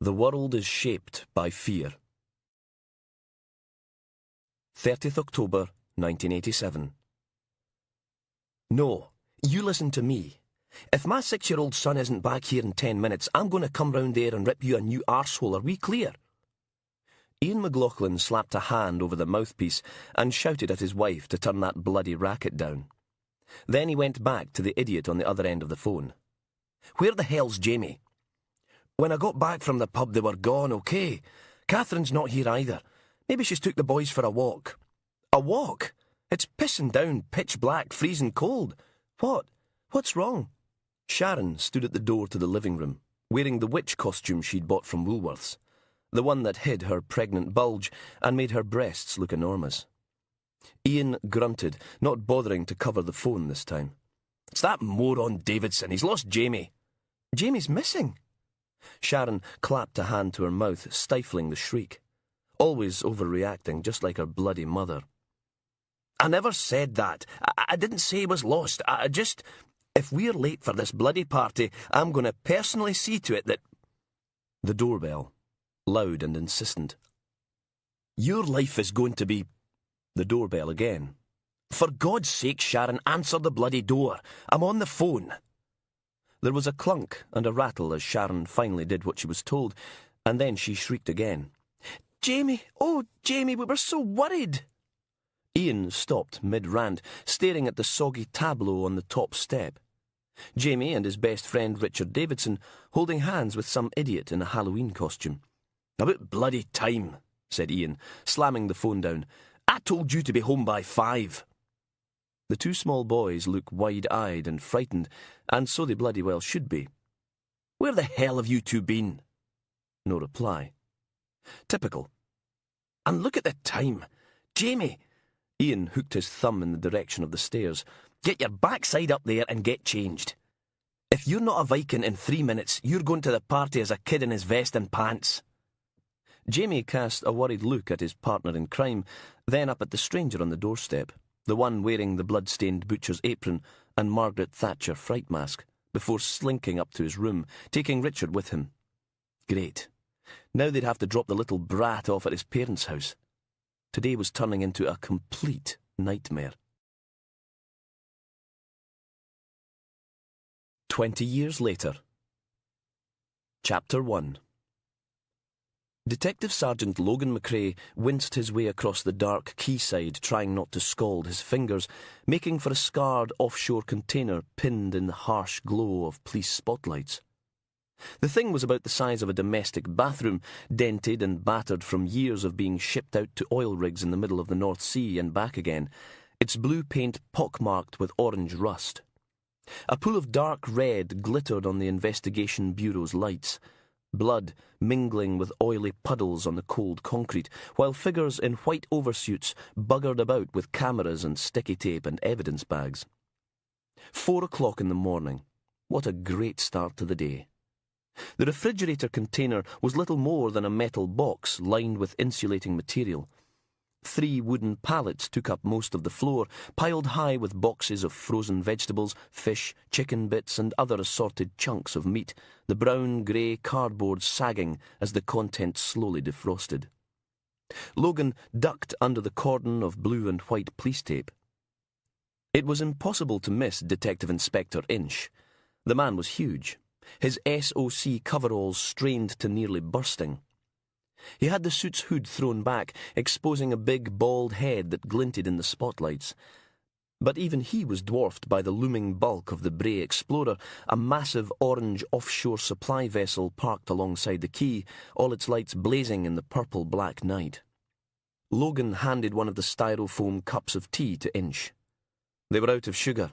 The world is shaped by fear. 30th October, 1987. No, you listen to me. If my 6-year-old son isn't back here in 10 minutes, I'm going to come round there and rip you a new arsehole. Are we clear? Ian McLaughlin slapped a hand over the mouthpiece and shouted at his wife to turn that bloody racket down. Then he went back to the idiot on the other end of the phone. Where the hell's Jamie? When I got back from the pub, they were gone, okay. Catherine's not here either. Maybe she's took the boys for a walk. A walk? It's pissing down, pitch black, freezing cold. What? What's wrong? Sharon stood at the door to the living room, wearing the witch costume she'd bought from Woolworths, the one that hid her pregnant bulge and made her breasts look enormous. Ian grunted, not bothering to cover the phone this time. It's that moron Davidson. He's lost Jamie. Jamie's missing. Sharon clapped a hand to her mouth, stifling the shriek. Always overreacting, just like her bloody mother. I never said that. I didn't say he was lost. I just... If we're late for this bloody party, I'm going to personally see to it that... The doorbell, loud and insistent. Your life is going to be... The doorbell again. For God's sake, Sharon, answer the bloody door. I'm on the phone. There was a clunk and a rattle as Sharon finally did what she was told, and then she shrieked again. Jamie! Oh, Jamie, we were so worried! Ian stopped mid-rant, staring at the soggy tableau on the top step. Jamie and his best friend Richard Davidson holding hands with some idiot in a Halloween costume. About bloody time, said Ian, slamming the phone down. I told you to be home by 5. The two small boys look wide-eyed and frightened, and so they bloody well should be. Where the hell have you two been? No reply. Typical. And look at the time. Jamie! Ian hooked his thumb in the direction of the stairs. Get your backside up there and get changed. If you're not a Viking in 3 minutes, you're going to the party as a kid in his vest and pants. Jamie cast a worried look at his partner in crime, then up at the stranger on the doorstep, the one wearing the blood-stained butcher's apron and Margaret Thatcher fright mask, before slinking up to his room, taking Richard with him. Great. Now they'd have to drop the little brat off at his parents' house. Today was turning into a complete nightmare. 20 years later. Chapter 1. Detective Sergeant Logan McRae winced his way across the dark quayside, trying not to scald his fingers, making for a scarred offshore container pinned in the harsh glow of police spotlights. The thing was about the size of a domestic bathroom, dented and battered from years of being shipped out to oil rigs in the middle of the North Sea and back again, its blue paint pockmarked with orange rust. A pool of dark red glittered on the Investigation Bureau's lights, blood mingling with oily puddles on the cold concrete, while figures in white oversuits buggered about with cameras and sticky tape and evidence bags. 4 o'clock in the morning. What a great start to the day. The refrigerator container was little more than a metal box lined with insulating material. 3 wooden pallets took up most of the floor, piled high with boxes of frozen vegetables, fish, chicken bits and other assorted chunks of meat, the brown-grey cardboard sagging as the contents slowly defrosted. Logan ducked under the cordon of blue and white police tape. It was impossible to miss Detective Inspector Inch. The man was huge, his SOC coveralls strained to nearly bursting. He had the suit's hood thrown back, exposing a big, bald head that glinted in the spotlights. But even he was dwarfed by the looming bulk of the Bray Explorer, a massive orange offshore supply vessel parked alongside the quay, all its lights blazing in the purple-black night. Logan handed one of the styrofoam cups of tea to Inch. They were out of sugar.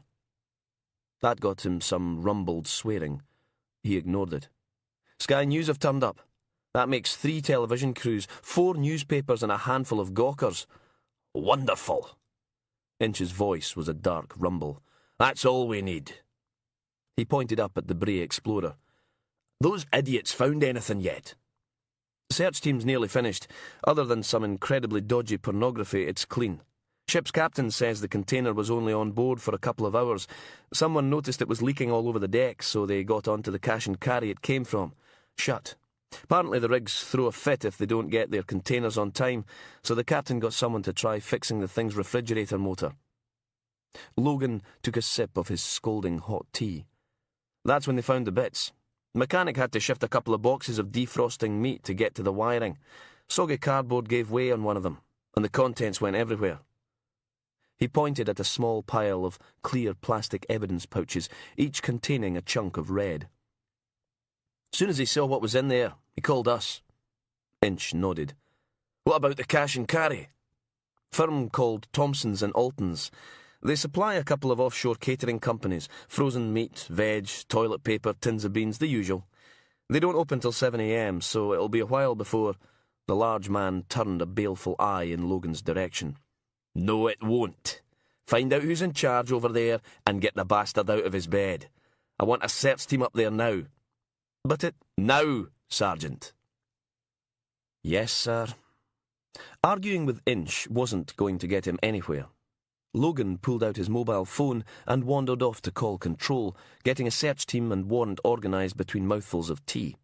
That got him some rumbled swearing. He ignored it. Sky News have turned up. That makes 3 television crews, 4 newspapers and a handful of gawkers. Wonderful. Inch's voice was a dark rumble. That's all we need. He pointed up at the Bray Explorer. Those idiots found anything yet? Search team's nearly finished. Other than some incredibly dodgy pornography, it's clean. Ship's captain says the container was only on board for a couple of hours. Someone noticed it was leaking all over the deck, so they got onto the cash and carry it came from. Shut. Apparently the rigs throw a fit if they don't get their containers on time, so the captain got someone to try fixing the thing's refrigerator motor. Logan took a sip of his scalding hot tea. That's when they found the bits. The mechanic had to shift a couple of boxes of defrosting meat to get to the wiring. Soggy cardboard gave way on one of them, and the contents went everywhere. He pointed at a small pile of clear plastic evidence pouches, each containing a chunk of red. As soon as he saw what was in there, he called us. Inch nodded. What about the cash and carry? Firm called Thompson's and Alton's. They supply a couple of offshore catering companies. Frozen meat, veg, toilet paper, tins of beans, the usual. They don't open till 7 a.m, so it'll be a while before... The large man turned a baleful eye in Logan's direction. No, it won't. Find out who's in charge over there and get the bastard out of his bed. I want a search team up there now. But it... Now, Sergeant. Yes, sir. Arguing with Inch wasn't going to get him anywhere. Logan pulled out his mobile phone and wandered off to call control, getting a search team and warrant organised between mouthfuls of tea.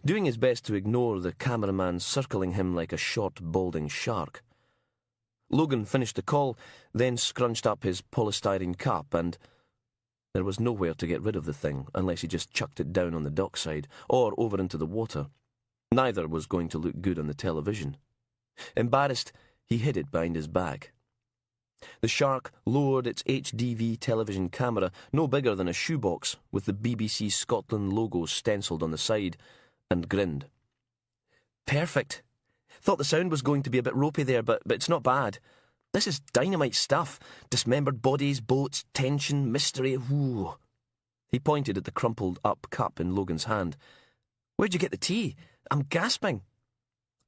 Doing his best to ignore the cameraman circling him like a short, balding shark. Logan finished the call, then scrunched up his polystyrene cup and... There was nowhere to get rid of the thing, unless he just chucked it down on the dockside, or over into the water. Neither was going to look good on the television. Embarrassed, he hid it behind his back. The shark lowered its HDV television camera, no bigger than a shoebox, with the BBC Scotland logo stencilled on the side, and grinned. Perfect. Thought the sound was going to be a bit ropey there, but it's not bad. This is dynamite stuff. Dismembered bodies, boats, tension, mystery. Ooh. He pointed at the crumpled-up cup in Logan's hand. Where'd you get the tea? I'm gasping.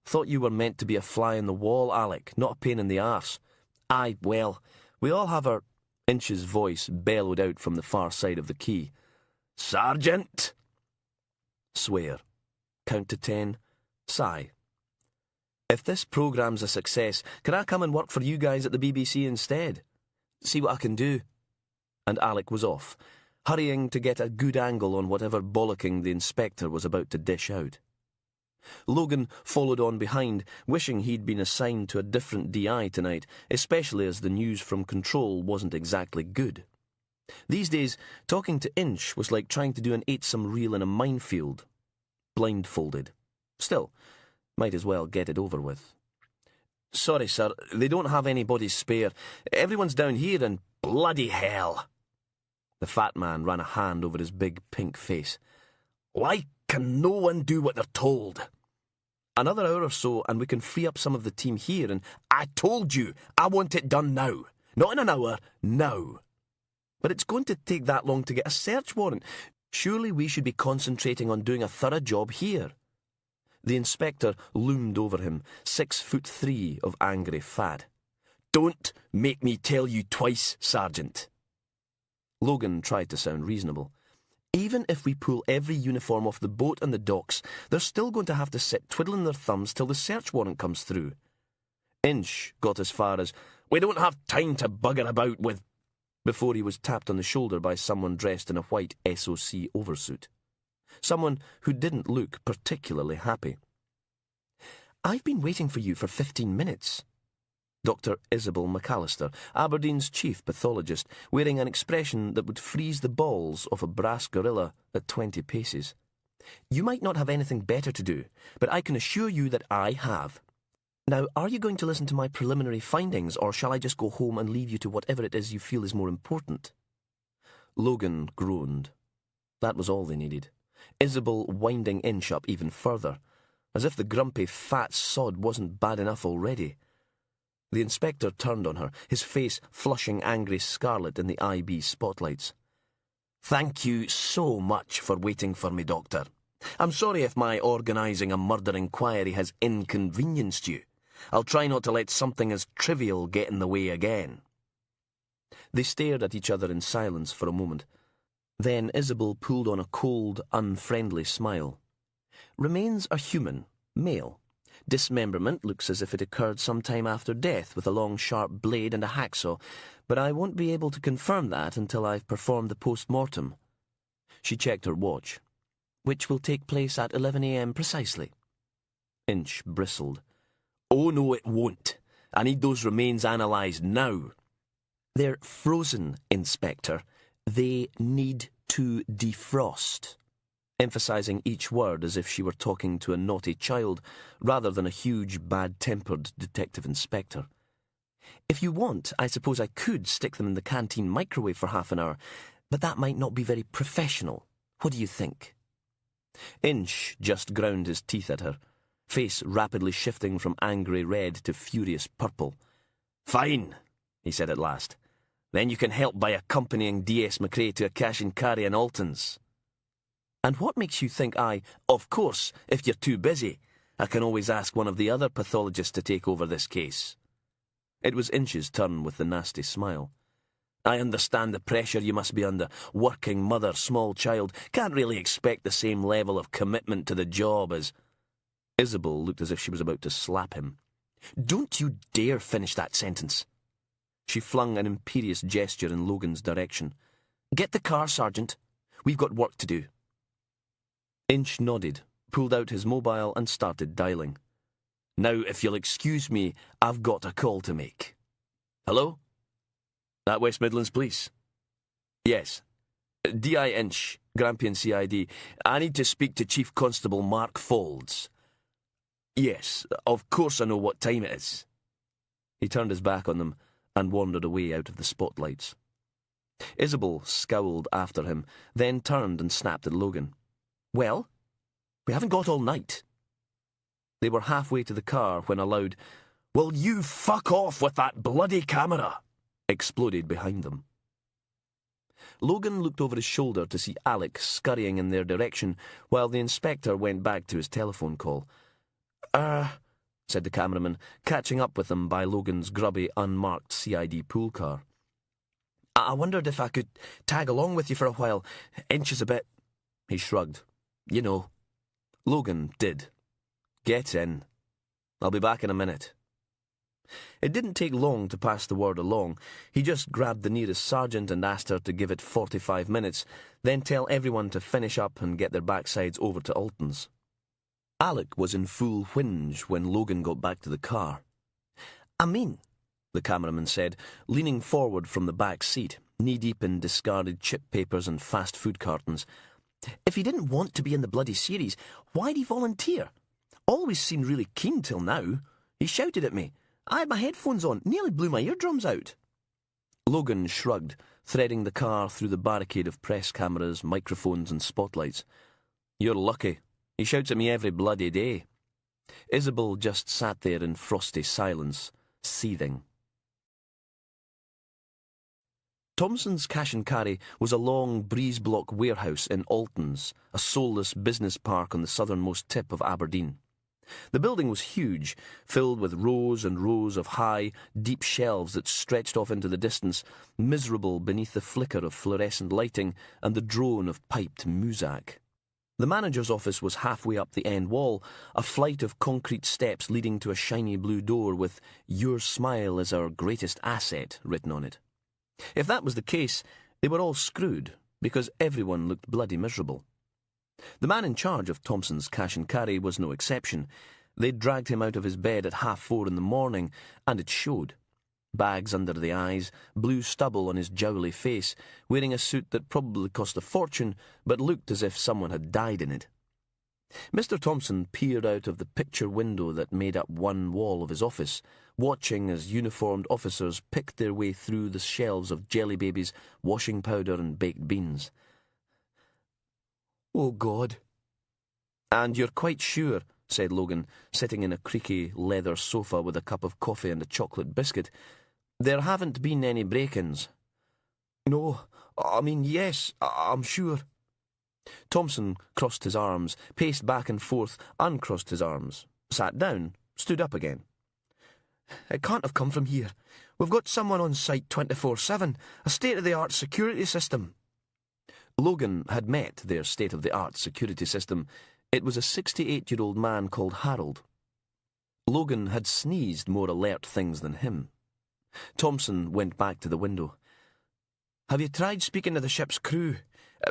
Thought you were meant to be a fly in the wall, Alec, not a pain in the arse. Aye, well, we all have our... Inch's voice bellowed out from the far side of the quay. Sergeant! Swear. Count to 10. Sigh. If this programme's a success, can I come and work for you guys at the BBC instead? See what I can do. And Alec was off, hurrying to get a good angle on whatever bollocking the inspector was about to dish out. Logan followed on behind, wishing he'd been assigned to a different DI tonight, especially as the news from Control wasn't exactly good. These days, talking to Inch was like trying to do an eight-some reel in a minefield. Blindfolded. Still, might as well get it over with. Sorry, sir, they don't have anybody spare. Everyone's down here and bloody hell. The fat man ran a hand over his big pink face. Why can no one do what they're told? Another hour or so and we can free up some of the team here and... I told you, I want it done now. Not in an hour, now. But it's going to take that long to get a search warrant. Surely we should be concentrating on doing a thorough job here. The inspector loomed over him, 6'3" of angry fat. Don't make me tell you twice, Sergeant. Logan tried to sound reasonable. Even if we pull every uniform off the boat and the docks, they're still going to have to sit twiddling their thumbs till the search warrant comes through. Inch got as far as, we don't have time to bugger about with... before he was tapped on the shoulder by someone dressed in a white SOC oversuit. Someone who didn't look particularly happy. I've been waiting for you for 15 minutes. Dr. Isabel McAllister, Aberdeen's chief pathologist, wearing an expression that would freeze the balls of a brass gorilla at 20 paces. You might not have anything better to do, but I can assure you that I have. Now, are you going to listen to my preliminary findings, or shall I just go home and leave you to whatever it is you feel is more important? Logan groaned. That was all they needed. Isabel winding Inch up even further, as if the grumpy fat sod wasn't bad enough already. The inspector turned on her, his face flushing angry scarlet in the IB spotlights. Thank you so much for waiting for me, Doctor. I'm sorry if my organising a murder inquiry has inconvenienced you. I'll try not to let something as trivial get in the way again. They stared at each other in silence for a moment. Then Isabel pulled on a cold, unfriendly smile. Remains are human, male. Dismemberment looks as if it occurred some time after death with a long sharp blade and a hacksaw, but I won't be able to confirm that until I've performed the post-mortem. She checked her watch. which will take place at 11 a.m. precisely. Inch bristled. Oh no, it won't. I need those remains analysed now. They're frozen, Inspector. They need to defrost. Emphasising each word as if she were talking to a naughty child rather than a huge, bad-tempered detective inspector. If you want, I suppose I could stick them in the canteen microwave for half an hour, but that might not be very professional. What do you think? Inch just ground his teeth at her, face rapidly shifting from angry red to furious purple. Fine, he said at last. Then you can help by accompanying D.S. McRae to a cash and carry in Alton's. And what makes you think of course, if you're too busy, I can always ask one of the other pathologists to take over this case. It was Inch's turn with the nasty smile. I understand the pressure you must be under. Working mother, small child, can't really expect the same level of commitment to the job as... Isabel looked as if she was about to slap him. Don't you dare finish that sentence. She flung an imperious gesture in Logan's direction. Get the car, Sergeant. We've got work to do. Inch nodded, pulled out his mobile and started dialing. Now, if you'll excuse me, I've got a call to make. Hello? That West Midlands Police? Yes. D.I. Inch, Grampian CID. I need to speak to Chief Constable Mark Folds. Yes, of course I know what time it is. He turned his back on them and wandered away out of the spotlights. Isabel scowled after him, then turned and snapped at Logan. Well, we haven't got all night. They were halfway to the car when a loud, Will you fuck off with that bloody camera? Exploded behind them. Logan looked over his shoulder to see Alec scurrying in their direction while the inspector went back to his telephone call. Said the cameraman, catching up with them by Logan's grubby, unmarked CID pool car. I wondered if I could tag along with you for a while. Inch is a bit... He shrugged. You know. Logan did. Get in. I'll be back in a minute. It didn't take long to pass the word along. He just grabbed the nearest sergeant and asked her to give it 45 minutes, then tell everyone to finish up and get their backsides over to Alton's. Alec was in full whinge when Logan got back to the car. I mean, the cameraman said, leaning forward from the back seat, knee-deep in discarded chip papers and fast food cartons. If he didn't want to be in the bloody series, why'd he volunteer? Always seemed really keen till now. He shouted at me. I had my headphones on, nearly blew my eardrums out. Logan shrugged, threading the car through the barricade of press cameras, microphones and spotlights. You're lucky. He shouts at me every bloody day. Isabel just sat there in frosty silence, seething. Thompson's Cash and Carry was a long breeze-block warehouse in Alton's, a soulless business park on the southernmost tip of Aberdeen. The building was huge, filled with rows and rows of high, deep shelves that stretched off into the distance, miserable beneath the flicker of fluorescent lighting and the drone of piped muzak. The manager's office was halfway up the end wall, a flight of concrete steps leading to a shiny blue door with "Your smile is our greatest asset" written on it. If that was the case, they were all screwed, because everyone looked bloody miserable. The man in charge of Thompson's Cash and Carry was no exception. They'd dragged him out of his bed at 4:30 in the morning, and it showed. Bags under the eyes, blue stubble on his jowly face, wearing a suit that probably cost a fortune, but looked as if someone had died in it. Mr. Thompson peered out of the picture window that made up one wall of his office, watching as uniformed officers picked their way through the shelves of jelly babies, washing powder and baked beans. Oh, God. And you're quite sure, said Logan, sitting in a creaky leather sofa with a cup of coffee and a chocolate biscuit, there haven't been any break-ins? No, I mean, yes, I'm sure. Thompson crossed his arms, paced back and forth, uncrossed his arms, sat down, stood up again. It can't have come from here. We've got someone on site 24/7, a state-of-the-art security system. Logan had met their state-of-the-art security system. It was a 68-year-old man called Harold. Logan had sneezed more alert things than him. Thompson went back to the window. Have you tried speaking to the ship's crew?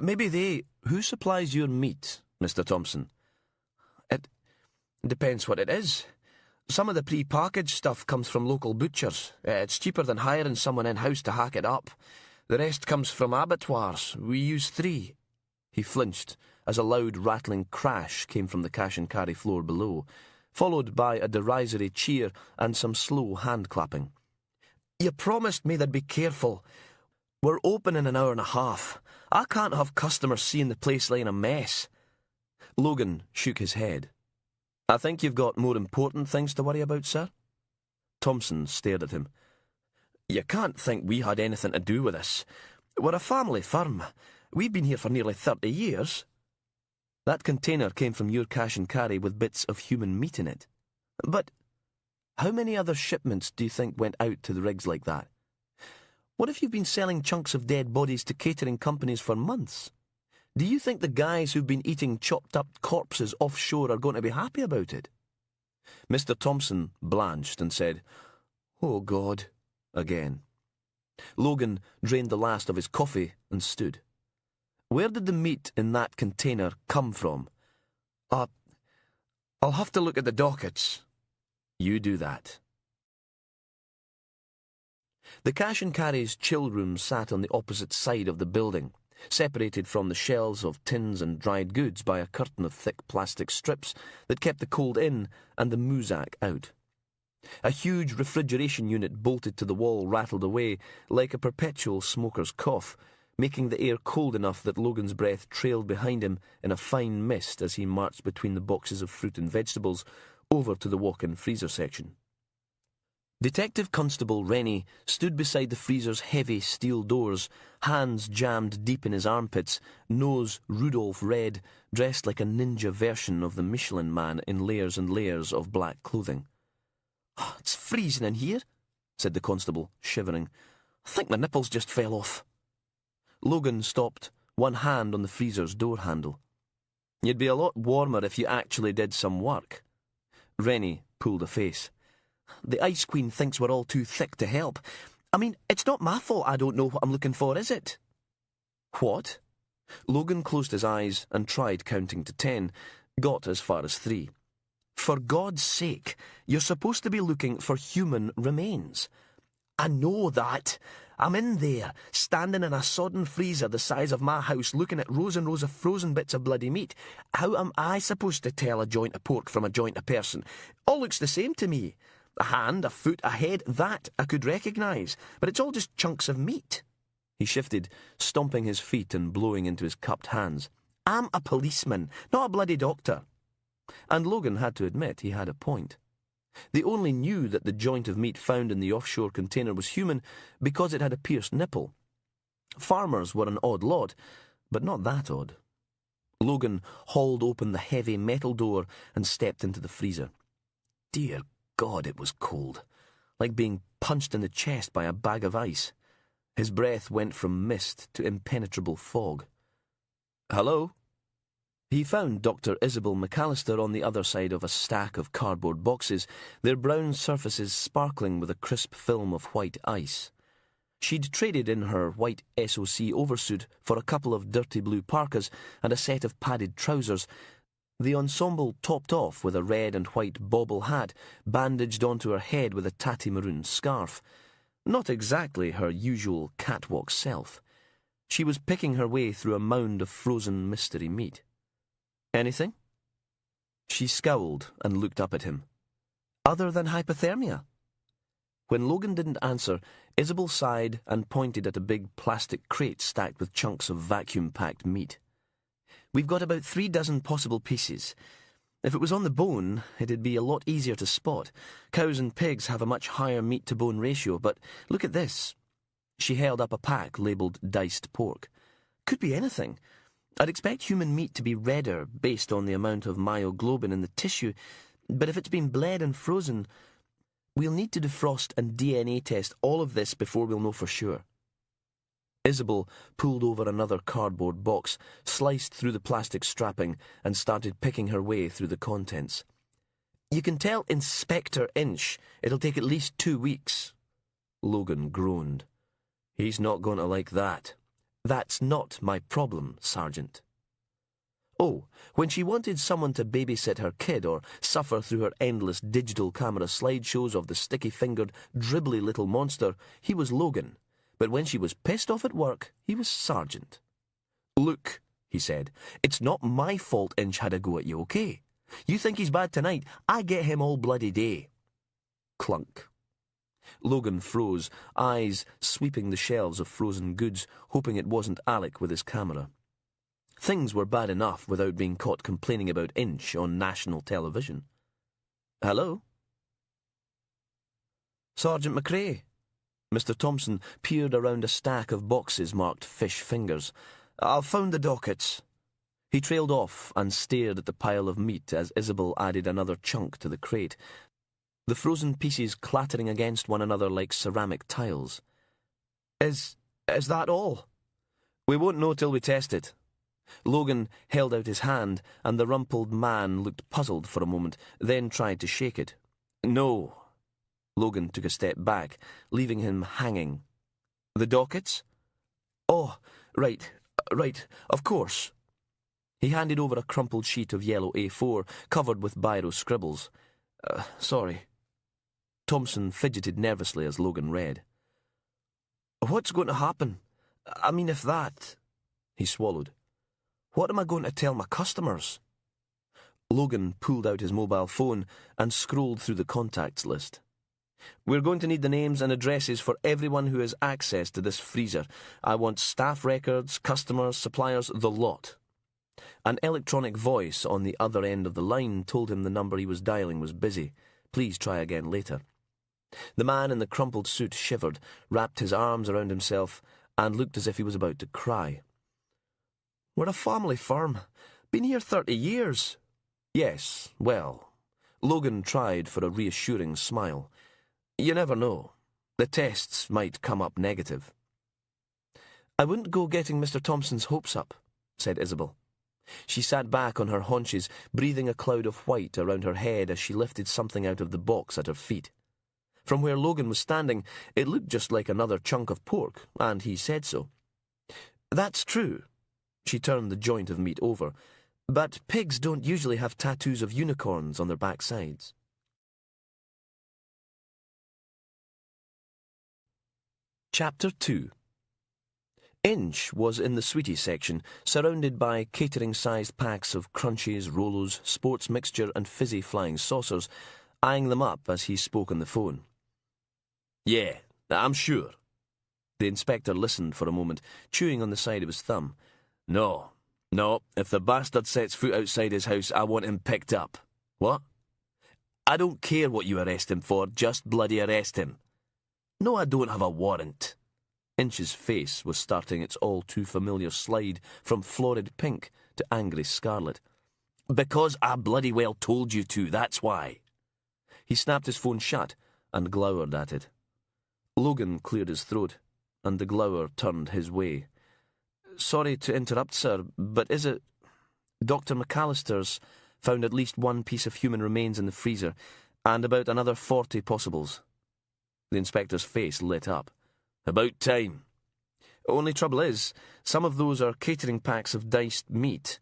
Maybe they... Who supplies your meat? Mr. Thompson. It depends what it is. Some of the pre-packaged stuff comes from local butchers. It's cheaper than hiring someone in-house to hack it up. The rest comes from abattoirs. We use 3. He flinched as a loud rattling crash came from the cash-and-carry floor below, followed by a derisory cheer and some slow hand-clapping. You promised me they'd be careful. We're open in an hour and a half. I can't have customers seeing the place lying a mess. Logan shook his head. I think you've got more important things to worry about, sir? Thompson stared at him. You can't think we had anything to do with this. We're a family firm. We've been here for nearly 30 years. That container came from your cash and carry with bits of human meat in it. But how many other shipments do you think went out to the rigs like that? What if you've been selling chunks of dead bodies to catering companies for months? Do you think the guys who've been eating chopped-up corpses offshore are going to be happy about it? Mr. Thompson blanched and said, "Oh, God," again. Logan drained the last of his coffee and stood. Where did the meat in that container come from? I'll have to look at the dockets. You do that. The cash and carry's chill room sat on the opposite side of the building, separated from the shelves of tins and dried goods by a curtain of thick plastic strips that kept the cold in and the muzak out. A huge refrigeration unit bolted to the wall rattled away like a perpetual smoker's cough, making the air cold enough that Logan's breath trailed behind him in a fine mist as he marched between the boxes of fruit and vegetables over to the walk-in freezer section. Detective Constable Rennie stood beside the freezer's heavy steel doors, hands jammed deep in his armpits, nose Rudolph red, dressed like a ninja version of the Michelin Man in layers and layers of black clothing. "Oh, it's freezing in here," said the constable, shivering. "I think my nipples just fell off." Logan stopped, one hand on the freezer's door handle. "You'd be a lot warmer if you actually did some work." Rennie pulled a face. "The Ice Queen thinks we're all too thick to help. I mean, it's not my fault I don't know what I'm looking for, is it?" "What?" Logan closed his eyes and tried counting to 10, got as far as 3. "For God's sake, you're supposed to be looking for human remains." "I know that. I'm in there, standing in a sodden freezer the size of my house, looking at rows and rows of frozen bits of bloody meat. How am I supposed to tell a joint of pork from a joint of person? All looks the same to me. A hand, a foot, a head, that I could recognise, but it's all just chunks of meat." He shifted, stomping his feet and blowing into his cupped hands. "I'm a policeman, not a bloody doctor." And Logan had to admit he had a point. They only knew that the joint of meat found in the offshore container was human because it had a pierced nipple. Farmers were an odd lot, but not that odd. Logan hauled open the heavy metal door and stepped into the freezer. Dear God, it was cold, like being punched in the chest by a bag of ice. His breath went from mist to impenetrable fog. "Hello?" He found Dr. Isabel McAllister on the other side of a stack of cardboard boxes, their brown surfaces sparkling with a crisp film of white ice. She'd traded in her white SOC oversuit for a couple of dirty blue parkas and a set of padded trousers, the ensemble topped off with a red and white bobble hat bandaged onto her head with a tatty maroon scarf. Not exactly her usual catwalk self. She was picking her way through a mound of frozen mystery meat. "Anything?" She scowled and looked up at him. "Other than hypothermia?" When Logan didn't answer, Isabel sighed and pointed at a big plastic crate stacked with chunks of vacuum-packed meat. "We've got about 3 dozen possible pieces. If it was on the bone, it'd be a lot easier to spot. Cows and pigs have a much higher meat-to-bone ratio, but look at this." She held up a pack labelled diced pork. "Could be anything. I'd expect human meat to be redder based on the amount of myoglobin in the tissue, but if it's been bled and frozen, we'll need to defrost and DNA test all of this before we'll know for sure." Isabel pulled over another cardboard box, sliced through the plastic strapping, and started picking her way through the contents. "You can tell Inspector Inch it'll take at least 2 weeks." Logan groaned. "He's not going to like that." "That's not my problem, Sergeant." Oh, when she wanted someone to babysit her kid or suffer through her endless digital camera slideshows of the sticky-fingered, dribbly little monster, he was Logan. But when she was pissed off at work, he was Sergeant. "Look," he said, "it's not my fault Inch had a go at you, okay? You think he's bad tonight, I get him all bloody day." Clunk. Logan froze, eyes sweeping the shelves of frozen goods, hoping it wasn't Alec with his camera. Things were bad enough without being caught complaining about Inch on national television. "Hello?" "Sergeant McRae." Mr. Thompson peered around a stack of boxes marked fish fingers. "I've found the dockets." He trailed off and stared at the pile of meat as Isabel added another chunk to the crate, the frozen pieces clattering against one another like ceramic tiles. Is that all?" "We won't know till we test it." Logan held out his hand, and the rumpled man looked puzzled for a moment, then tried to shake it. "No." Logan took a step back, leaving him hanging. "The dockets?" "Oh, right, of course." He handed over a crumpled sheet of yellow A4, covered with biro scribbles. Sorry." Thompson fidgeted nervously as Logan read. "What's going to happen? I mean, if that—" He swallowed. "What am I going to tell my customers?" Logan pulled out his mobile phone and scrolled through the contacts list. "We're going to need the names and addresses for everyone who has access to this freezer. I want staff records, customers, suppliers, the lot." An electronic voice on the other end of the line told him the number he was dialing was busy. Please try again later. The man in the crumpled suit shivered, wrapped his arms around himself, and looked as if he was about to cry. "We're a family firm. Been here 30 years. "Yes, well." Logan tried for a reassuring smile. "You never know. The tests might come up negative." "I wouldn't go getting Mr. Thompson's hopes up," said Isabel. She sat back on her haunches, breathing a cloud of white around her head as she lifted something out of the box at her feet. From where Logan was standing, it looked just like another chunk of pork, and he said so. "That's true." She turned the joint of meat over. "But pigs don't usually have tattoos of unicorns on their backsides." Chapter 2. Inch was in the sweetie section, surrounded by catering-sized packs of crunchies, Rolos, sports mixture and fizzy flying saucers, eyeing them up as he spoke on the phone. "Yeah, I'm sure." The inspector listened for a moment, chewing on the side of his thumb. No, if the bastard sets foot outside his house, I want him picked up." "What?" "I don't care what you arrest him for, just bloody arrest him." "No, I don't have a warrant." Inch's face was starting its all-too-familiar slide from florid pink to angry scarlet. "Because I bloody well told you to, that's why." He snapped his phone shut and glowered at it. Logan cleared his throat, and the glower turned his way. "Sorry to interrupt, sir, but is it—" "Dr. McAllister's found at least one piece of human remains in the freezer, and about another 40 possibles." The inspector's face lit up. "About time." "Only trouble is, some of those are catering packs of diced meat.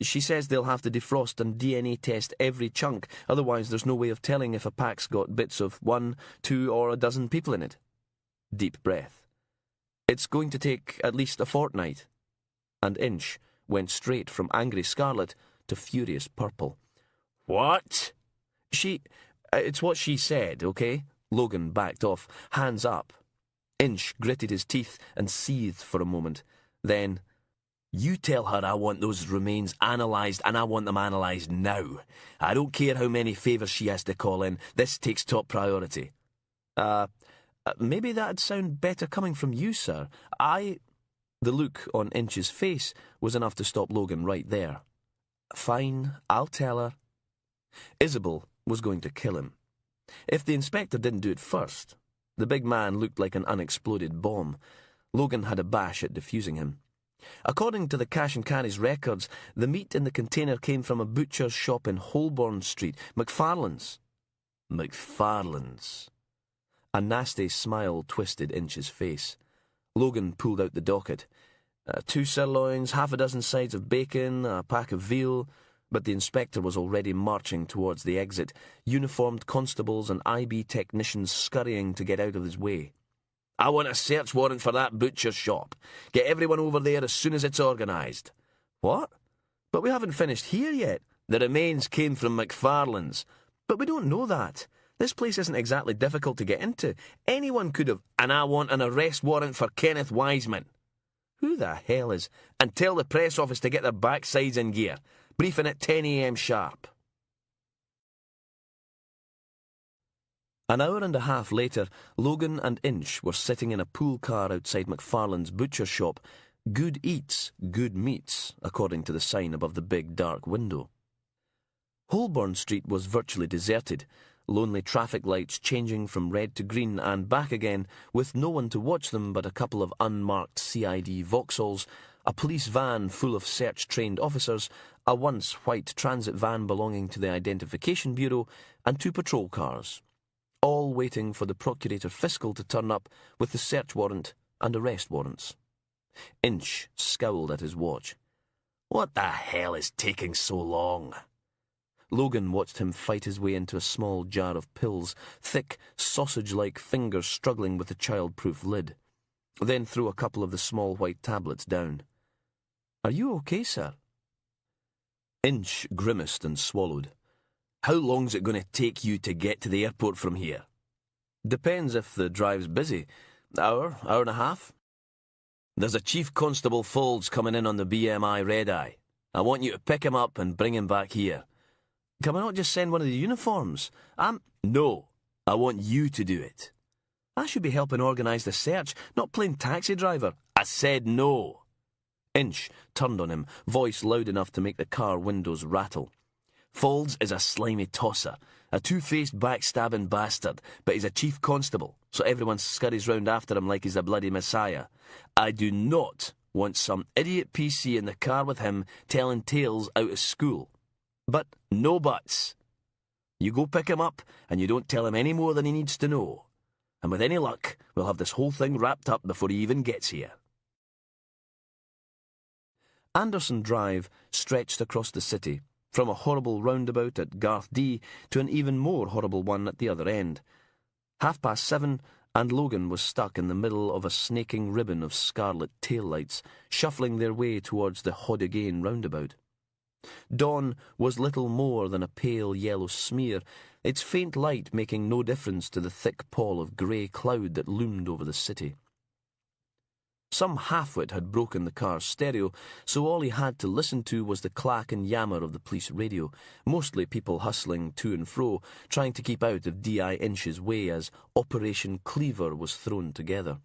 She says they'll have to defrost and DNA test every chunk, otherwise there's no way of telling if a pack's got bits of 1, 2, or a dozen people in it." Deep breath. "It's going to take at least a fortnight." And Inch went straight from angry scarlet to furious purple. "What?" It's what she said, okay?" Logan backed off, hands up. Inch gritted his teeth and seethed for a moment. Then, "You tell her I want those remains analysed, and I want them analysed now. I don't care how many favours she has to call in. This takes top priority." Maybe that'd sound better coming from you, sir. The look on Inch's face was enough to stop Logan right there. "Fine, I'll tell her." Isabel was going to kill him. If the inspector didn't do it first. The big man looked like an unexploded bomb. Logan had a bash at defusing him. According to the cash and carry's records, the meat in the container came from a butcher's shop in Holborn Street, McFarlane's. McFarlane's. A nasty smile twisted Inch's face. Logan pulled out the docket. 2 sirloins, half a dozen sides of bacon, a pack of veal, but the inspector was already marching towards the exit, uniformed constables and IB technicians scurrying to get out of his way. "I want a search warrant for that butcher's shop. Get everyone over there as soon as it's organised." "What? But we haven't finished here yet." "The remains came from McFarlane's." "But we don't know that. This place isn't exactly difficult to get into. Anyone could have—" "And I want an arrest warrant for Kenneth Wiseman." "Who the hell is—" "And tell the press office to get their backsides in gear. Briefing at 10 a.m. sharp." An hour and a half later, Logan and Inch were sitting in a pool car outside McFarlane's butcher shop. Good eats, good meats, according to the sign above the big dark window. Holborn Street was virtually deserted, lonely traffic lights changing from red to green and back again, with no one to watch them but a couple of unmarked CID Vauxhalls, a police van full of search-trained officers, a once white transit van belonging to the Identification Bureau, and 2 patrol cars, all waiting for the Procurator Fiscal to turn up with the search warrant and arrest warrants. Inch scowled at his watch. "What the hell is taking so long?" Logan watched him fight his way into a small jar of pills, thick, sausage-like fingers struggling with the child-proof lid. Then threw a couple of the small white tablets down. "Are you okay, sir?" Inch grimaced and swallowed. "How long's it going to take you to get to the airport from here?" "Depends if the drive's busy. Hour and a half." "There's a Chief Constable Folds coming in on the BMI red-eye. I want you to pick him up and bring him back here." "Can we not just send one of the uniforms?" "No, I want you to do it." "I should be helping organise the search, not plain taxi driver." "I said no." Inch turned on him, voice loud enough to make the car windows rattle. "Folds is a slimy tosser, a two-faced backstabbing bastard, but he's a chief constable, so everyone scurries round after him like he's a bloody messiah. I do not want some idiot PC in the car with him telling tales out of school. But no buts. You go pick him up, and you don't tell him any more than he needs to know. And with any luck, we'll have this whole thing wrapped up before he even gets here." Anderson Drive stretched across the city, from a horrible roundabout at Garth-D to an even more horrible one at the other end. 7:30, and Logan was stuck in the middle of a snaking ribbon of scarlet taillights, shuffling their way towards the Hodegane roundabout. Dawn was little more than a pale yellow smear, its faint light making no difference to the thick pall of grey cloud that loomed over the city. Some halfwit had broken the car's stereo, so all he had to listen to was the clack and yammer of the police radio, mostly people hustling to and fro, trying to keep out of D.I. Inch's way as Operation Cleaver was thrown together.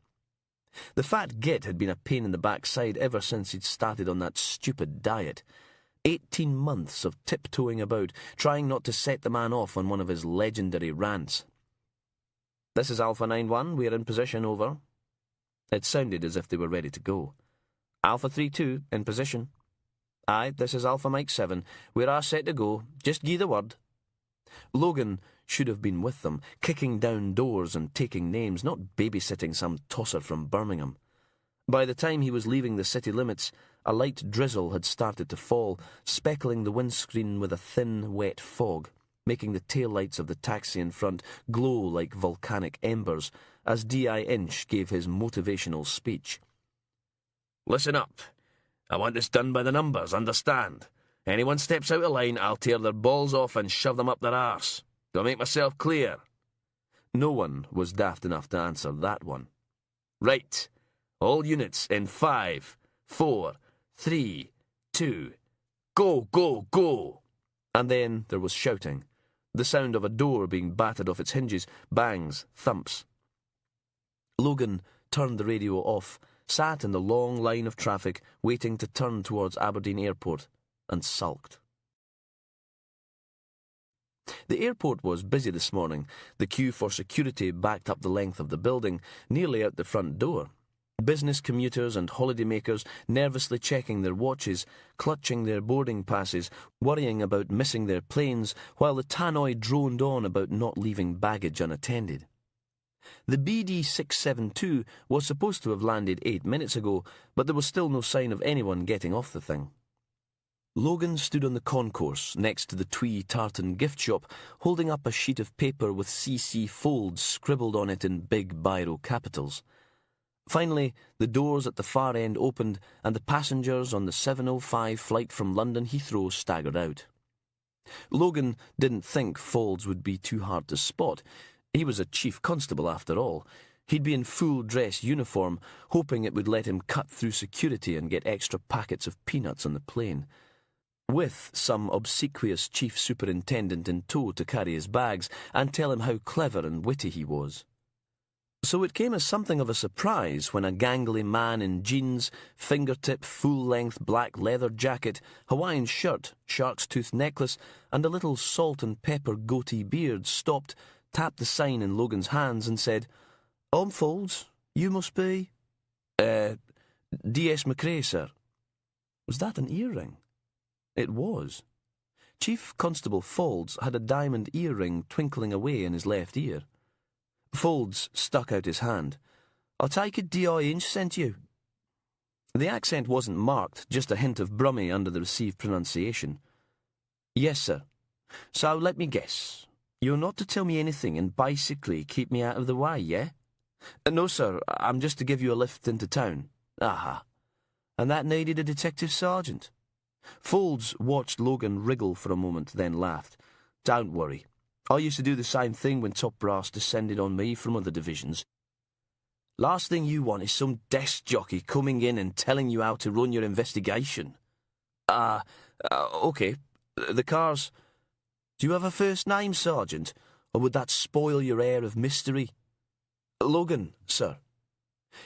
The fat git had been a pain in the backside ever since he'd started on that stupid diet. 18 months of tiptoeing about, trying not to set the man off on one of his legendary rants. "This is Alpha 9-1, we're in position, over." It sounded as if they were ready to go. "Alpha 3-2, in position." "Aye, this is Alpha Mike 7, we're all set to go, just gie the word." Logan should have been with them, kicking down doors and taking names, not babysitting some tosser from Birmingham. By the time he was leaving the city limits, a light drizzle had started to fall, speckling the windscreen with a thin, wet fog, making the taillights of the taxi in front glow like volcanic embers, as D.I. Inch gave his motivational speech. "Listen up. I want this done by the numbers, understand? Anyone steps out of line, I'll tear their balls off and shove them up their arse. Do I make myself clear?" No one was daft enough to answer that one. "Right. All units in 5, 4, 3, 2, go, go, go!" And then there was shouting, the sound of a door being battered off its hinges, bangs, thumps. Logan turned the radio off, sat in the long line of traffic, waiting to turn towards Aberdeen Airport, and sulked. The airport was busy this morning. The queue for security backed up the length of the building, nearly out the front door. Business commuters and holidaymakers nervously checking their watches, clutching their boarding passes, worrying about missing their planes, while the tannoy droned on about not leaving baggage unattended. The BD 672 was supposed to have landed 8 minutes ago, but there was still no sign of anyone getting off the thing. Logan stood on the concourse next to the Twee Tartan gift shop, holding up a sheet of paper with CC Folds scribbled on it in big biro capitals. Finally, the doors at the far end opened, and the passengers on the 7:05 flight from London Heathrow staggered out. Logan didn't think Folds would be too hard to spot. He was a chief constable after all. He'd be in full dress uniform, hoping it would let him cut through security and get extra packets of peanuts on the plane. With some obsequious chief superintendent in tow to carry his bags and tell him how clever and witty he was. So it came as something of a surprise when a gangly man in jeans, fingertip, full-length black leather jacket, Hawaiian shirt, shark's tooth necklace, and a little salt and pepper goatee beard stopped, tapped the sign in Logan's hands and said, Folds, you must be... D.S. McRae, sir. Was that an earring? It was. Chief Constable Folds had a diamond earring twinkling away in his left ear. Folds stuck out his hand. I take it D.I. Inch sent you. The accent wasn't marked, just a hint of Brummie under the received pronunciation. Yes, sir. So let me guess. You're not to tell me anything and basically keep me out of the way, yeah? No, sir. I'm just to give you a lift into town. Aha. And that needed a detective sergeant. Folds watched Logan wriggle for a moment, then laughed. Don't worry. I used to do the same thing when top brass descended on me from other divisions. Last thing you want is some desk jockey coming in and telling you how to run your investigation. Okay. The car's... Do you have a first name, Sergeant? Or would that spoil your air of mystery? Logan, sir.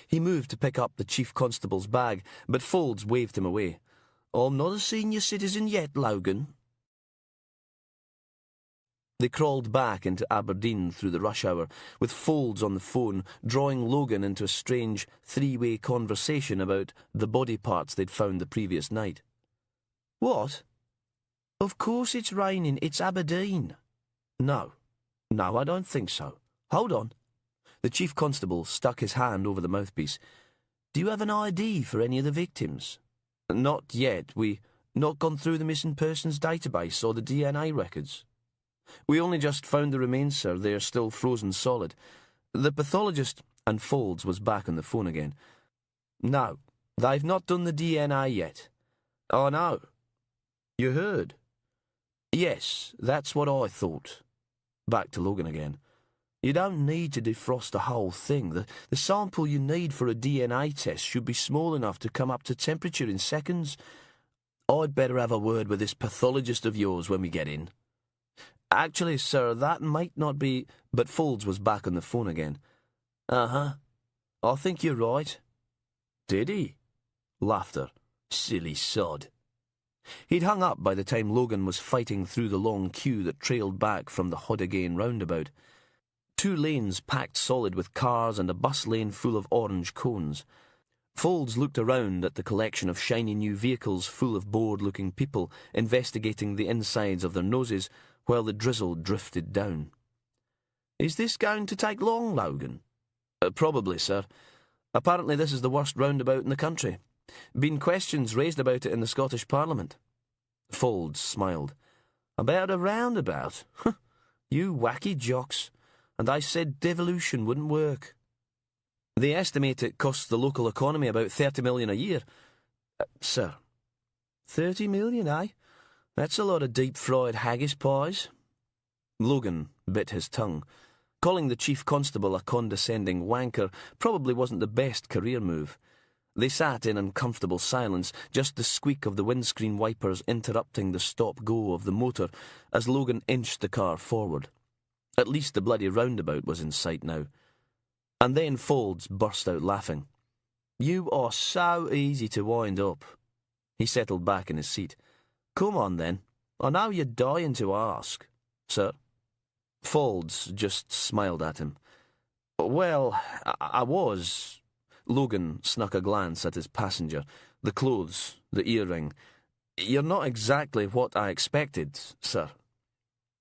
He moved to pick up the chief constable's bag, but Folds waved him away. I'm not a senior citizen yet, Logan. They crawled back into Aberdeen through the rush hour, with Folds on the phone, drawing Logan into a strange three-way conversation about the body parts they'd found the previous night. What? Of course it's raining. It's Aberdeen. No, I don't think so. Hold on. The chief constable stuck his hand over the mouthpiece. Do you have an ID for any of the victims? Not yet. We not gone through the missing persons database or the DNA records. We only just found the remains, sir. They are still frozen solid. The pathologist... And Folds was back on the phone again. No, they've not done the DNA yet. Oh, no. You heard? Yes, that's what I thought. Back to Logan again. You don't need to defrost the whole thing. The sample you need for a DNA test should be small enough to come up to temperature in seconds. I'd better have a word with this pathologist of yours when we get in. Actually, sir, that might not be... But Folds was back on the phone again. Uh-huh. I think you're right. Did he? Laughter. Silly sod. He'd hung up by the time Logan was fighting through the long queue that trailed back from the Hodagain roundabout. 2 lanes packed solid with cars and a bus lane full of orange cones. Folds looked around at the collection of shiny new vehicles full of bored-looking people investigating the insides of their noses while the drizzle drifted down. Is this going to take long, Logan? Probably, sir. Apparently this is the worst roundabout in the country. Been questions raised about it in the Scottish Parliament. Folds smiled. About a roundabout? You wacky jocks. And I said devolution wouldn't work. They estimate it costs the local economy about 30 million a year. Sir. 30 million, eh? That's a lot of deep-fried haggis pies. Logan bit his tongue. Calling the chief constable a condescending wanker probably wasn't the best career move. They sat in uncomfortable silence, just the squeak of the windscreen wipers interrupting the stop-go of the motor as Logan inched the car forward. At least the bloody roundabout was in sight now. And then Folds burst out laughing. You are so easy to wind up. He settled back in his seat. Come on, then. I know you're dying to ask. Sir? Folds just smiled at him. Well, I was... Logan snuck a glance at his passenger. The clothes, the earring. You're not exactly what I expected, sir.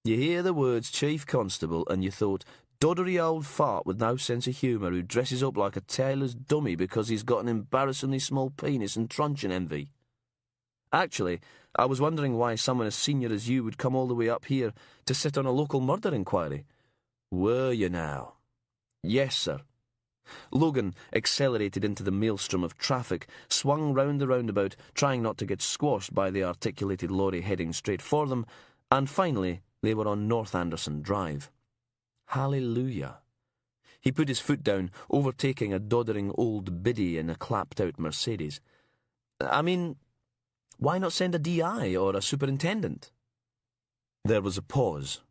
You hear the words Chief Constable and you thought, Doddery old fart with no sense of humour who dresses up like a tailor's dummy because he's got an embarrassingly small penis and truncheon envy. Actually, I was wondering why someone as senior as you would come all the way up here to sit on a local murder inquiry. Were you now? Yes, sir. Logan accelerated into the maelstrom of traffic, swung round the roundabout, trying not to get squashed by the articulated lorry heading straight for them, and finally they were on North Anderson Drive. Hallelujah. He put his foot down, overtaking a doddering old biddy in a clapped-out Mercedes. I mean, why not send a DI or a superintendent? There was a pause.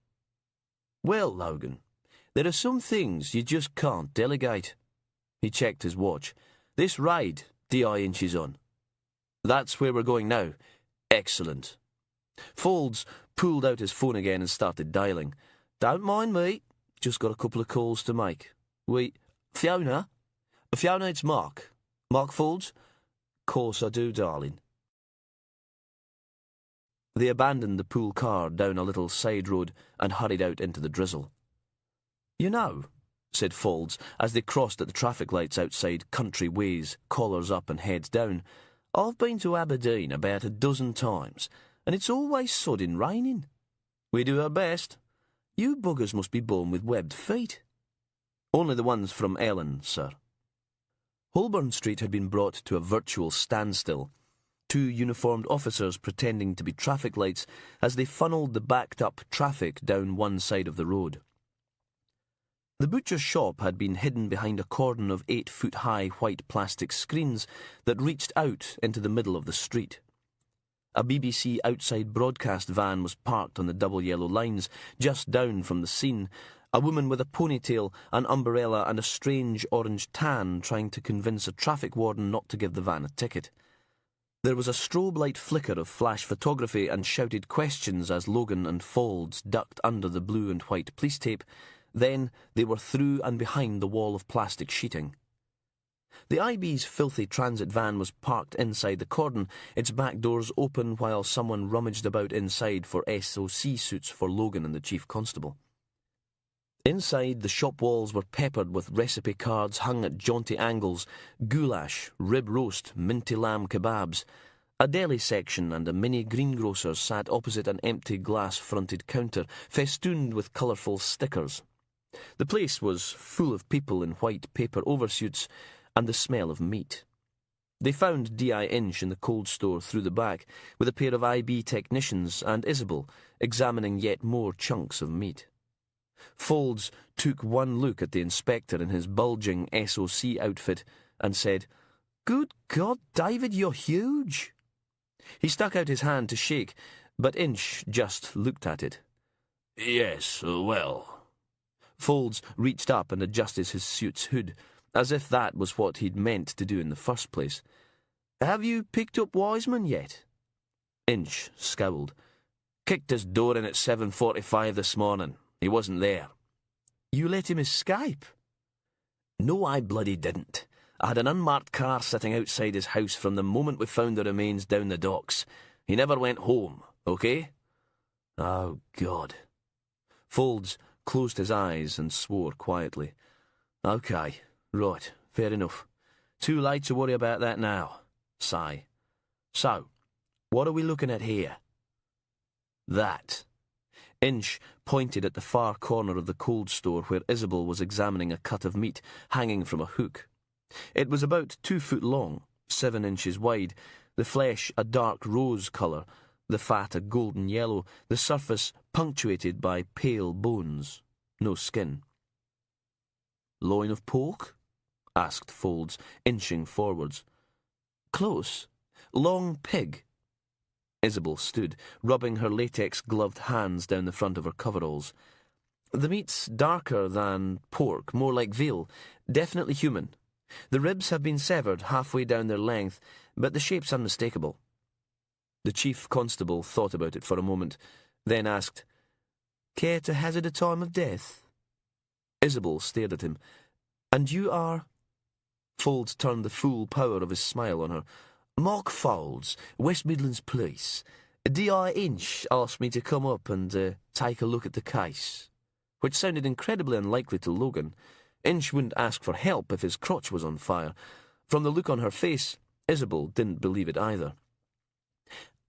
Well, Logan, there are some things you just can't delegate. He checked his watch. This ride, DI inches on. That's where we're going now. Excellent. Folds pulled out his phone again and started dialing. Don't mind me. Just got a couple of calls to make. Fiona? Fiona, it's Mark. Mark Folds? Course I do, darling. They abandoned the pool car down a little side road and hurried out into the drizzle. You know, said Folds, as they crossed at the traffic lights outside Country Ways, collars up and heads down, I've been to Aberdeen about a dozen times, and it's always sodding raining. We do our best. You buggers must be born with webbed feet. Only the ones from Ellen, sir. Holborn Street had been brought to a virtual standstill, two uniformed officers pretending to be traffic lights as they funneled the backed-up traffic down one side of the road. The butcher's shop had been hidden behind a cordon of 8-foot-high white plastic screens that reached out into the middle of the street. A BBC outside broadcast van was parked on the double yellow lines, just down from the scene, a woman with a ponytail, an umbrella and a strange orange tan trying to convince a traffic warden not to give the van a ticket. There was a strobe light flicker of flash photography and shouted questions as Logan and Folds ducked under the blue and white police tape. Then they were through and behind the wall of plastic sheeting. The IB's filthy transit van was parked inside the cordon, its back doors open while someone rummaged about inside for SOC suits for Logan and the chief constable. Inside, the shop walls were peppered with recipe cards hung at jaunty angles, goulash, rib roast, minty lamb kebabs. A deli section and a mini greengrocer's sat opposite an empty glass-fronted counter, festooned with colourful stickers. The place was full of people in white paper oversuits and the smell of meat. They found D.I. Inch in the cold store through the back, with a pair of IB technicians and Isabel examining yet more chunks of meat. Folds took one look at the inspector in his bulging SOC outfit and said, "Good God, David, you're huge." He stuck out his hand to shake, but Inch just looked at it. "Yes, well." Folds reached up and adjusted his suit's hood, as if that was what he'd meant to do in the first place. "Have you picked up Wiseman yet?" Inch scowled. "Kicked his door in at 7:45 this morning. He wasn't there." "You let him escape?" "No, I bloody didn't. I had an unmarked car sitting outside his house from the moment we found the remains down the docks. He never went home, okay?" "Oh, God." Folds closed his eyes and swore quietly. "Okay, right, fair enough. Too late to worry about that now." Sigh. "So, what are we looking at here?" "That." Inch pointed at the far corner of the cold store where Isabel was examining a cut of meat hanging from a hook. It was about 2 foot long, 7 inches wide, the flesh a dark rose colour, the fat a golden yellow, the surface punctuated by pale bones, no skin. "Loin of pork?" asked Folds, inching forwards. "Close. Long pig." Isabel stood, rubbing her latex-gloved hands down the front of her coveralls. "The meat's darker than pork, more like veal. Definitely human. The ribs have been severed halfway down their length, but the shape's unmistakable." The chief constable thought about it for a moment, then asked, "Care to hazard a time of death?" Isabel stared at him. "And you are—" Folds turned the full power of his smile on her. "Mark Folds, West Midlands Police. D.I. Inch asked me to come up and take a look at the case." which sounded incredibly unlikely to Logan. Inch wouldn't ask for help if his crotch was on fire. From the look on her face, Isabel didn't believe it either.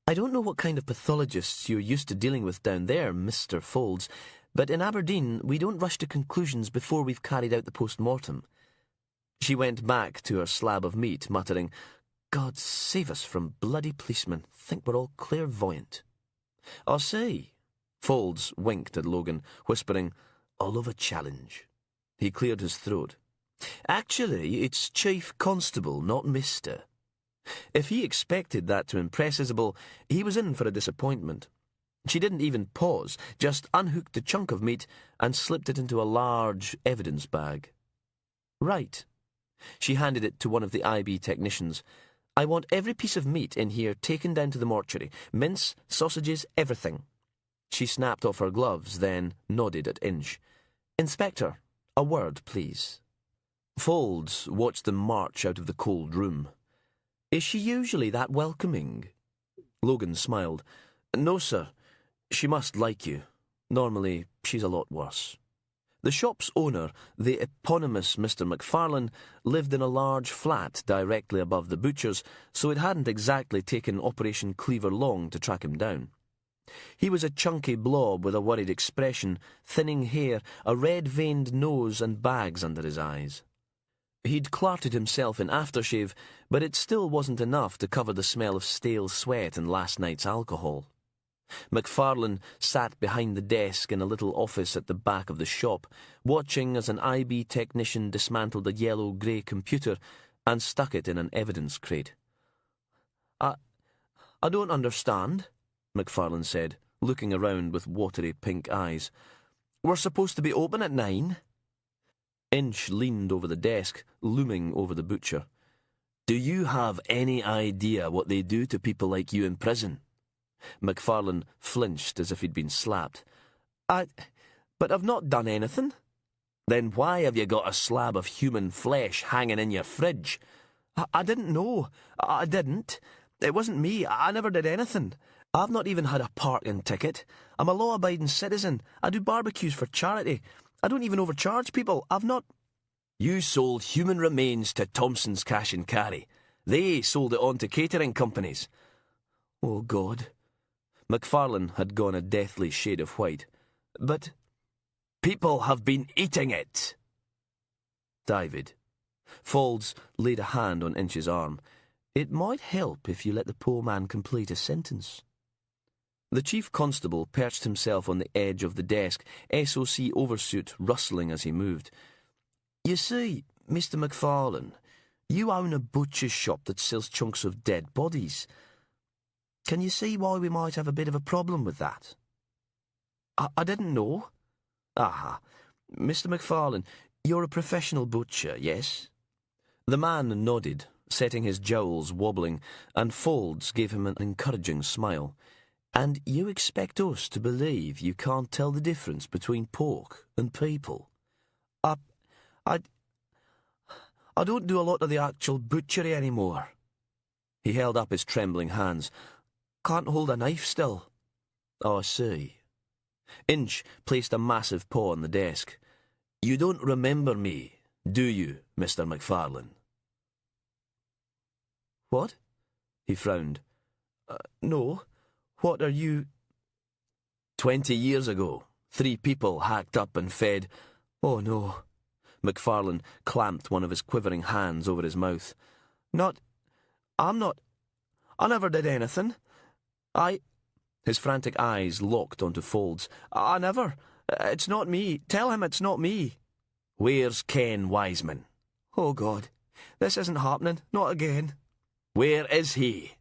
I don't know what kind of pathologists you're used to dealing with down there, Mr. Folds, but in Aberdeen we don't rush to conclusions before we've carried out the post-mortem. She went back to her slab of meat, muttering, God save us from bloody policemen. Think we're all clairvoyant. I say. Folds winked at Logan, whispering, all of a challenge. He cleared his throat. Actually, it's Chief Constable, not Mister. If he expected that to impress Isabel, he was in for a disappointment. She didn't even pause, just unhooked the chunk of meat and slipped it into a large evidence bag. Right. She handed it to one of the IB technicians. I want every piece of meat in here taken down to the mortuary. Mince, sausages, everything. She snapped off her gloves, then nodded at Inch. Inspector, a word, please. Folds watched them march out of the cold room. Is she usually that welcoming? Logan smiled. No, sir. She must like you. Normally, she's a lot worse. The shop's owner, the eponymous Mr. McFarlane, lived in a large flat directly above the butcher's, so it hadn't exactly taken Operation Cleaver long to track him down. He was a chunky blob with a worried expression, thinning hair, a red-veined nose and bags under his eyes. He'd clarted himself in aftershave, but it still wasn't enough to cover the smell of stale sweat and last night's alcohol. McFarlane sat behind the desk in a little office at the back of the shop, watching as an IB technician dismantled a yellow-grey computer and stuck it in an evidence crate. I don't understand, McFarlane said, looking around with watery pink eyes. We're supposed to be open at 9. Inch leaned over the desk, looming over the butcher. Do you have any idea what they do to people like you in prison? McFarlane flinched as if he'd been slapped. But I've not done anything. Then why have you got a slab of human flesh hanging in your fridge? I didn't know. I didn't. It wasn't me. I never did anything. I've not even had a parking ticket. I'm a law-abiding citizen. I do barbecues for charity. I don't even overcharge people. I've not... You sold human remains to Thompson's Cash and Carry. They sold it on to catering companies. Oh, God. McFarlane had gone a deathly shade of white. But people have been eating it. David. Folds laid a hand on Inch's arm. It might help if you let the poor man complete a sentence. The chief constable perched himself on the edge of the desk, SOC oversuit rustling as he moved. You see, Mr. McFarlane, you own a butcher's shop that sells chunks of dead bodies. Can you see why we might have a bit of a problem with that? I didn't know. Aha. Mr. McFarlane, you're a professional butcher, yes? The man nodded, setting his jowls wobbling, and Folds gave him an encouraging smile. And you expect us to believe you can't tell the difference between pork and people? I don't do a lot of the actual butchery anymore. He held up his trembling hands. Can't hold a knife still. Oh, I see. Inch placed a massive paw on the desk. You don't remember me, do you, Mr. McFarlane? What? He frowned. No. What are you... 20 years ago, 3 people hacked up and fed... Oh, no. McFarlane clamped one of his quivering hands over his mouth. I never did anything. His frantic eyes locked onto Folds. I never. It's not me. Tell him it's not me. Where's Ken Wiseman? Oh, God. This isn't happening. Not again. Where is he?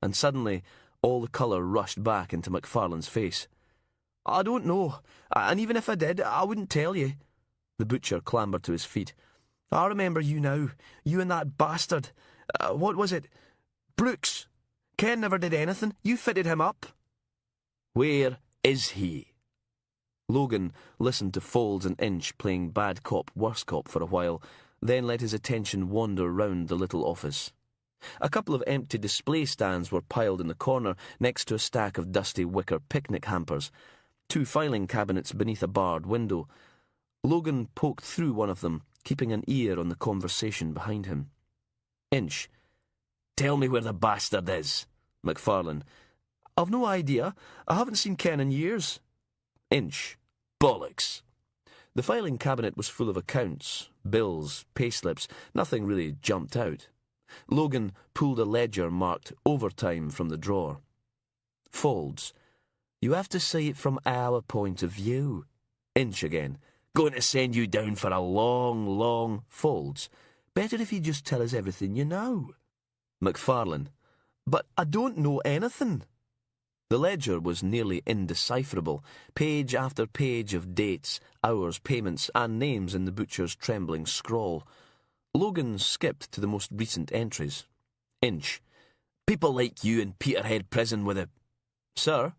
And suddenly, all the colour rushed back into McFarlane's face. I don't know. And even if I did, I wouldn't tell you. The butcher clambered to his feet. I remember you now. You and that bastard. What was it? Brooks. Ken never did anything. You fitted him up. Where is he? Logan listened to Folds and Inch playing bad cop, worse cop for a while, then let his attention wander round the little office. A couple of empty display stands were piled in the corner next to a stack of dusty wicker picnic hampers. 2 filing cabinets beneath a barred window. Logan poked through one of them, keeping an ear on the conversation behind him. Inch. Tell me where the bastard is. McFarlane. I've no idea. I haven't seen Ken in years. Inch. Bollocks. The filing cabinet was full of accounts, bills, payslips. Nothing really jumped out. Logan pulled a ledger marked overtime from the drawer. Folds. You have to see it from our point of view. Inch again. Going to send you down for a long... Folds. Better if you just tell us everything you know. McFarlane. But I don't know anything. The ledger was nearly indecipherable, page after page of dates, hours, payments, and names in the butcher's trembling scrawl. Logan skipped to the most recent entries. Inch. People like you in Peterhead prison with a... Sir?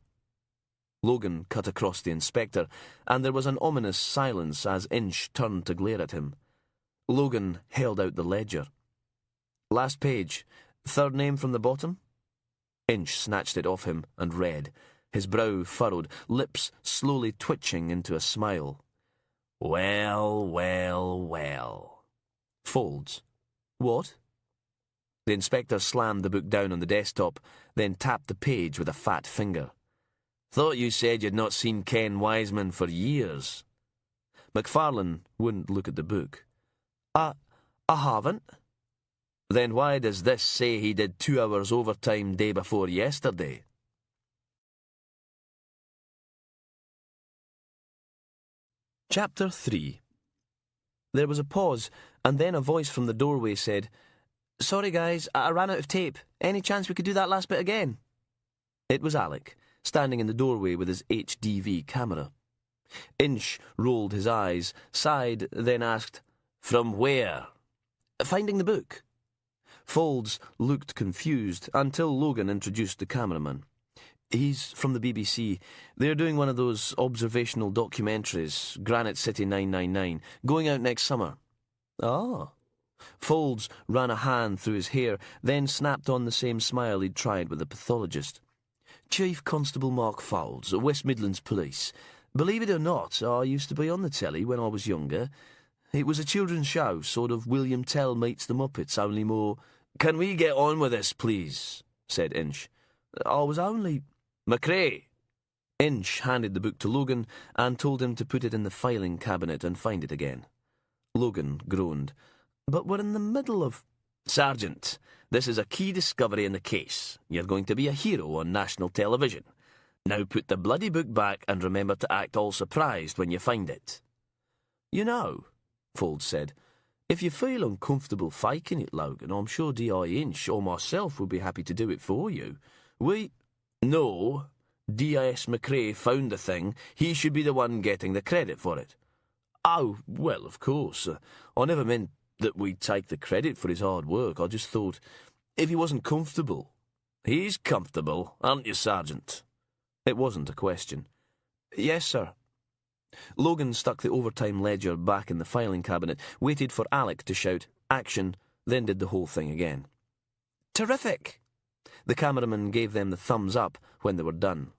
Logan cut across the inspector, and there was an ominous silence as Inch turned to glare at him. Logan held out the ledger. Last page. Third name from the bottom? Inch snatched it off him and read, his brow furrowed, lips slowly twitching into a smile. Well. Folds. What? The inspector slammed the book down on the desktop, then tapped the page with a fat finger. Thought you said you'd not seen Ken Wiseman for years. McFarlane wouldn't look at the book. I haven't. Then why does this say he did 2 hours overtime day before yesterday? Chapter 3. There was a pause, and then a voice from the doorway said, Sorry guys, I ran out of tape. Any chance we could do that last bit again? It was Alec, standing in the doorway with his HDV camera. Inch rolled his eyes, sighed, then asked, From where? Finding the book. Folds looked confused until Logan introduced the cameraman. He's from the BBC. They're doing one of those observational documentaries, Granite City 999, going out next summer. Ah. Folds ran a hand through his hair, then snapped on the same smile he'd tried with the pathologist. Chief Constable Mark Fowles, West Midlands Police. Believe it or not, I used to be on the telly when I was younger. It was a children's show, sort of William Tell meets the Muppets, only more... Can we get on with this, please? Said Inch. I was only... McRae! Inch handed the book to Logan and told him to put it in the filing cabinet and find it again. Logan groaned. But we're in the middle of... Sergeant, this is a key discovery in the case. You're going to be a hero on national television. Now put the bloody book back and remember to act all surprised when you find it. You know... Folds said, if you feel uncomfortable faking it, Logan, I'm sure D.I. Inch or myself will be happy to do it for you. No, D.I.S. McRae found the thing. He should be the one getting the credit for it. Oh, well, of course. I never meant that we'd take the credit for his hard work. I just thought, if he wasn't comfortable... He's comfortable, aren't you, Sergeant? It wasn't a question. Yes, sir. Logan stuck the overtime ledger back in the filing cabinet, waited for Alec to shout, action, then did the whole thing again. Terrific! The cameraman gave them the thumbs up when they were done.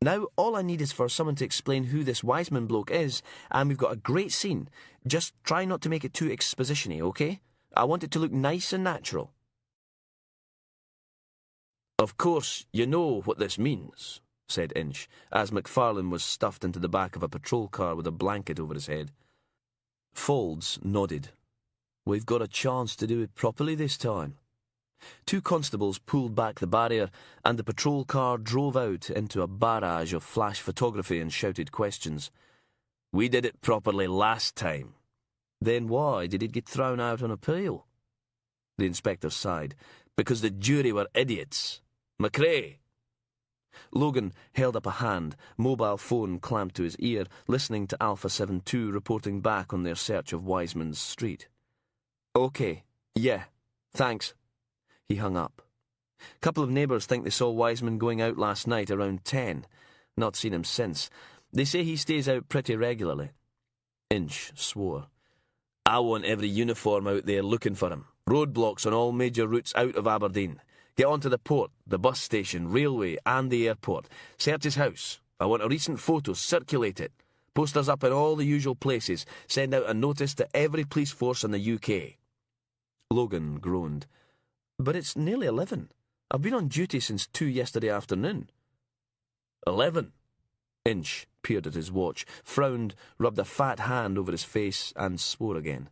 Now all I need is for someone to explain who this Wiseman bloke is, and we've got a great scene. Just try not to make it too exposition-y, okay? I want it to look nice and natural. Of course, you know what this means, said Inch, as McFarlane was stuffed into the back of a patrol car with a blanket over his head. Folds nodded. We've got a chance to do it properly this time. 2 constables pulled back the barrier, and the patrol car drove out into a barrage of flash photography and shouted questions. We did it properly last time. Then why did it get thrown out on appeal? The inspector sighed. Because the jury were idiots. McRae! Logan held up a hand, mobile phone clamped to his ear, listening to Alpha 7-2 reporting back on their search of Wiseman's street. OK, yeah, thanks. He hung up. Couple of neighbours think they saw Wiseman going out last night around 10. Not seen him since. They say he stays out pretty regularly. Inch swore. I want every uniform out there looking for him. Roadblocks on all major routes out of Aberdeen. Get onto the port, the bus station, railway and the airport. Search his house. I want a recent photo, circulate it. Posters up in all the usual places. Send out a notice to every police force in the UK. Logan groaned. But it's nearly 11. I've been on duty since 2 yesterday afternoon. 11? Inch peered at his watch, frowned, rubbed a fat hand over his face, and swore again.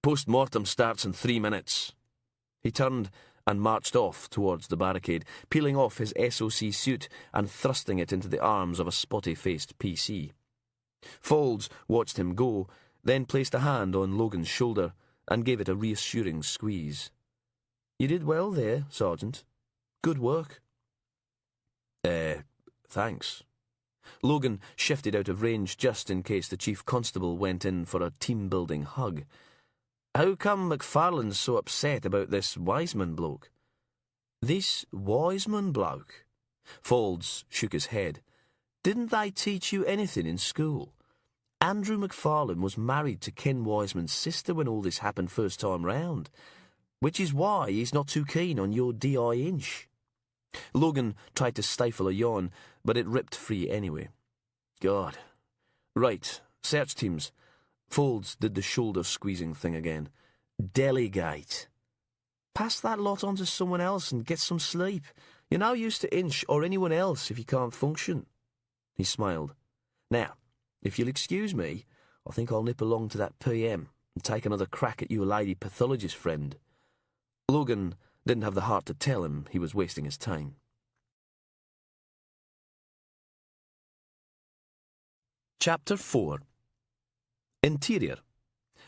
Post-mortem starts in 3 minutes. He turned and marched off towards the barricade, peeling off his SOC suit and thrusting it into the arms of a spotty-faced PC. Folds watched him go, then placed a hand on Logan's shoulder and gave it a reassuring squeeze. You did well there, Sergeant. Good work. Thanks. Logan shifted out of range just in case the Chief Constable went in for a team-building hug. How come McFarlane's so upset about this Wiseman bloke? This Wiseman bloke? Folds shook his head. Didn't they teach you anything in school? Andrew McFarlane was married to Ken Wiseman's sister when all this happened first time round, which is why he's not too keen on your D.I. Inch. Logan tried to stifle a yawn, but it ripped free anyway. God. Right, search teams. Folds did the shoulder-squeezing thing again. Delegate. Pass that lot on to someone else and get some sleep. You're now used to Inch or anyone else if you can't function. He smiled. Now, if you'll excuse me, I think I'll nip along to that PM and take another crack at your lady pathologist friend. Logan didn't have the heart to tell him he was wasting his time. Chapter 4. Interior.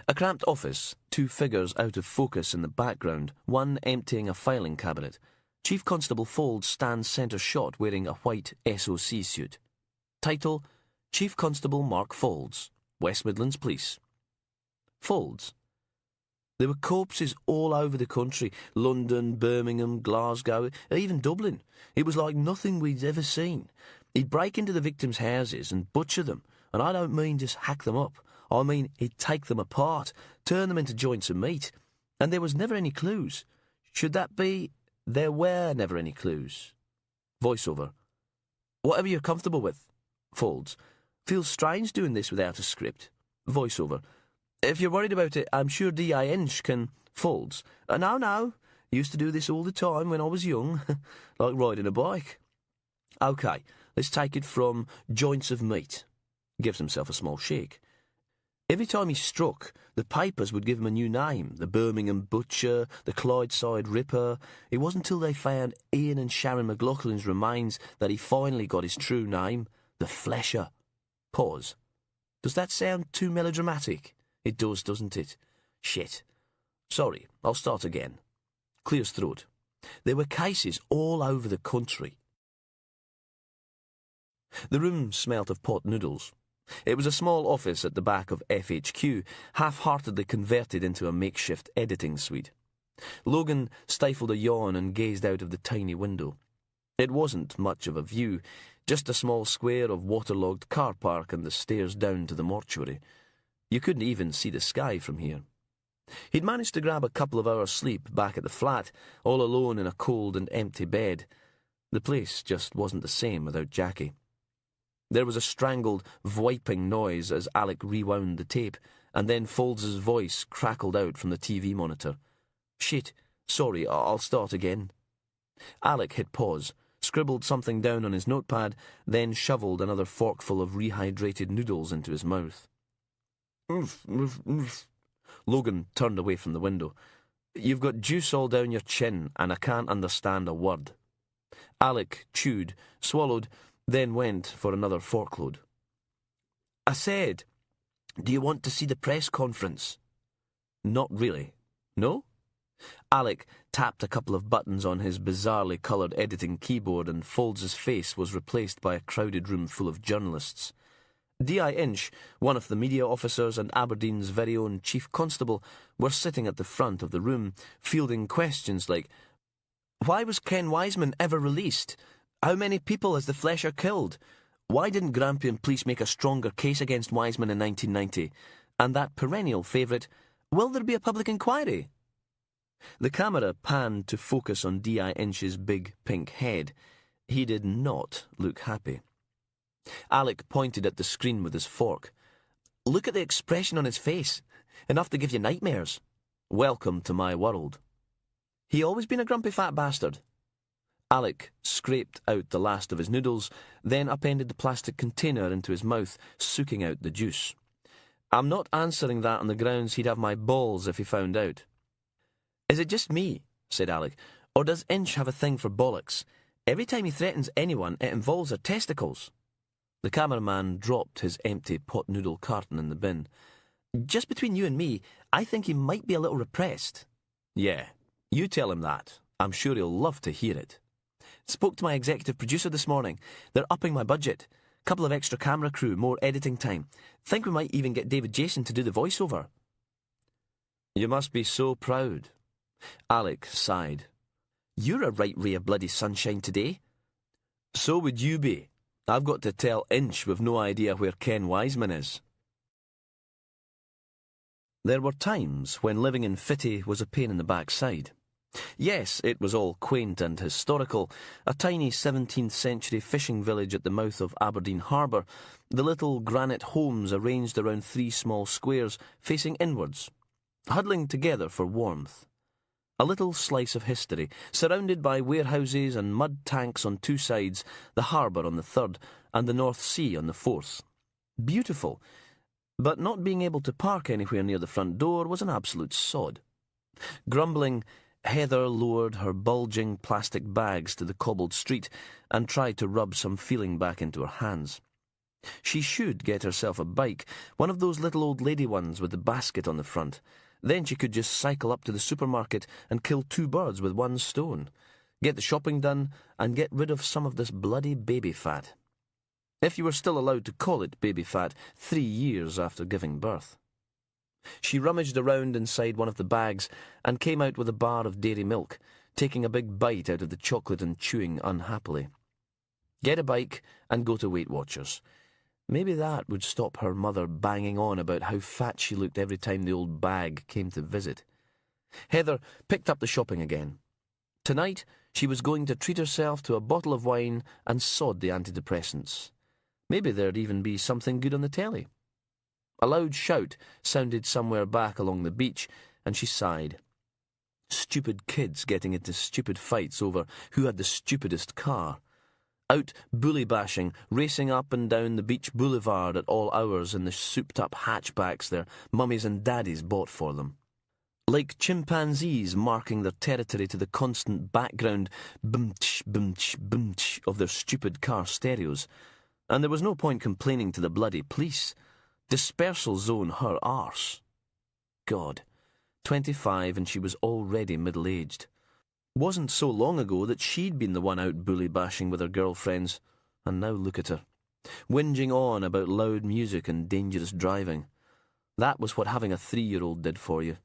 A cramped office, 2 figures out of focus in the background, one emptying a filing cabinet. Chief Constable Folds stands centre shot wearing a white SOC suit. Title, Chief Constable Mark Folds, West Midlands Police. Folds. There were corpses all over the country, London, Birmingham, Glasgow, even Dublin. It was like nothing we'd ever seen. He'd break into the victims' houses and butcher them, and I don't mean just hack them up. I mean he'd take them apart, turn them into joints of meat, and there was never any clues. Should that be, there were never any clues? Voiceover. Whatever you're comfortable with. Folds. Feels strange doing this without a script. Voiceover. If you're worried about it, I'm sure D.I. Inch can... Folds. No. Used to do this all the time when I was young. Like riding a bike. OK, let's take it from joints of meat. Gives himself a small shake. Every time he struck, the papers would give him a new name. The Birmingham Butcher, the Clydeside Ripper. It wasn't until they found Ian and Sharon McLaughlin's remains that he finally got his true name. The Flesher. Pause. Does that sound too melodramatic? It does, doesn't it? Shit. Sorry, I'll start again. Clears throat. There were cases all over the country. The room smelt of pot noodles. It was a small office at the back of FHQ, half-heartedly converted into a makeshift editing suite. Logan stifled a yawn and gazed out of the tiny window. It wasn't much of a view, just a small square of waterlogged car park and the stairs down to the mortuary. You couldn't even see the sky from here. He'd managed to grab a couple of hours' sleep back at the flat, all alone in a cold and empty bed. The place just wasn't the same without Jackie. There was a strangled, wiping noise as Alec rewound the tape, and then Folds's voice crackled out from the TV monitor. Shit, sorry, I'll start again. Alec hit pause, scribbled something down on his notepad, then shoveled another forkful of rehydrated noodles into his mouth. Logan turned away from the window. You've got juice all down your chin, and I can't understand a word. Alec chewed, swallowed, then went for another forkload. I said, do you want to see the press conference? Not really. No? Alec tapped a couple of buttons on his bizarrely coloured editing keyboard and Folds's face was replaced by a crowded room full of journalists. D.I. Inch, one of the media officers and Aberdeen's very own Chief Constable, were sitting at the front of the room, fielding questions like, why was Ken Wiseman ever released? How many people has the Flesher killed? Why didn't Grampian police make a stronger case against Wiseman in 1990? And that perennial favourite, will there be a public inquiry? The camera panned to focus on D.I. Inch's big pink head. He did not look happy. Alec pointed at the screen with his fork. "Look at the expression on his face. Enough to give you nightmares. Welcome to my world." "He always been a grumpy fat bastard?" Alec scraped out the last of his noodles, then upended the plastic container into his mouth, sucking out the juice. "I'm not answering that on the grounds he'd have my balls if he found out." "Is it just me," said Alec, "or does Inch have a thing for bollocks? Every time he threatens anyone, it involves their testicles." The cameraman dropped his empty pot noodle carton in the bin. "Just between you and me, I think he might be a little repressed." "Yeah, you tell him that. I'm sure he'll love to hear it." "Spoke to my executive producer this morning. They're upping my budget. Couple of extra camera crew, more editing time. Think we might even get David Jason to do the voiceover." "You must be so proud." Alec sighed. "You're a right ray of bloody sunshine today." "So would you be. I've got to tell Inch we've no idea where Ken Wiseman is." There were times when living in Fitty was a pain in the backside. Yes, it was all quaint and historical, a tiny 17th century fishing village at the mouth of Aberdeen Harbour, the little granite homes arranged around 3 small squares facing inwards, huddling together for warmth. A little slice of history, surrounded by warehouses and mud tanks on 2 sides, the harbour on the 3rd, and the North Sea on the 4th. Beautiful, but not being able to park anywhere near the front door was an absolute sod. Grumbling, Heather lowered her bulging plastic bags to the cobbled street and tried to rub some feeling back into her hands. She should get herself a bike, one of those little old lady ones with the basket on the front. Then she could just cycle up to the supermarket and kill 2 birds with 1 stone. Get the shopping done and get rid of some of this bloody baby fat. If you were still allowed to call it baby fat 3 years after giving birth. She rummaged around inside one of the bags and came out with a bar of dairy milk, taking a big bite out of the chocolate and chewing unhappily. Get a bike and go to Weight Watchers. Maybe that would stop her mother banging on about how fat she looked every time the old bag came to visit. Heather picked up the shopping again. Tonight she was going to treat herself to a bottle of wine and sod the antidepressants. Maybe there'd even be something good on the telly. A loud shout sounded somewhere back along the beach, and she sighed. Stupid kids getting into stupid fights over who had the stupidest car. Out bully-bashing, racing up and down the beach boulevard at all hours in the souped-up hatchbacks their mummies and daddies bought for them. Like chimpanzees marking their territory to the constant background bum-tsh, bum-tsh, bum-tsh of their stupid car stereos. And there was no point complaining to the bloody police. Dispersal zone her arse. God, 25 and she was already middle-aged. Wasn't so long ago that she'd been the one out bully-bashing with her girlfriends, and now look at her, whinging on about loud music and dangerous driving. That was what having a 3-year-old did for you.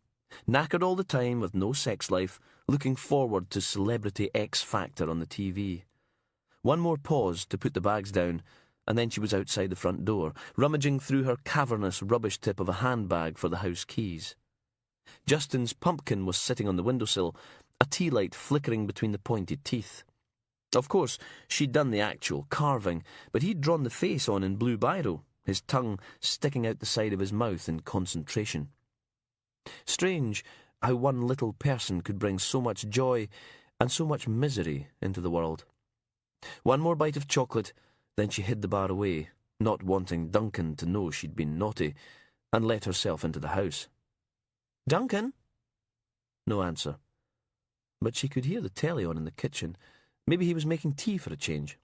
Knackered all the time with no sex life, looking forward to Celebrity X Factor on the TV. One more pause to put the bags down, and then she was outside the front door, rummaging through her cavernous rubbish tip of a handbag for the house keys. Justin's pumpkin was sitting on the windowsill, a tea light flickering between the pointed teeth. Of course, she'd done the actual carving, but he'd drawn the face on in blue biro, his tongue sticking out the side of his mouth in concentration. Strange how one little person could bring so much joy and so much misery into the world. One more bite of chocolate, then she hid the bar away, not wanting Duncan to know she'd been naughty, and let herself into the house. "Duncan?" No answer. But she could hear the telly on in the kitchen. Maybe he was making tea for a change.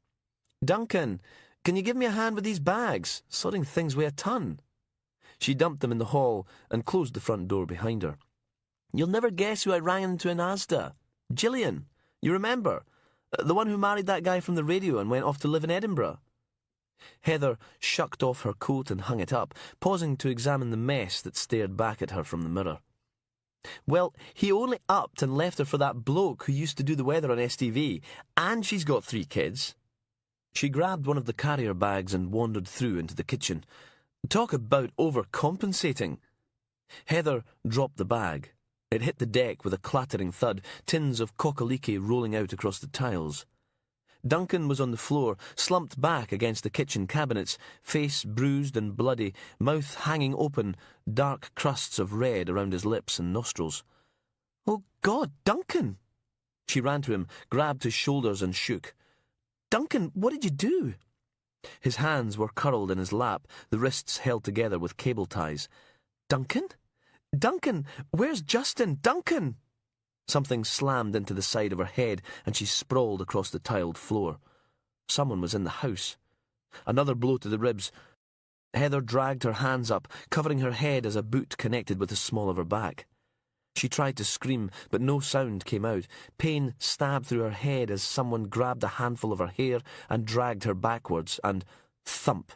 "Duncan, can you give me a hand with these bags? Sorting things weigh a ton." She dumped them in the hall and closed the front door behind her. "You'll never guess who I ran into in Asda. Gillian. You remember? The one who married that guy from the radio and went off to live in Edinburgh." Heather shucked off her coat and hung it up, pausing to examine the mess that stared back at her from the mirror. "Well, he only upped and left her for that bloke who used to do the weather on STV, and she's got 3 kids. She grabbed one of the carrier bags and wandered through into the kitchen. Talk about overcompensating. Heather dropped the bag. It hit the deck with a clattering thud, tins of cockaliki rolling out across the tiles. Duncan was on the floor, slumped back against the kitchen cabinets, face bruised and bloody, mouth hanging open, dark crusts of red around his lips and nostrils. "Oh, God, Duncan!" She ran to him, grabbed his shoulders and shook. "Duncan, what did you do?" His hands were curled in his lap, the wrists held together with cable ties. "Duncan? Duncan! Where's Justin? Duncan!" Something slammed into the side of her head, and she sprawled across the tiled floor. Someone was in the house. Another blow to the ribs. Heather dragged her hands up, covering her head as a boot connected with the small of her back. She tried to scream, but no sound came out. Pain stabbed through her head as someone grabbed a handful of her hair and dragged her backwards, and thump!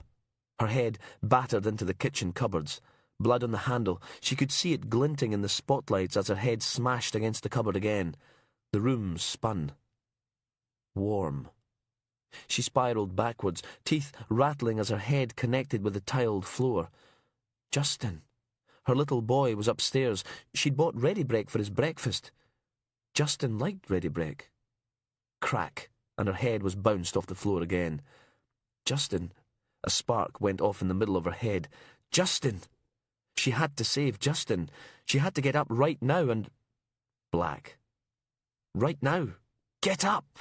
Her head battered into the kitchen cupboards. Blood on the handle. She could see it glinting in the spotlights as her head smashed against the cupboard again. The room spun. Warm. She spiraled backwards, teeth rattling as her head connected with the tiled floor. Justin. Her little boy was upstairs. She'd bought ready brek for his breakfast. Justin liked ready brek. Crack, and her head was bounced off the floor again. Justin. A spark went off in the middle of her head. Justin! She had to save Justin. She had to get up right now and... Black. Right now. Get up!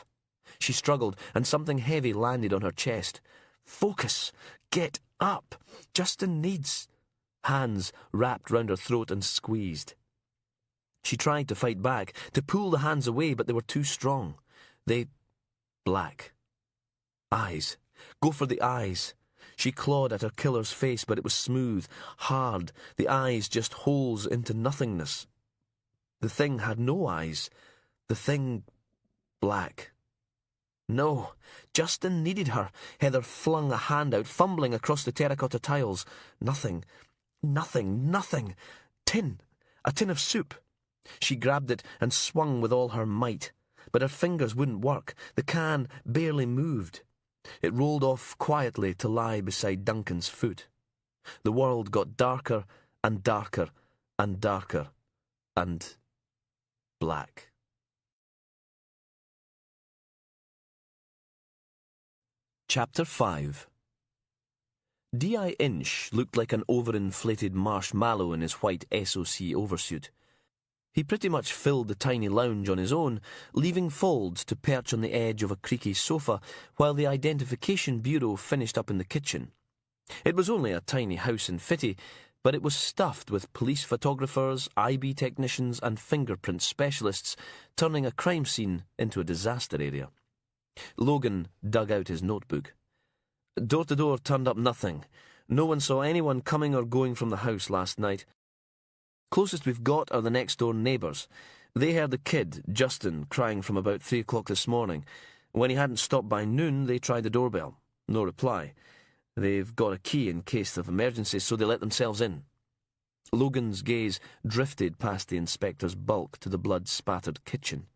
She struggled, and something heavy landed on her chest. Focus! Get up! Justin needs... Hands wrapped round her throat and squeezed. She tried to fight back, to pull the hands away, but they were too strong. They... Black. Eyes. Go for the eyes. She clawed at her killer's face, but it was smooth, hard, the eyes just holes into nothingness. The thing had no eyes. The thing... black. No, Justin needed her. Heather flung a hand out, fumbling across the terracotta tiles. Nothing. Nothing. Nothing. Tin. A tin of soup. She grabbed it and swung with all her might. But her fingers wouldn't work. The can barely moved. It rolled off quietly to lie beside Duncan's foot. The world got darker and darker and darker and black. Chapter 5. D.I. Inch looked like an overinflated marshmallow in his white SOC oversuit. He pretty much filled the tiny lounge on his own, leaving Folds to perch on the edge of a creaky sofa while the identification bureau finished up in the kitchen. It was only a tiny house in Fitty, but it was stuffed with police photographers, IB technicians and fingerprint specialists, turning a crime scene into a disaster area. Logan dug out his notebook. Door to door turned up nothing. No one saw anyone coming or going from the house last night. Closest we've got are the next-door neighbours. They heard the kid, Justin, crying from about 3 o'clock this morning. When he hadn't stopped by noon, they tried the doorbell. No reply. They've got a key in case of emergencies, so they let themselves in. Logan's gaze drifted past the inspector's bulk to the blood-spattered kitchen.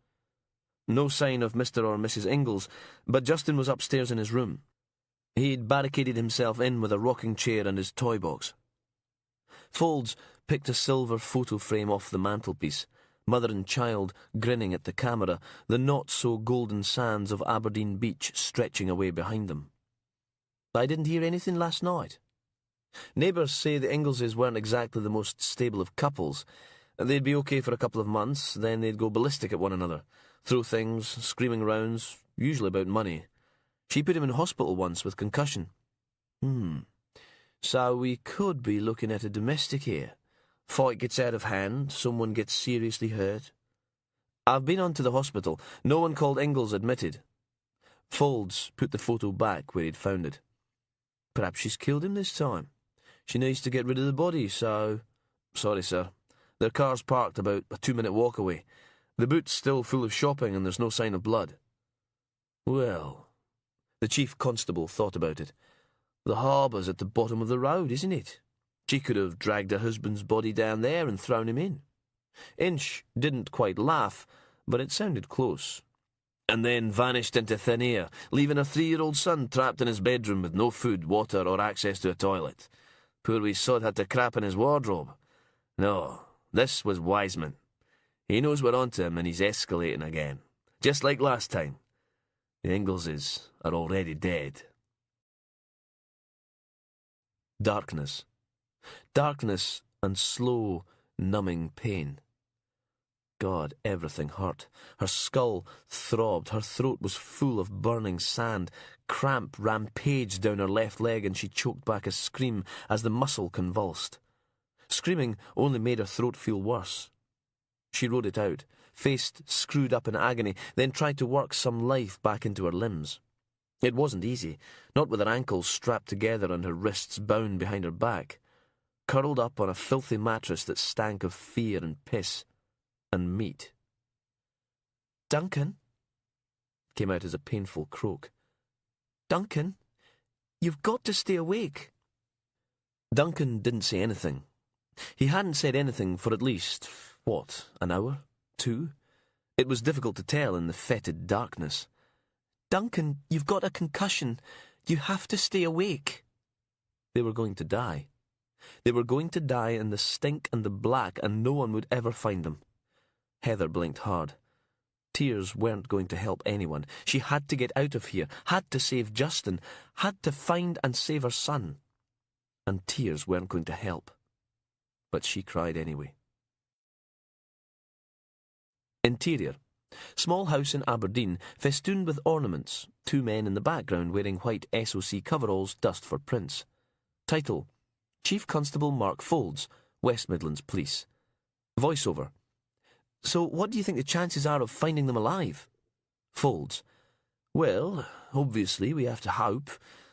No sign of Mr. or Mrs. Ingalls, but Justin was upstairs in his room. He'd barricaded himself in with a rocking chair and his toy box. Folds picked a silver photo frame off the mantelpiece, mother and child grinning at the camera, the not-so-golden sands of Aberdeen beach stretching away behind them. I didn't hear anything last night. Neighbours say the Ingalls weren't exactly the most stable of couples. They'd be okay for a couple of months, then they'd go ballistic at one another, throw things, screaming rounds, usually about money. She put him in hospital once with concussion. So we could be looking at a domestic here. Fight gets out of hand, someone gets seriously hurt. I've been on to the hospital. No one called Ingalls admitted. Folds put the photo back where he'd found it. Perhaps she's killed him this time. She needs to get rid of the body, so... Sorry, sir. Their car's parked about a 2-minute walk away. The boot's still full of shopping and there's no sign of blood. Well... The chief constable thought about it. The harbour's at the bottom of the road, isn't it? She could have dragged her husband's body down there and thrown him in. Inch didn't quite laugh, but it sounded close. And then vanished into thin air, leaving a 3-year-old son trapped in his bedroom with no food, water or access to a toilet. Poor wee sod had to crap in his wardrobe. No, this was Wiseman. He knows we're onto him and he's escalating again. Just like last time. The Ingleses are already dead. Darkness. Darkness and slow, numbing pain. God, everything hurt. Her skull throbbed, her throat was full of burning sand. Cramp rampaged down her left leg and she choked back a scream as the muscle convulsed. Screaming only made her throat feel worse. She rode it out, face screwed up in agony, then tried to work some life back into her limbs. It wasn't easy, not with her ankles strapped together and her wrists bound behind her back. Curled up on a filthy mattress that stank of fear and piss and meat. "Duncan," came out as a painful croak. "Duncan, you've got to stay awake." Duncan didn't say anything. He hadn't said anything for at least, an hour? 2? It was difficult to tell in the fetid darkness. "Duncan, you've got a concussion. You have to stay awake." They were going to die. They were going to die in the stink and the black, and no one would ever find them. Heather blinked hard. Tears weren't going to help anyone. She had to get out of here, had to save Justin, had to find and save her son. And tears weren't going to help. But she cried anyway. Interior. Small house in Aberdeen, festooned with ornaments. 2 men in the background wearing white SOC coveralls, dust for prints. Title: Chief Constable Mark Folds, West Midlands Police. Voiceover: "So what do you think the chances are of finding them alive?" Folds: "Well, obviously we have to hope,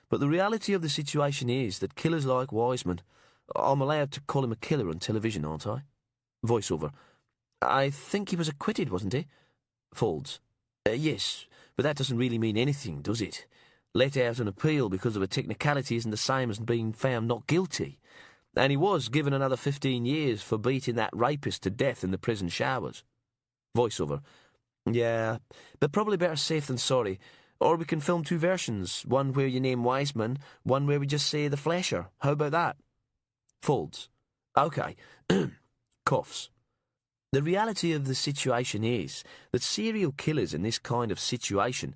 but the reality of the situation is that killers like Wiseman. I'm allowed to call him a killer on television, aren't I?" Voiceover: "I think he was acquitted, wasn't he?" Folds: "Yes, but that doesn't really mean anything, does it? Let out on appeal because of a technicality isn't the same as being found not guilty. And he was given another 15 years for beating that rapist to death in the prison showers." Voiceover: "Yeah, but probably better safe than sorry. Or we can film 2 versions, one where you name Wiseman, one where we just say the Flesher. How about that?" Folds: "OK." Coughs. "The reality of the situation is that serial killers in this kind of situation..."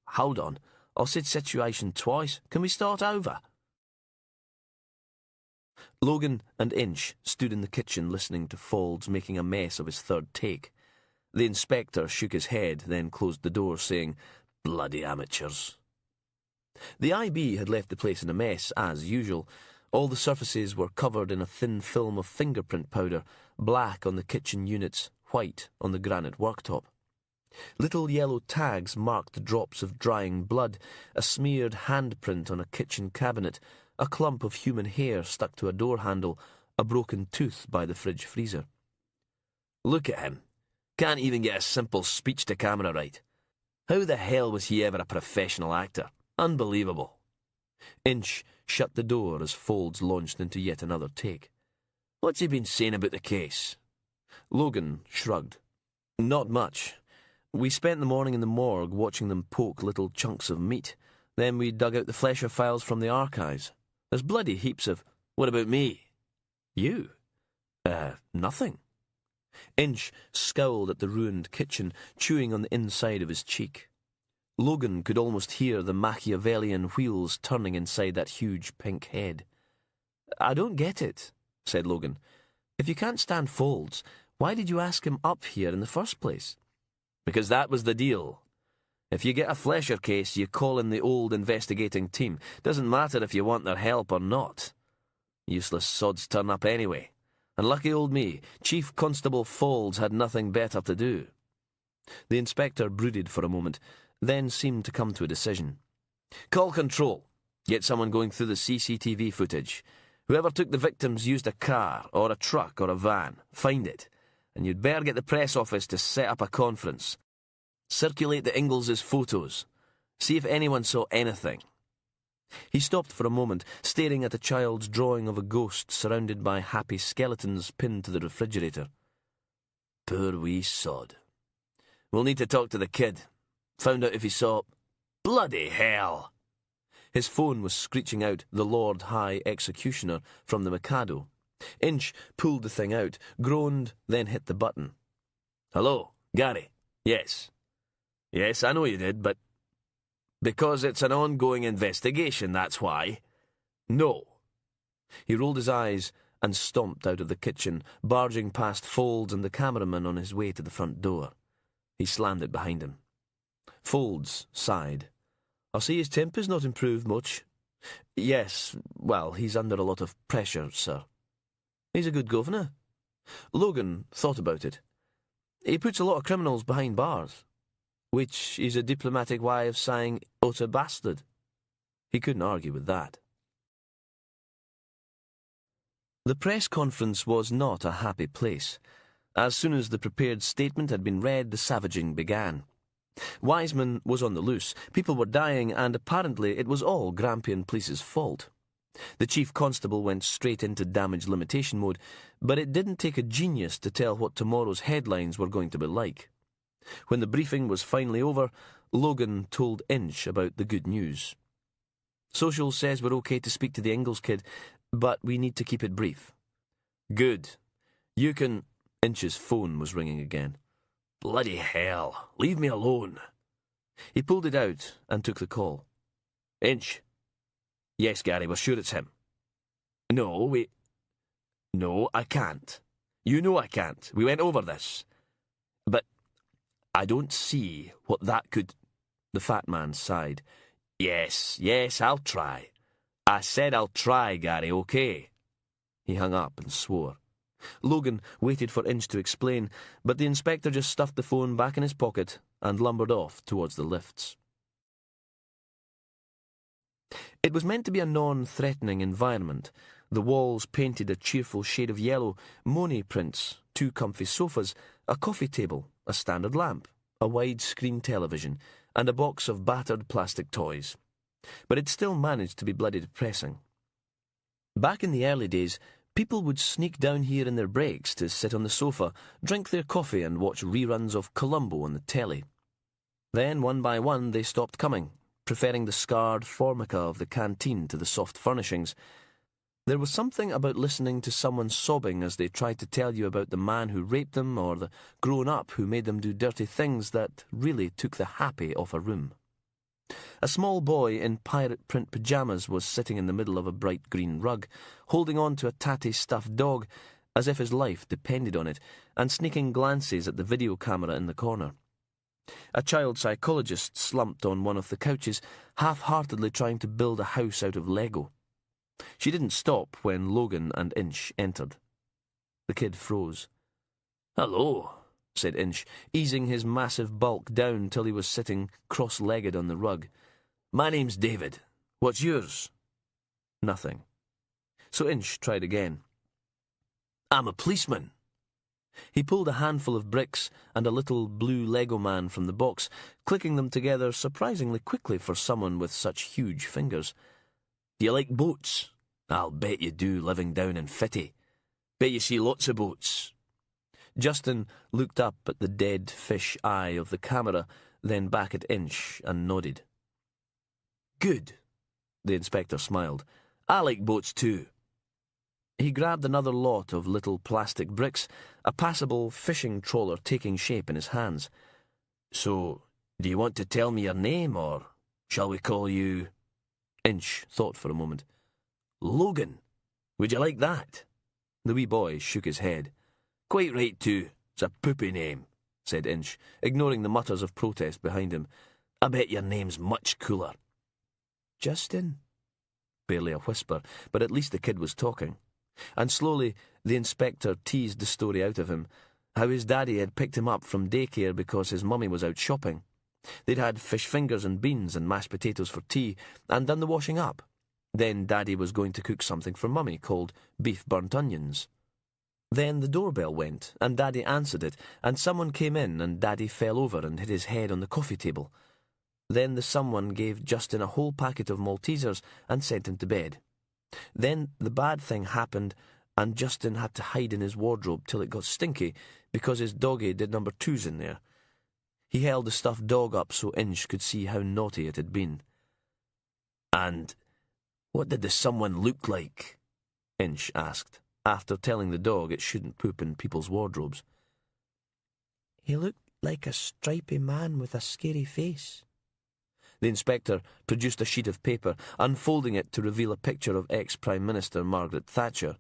Hold on, I said situation twice. Can we start over? Logan and Inch stood in the kitchen listening to Folds making a mess of his 3rd take. The inspector shook his head, then closed the door, saying, "Bloody amateurs." The IB had left the place in a mess, as usual. All the surfaces were covered in a thin film of fingerprint powder, black on the kitchen units, white on the granite worktop. Little yellow tags marked drops of drying blood, a smeared handprint on a kitchen cabinet, a clump of human hair stuck to a door handle, a broken tooth by the fridge freezer. "Look at him. Can't even get a simple speech to camera right. How the hell was he ever a professional actor? Unbelievable." Inch shut the door as Folds launched into yet another take. "What's he been saying about the case?" Logan shrugged. "Not much. We spent the morning in the morgue watching them poke little chunks of meat. Then we dug out the Flesher files from the archives. There's bloody heaps of..." "What about me?" "You? Nothing." Inch scowled at the ruined kitchen, chewing on the inside of his cheek. Logan could almost hear the Machiavellian wheels turning inside that huge pink head. "I don't get it," said Logan. "If you can't stand Folds, why did you ask him up here in the first place?" "Because that was the deal. If you get a Flesher case, you call in the old investigating team. Doesn't matter if you want their help or not. Useless sods turn up anyway. And lucky old me, Chief Constable Folds had nothing better to do." The inspector brooded for a moment, then seemed to come to a decision. "Call control. Get someone going through the CCTV footage. Whoever took the victims used a car, or a truck, or a van. Find it. And you'd better get the press office to set up a conference. Circulate the Ingalls' photos. See if anyone saw anything." He stopped for a moment, staring at a child's drawing of a ghost surrounded by happy skeletons pinned to the refrigerator. "Poor wee sod. We'll need to talk to the kid. Found out if he saw... Bloody hell!" His phone was screeching out the Lord High Executioner from the Mikado. Inch pulled the thing out, groaned, then hit the button. "Hello, Gary. Yes. Yes, I know you did, but Because it's an ongoing investigation, that's why. No. He rolled his eyes and stomped out of the kitchen, barging past Folds and the cameraman on his way to the front door. He slammed it behind him. Folds sighed. I see his temper's not improved much. Yes, well, he's under a lot of pressure, sir. He's a good governor. Logan thought about it. He puts a lot of criminals behind bars, which is a diplomatic way of saying utter bastard. He couldn't argue with that. The press conference was not a happy place. As soon as the prepared statement had been read, the savaging began. Wiseman was on the loose, people were dying, and apparently it was all Grampian Police's fault. The chief constable went straight into damage limitation mode, but it didn't take a genius to tell what tomorrow's headlines were going to be like. When the briefing was finally over, Logan told Inch about the good news. Social says we're okay to speak to the Ingalls kid, but we need to keep it brief. Good. You can... Inch's phone was ringing again. Bloody hell, leave me alone. He pulled it out and took the call. Inch. Yes, Gary, we're sure it's him. No, I can't. You know I can't. We went over this. But I don't see what that could... The fat man sighed. Yes, I'll try. I said I'll try, Gary, okay? He hung up and swore. Logan waited for Inch to explain, but the inspector just stuffed the phone back in his pocket and lumbered off towards the lifts. It was meant to be a non-threatening environment. The walls painted a cheerful shade of yellow, Monet prints, 2 comfy sofas, a coffee table, a standard lamp, a wide-screen television, and a box of battered plastic toys. But it still managed to be bloody depressing. Back in the early days, people would sneak down here in their breaks to sit on the sofa, drink their coffee and watch reruns of Columbo on the telly. Then, one by one, they stopped coming, preferring the scarred formica of the canteen to the soft furnishings. There was something about listening to someone sobbing as they tried to tell you about the man who raped them or the grown-up who made them do dirty things that really took the happy off a room. A small boy in pirate print pyjamas was sitting in the middle of a bright green rug, holding on to a tatty stuffed dog as if his life depended on it, and sneaking glances at the video camera in the corner. A child psychologist slumped on one of the couches, half-heartedly trying to build a house out of Lego. She didn't stop when Logan and Inch entered. The kid froze. "Hello," said Inch, easing his massive bulk down till he was sitting cross-legged on the rug. "My name's David. What's yours?" Nothing. So Inch tried again. "I'm a policeman." He pulled a handful of bricks and a little blue Lego man from the box, clicking them together surprisingly quickly for someone with such huge fingers. "Do you like boats? I'll bet you do, living down in Fitty. Bet you see lots of boats." Justin looked up at the dead fish eye of the camera, then back at Inch and nodded. "Good." The inspector smiled. "I like boats too." He grabbed another lot of little plastic bricks, a passable fishing trawler taking shape in his hands. "So, do you want to tell me your name, or shall we call you—" Inch thought for a moment. "Logan. Would you like that?" The wee boy shook his head. "Quite right too. It's a poopy name," said Inch, ignoring the mutters of protest behind him. "I bet your name's much cooler." "Justin?" Barely a whisper, but at least the kid was talking. And slowly the inspector teased the story out of him, how his daddy had picked him up from daycare because his mummy was out shopping. They'd had fish fingers and beans and mashed potatoes for tea, and done the washing up. Then Daddy was going to cook something for Mummy called beef burnt onions. Then the doorbell went, and Daddy answered it, and someone came in, and Daddy fell over and hit his head on the coffee table. Then the someone gave Justin a whole packet of Maltesers and sent him to bed. Then the bad thing happened, and Justin had to hide in his wardrobe till it got stinky, because his doggy did number 2s in there. He held the stuffed dog up so Inch could see how naughty it had been. "And what did the someone look like?" Inch asked, after telling the dog it shouldn't poop in people's wardrobes. "He looked like a stripy man with a scary face." The inspector produced a sheet of paper, unfolding it to reveal a picture of ex-Prime Minister Margaret Thatcher.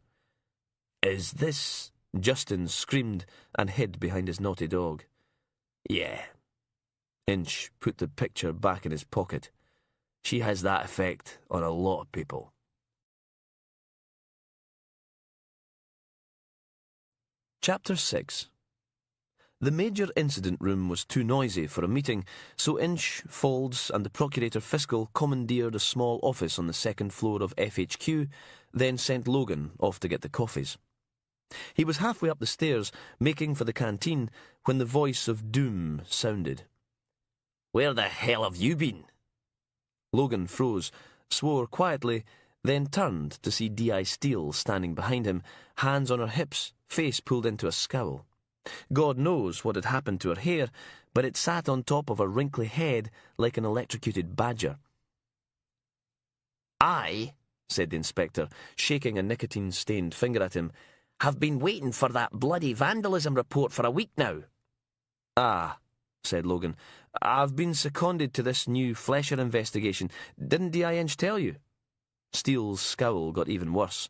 "Is this—" Justin screamed and hid behind his naughty dog. "Yeah." Inch put the picture back in his pocket. "She has that effect on a lot of people." Chapter 6. The major incident room was too noisy for a meeting, so Inch, Faulds and the Procurator Fiscal commandeered a small office on the second floor of FHQ, then sent Logan off to get the coffees. He was halfway up the stairs, making for the canteen, when the voice of doom sounded. "Where the hell have you been?" Logan froze, swore quietly, then turned to see D.I. Steele standing behind him, hands on her hips, face pulled into a scowl. God knows what had happened to her hair, but it sat on top of her wrinkly head like an electrocuted badger. "I," said the inspector, shaking a nicotine-stained finger at him, "have been waiting for that bloody vandalism report for a week now." "Ah," said Logan, "I've been seconded to this new Flesher investigation. Didn't D.I. Inch tell you?" Steele's scowl got even worse.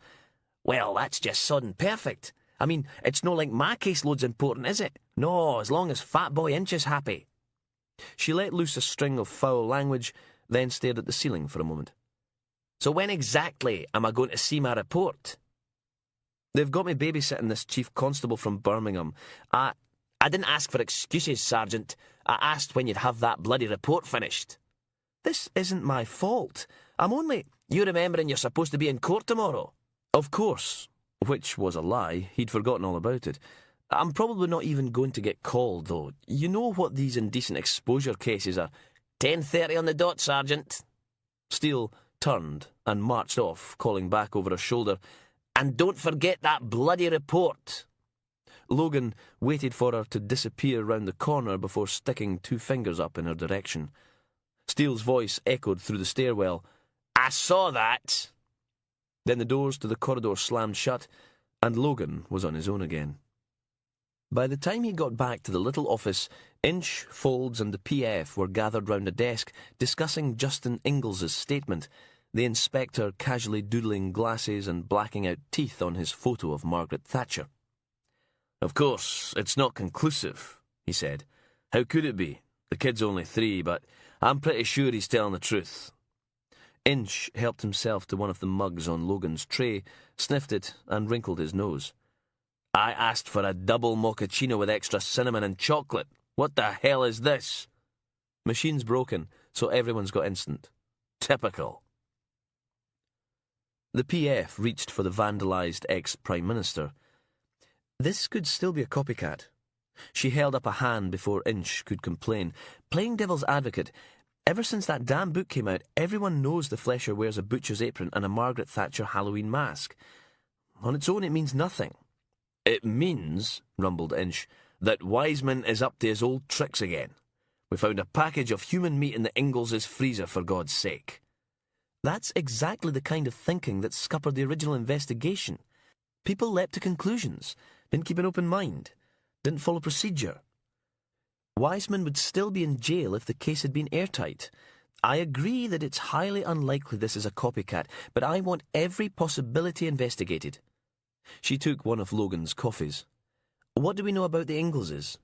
"Well, that's just sodden perfect. I mean, it's no like my caseload's important, is it? No, as long as Fat Boy Inch is happy." She let loose a string of foul language, then stared at the ceiling for a moment. "So when exactly am I going to see my report?" "They've got me babysitting this chief constable from Birmingham. I didn't ask for excuses, Sergeant. I asked when you'd have that bloody report finished." "This isn't my fault. I'm only—" "You remembering you're supposed to be in court tomorrow?" "Of course." Which was a lie. He'd forgotten all about it. "I'm probably not even going to get called, though. You know what these indecent exposure cases are." 10:30 on the dot, Sergeant." Steele turned and marched off, calling back over her shoulder, "And don't forget that bloody report." Logan waited for her to disappear round the corner before sticking 2 fingers up in her direction. Steele's voice echoed through the stairwell. "I saw that." Then the doors to the corridor slammed shut, and Logan was on his own again. By the time he got back to the little office, Inch, Faulds and the PF were gathered round a desk discussing Justin Ingles's statement, the inspector casually doodling glasses and blacking out teeth on his photo of Margaret Thatcher. "Of course, it's not conclusive," he said. "How could it be? The kid's only 3, but I'm pretty sure he's telling the truth." Inch helped himself to one of the mugs on Logan's tray, sniffed it, and wrinkled his nose. "I asked for a double mochaccino with extra cinnamon and chocolate. What the hell is this?" "Machine's broken, so everyone's got instant." "Typical." The PF reached for the vandalised ex-Prime Minister. This could still be a copycat. She held up a hand before Inch could complain. "Playing devil's advocate, ever since that damn book came out, everyone knows the Flesher wears a butcher's apron and a Margaret Thatcher Halloween mask. On its own, it means nothing." "It means," rumbled Inch, "that Wiseman is up to his old tricks again. We found a package of human meat in the Ingles's freezer, for God's sake." "That's exactly the kind of thinking that scuppered the original investigation. People leapt to conclusions, didn't keep an open mind, didn't follow procedure. Wiseman would still be in jail if the case had been airtight. I agree that it's highly unlikely this is a copycat, but I want every possibility investigated." She took one of Logan's coffees. "What do we know about the Ingleses?"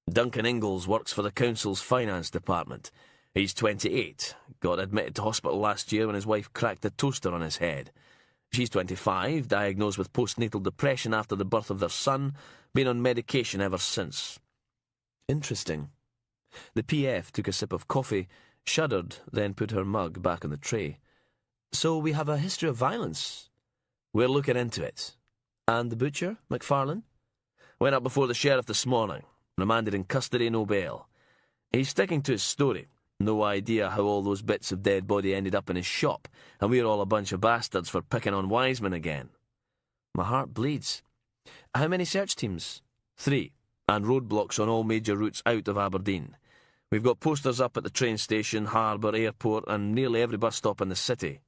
"Duncan Ingalls works for the council's finance department. He's 28, got admitted to hospital last year when his wife cracked a toaster on his head. She's 25, diagnosed with postnatal depression after the birth of their son, been on medication ever since." "Interesting." The PF took a sip of coffee, shuddered, then put her mug back on the tray. "So we have a history of violence?" "We're looking into it." "And the butcher, McFarlane?" "Went up before the sheriff this morning, remanded in custody, no bail. He's sticking to his story. No idea how all those bits of dead body ended up in his shop, and we're all a bunch of bastards for picking on Wiseman again." "My heart bleeds. How many search teams?" 3, and roadblocks on all major routes out of Aberdeen. We've got posters up at the train station, harbour, airport, and nearly every bus stop in the city."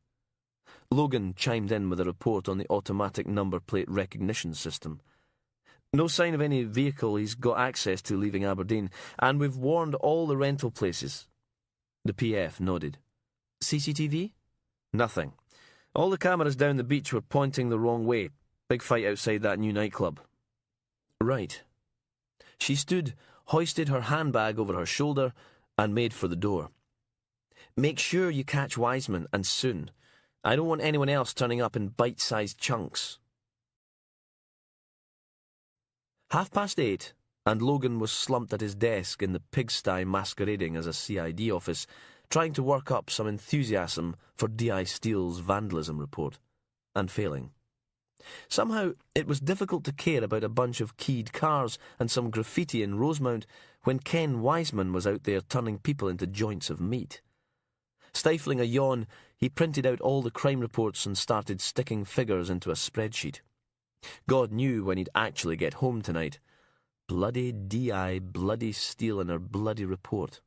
Logan chimed in with a report on the automatic number plate recognition system. "No sign of any vehicle he's got access to leaving Aberdeen, and we've warned all the rental places." The PF nodded. CCTV? Nothing. All the cameras down the beach were pointing the wrong way. Big fight outside that new nightclub. Right. She stood, hoisted her handbag over her shoulder, and made for the door. Make sure you catch Wiseman, and soon. I don't want anyone else turning up in bite-sized chunks. 8:30, and Logan was slumped at his desk in the pigsty masquerading as a CID office, trying to work up some enthusiasm for D.I. Steele's vandalism report, and failing. Somehow, it was difficult to care about a bunch of keyed cars and some graffiti in Rosemount when Ken Wiseman was out there turning people into joints of meat. Stifling a yawn, he printed out all the crime reports and started sticking figures into a spreadsheet. God knew when he'd actually get home tonight. Bloody D.I., bloody Steele and her bloody report.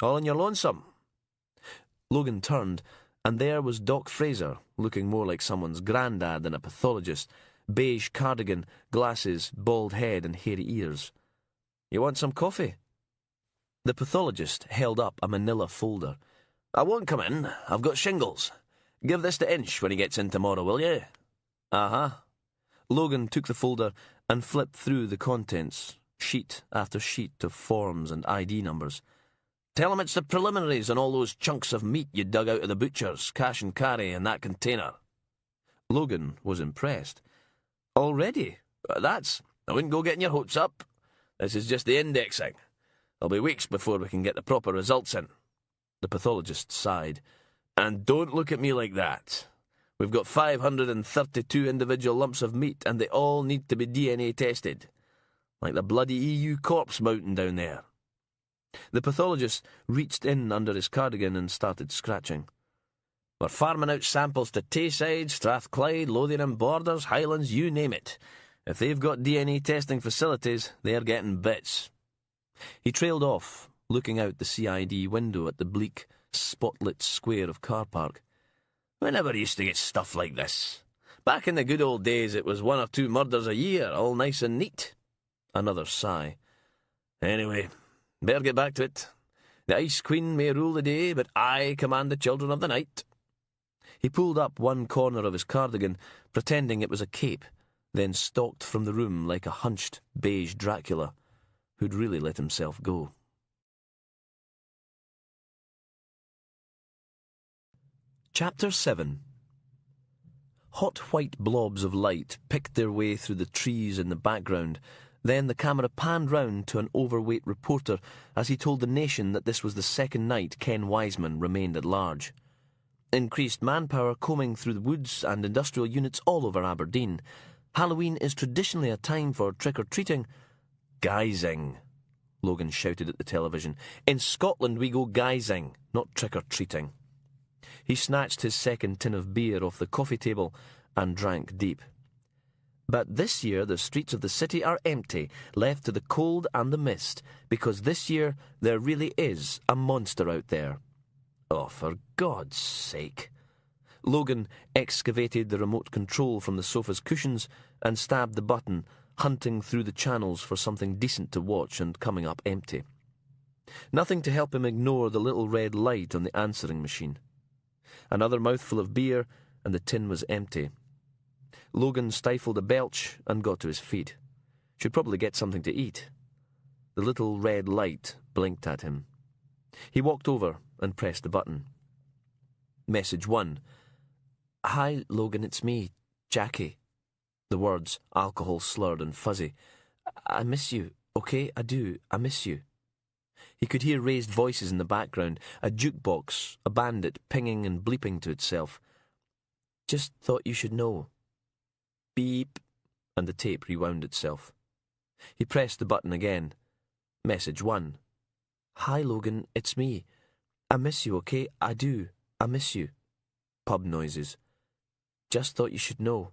All on your lonesome? Logan turned, and there was Doc Fraser, looking more like someone's grandad than a pathologist, beige cardigan, glasses, bald head and hairy ears. You want some coffee? The pathologist held up a manila folder. I won't come in. I've got shingles. Give this to Inch when he gets in tomorrow, will you? Uh-huh. Logan took the folder and flipped through the contents, sheet after sheet of forms and ID numbers. Tell him it's the preliminaries on all those chunks of meat you dug out of the butchers, cash and carry, in that container. Logan was impressed. Already? I wouldn't go getting your hopes up. This is just the indexing. It'll be weeks before we can get the proper results in. The pathologist sighed. And don't look at me like that. We've got 532 individual lumps of meat, and they all need to be DNA tested. Like the bloody EU corpse mountain down there. The pathologist reached in under his cardigan and started scratching. We're farming out samples to Tayside, Strathclyde, Lothian Borders, Highlands, you name it. If they've got DNA testing facilities, they're getting bits. He trailed off, looking out the CID window at the bleak, spotlit square of car park. We never used to get stuff like this. Back in the good old days, it was 1 or 2 murders a year, all nice and neat. Another sigh. Anyway, better get back to it. The Ice Queen may rule the day, but I command the children of the night. He pulled up one corner of his cardigan, pretending it was a cape, then stalked from the room like a hunched, beige Dracula, who'd really let himself go. Chapter 7. Hot white blobs of light picked their way through the trees in the background. Then the camera panned round to an overweight reporter as he told the nation that this was the second night Ken Wiseman remained at large. Increased manpower combing through the woods and industrial units all over Aberdeen. Halloween is traditionally a time for trick-or-treating. Guising, Logan shouted at the television. In Scotland we go guising, not trick-or-treating. He snatched his second tin of beer off the coffee table and drank deep. But this year the streets of the city are empty, left to the cold and the mist, because this year there really is a monster out there. Oh, for God's sake. Logan excavated the remote control from the sofa's cushions and stabbed the button, hunting through the channels for something decent to watch and coming up empty. Nothing to help him ignore the little red light on the answering machine. Another mouthful of beer, and the tin was empty. Logan stifled a belch and got to his feet. Should probably get something to eat. The little red light blinked at him. He walked over and pressed the button. Message 1. Hi, Logan, it's me, Jackie. The words, alcohol slurred and fuzzy. I miss you, okay? I do. I miss you. He could hear raised voices in the background, a jukebox, a bandit pinging and bleeping to itself. Just thought you should know. Beep, and the tape rewound itself. He pressed the button again. Message 1. Hi, Logan, it's me. I miss you, okay? I do. I miss you. Pub noises. Just thought you should know.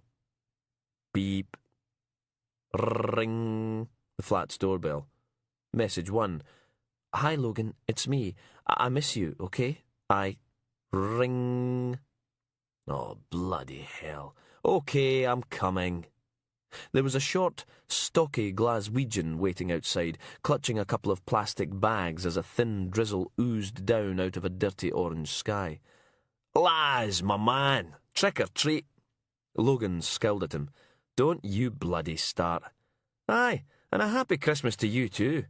Beep. Ring. The flat's doorbell. Message 1. Hi, Logan, it's me. I miss you, okay? Ring. Oh, bloody hell. Okay, I'm coming. There was a short, stocky Glaswegian waiting outside, clutching a couple of plastic bags as a thin drizzle oozed down out of a dirty orange sky. "Lies, my man! Trick or treat!" Logan scowled at him. "Don't you bloody start." "Aye, and a happy Christmas to you too.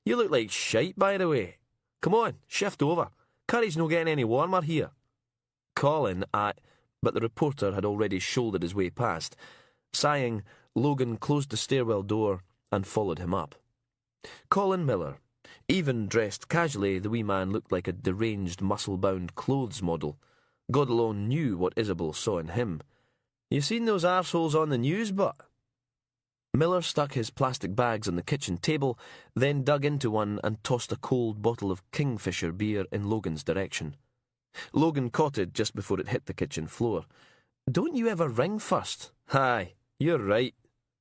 You look like shite, by the way. Come on, shift over. Curry's no getting any warmer here." Colin, But the reporter had already shouldered his way past. Sighing, Logan closed the stairwell door and followed him up. Colin Miller. Even dressed casually, the wee man looked like a deranged, muscle-bound clothes model. God alone knew what Isabel saw in him. "You seen those arseholes on the news, but?" Miller stuck his plastic bags on the kitchen table, then dug into one and tossed a cold bottle of Kingfisher beer in Logan's direction. Logan caught it just before it hit the kitchen floor. "Don't you ever ring first?" "Aye, you're right,"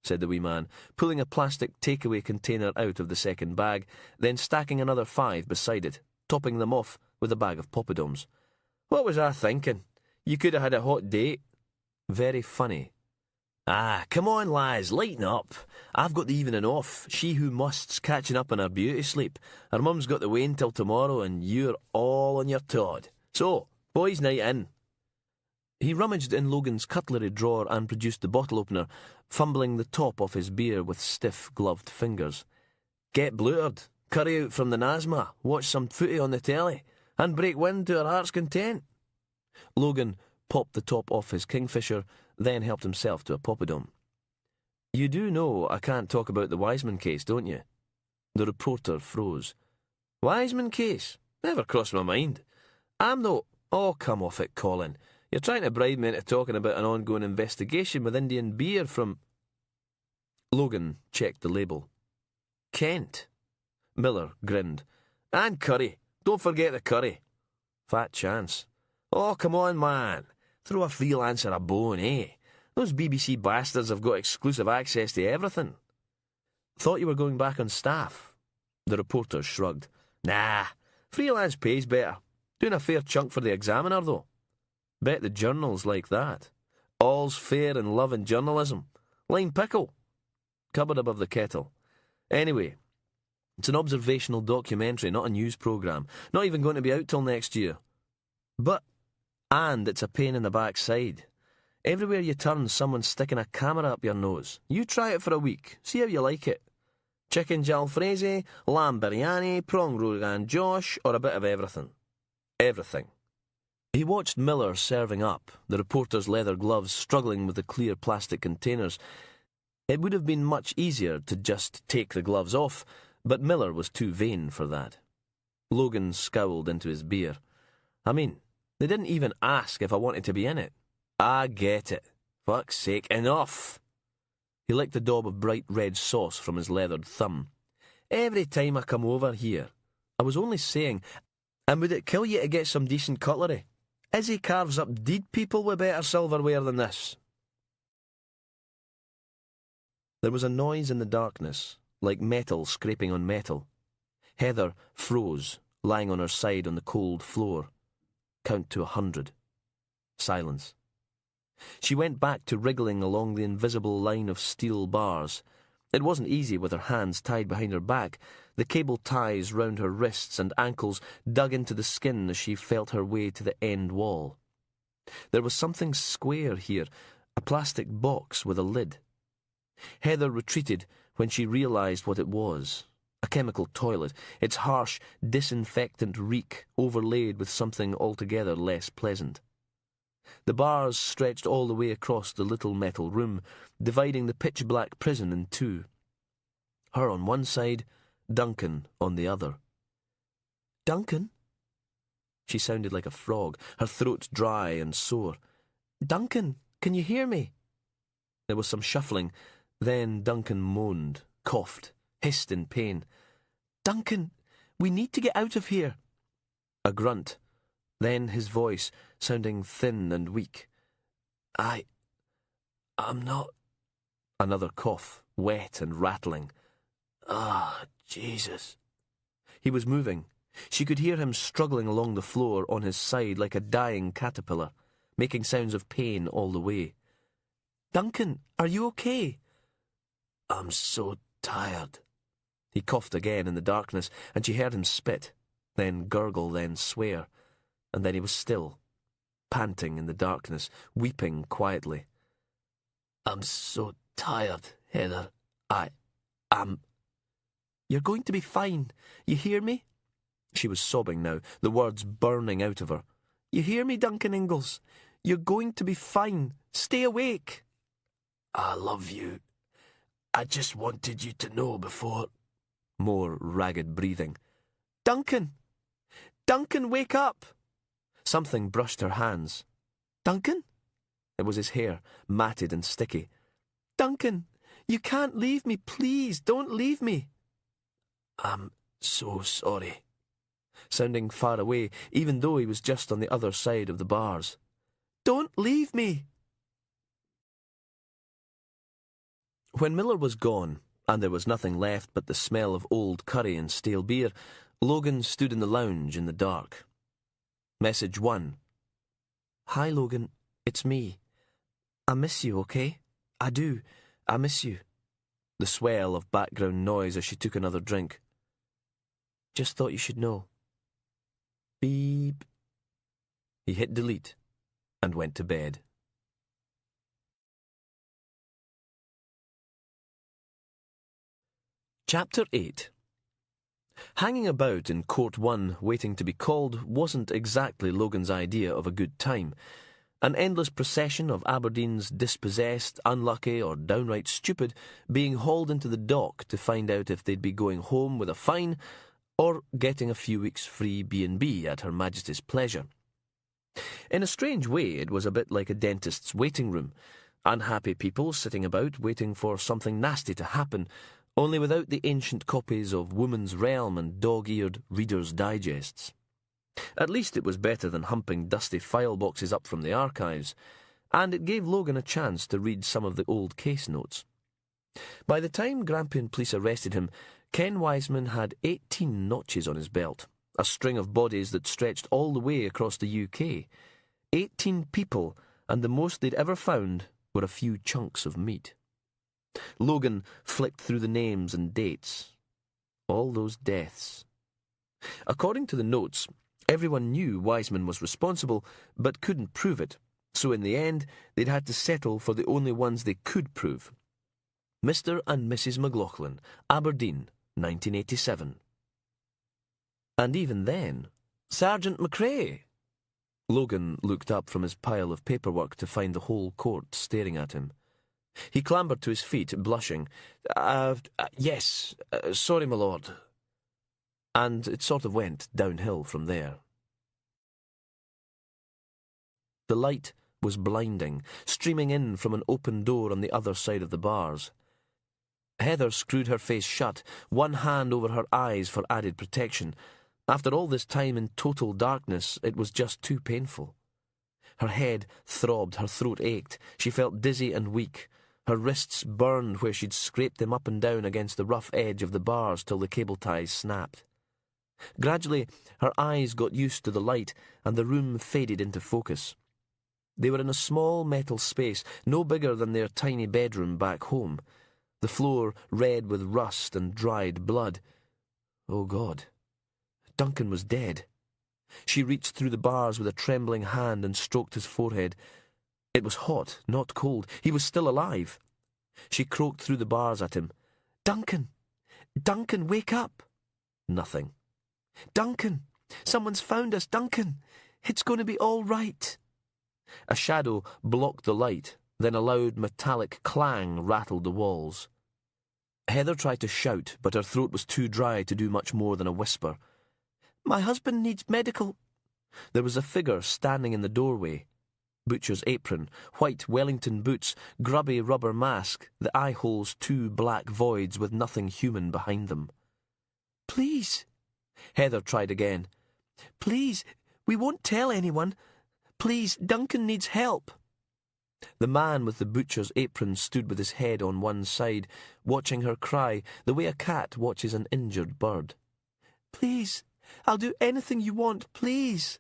said the wee man, pulling a plastic takeaway container out of the second bag, then stacking another 5 beside it, topping them off with a bag of poppadoms. "What was I thinking? You could have had a hot date." "Very funny." "Ah, come on, lads, lighten up. I've got the evening off. She who must's catching up on her beauty sleep. Her mum's got the wane till tomorrow, and you're all on your Todd. So, boys' night in." He rummaged in Logan's cutlery drawer and produced the bottle opener, fumbling the top off his beer with stiff, gloved fingers. "Get blutered, curry out from the Nazma, watch some footy on the telly, and break wind to our heart's content." Logan popped the top off his Kingfisher, then helped himself to a poppadom. "You do know I can't talk about the Wiseman case, don't you?" The reporter froze. "Wiseman case? Never crossed my mind. I'm no—" "Oh, come off it, Colin. You're trying to bribe me into talking about an ongoing investigation with Indian beer from—" Logan checked the label. "Kent." Miller grinned. "And curry. Don't forget the curry." "Fat chance." "Oh, come on, man. Throw a freelancer a bone, eh? Those BBC bastards have got exclusive access to everything." "Thought you were going back on staff." The reporter shrugged. "Nah, freelance pays better. Doing a fair chunk for the Examiner, though." "Bet the Journal's like that." "All's fair in love and journalism. Lime pickle." Cupboard above the kettle. "Anyway, it's an observational documentary, not a news programme. Not even going to be out till next year." And it's a pain in the backside. Everywhere you turn, someone's sticking a camera up your nose. You try it for a week. See how you like it. Chicken jalfrezi, lamb biryani, prong rogan josh, or a bit of everything. Everything. He watched Miller serving up, the reporter's leather gloves struggling with the clear plastic containers. It would have been much easier to just take the gloves off, but Miller was too vain for that. Logan scowled into his beer. "I mean, they didn't even ask if I wanted to be in it." "I get it. Fuck's sake, enough." He licked a daub of bright red sauce from his leathered thumb. "Every time I come over here, I was only saying, and would it kill you to get some decent cutlery? Izzy carves up deed people with better silverware than this." There was a noise in the darkness, like metal scraping on metal. Heather froze, lying on her side on the cold floor. Count to 100. Silence. She went back to wriggling along the invisible line of steel bars. It wasn't easy with her hands tied behind her back. The cable ties round her wrists and ankles dug into the skin as she felt her way to the end wall. There was something square here, a plastic box with a lid. Heather retreated when she realised what it was. A chemical toilet, its harsh, disinfectant reek overlaid with something altogether less pleasant. The bars stretched all the way across the little metal room, dividing the pitch-black prison in two. Her on one side, Duncan on the other. "Duncan?" She sounded like a frog, her throat dry and sore. "Duncan, can you hear me?" There was some shuffling. Then Duncan moaned, coughed, hissed in pain. "Duncan, we need to get out of here." A grunt. Then his voice, sounding thin and weak. I'm not..." Another cough, wet and rattling. "Ah, Jesus." He was moving. She could hear him struggling along the floor on his side like a dying caterpillar, making sounds of pain all the way. "Duncan, are you okay?" I'm so tired. He coughed again in the darkness, and she heard him spit, then gurgle, then swear, and then he was still, panting in the darkness, weeping quietly. I'm so tired, Heather. I'm... You're going to be fine. You hear me? She was sobbing now, the words burning out of her. You hear me, Duncan Ingalls? You're going to be fine. Stay awake. I love you. I just wanted you to know before... More ragged breathing. Duncan! Duncan, wake up! Something brushed her hands. Duncan? It was his hair, matted and sticky. Duncan, you can't leave me, please, don't leave me. I'm so sorry. Sounding far away, even though he was just on the other side of the bars. Don't leave me. When Miller was gone, and there was nothing left but the smell of old curry and stale beer, Logan stood in the lounge in the dark. Message 1. Hi, Logan. It's me. I miss you, okay? I do. I miss you. The swell of background noise as she took another drink. Just thought you should know. Beep. He hit delete and went to bed. Chapter 8. Hanging about in Court 1 waiting to be called wasn't exactly Logan's idea of a good time. An endless procession of Aberdeen's dispossessed, unlucky or downright stupid being hauled into the dock to find out if they'd be going home with a fine or getting a few weeks free B&B at Her Majesty's pleasure. In a strange way, it was a bit like a dentist's waiting room. Unhappy people sitting about waiting for something nasty to happen, only without the ancient copies of Woman's Realm and dog-eared Reader's Digests. At least it was better than humping dusty file boxes up from the archives, and it gave Logan a chance to read some of the old case notes. By the time Grampian police arrested him, Ken Wiseman had 18 notches on his belt, a string of bodies that stretched all the way across the UK. 18 people, and the most they'd ever found were a few chunks of meat. Logan flicked through the names and dates. All those deaths. According to the notes, everyone knew Wiseman was responsible, but couldn't prove it, so in the end they'd had to settle for the only ones they could prove. Mr. and Mrs. McLaughlin, Aberdeen, 1987. And even then, Sergeant McRae. Logan looked up from his pile of paperwork to find the whole court staring at him. He clambered to his feet, blushing. Yes, sorry, my lord. And it sort of went downhill from there. The light was blinding, streaming in from an open door on the other side of the bars. Heather screwed her face shut, one hand over her eyes for added protection. After all this time in total darkness, it was just too painful. Her head throbbed, her throat ached, she felt dizzy and weak. Her wrists burned where she'd scraped them up and down against the rough edge of the bars till the cable ties snapped. Gradually, her eyes got used to the light, and the room faded into focus. They were in a small metal space, no bigger than their tiny bedroom back home. The floor red with rust and dried blood. Oh, God. Duncan was dead. She reached through the bars with a trembling hand and stroked his forehead. It was hot, not cold. He was still alive. She croaked through the bars at him. Duncan! Duncan, wake up! Nothing. Duncan! Someone's found us, Duncan! It's going to be all right. A shadow blocked the light, then a loud metallic clang rattled the walls. Heather tried to shout, but her throat was too dry to do much more than a whisper. My husband needs medical. There was a figure standing in the doorway. Butcher's apron, white Wellington boots, grubby rubber mask, the eye holes 2 black voids with nothing human behind them. Please. Heather tried again. Please, we won't tell anyone. Please, Duncan needs help. The man with the butcher's apron stood with his head on one side, watching her cry the way a cat watches an injured bird. Please, I'll do anything you want, please.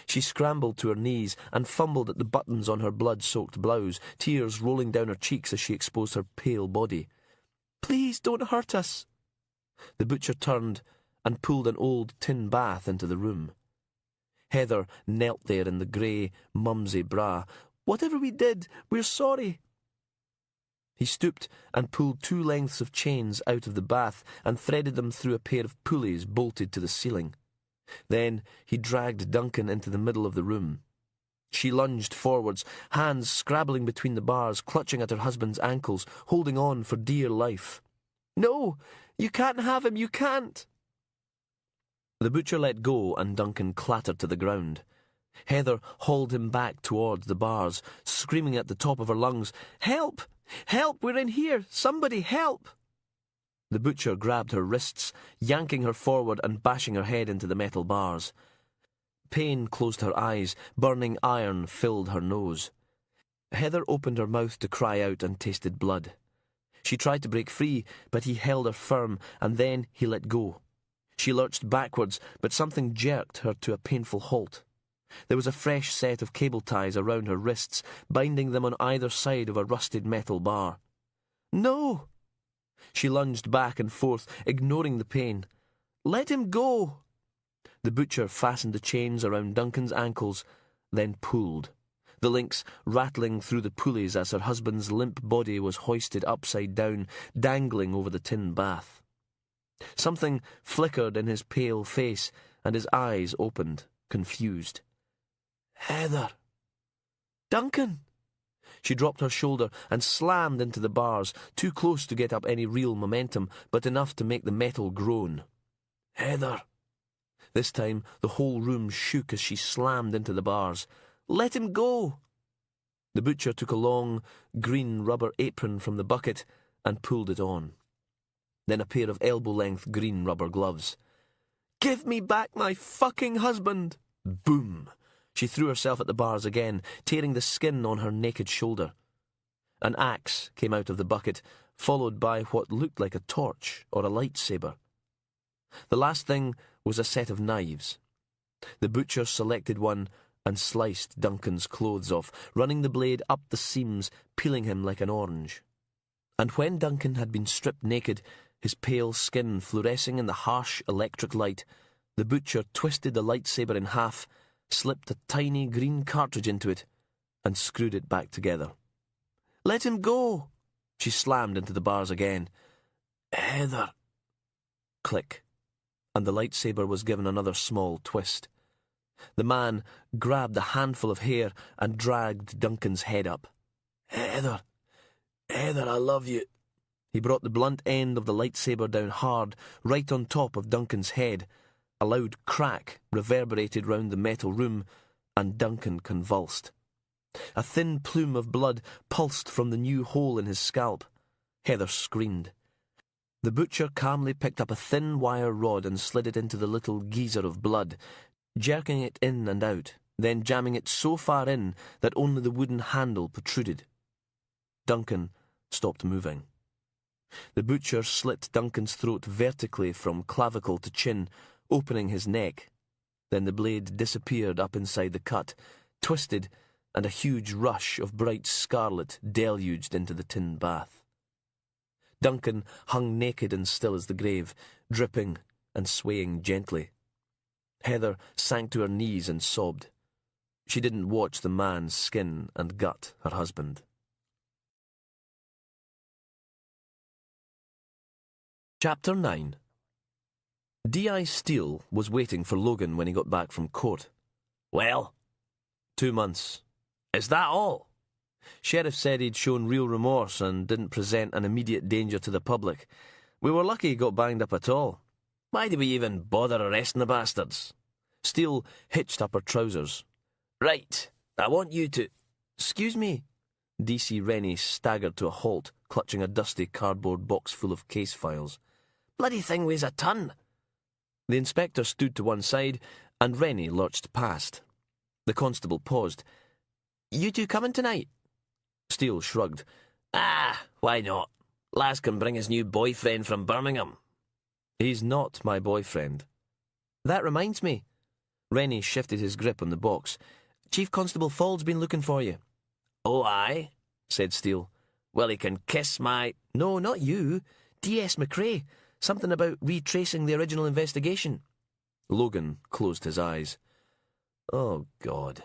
She scrambled to her knees and fumbled at the buttons on her blood-soaked blouse, tears rolling down her cheeks as she exposed her pale body. Please don't hurt us." The butcher turned and pulled an old tin bath into the room. Heather knelt there in the grey, mumsy bra. "Whatever we did, we're sorry." He stooped and pulled 2 lengths of chains out of the bath and threaded them through a pair of pulleys bolted to the ceiling. Then he dragged Duncan into the middle of the room. She lunged forwards, hands scrabbling between the bars, clutching at her husband's ankles, holding on for dear life. "No! You can't have him! You can't!" The butcher let go and Duncan clattered to the ground. Heather hauled him back towards the bars, screaming at the top of her lungs, "Help! Help! We're in here! Somebody help!" The butcher grabbed her wrists, yanking her forward and bashing her head into the metal bars. Pain closed her eyes, burning iron filled her nose. Heather opened her mouth to cry out and tasted blood. She tried to break free, but he held her firm, and then he let go. She lurched backwards, but something jerked her to a painful halt. There was a fresh set of cable ties around her wrists, binding them on either side of a rusted metal bar. "No!" She lunged back and forth, ignoring the pain. "Let him go!" The butcher fastened the chains around Duncan's ankles, then pulled, the links rattling through the pulleys as her husband's limp body was hoisted upside down, dangling over the tin bath. Something flickered in his pale face, and his eyes opened, confused. "Heather!" "Duncan!" She dropped her shoulder and slammed into the bars, too close to get up any real momentum, but enough to make the metal groan. "Heather!" This time the whole room shook as she slammed into the bars. "Let him go!" The butcher took a long, green rubber apron from the bucket and pulled it on. Then a pair of elbow-length green rubber gloves. "Give me back my fucking husband!" Boom! She threw herself at the bars again, tearing the skin on her naked shoulder. An axe came out of the bucket, followed by what looked like a torch or a lightsaber. The last thing was a set of knives. The butcher selected one and sliced Duncan's clothes off, running the blade up the seams, peeling him like an orange. And when Duncan had been stripped naked, his pale skin fluorescing in the harsh electric light, the butcher twisted the lightsaber in half, slipped a tiny green cartridge into it, and screwed it back together. "Let him go!" She slammed into the bars again. "Heather!" Click, and the lightsaber was given another small twist. The man grabbed a handful of hair and dragged Duncan's head up. "Heather! Heather, I love you!" He brought the blunt end of the lightsaber down hard, right on top of Duncan's head. A loud crack reverberated round the metal room, and Duncan convulsed. A thin plume of blood pulsed from the new hole in his scalp. Heather screamed. The butcher calmly picked up a thin wire rod and slid it into the little geyser of blood, jerking it in and out, then jamming it so far in that only the wooden handle protruded. Duncan stopped moving. The butcher slit Duncan's throat vertically from clavicle to chin, opening his neck. Then the blade disappeared up inside the cut, twisted, and a huge rush of bright scarlet deluged into the tin bath. Duncan hung naked and still as the grave, dripping and swaying gently. Heather sank to her knees and sobbed. She didn't watch the man skin and gut her husband. Chapter 9. D.I. Steele was waiting for Logan when he got back from court. "Well?" 2 months. "Is that all?" Sheriff said he'd shown real remorse and didn't present an immediate danger to the public. "We were lucky he got banged up at all. Why did we even bother arresting the bastards?" Steele hitched up her trousers. "Right, I want you to—" "Excuse me." D.C. Rennie staggered to a halt, clutching a dusty cardboard box full of case files. "Bloody thing weighs a ton." The inspector stood to one side, and Rennie lurched past. The constable paused. "You two coming tonight?" Steele shrugged. Why not? Lass can bring his new boyfriend from Birmingham." "He's not my boyfriend." "That reminds me." Rennie shifted his grip on the box. "Chief Constable Fald's been looking for you." "Oh, aye?" said Steele. "Well, he can kiss my—" "No, not you. D.S. McRae. Something about retracing the original investigation. Logan closed his eyes. Oh, God.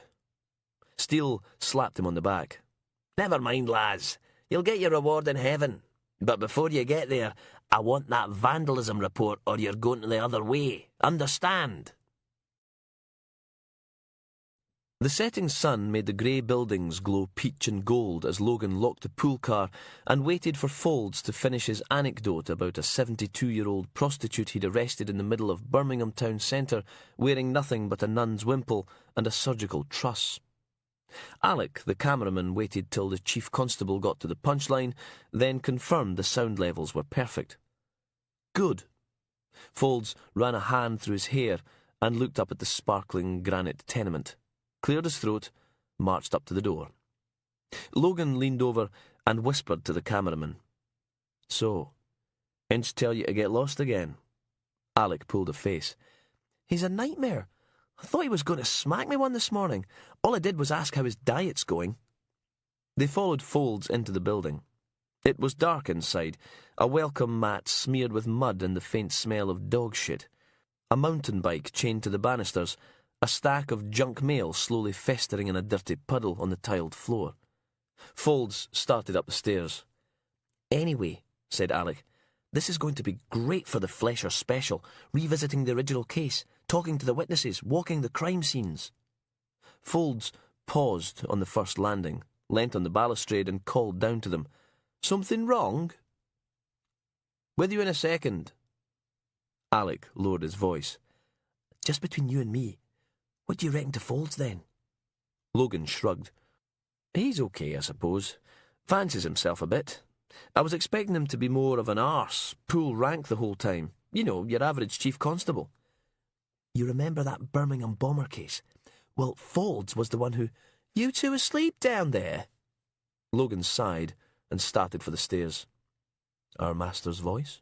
Steele slapped him on the back. Never mind, lads. You'll get your reward in heaven. But before you get there, I want that vandalism report or you're going to the other way. Understand? The setting sun made the grey buildings glow peach and gold as Logan locked the pool car and waited for Folds to finish his anecdote about a 72-year-old prostitute he'd arrested in the middle of Birmingham town centre, wearing nothing but a nun's wimple and a surgical truss. Alec, the cameraman, waited till the chief constable got to the punchline, then confirmed the sound levels were perfect. Good. Folds ran a hand through his hair and looked up at the sparkling granite tenement, cleared his throat, marched up to the door. Logan leaned over and whispered to the cameraman. So, Inch tell you to get lost again? Alec pulled a face. He's a nightmare. I thought he was going to smack me one this morning. All I did was ask how his diet's going. They followed Folds into the building. It was dark inside, a welcome mat smeared with mud and the faint smell of dog shit, a mountain bike chained to the banisters, a stack of junk mail slowly festering in a dirty puddle on the tiled floor. Folds started up the stairs. Anyway, said Alec, this is going to be great for the Flesher special, revisiting the original case, talking to the witnesses, walking the crime scenes. Folds paused on the first landing, leant on the balustrade and called down to them. Something wrong? With you in a second. Alec lowered his voice. Just between you and me, what do you reckon to Folds then? Logan shrugged. He's okay, I suppose. Fancies himself a bit. I was expecting him to be more of an arse, pull rank the whole time. You know, your average chief constable. You remember that Birmingham bomber case? Well, Folds was the one who... You two asleep down there? Logan sighed and started for the stairs. Our master's voice?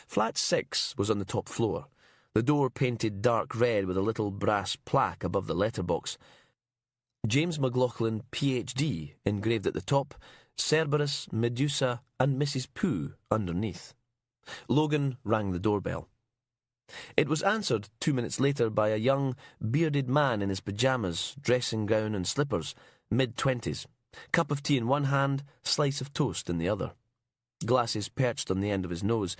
Flat 6 was on the top floor, the door painted dark red with a little brass plaque above the letterbox. James McLaughlin, Ph.D., engraved at the top, Cerberus, Medusa, and Mrs. Pooh underneath. Logan rang the doorbell. It was answered 2 minutes later by a young, bearded man in his pyjamas, dressing gown and slippers, mid-20s, cup of tea in one hand, slice of toast in the other. Glasses perched on the end of his nose.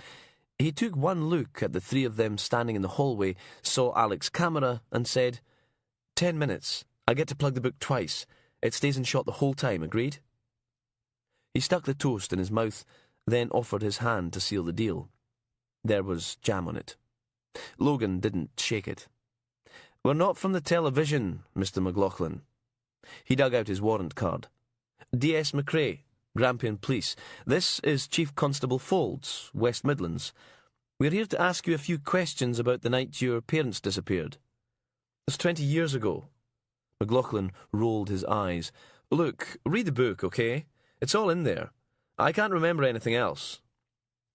He took one look at the three of them standing in the hallway, saw Alec's camera, and said, 10 minutes. I get to plug the book twice. It stays in shot the whole time, agreed? He stuck the toast in his mouth, then offered his hand to seal the deal. There was jam on it. Logan didn't shake it. We're not from the television, Mr. McLaughlin. He dug out his warrant card. D.S. McRae, Grampian Police. This is Chief Constable Folds, West Midlands. We're here to ask you a few questions about the night your parents disappeared. It's 20 years ago. McLaughlin rolled his eyes. Look, read the book, okay? It's all in there. I can't remember anything else.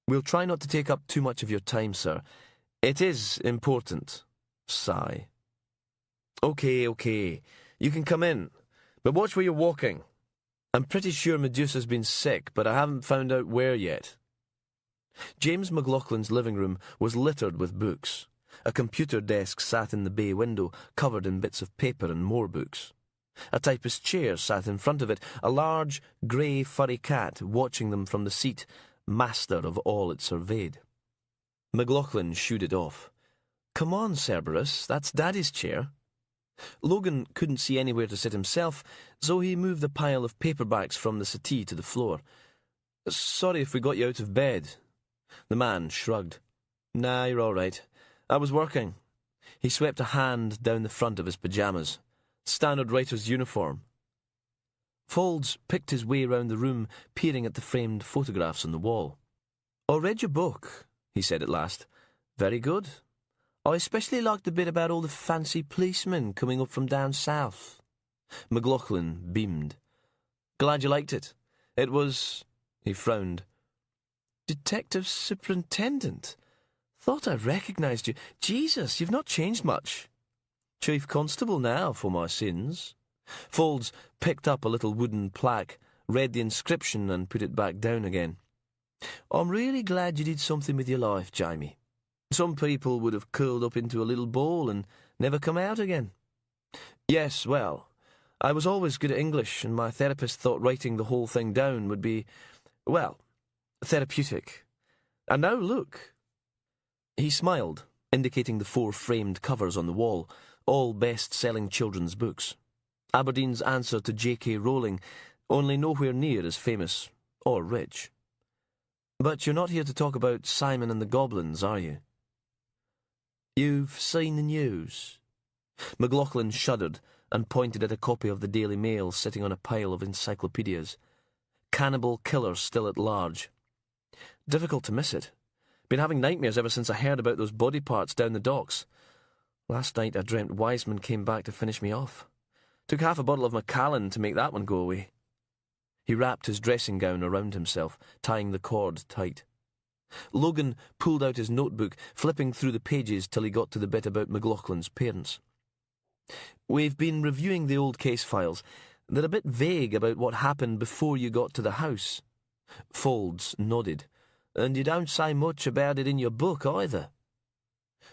We'll try not to take up too much of your time, sir. It is important. Sigh. Okay. You can come in. But watch where you're walking. I'm pretty sure Medusa's been sick, but I haven't found out where yet. James McLaughlin's living room was littered with books. A computer desk sat in the bay window, covered in bits of paper and more books. A typist's chair sat in front of it, a large, grey, furry cat watching them from the seat, master of all it surveyed. McLaughlin shooed it off. Come on, Cerberus, that's Daddy's chair. Logan couldn't see anywhere to sit himself, so he moved the pile of paperbacks from the settee to the floor. Sorry if we got you out of bed. The man shrugged. Nah, you're all right. I was working. He swept a hand down the front of his pyjamas. Standard writer's uniform. Folds picked his way round the room, peering at the framed photographs on the wall. I read your book, he said at last. Very good. I especially liked the bit about all the fancy policemen coming up from down south. McLaughlin beamed. Glad you liked it. It was... He frowned. Detective Superintendent. Thought I recognised you. Jesus, you've not changed much. Chief Constable now, for my sins. Folds picked up a little wooden plaque, read the inscription and put it back down again. I'm really glad you did something with your life, Jamie. Some people would have curled up into a little ball and never come out again. Yes, well, I was always good at English, and my therapist thought writing the whole thing down would be, well, therapeutic. And now look. He smiled, indicating the 4 framed covers on the wall, all best-selling children's books. Aberdeen's answer to J.K. Rowling, only nowhere near as famous or rich. But you're not here to talk about Simon and the Goblins, are you? You've seen the news? McLaughlin shuddered and pointed at a copy of the Daily Mail sitting on a pile of encyclopedias. Cannibal killer still at large. Difficult to miss it. Been having nightmares ever since I heard about those body parts down the docks. Last night I dreamt Wiseman came back to finish me off. Took half a bottle of Macallan to make that one go away. He wrapped his dressing gown around himself, tying the cord tight. Logan pulled out his notebook, flipping through the pages till he got to the bit about McLaughlin's parents. We've been reviewing the old case files. They're a bit vague about what happened before you got to the house. Folds nodded. And you don't say much about it in your book either.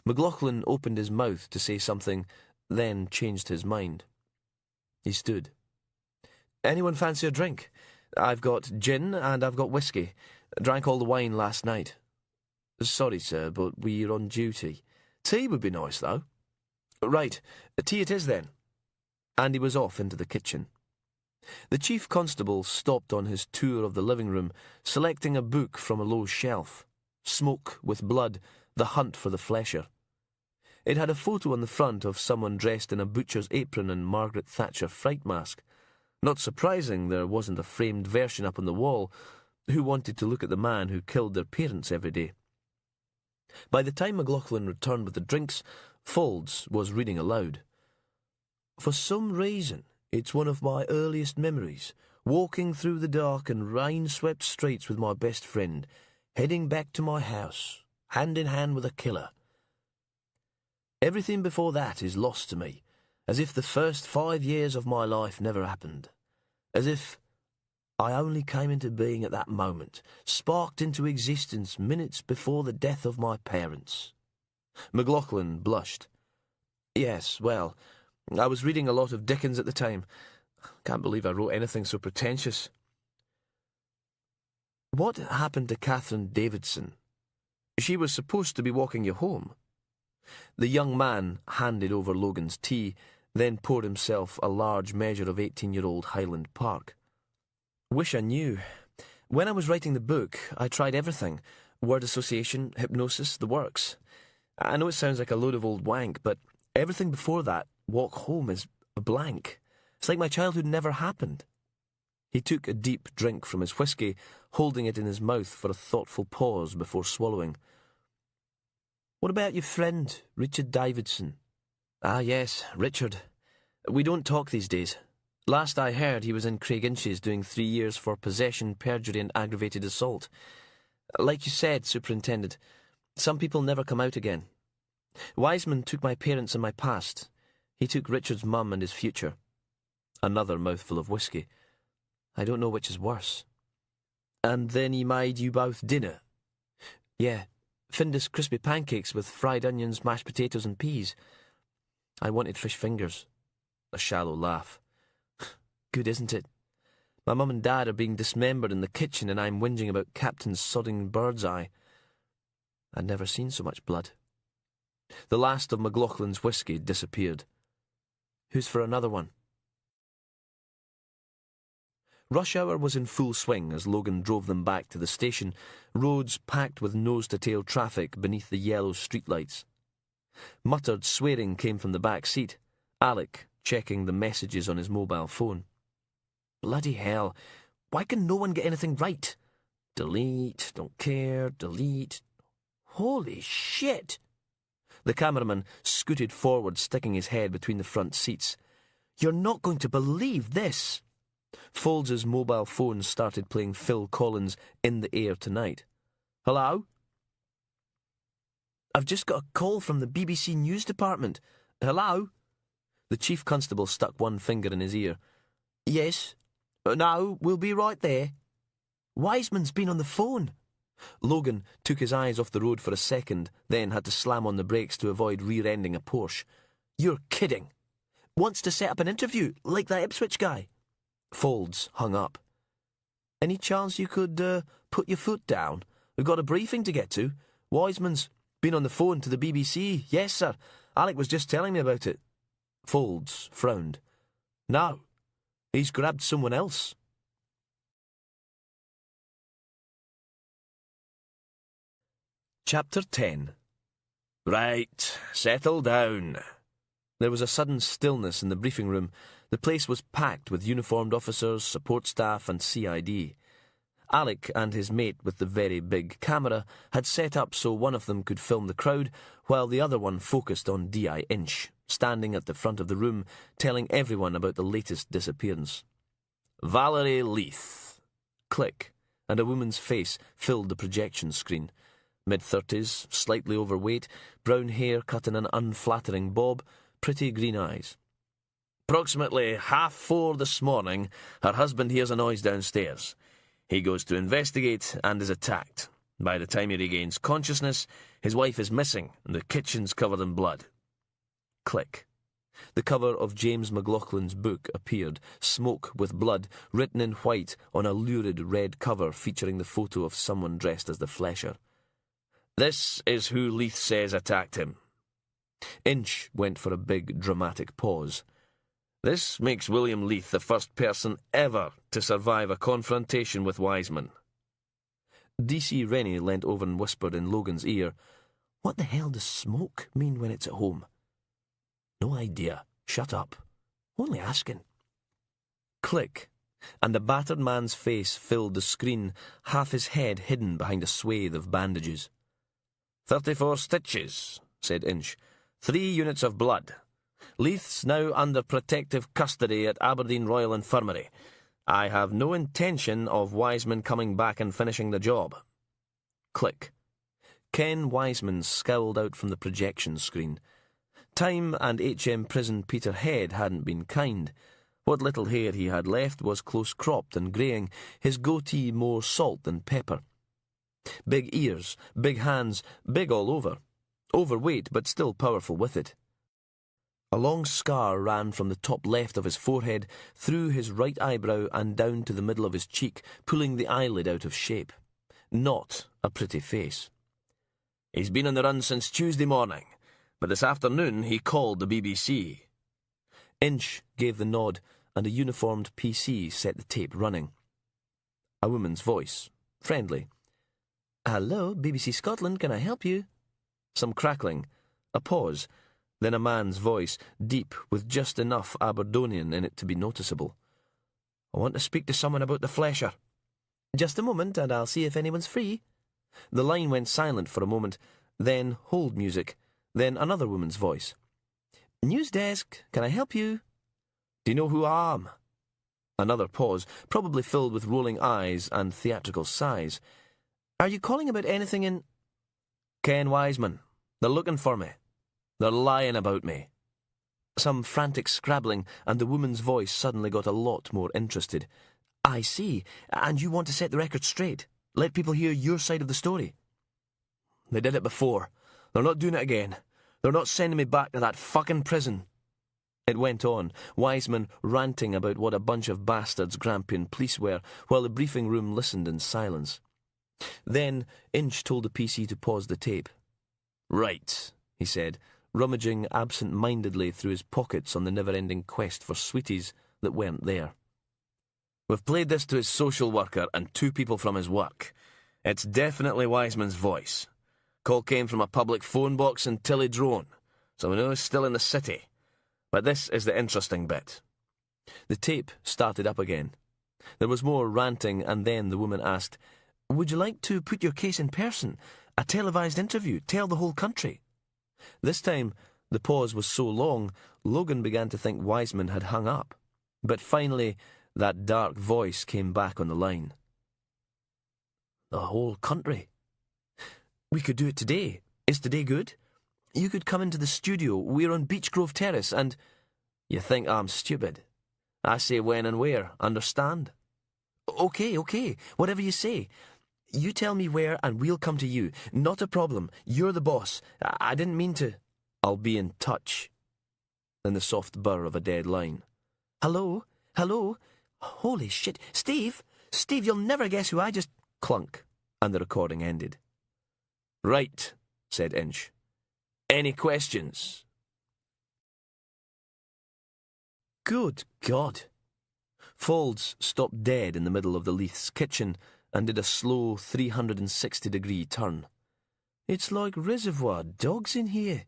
McLaughlin opened his mouth to say something, then changed his mind. He stood. Anyone fancy a drink? I've got gin and I've got whiskey. Drank all the wine last night. Sorry, sir, but we're on duty. Tea would be nice, though. Right, tea it is then. And he was off into the kitchen. The chief constable stopped on his tour of the living room, selecting a book from a low shelf. Smoke with Blood, The Hunt for the Flesher. It had a photo on the front of someone dressed in a butcher's apron and Margaret Thatcher fright mask. Not surprising there wasn't a framed version up on the wall. Who wanted to look at the man who killed their parents every day? By the time McLaughlin returned with the drinks, Folds was reading aloud. For some reason, it's one of my earliest memories, walking through the dark and rain-swept streets with my best friend, heading back to my house, hand in hand with a killer. Everything before that is lost to me, as if the first 5 years of my life never happened, as if I only came into being at that moment, sparked into existence minutes before the death of my parents. McLaughlin blushed. Yes, well, I was reading a lot of Dickens at the time. Can't believe I wrote anything so pretentious. What happened to Catherine Davidson? She was supposed to be walking you home. The young man handed over Logan's tea, then poured himself a large measure of 18-year-old Highland Park. Wish I knew. When I was writing the book, I tried everything. Word association, hypnosis, the works. I know it sounds like a load of old wank, but everything before that, walk home, is a blank. It's like my childhood never happened. He took a deep drink from his whiskey, holding it in his mouth for a thoughtful pause before swallowing. What about your friend, Richard Davidson? Ah, yes, Richard. We don't talk these days. Last I heard, he was in Craiginches doing 3 years for possession, perjury and aggravated assault. Like you said, Superintendent, some people never come out again. Wiseman took my parents and my past. He took Richard's mum and his future. Another mouthful of whiskey. I don't know which is worse. And then he made you both dinner? Yeah, Findus crispy pancakes with fried onions, mashed potatoes and peas. I wanted fish fingers. A shallow laugh. Good, isn't it? My mum and dad are being dismembered in the kitchen and I'm whinging about Captain Sodding Birdseye. I'd never seen so much blood. The last of McLaughlin's whiskey disappeared. Who's for another one? Rush hour was in full swing as Logan drove them back to the station, roads packed with nose-to-tail traffic beneath the yellow streetlights. Muttered swearing came from the back seat, Alec checking the messages on his mobile phone. Bloody hell, why can no one get anything right? Delete, don't care, delete. Holy shit! The cameraman scooted forward, sticking his head between the front seats. You're not going to believe this! Folds's mobile phone started playing Phil Collins' In the Air Tonight. Hello? I've just got a call from the BBC News Department. Hello? The chief constable stuck one finger in his ear. Yes? No, we'll be right there. Wiseman's been on the phone. Logan took his eyes off the road for a second, then had to slam on the brakes to avoid rear-ending a Porsche. "You're kidding. Wants to set up an interview, like that Ipswich guy." Folds hung up. "Any chance you could, put your foot down? We've got a briefing to get to. Wiseman's been on the phone to the BBC. Yes, sir. Alec was just telling me about it." Folds frowned. "No. He's grabbed someone else." Chapter 10. "Right, settle down." There was a sudden stillness in the briefing room. The place was packed with uniformed officers, support staff and CID. Alec and his mate with the very big camera had set up so one of them could film the crowd, while the other one focused on D.I. Inch, standing at the front of the room, telling everyone about the latest disappearance. "Valerie Leith." Click, and a woman's face filled the projection screen. Mid-30s, slightly overweight, brown hair cut in an unflattering bob, pretty green eyes. "Approximately 4:30 this morning, her husband hears a noise downstairs. He goes to investigate and is attacked. By the time he regains consciousness, his wife is missing and the kitchen's covered in blood." Click. The cover of James McLaughlin's book appeared, Smoke with Blood, written in white on a lurid red cover featuring the photo of someone dressed as the Flesher. "This is who Leith says attacked him." Inch went for a big, dramatic pause. "This makes William Leith the first person ever to survive a confrontation with Wiseman." D.C. Rennie leant over and whispered in Logan's ear, "What the hell does smoke mean when it's at home?" "No idea. Shut up. Only asking." Click, and the battered man's face filled the screen, half his head hidden behind a swathe of bandages. 34 stitches, said Inch. 3 units of blood. Leith's now under protective custody at Aberdeen Royal Infirmary. I have no intention of Wiseman coming back and finishing the job. Click. Ken Wiseman scowled out from the projection screen. Time and HM prison Peterhead hadn't been kind. What little hair he had left was close-cropped and greying, his goatee more salt than pepper. Big ears, big hands, big all over. Overweight, but still powerful with it. A long scar ran from the top left of his forehead, through his right eyebrow and down to the middle of his cheek, pulling the eyelid out of shape. Not a pretty face. He's been on the run since Tuesday morning, but this afternoon he called the BBC. Inch gave the nod, and a uniformed PC set the tape running. A woman's voice, friendly. Hello, BBC Scotland, can I help you? Some crackling, a pause, then a man's voice, deep with just enough Aberdonian in it to be noticeable. I want to speak to someone about the Flesher. Just a moment, and I'll see if anyone's free. The line went silent for a moment, then hold music, then another woman's voice. News desk, can I help you? Do you know who I am? Another pause, probably filled with rolling eyes and theatrical sighs. Are you calling about anything in... Ken Wiseman. They're looking for me. They're lying about me. Some frantic scrabbling, and the woman's voice suddenly got a lot more interested. I see, and you want to set the record straight. Let people hear your side of the story. They did it before. They're not doing it again. They're not sending me back to that fucking prison. It went on, Wiseman ranting about what a bunch of bastards Grampian police were, while the briefing room listened in silence. Then Inch told the PC to pause the tape. Right, he said, rummaging absent-mindedly through his pockets on the never-ending quest for sweeties that weren't there. We've played this to his social worker and 2 people from his work. It's definitely Wiseman's voice. Call came from a public phone box in Tillydrone, so we know he's still in the city. But this is the interesting bit. The tape started up again. There was more ranting, and then the woman asked, Would you like to put your case in person? A televised interview, tell the whole country. This time, the pause was so long, Logan began to think Wiseman had hung up. But finally, that dark voice came back on the line. The whole country. We could do it today. Is today good? You could come into the studio. We're on Beechgrove Terrace and... You think I'm stupid? I say when and where, understand? Okay, whatever you say. You tell me where and we'll come to you. Not a problem. You're the boss. I didn't mean to. I'll be in touch. Then the soft burr of a dead line. Hello? Hello? Holy shit. Steve? Steve, you'll never guess who I just... Clunk. And the recording ended. Right, said Inch. Any questions? Good God. Folds stopped dead in the middle of the Leith's kitchen and did a slow 360-degree turn. It's like Reservoir Dogs in here.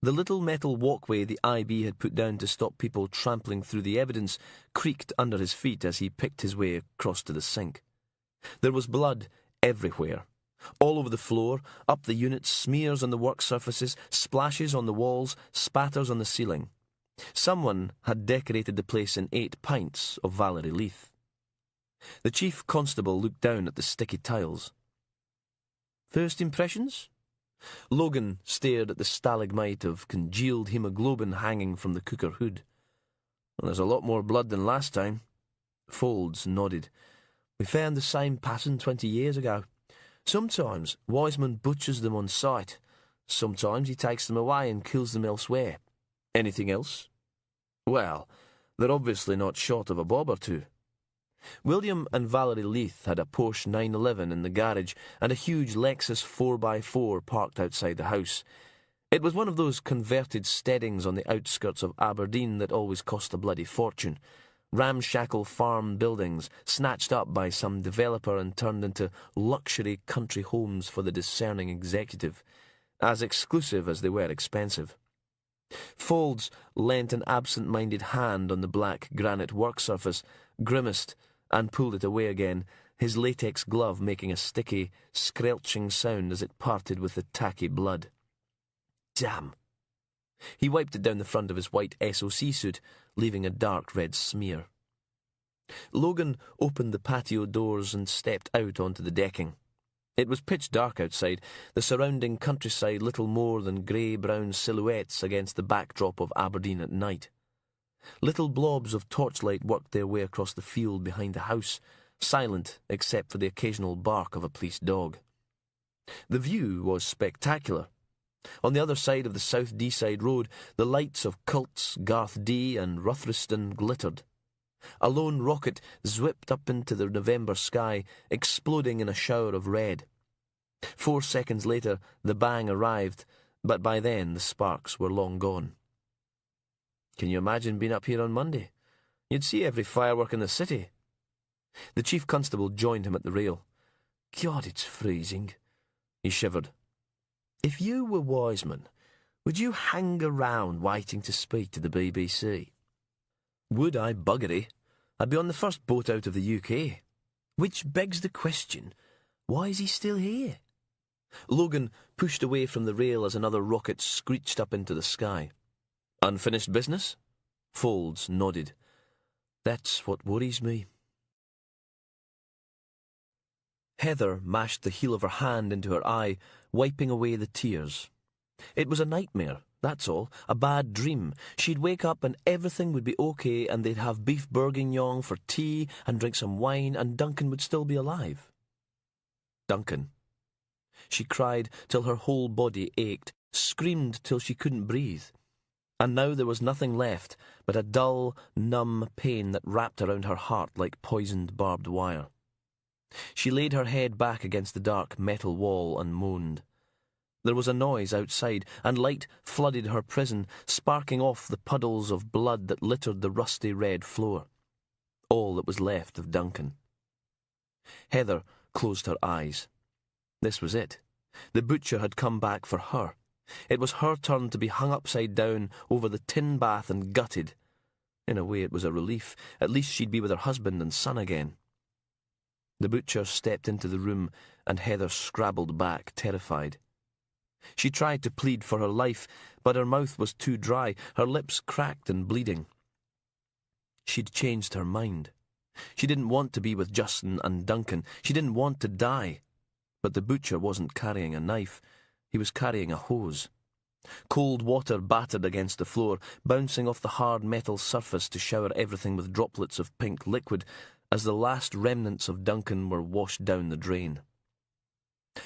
The little metal walkway the IB had put down to stop people trampling through the evidence creaked under his feet as he picked his way across to the sink. There was blood everywhere. All over the floor, up the units, smears on the work surfaces, splashes on the walls, spatters on the ceiling. Someone had decorated the place in 8 pints of Valerie Leith. The chief constable looked down at the sticky tiles. First impressions? Logan stared at the stalagmite of congealed hemoglobin hanging from the cooker hood. Well, there's a lot more blood than last time. Folds nodded. We found the same pattern 20 years ago. Sometimes Wiseman butchers them on sight. Sometimes he takes them away and kills them elsewhere. Anything else? Well, they're obviously not short of a bob or two. William and Valerie Leith had a Porsche 911 in the garage and a huge Lexus 4x4 parked outside the house. It was one of those converted steadings on the outskirts of Aberdeen that always cost a bloody fortune. Ramshackle farm buildings, snatched up by some developer and turned into luxury country homes for the discerning executive, as exclusive as they were expensive. Folds leant an absent-minded hand on the black granite work surface, grimaced, and pulled it away again, his latex glove making a sticky, squelching sound as it parted with the tacky blood. Damn! He wiped it down the front of his white SOC suit, leaving a dark red smear. Logan opened the patio doors and stepped out onto the decking. It was pitch dark outside, the surrounding countryside little more than grey-brown silhouettes against the backdrop of Aberdeen at night. Little blobs of torchlight worked their way across the field behind the house, silent except for the occasional bark of a police dog. The view was spectacular. On the other side of the South Deeside Road, the lights of Cults, Garth D and Ruthriston glittered. A lone rocket zipped up into the November sky, exploding in a shower of red. 4 seconds later, the bang arrived, but by then the sparks were long gone. Can you imagine being up here on Monday? You'd see every firework in the city. The chief constable joined him at the rail. God, it's freezing. He shivered. If you were Wiseman, would you hang around waiting to speak to the BBC? Would I, buggery? I'd be on the first boat out of the UK. Which begs the question, why is he still here? Logan pushed away from the rail as another rocket screeched up into the sky. Unfinished business? Folds nodded. That's what worries me. Heather mashed the heel of her hand into her eye, wiping away the tears. It was a nightmare, that's all, a bad dream. She'd wake up and everything would be okay and they'd have beef bourguignon for tea and drink some wine and Duncan would still be alive. Duncan. She cried till her whole body ached, screamed till she couldn't breathe. And now there was nothing left but a dull, numb pain that wrapped around her heart like poisoned barbed wire. She laid her head back against the dark metal wall and moaned. There was a noise outside, and light flooded her prison, sparking off the puddles of blood that littered the rusty red floor. All that was left of Duncan. Heather closed her eyes. This was it. The butcher had come back for her. It was her turn to be hung upside down over the tin bath and gutted. In a way it was a relief. At least she'd be with her husband and son again. The butcher stepped into the room, and Heather scrabbled back, terrified. She tried to plead for her life, but her mouth was too dry, her lips cracked and bleeding. She'd changed her mind. She didn't want to be with Justin and Duncan. She didn't want to die. But the butcher wasn't carrying a knife. He was carrying a hose. Cold water battered against the floor, bouncing off the hard metal surface to shower everything with droplets of pink liquid, as the last remnants of Duncan were washed down the drain.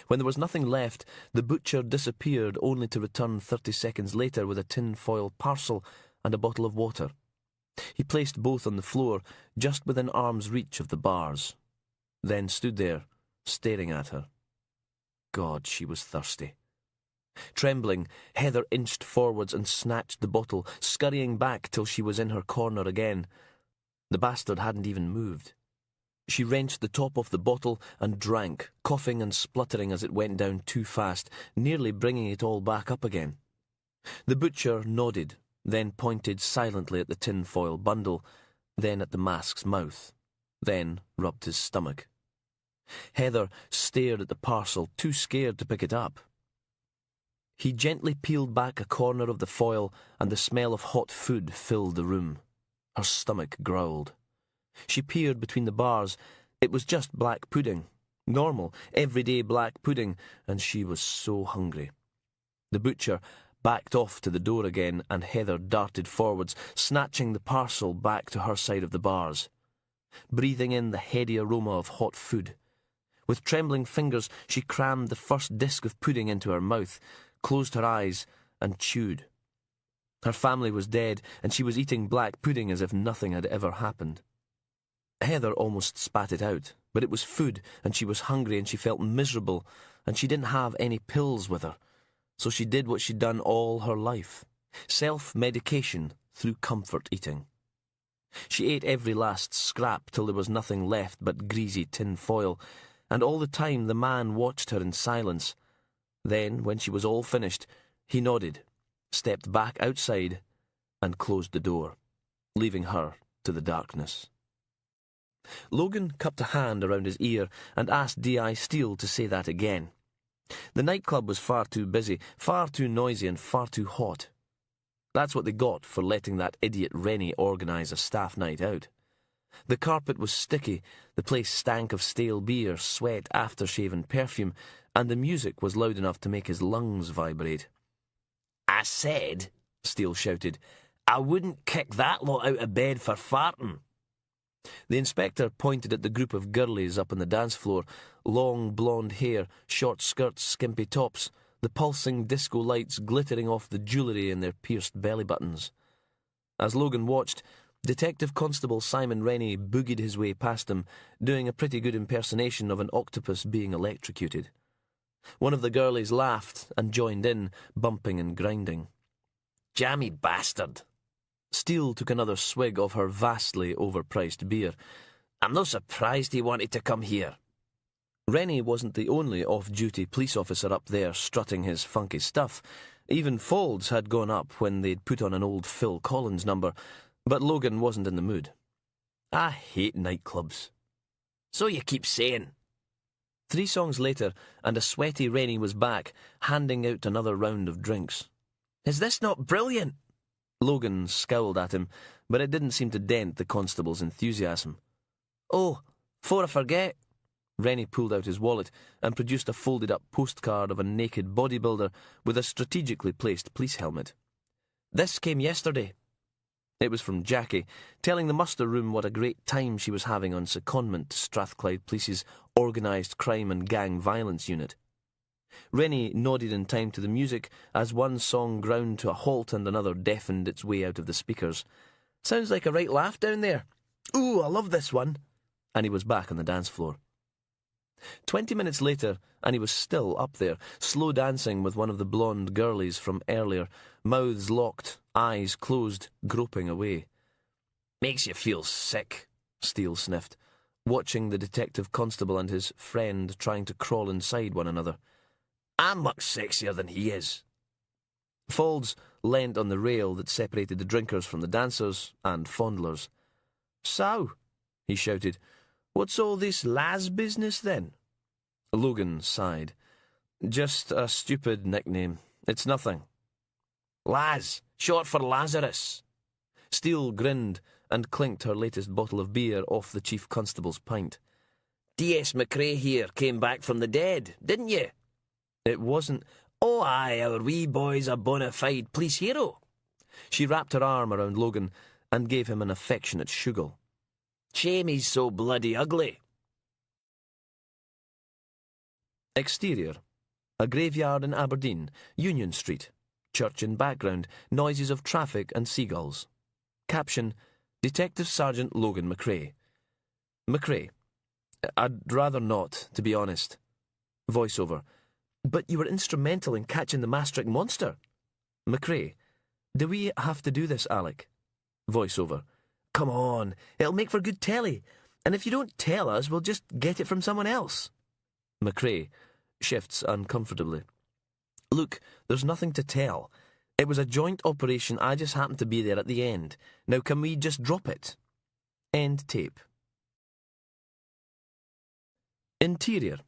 When there was nothing left, the butcher disappeared, only to return 30 seconds later with a tin-foil parcel and a bottle of water. He placed both on the floor, just within arm's reach of the bars, then stood there, staring at her. God, she was thirsty. Trembling, Heather inched forwards and snatched the bottle, scurrying back till she was in her corner again. The bastard hadn't even moved. She wrenched the top off the bottle and drank, coughing and spluttering as it went down too fast, nearly bringing it all back up again. The butcher nodded, then pointed silently at the tin-foil bundle, then at the mask's mouth, then rubbed his stomach. Heather stared at the parcel, too scared to pick it up. He gently peeled back a corner of the foil, and the smell of hot food filled the room. Her stomach growled. She peered between the bars. It was just black pudding. Normal, everyday black pudding, and she was so hungry. The butcher backed off to the door again, and Heather darted forwards, snatching the parcel back to her side of the bars, breathing in the heady aroma of hot food. With trembling fingers, she crammed the first disc of pudding into her mouth, closed her eyes, and chewed. Her family was dead, and she was eating black pudding as if nothing had ever happened. Heather almost spat it out, but it was food, and she was hungry, and she felt miserable, and she didn't have any pills with her, so she did what she'd done all her life, self-medication through comfort eating. She ate every last scrap till there was nothing left but greasy tin foil, and all the time the man watched her in silence. Then, when she was all finished, he nodded, stepped back outside, and closed the door, leaving her to the darkness. Logan cupped a hand around his ear and asked D.I. Steele to say that again. The nightclub was far too busy, far too noisy, and far too hot. That's what they got for letting that idiot Rennie organise a staff night out. The carpet was sticky, the place stank of stale beer, sweat, aftershave and perfume, and the music was loud enough to make his lungs vibrate. "I said," Steele shouted, "I wouldn't kick that lot out of bed for farting." The inspector pointed at the group of girlies up on the dance floor, long blonde hair, short skirts, skimpy tops, the pulsing disco lights glittering off the jewellery in their pierced belly buttons. As Logan watched, Detective Constable Simon Rennie boogied his way past him, doing a pretty good impersonation of an octopus being electrocuted. One of the girlies laughed and joined in, bumping and grinding. "Jammy bastard." Steele took another swig of her vastly overpriced beer. "I'm no surprised he wanted to come here." Rennie wasn't the only off-duty police officer up there strutting his funky stuff. Even Folds had gone up when they'd put on an old Phil Collins number, but Logan wasn't in the mood. "I hate nightclubs." "So you keep saying." 3 songs later, and a sweaty Rennie was back, handing out another round of drinks. "Is this not brilliant?" Logan scowled at him, but it didn't seem to dent the constable's enthusiasm. "Oh, 'fore I forget." Rennie pulled out his wallet and produced a folded-up postcard of a naked bodybuilder with a strategically placed police helmet. "This came yesterday." It was from Jackie, telling the muster room what a great time she was having on secondment to Strathclyde Police's organised crime and gang violence unit. Rennie nodded in time to the music as one song ground to a halt and another deafened its way out of the speakers. "Sounds like a right laugh down there. Ooh, I love this one." And he was back on the dance floor. 20 minutes later, and he was still up there, slow dancing with one of the blonde girlies from earlier, mouths locked, eyes closed, groping away. "Makes you feel sick," Steele sniffed, watching the detective constable and his friend trying to crawl inside one another. "I'm much sexier than he is." Folds leant on the rail that separated the drinkers from the dancers and fondlers. "So," he shouted, "what's all this Laz business then?" Logan sighed. "Just a stupid nickname. It's nothing." "Laz, short for Lazarus." Steele grinned and clinked her latest bottle of beer off the chief constable's pint. "D.S. McRae here came back from the dead, didn't you?" "It wasn't—" "Oh aye, our wee boy's a bona fide police hero." She wrapped her arm around Logan and gave him an affectionate shuggle. Shame he's so bloody ugly. Exterior. A graveyard in Aberdeen, Union Street. Church in background, noises of traffic and seagulls. Caption, Detective Sergeant Logan McRae. McRae. I'd rather not, to be honest. Voiceover. But you were instrumental in catching the Maastricht monster. McRae. Do we have to do this, Alec? Voiceover. Come on, it'll make for good telly. And if you don't tell us, we'll just get it from someone else. McRae shifts uncomfortably. Look, there's nothing to tell. It was a joint operation. I just happened to be there at the end. Now can we just drop it? End tape. Interior.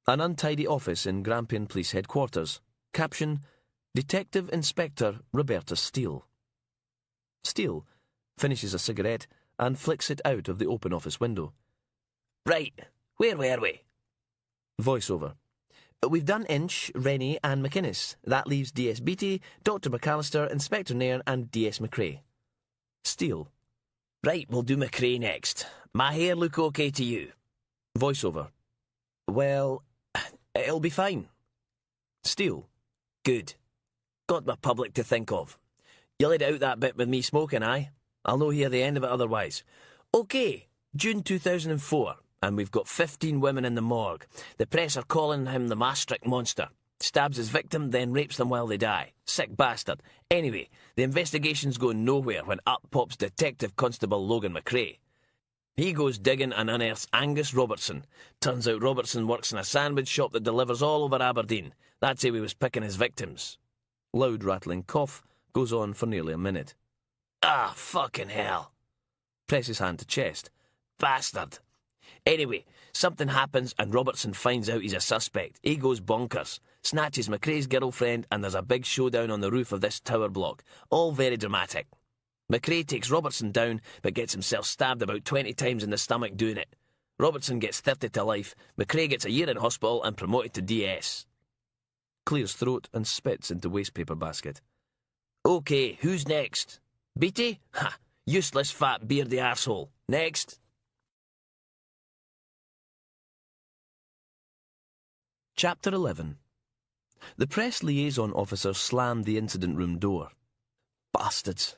An untidy office in Grampian Police Headquarters. Caption, Detective Inspector Roberta Steele. Steele finishes a cigarette and flicks it out of the open office window. Right, where were we? Voiceover. We've done Inch, Rennie and McInnes. That leaves DS Beattie, Dr McAllister, Inspector Nairn and DS McRae. Steele. Right, we'll do McRae next. My hair look okay to you? Voiceover. Well, it'll be fine. Steele. Good. Got my public to think of. You laid out that bit with me smoking, aye? I'll no hear the end of it otherwise. OK, June 2004, and we've got 15 women in the morgue. The press are calling him the Maastricht monster. Stabs his victim, then rapes them while they die. Sick bastard. Anyway, the investigation's going nowhere when up pops Detective Constable Logan McRae. He goes digging and unearths Angus Robertson. Turns out Robertson works in a sandwich shop that delivers all over Aberdeen. That's how he was picking his victims. Loud rattling cough goes on for nearly a minute. Ah, fucking hell. Presses hand to chest. Bastard. Anyway, something happens and Robertson finds out he's a suspect. He goes bonkers. Snatches McRae's girlfriend and there's a big showdown on the roof of this tower block. All very dramatic. McRae takes Robertson down but gets himself stabbed about 20 times in the stomach doing it. Robertson gets 30 to life. McRae gets a year in hospital and promoted to DS. Clears throat and spits into wastepaper basket. OK, who's next? Beattie? Ha! Useless fat beardy arsehole. Next. Chapter 11. The press liaison officer slammed the incident room door. Bastards.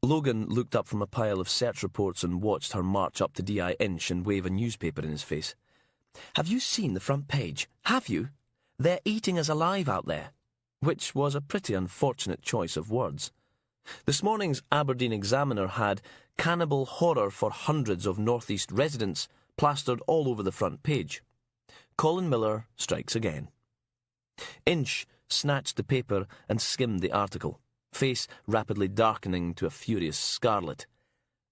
Logan looked up from a pile of search reports and watched her march up to DI Inch and wave a newspaper in his face. Have you seen the front page? Have you? They're eating us alive out there. Which was a pretty unfortunate choice of words. This morning's Aberdeen Examiner had cannibal horror for hundreds of northeast residents plastered all over the front page. Colin Miller strikes again. Inch snatched the paper and skimmed the article, face rapidly darkening to a furious scarlet.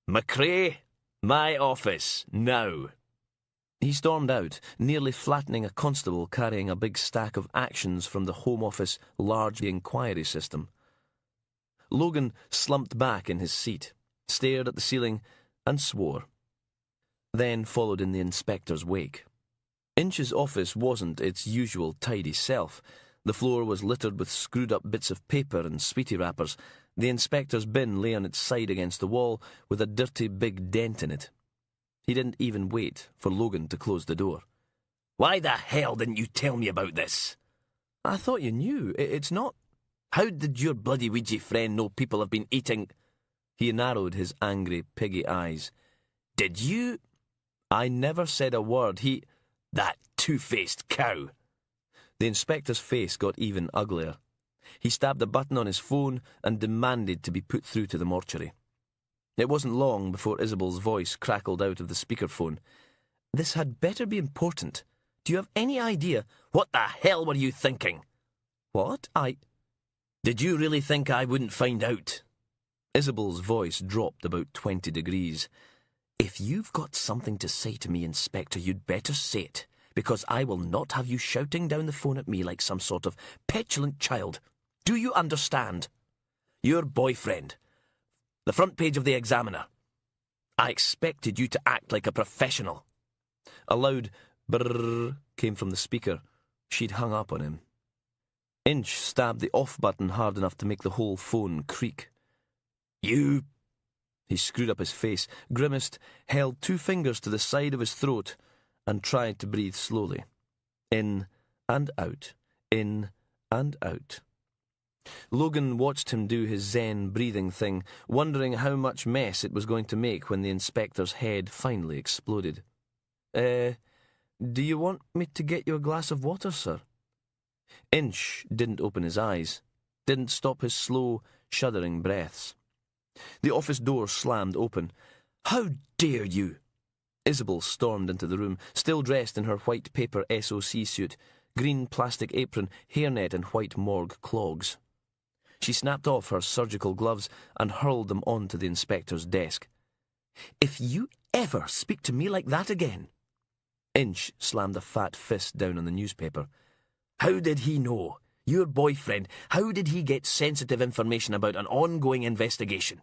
McRae, my office, now. He stormed out, nearly flattening a constable carrying a big stack of actions from the Home Office large inquiry system. Logan slumped back in his seat, stared at the ceiling, and swore. Then followed in the inspector's wake. Inch's office wasn't its usual tidy self. The floor was littered with screwed-up bits of paper and sweetie wrappers. The inspector's bin lay on its side against the wall with a dirty big dent in it. He didn't even wait for Logan to close the door. Why the hell didn't you tell me about this? I thought you knew. It's not... How did your bloody Ouija friend know people have been eating... He narrowed his angry, piggy eyes. Did you... I never said a word. That two-faced cow. The inspector's face got even uglier. He stabbed a button on his phone and demanded to be put through to the mortuary. It wasn't long before Isabel's voice crackled out of the speakerphone. This had better be important. Do you have any idea? What the hell were you thinking? What? Did you really think I wouldn't find out? Isabel's voice dropped about 20 degrees. If you've got something to say to me, Inspector, you'd better say it, because I will not have you shouting down the phone at me like some sort of petulant child. Do you understand? Your boyfriend. The front page of the Examiner. I expected you to act like a professional. A loud brrrr came from the speaker. She'd hung up on him. Inch stabbed the off button hard enough to make the whole phone creak. You He screwed up his face, grimaced, held 2 fingers to the side of his throat, and tried to breathe slowly. In and out, in and out. Logan watched him do his Zen breathing thing, wondering how much mess it was going to make when the inspector's head finally exploded. Do you want me to get you a glass of water, sir? Inch didn't open his eyes, didn't stop his slow, shuddering breaths. The office door slammed open. "How dare you!" Isabel stormed into the room, still dressed in her white paper SOC suit, green plastic apron, hairnet and white morgue clogs. She snapped off her surgical gloves and hurled them onto the inspector's desk. "If you ever speak to me like that again—" Inch slammed a fat fist down on the newspaper. "How did he know? Your boyfriend, how did he get sensitive information about an ongoing investigation?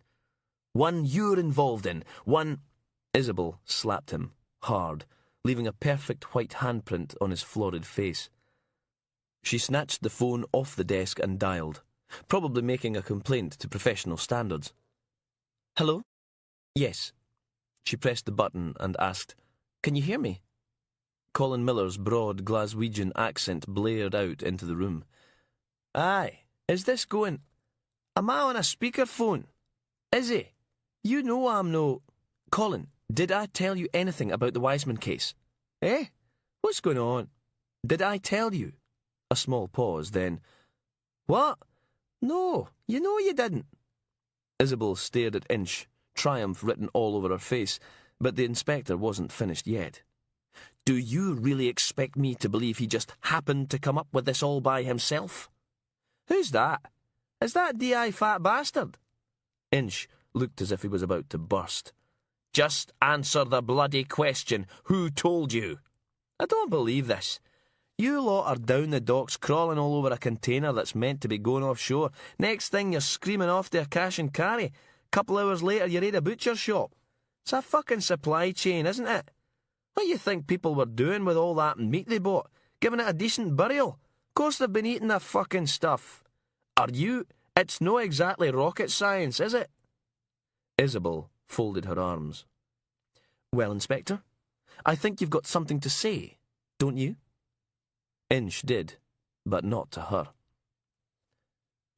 One you're involved in, one—" Isabel slapped him, hard, leaving a perfect white handprint on his florid face. She snatched the phone off the desk and dialed, probably making a complaint to professional standards. "Hello? Yes." She pressed the button and asked, "Can you hear me?" Colin Miller's broad Glaswegian accent blared out into the room. "Aye, is this going... Am I on a speakerphone? Is he? You know I'm no... Colin, did I tell you anything about the Wiseman case? Eh? What's going on? Did I tell you?" A small pause, then... "What? No, you know you didn't." Isabel stared at Inch, triumph written all over her face, but the inspector wasn't finished yet. "Do you really expect me to believe he just happened to come up with this all by himself?" "Who's that? Is that D.I. fat bastard?" Inch looked as if he was about to burst. "Just answer the bloody question. Who told you?" "I don't believe this. You lot are down the docks crawling all over a container that's meant to be going offshore. Next thing you're screaming off to a cash and carry. Couple hours later you're at a butcher shop. It's a fucking supply chain, isn't it? What do you think people were doing with all that meat they bought? Giving it a decent burial? Of course they've been eating the fucking stuff. Are you... It's no exactly rocket science, is it?" Isabel folded her arms. "Well, Inspector, I think you've got something to say, don't you?" Inch did, but not to her.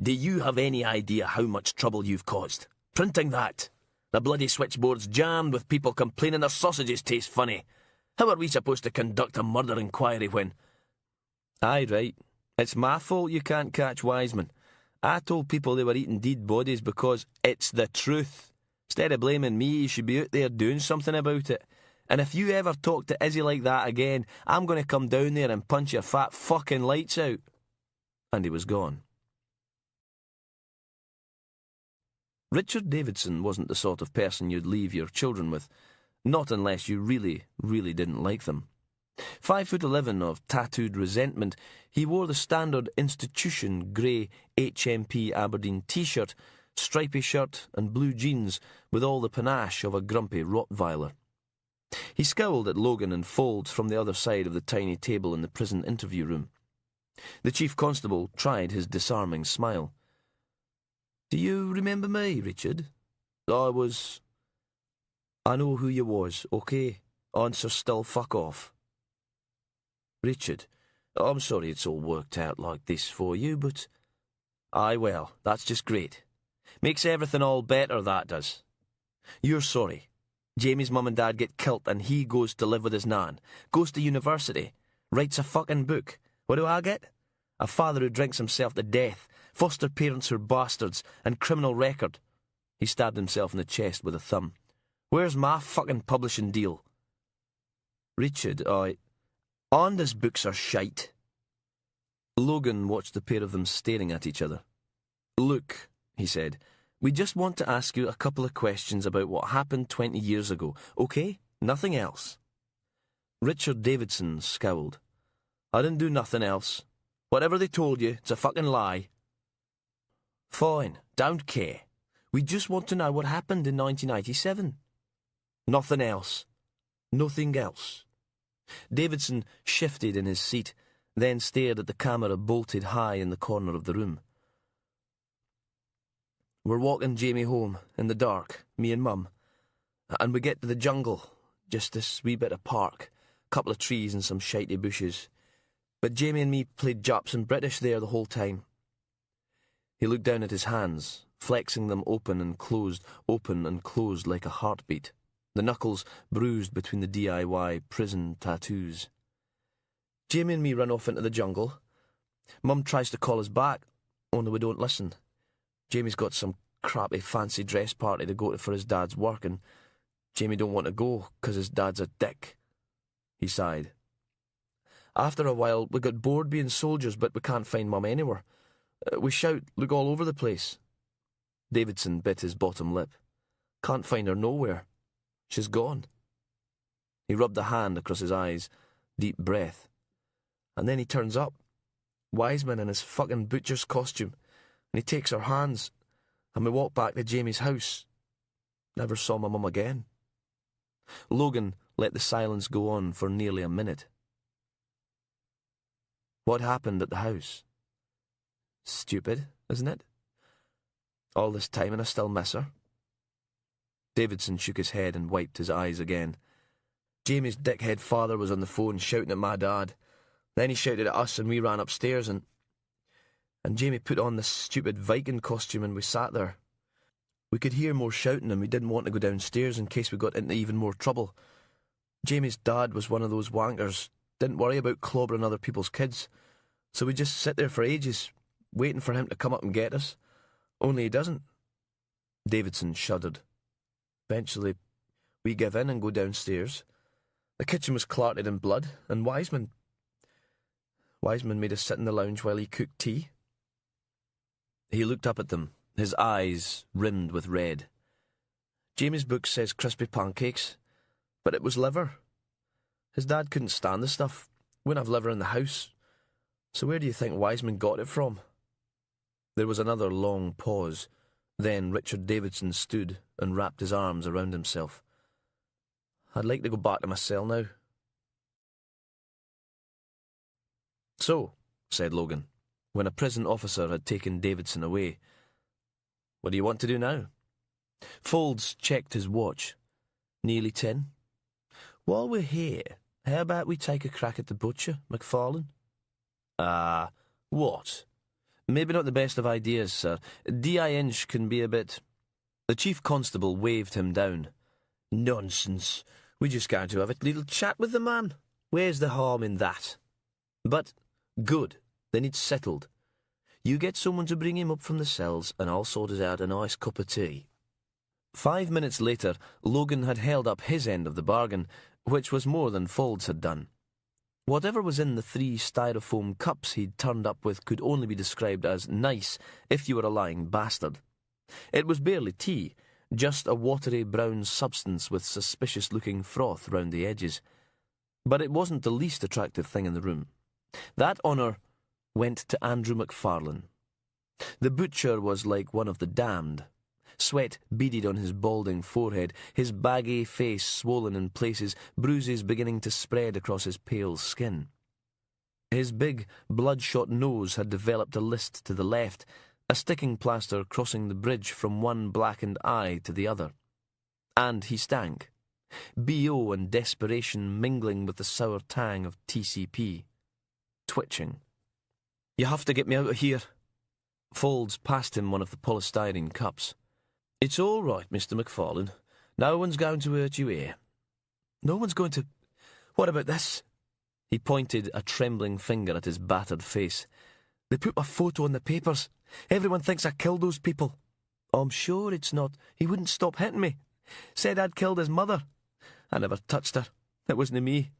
"Do you have any idea how much trouble you've caused? Printing that. The bloody switchboard's jammed with people complaining their sausages taste funny. How are we supposed to conduct a murder inquiry when—" "Aye, right. It's my fault you can't catch Wiseman. I told people they were eating dead bodies because it's the truth. Instead of blaming me, you should be out there doing something about it. And if you ever talk to Izzy like that again, I'm going to come down there and punch your fat fucking lights out." And he was gone. Richard Davidson wasn't the sort of person you'd leave your children with, not unless you really, really didn't like them. 5'11" of tattooed resentment, he wore the standard institution grey HMP Aberdeen t-shirt, stripy shirt and blue jeans with all the panache of a grumpy Rottweiler. He scowled at Logan and Folds from the other side of the tiny table in the prison interview room. The chief constable tried his disarming smile. "Do you remember me, Richard? I know who you was, okay? Answer still fuck off." "Richard, I'm sorry it's all worked out like this for you, but—" "Aye, well, that's just great. Makes everything all better, that does. You're sorry. Jamie's mum and dad get killed and he goes to live with his nan, goes to university, writes a fucking book. What do I get? A father who drinks himself to death, foster parents who are bastards, and criminal record." He stabbed himself in the chest with a thumb. "Where's my fucking publishing deal?" "Richard, Anda's books are shite." Logan watched the pair of them staring at each other. "Look," he said, "we just want to ask you a couple of questions about what happened 20 years ago, okay? Nothing else." Richard Davidson scowled. "I didn't do nothing else. Whatever they told you, it's a fucking lie." "Fine, don't care. We just want to know what happened in 1987. "Nothing else. Nothing else." Davidson shifted in his seat, then stared at the camera bolted high in the corner of the room. We're walking Jamie home, in the dark, me and Mum. And we get to the jungle, just this wee bit of park, couple of trees and some shitey bushes. But Jamie and me played Japs and British there the whole time. He looked down at his hands, flexing them open and closed like a heartbeat, the knuckles bruised between the DIY prison tattoos. Jamie and me run off into the jungle. Mum tries to call us back, only we don't listen. Jamie's got some crappy fancy dress party to go to for his dad's work, and Jamie don't want to go 'cause his dad's a dick. He sighed. After a while, we got bored being soldiers, but we can't find Mum anywhere. We shout, look all over the place. Davidson bit his bottom lip. Can't find her nowhere. She's gone. He rubbed a hand across his eyes, deep breath. And then he turns up, Wiseman in his fucking butcher's costume, and he takes our hands, and we walk back to Jamie's house. Never saw my mum again. Logan let the silence go on for nearly a minute. What happened at the house? Stupid, isn't it? All this time and I still miss her. Davidson shook his head and wiped his eyes again. Jamie's dickhead father was on the phone shouting at my dad. Then he shouted at us and we ran upstairs and Jamie put on this stupid Viking costume and we sat there. We could hear more shouting and we didn't want to go downstairs in case we got into even more trouble. Jamie's dad was one of those wankers, didn't worry about clobbering other people's kids, so we just sit there for ages, waiting for him to come up and get us. Only he doesn't. Davidson shuddered. Eventually, we give in and go downstairs. The kitchen was clarted in blood, and Wiseman made us sit in the lounge while he cooked tea. He looked up at them, his eyes rimmed with red. Jamie's book says crispy pancakes, but it was liver. His dad couldn't stand the stuff, wouldn't have liver in the house. So where do you think Wiseman got it from? There was another long pause. Then Richard Davidson stood and wrapped his arms around himself. I'd like to go back to my cell now. So, said Logan, when a prison officer had taken Davidson away, what do you want to do now? Folds checked his watch. Nearly 10. While we're here, how about we take a crack at the butcher, McFarlane? What? Maybe not the best of ideas, sir. D.I. Inch can be a bit... The chief constable waved him down. Nonsense. We're just going to have a little chat with the man. Where's the harm in that? But, good. Then it's settled. You get someone to bring him up from the cells, and I'll sort us out a nice cup of tea. 5 minutes later, Logan had held up his end of the bargain, which was more than Folds had done. Whatever was in the 3 styrofoam cups he'd turned up with could only be described as nice if you were a lying bastard. It was barely tea, just a watery brown substance with suspicious-looking froth round the edges. But it wasn't the least attractive thing in the room. That honour went to Andrew McFarlane. The butcher was like one of the damned. Sweat beaded on his balding forehead, his baggy face swollen in places, bruises beginning to spread across his pale skin. His big, bloodshot nose had developed a list to the left, a sticking plaster crossing the bridge from one blackened eye to the other. And he stank. B.O. and desperation mingling with the sour tang of TCP. Twitching. You have to get me out of here. Folds passed him one of the polystyrene cups. It's all right, Mr. McFarlane. No one's going to hurt you here. No one's going to... What about this? He pointed a trembling finger at his battered face. They put my photo in the papers. Everyone thinks I killed those people. I'm sure it's not. He wouldn't stop hitting me. Said I'd killed his mother. I never touched her. It wasn't me.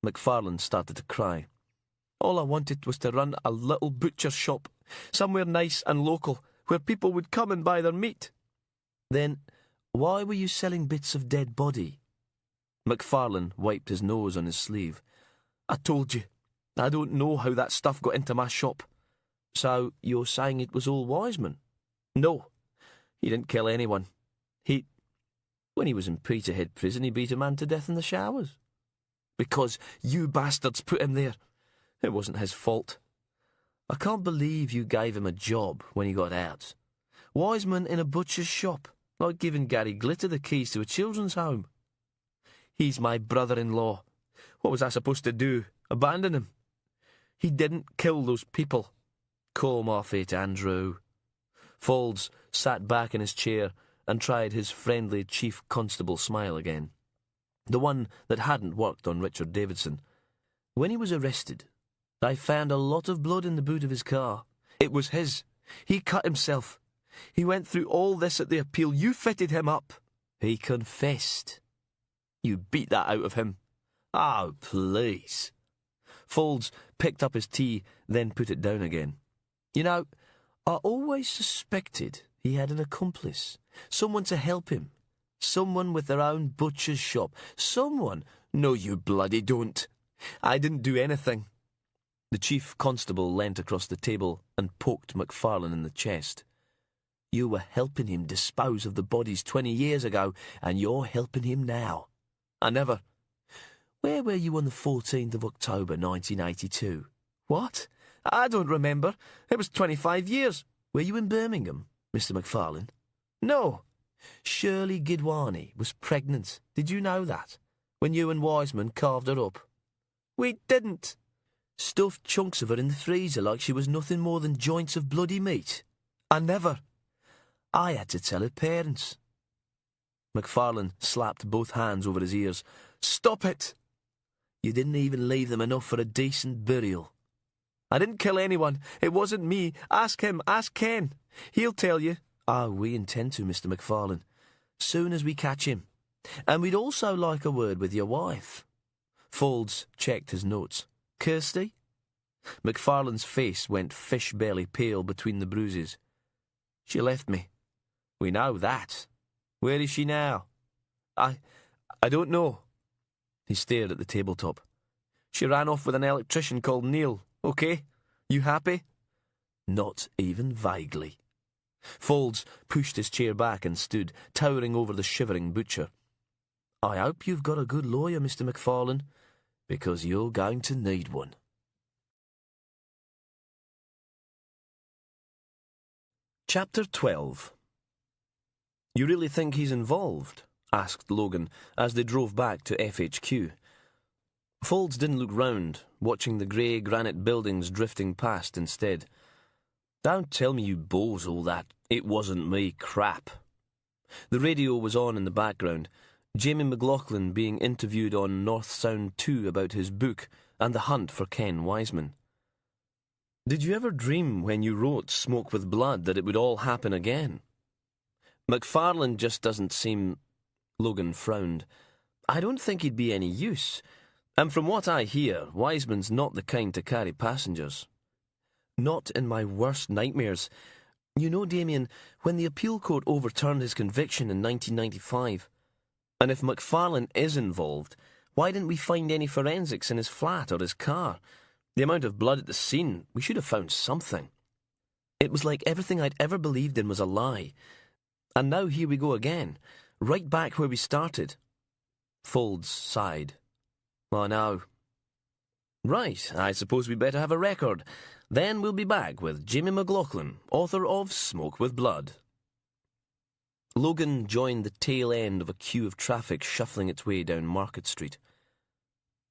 McFarlane started to cry. All I wanted was to run a little butcher shop, somewhere nice and local, where people would come and buy their meat. Then, why were you selling bits of dead body? McFarlane wiped his nose on his sleeve. I told you, I don't know how that stuff got into my shop. So, you're saying it was all Wiseman? No, he didn't kill anyone. When he was in Peterhead prison, he beat a man to death in the showers. Because you bastards put him there. It wasn't his fault. I can't believe you gave him a job when he got out. Wiseman in a butcher's shop, like giving Gary Glitter the keys to a children's home. He's my brother-in-law. What was I supposed to do? Abandon him? He didn't kill those people. Calm off it, Andrew. Faulds sat back in his chair and tried his friendly chief constable smile again. The one that hadn't worked on Richard Davidson. When he was arrested, I found a lot of blood in the boot of his car. It was his. He cut himself. He went through all this at the appeal. You fitted him up. He confessed. You beat that out of him. Oh, please. Faulds picked up his tea, then put it down again. You know, I always suspected he had an accomplice. Someone to help him. Someone with their own butcher's shop. Someone. No, you bloody don't. I didn't do anything. The chief constable leant across the table and poked MacFarlane in the chest. You were helping him dispose of the bodies 20 years ago, and you're helping him now. I never. Where were you on the 14th of October, 1982? What? I don't remember. It was 25 years. Were you in Birmingham, Mr. MacFarlane? No. Shirley Gidwani was pregnant. Did you know that? When you and Wiseman carved her up? We didn't. Stuffed chunks of her in the freezer like she was nothing more than joints of bloody meat. I never. I had to tell her parents. MacFarlane slapped both hands over his ears. Stop it! You didn't even leave them enough for a decent burial. I didn't kill anyone. It wasn't me. Ask him. Ask Ken. He'll tell you. Oh, we intend to, Mr. MacFarlane. Soon as we catch him. And we'd also like a word with your wife. Faulds checked his notes. Kirsty? MacFarlane's face went fish-belly pale between the bruises. She left me. We know that. Where is she now? I don't know. He stared at the tabletop. She ran off with an electrician called Neil. Okay? You happy? Not even vaguely. Faulds pushed his chair back and stood, towering over the shivering butcher. I hope you've got a good lawyer, Mr. MacFarlane, because you're going to need one. Chapter 12. You really think he's involved? Asked Logan as they drove back to FHQ. Faulds didn't look round, watching the grey granite buildings drifting past instead. Don't tell me you bows all that "it wasn't me" crap. The radio was on in the background, Jamie McLaughlin being interviewed on North Sound 2 about his book and the hunt for Ken Wiseman. Did you ever dream when you wrote Smoke with Blood that it would all happen again? MacFarlane just doesn't seem... Logan frowned. I don't think he'd be any use. And from what I hear, Wiseman's not the kind to carry passengers. Not in my worst nightmares. You know, Damien, when the appeal court overturned his conviction in 1995, and if MacFarlane is involved, why didn't we find any forensics in his flat or his car? The amount of blood at the scene, we should have found something. It was like everything I'd ever believed in was a lie. And now here we go again, right back where we started. Faulds sighed. I know. Right, I suppose we better have a record. Then we'll be back with Jamie McLaughlin, author of Smoke with Blood. Logan joined the tail end of a queue of traffic shuffling its way down Market Street.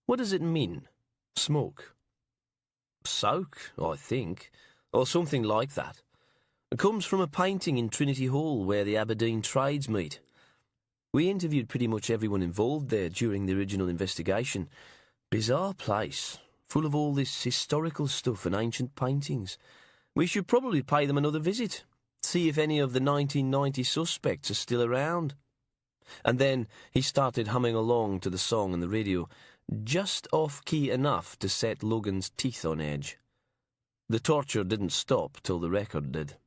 What does it mean, smoke? Soak, I think, or something like that. It comes from a painting in Trinity Hall where the Aberdeen trades meet. We interviewed pretty much everyone involved there during the original investigation. Bizarre place, full of all this historical stuff and ancient paintings. We should probably pay them another visit, see if any of the 1990 suspects are still around. And then he started humming along to the song on the radio, just off-key enough to set Logan's teeth on edge. The torture didn't stop till the record did.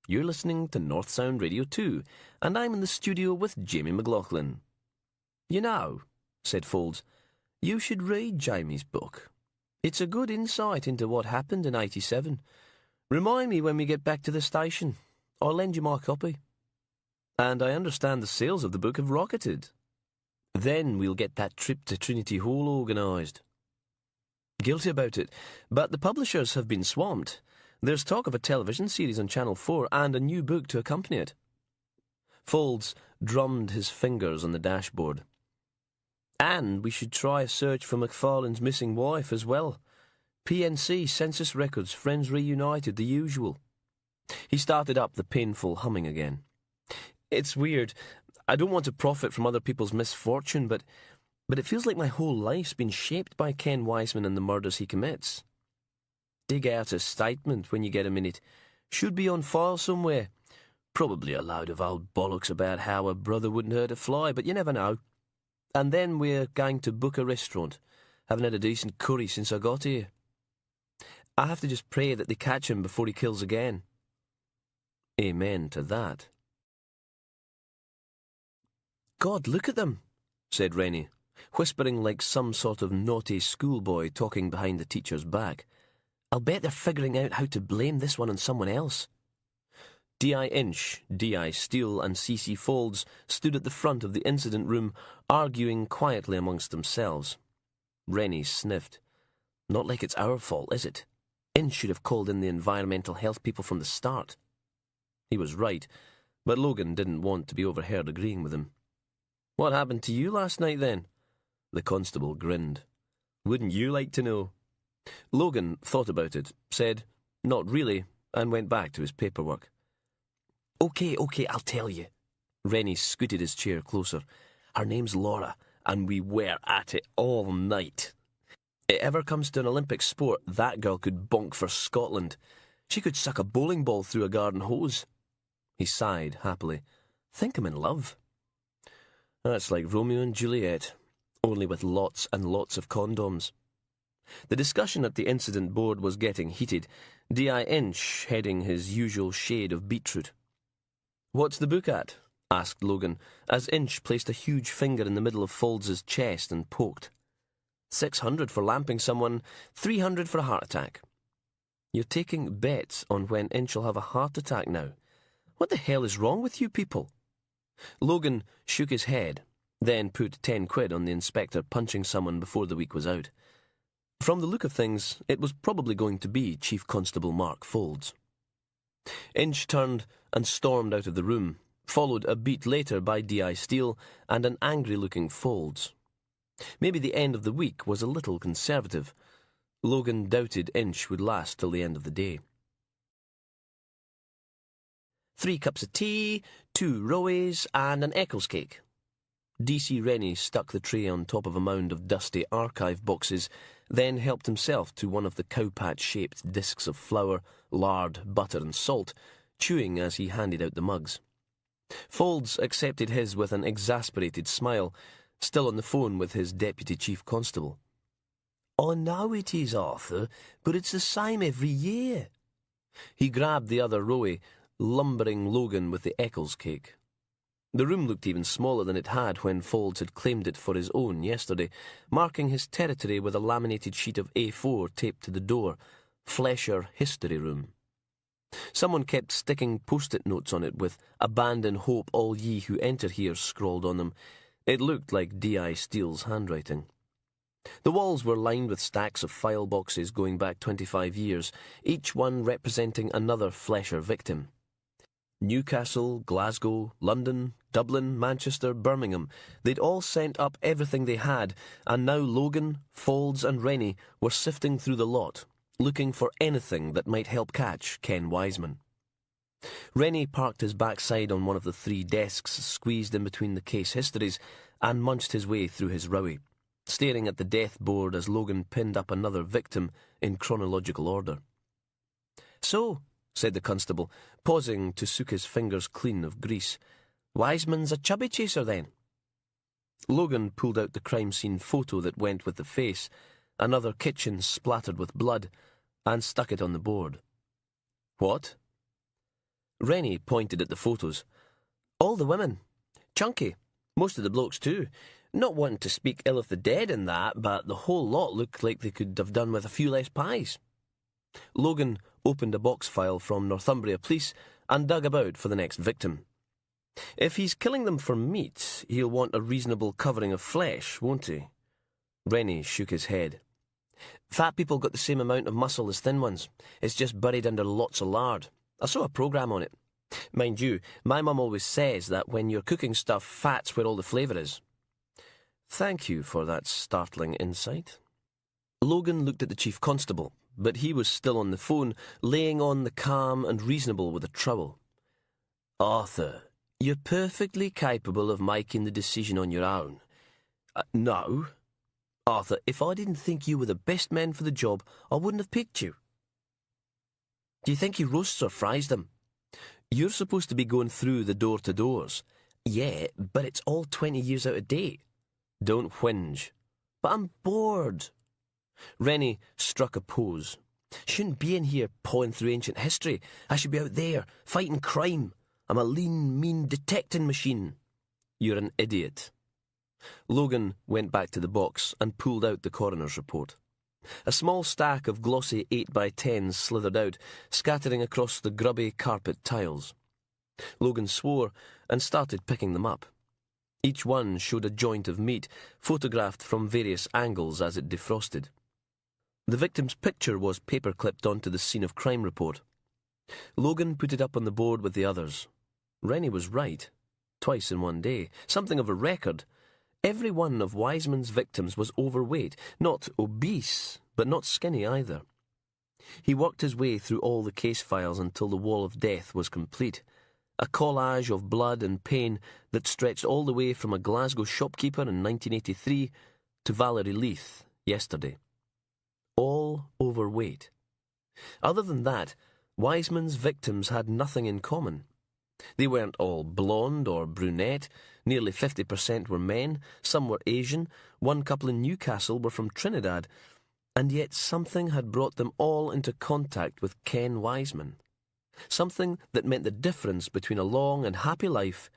You're listening to North Sound Radio 2, and I'm in the studio with Jamie McLaughlin. You know, said Faulds, you should read Jamie's book. It's a good insight into what happened in 87. Remind me when we get back to the station. I'll lend you my copy. And I understand the sales of the book have rocketed. Then we'll get that trip to Trinity Hall organised. Guilty about it, but the publishers have been swamped. There's talk of a television series on Channel 4 and a new book to accompany it. Folds drummed his fingers on the dashboard. And we should try a search for McFarlane's missing wife as well. PNC, census records, friends reunited, the usual. He started up the painful humming again. It's weird. I don't want to profit from other people's misfortune, but it feels like my whole life's been shaped by Ken Wiseman and the murders he commits. Dig out a statement when you get a minute. Should be on file somewhere. Probably a load of old bollocks about how a brother wouldn't hurt a fly, but you never know. And then we're going to book a restaurant. Haven't had a decent curry since I got here. I have to just pray that they catch him before he kills again. Amen to that. God, look at them, said Rennie, whispering like some sort of naughty schoolboy talking behind the teacher's back. I'll bet they're figuring out how to blame this one on someone else. D.I. Inch, D.I. Steele and C.C. Folds stood at the front of the incident room, arguing quietly amongst themselves. Rennie sniffed. Not like it's our fault, is it? Inch should have called in the environmental health people from the start. He was right, but Logan didn't want to be overheard agreeing with him. What happened to you last night, then? The constable grinned. Wouldn't you like to know? Logan thought about it, said, not really, and went back to his paperwork. Okay, I'll tell you. Rennie scooted his chair closer. Her name's Laura, and we were at it all night. It ever comes to an Olympic sport, that girl could bonk for Scotland. She could suck a bowling ball through a garden hose. He sighed happily. Think I'm in love. That's like Romeo and Juliet, only with lots and lots of condoms. The discussion at the incident board was getting heated, D.I. Inch heading his usual shade of beetroot. What's the book at? Asked Logan, as Inch placed a huge finger in the middle of Folds's chest and poked. 600 for lamping someone, 300 for a heart attack. You're taking bets on when Inch will have a heart attack now. What the hell is wrong with you people? Logan shook his head, then put 10 quid on the inspector punching someone before the week was out. From the look of things, it was probably going to be Chief Constable Mark Folds. Inch turned and stormed out of the room, followed a beat later by D.I. Steele and an angry-looking Folds. Maybe the end of the week was a little conservative. Logan doubted Inch would last till the end of the day. 3 cups of tea, 2 roes, and an Eccles cake. D.C. Rennie stuck the tray on top of a mound of dusty archive boxes, then helped himself to one of the cowpatch-shaped discs of flour, lard, butter and salt, chewing as he handed out the mugs. Folds accepted his with an exasperated smile, still on the phone with his deputy chief constable. I know it is, Arthur, but it's the same every year. He grabbed the other roe, lumbering Logan with the Eccles cake. The room looked even smaller than it had when Folds had claimed it for his own yesterday, marking his territory with a laminated sheet of A4 taped to the door, Flesher History Room. Someone kept sticking post-it notes on it with "Abandon hope, all ye who enter here" scrawled on them. It looked like D.I. Steele's handwriting. The walls were lined with stacks of file boxes going back 25 years, each one representing another Flesher victim. Newcastle, Glasgow, London, Dublin, Manchester, Birmingham. They'd all sent up everything they had, and now Logan, Folds and Rennie were sifting through the lot, looking for anything that might help catch Ken Wiseman. Rennie parked his backside on one of the 3 desks squeezed in between the case histories and munched his way through his rowie, staring at the death board as Logan pinned up another victim in chronological order. So, said the constable, pausing to soak his fingers clean of grease, Wiseman's a chubby chaser then? Logan pulled out the crime scene photo that went with the face, another kitchen splattered with blood, and stuck it on the board. What? Rennie pointed at the photos. All the women. Chunky. Most of the blokes too. Not wanting to speak ill of the dead in that, but the whole lot looked like they could have done with a few less pies. Logan opened a box file from Northumbria Police and dug about for the next victim. If he's killing them for meat, he'll want a reasonable covering of flesh, won't he? Rennie shook his head. Fat people got the same amount of muscle as thin ones. It's just buried under lots of lard. I saw a programme on it. Mind you, my mum always says that when you're cooking stuff, fat's where all the flavour is. Thank you for that startling insight. Logan looked at the chief constable, but he was still on the phone, laying on the calm and reasonable with a trowel. Arthur, you're perfectly capable of making the decision on your own. No. Arthur, if I didn't think you were the best man for the job, I wouldn't have picked you. Do you think he roasts or fries them? You're supposed to be going through the door-to-doors. Yeah, but it's all 20 years out of date. Don't whinge. But I'm bored. Rennie struck a pose. Shouldn't be in here pawing through ancient history. I should be out there, fighting crime. I'm a lean, mean detecting machine. You're an idiot. Logan went back to the box and pulled out the coroner's report. A small stack of glossy 8x10s slithered out, scattering across the grubby carpet tiles. Logan swore and started picking them up. Each one showed a joint of meat, photographed from various angles as it defrosted. The victim's picture was paper-clipped onto the scene of crime report. Logan put it up on the board with the others. Rennie was right. Twice in one day. Something of a record. Every one of Wiseman's victims was overweight, not obese, but not skinny either. He worked his way through all the case files until the wall of death was complete, a collage of blood and pain that stretched all the way from a Glasgow shopkeeper in 1983 to Valerie Leith yesterday. All overweight. Other than that, Wiseman's victims had nothing in common. They weren't all blonde or brunette. Nearly 50% were men, some were Asian, one couple in Newcastle were from Trinidad, and yet something had brought them all into contact with Ken Wiseman. Something that meant the difference between a long and happy life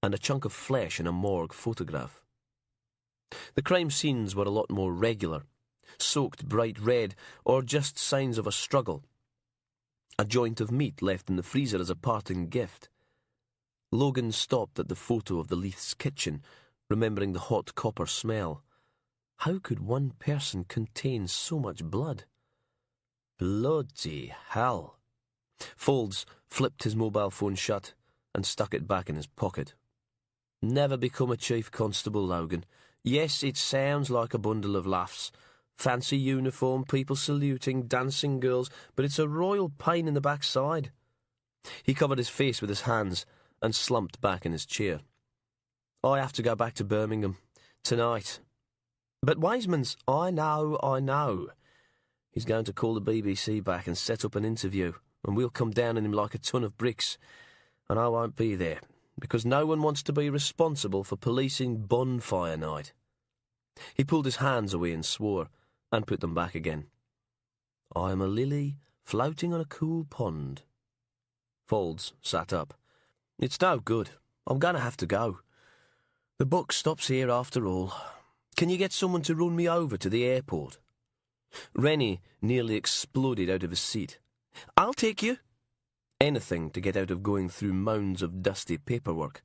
and a chunk of flesh in a morgue photograph. The crime scenes were a lot more regular, soaked bright red, or just signs of a struggle. A joint of meat left in the freezer as a parting gift. Logan stopped at the photo of the Leith's kitchen, remembering the hot copper smell. How could one person contain so much blood? Bloody hell. Folds flipped his mobile phone shut and stuck it back in his pocket. Never become a chief constable, Logan. Yes, it sounds like a bundle of laughs. Fancy uniform, people saluting, dancing girls, but it's a royal pain in the backside. He covered his face with his hands and slumped back in his chair. I have to go back to Birmingham tonight. But Wiseman's, I know. He's going to call the BBC back and set up an interview, and we'll come down on him like a ton of bricks. And I won't be there, because no one wants to be responsible for policing bonfire night. He pulled his hands away and swore, and put them back again. I am a lily floating on a cool pond. Folds sat up. It's no good. I'm going to have to go. The buck stops here after all. Can you get someone to run me over to the airport? Rennie nearly exploded out of his seat. I'll take you. Anything to get out of going through mounds of dusty paperwork.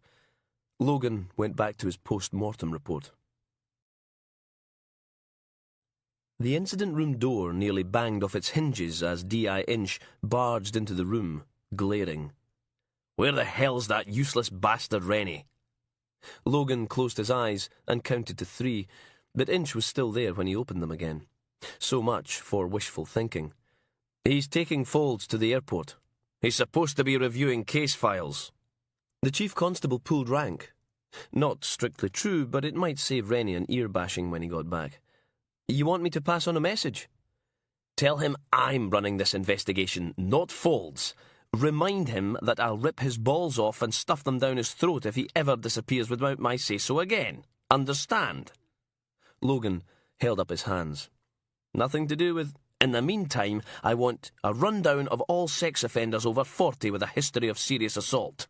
Logan went back to his post-mortem report. The incident room door nearly banged off its hinges as D.I. Inch barged into the room, glaring. Where the hell's that useless bastard Rennie? Logan closed his eyes and counted to 3, but Inch was still there when he opened them again. So much for wishful thinking. He's taking Folds to the airport. He's supposed to be reviewing case files. The chief constable pulled rank. Not strictly true, but it might save Rennie an ear-bashing when he got back. You want me to pass on a message? Tell him I'm running this investigation, not Folds. Remind him that I'll rip his balls off and stuff them down his throat if he ever disappears without my say-so again. Understand? Logan held up his hands. Nothing to do with... In the meantime, I want a rundown of all sex offenders over 40 with a history of serious assault.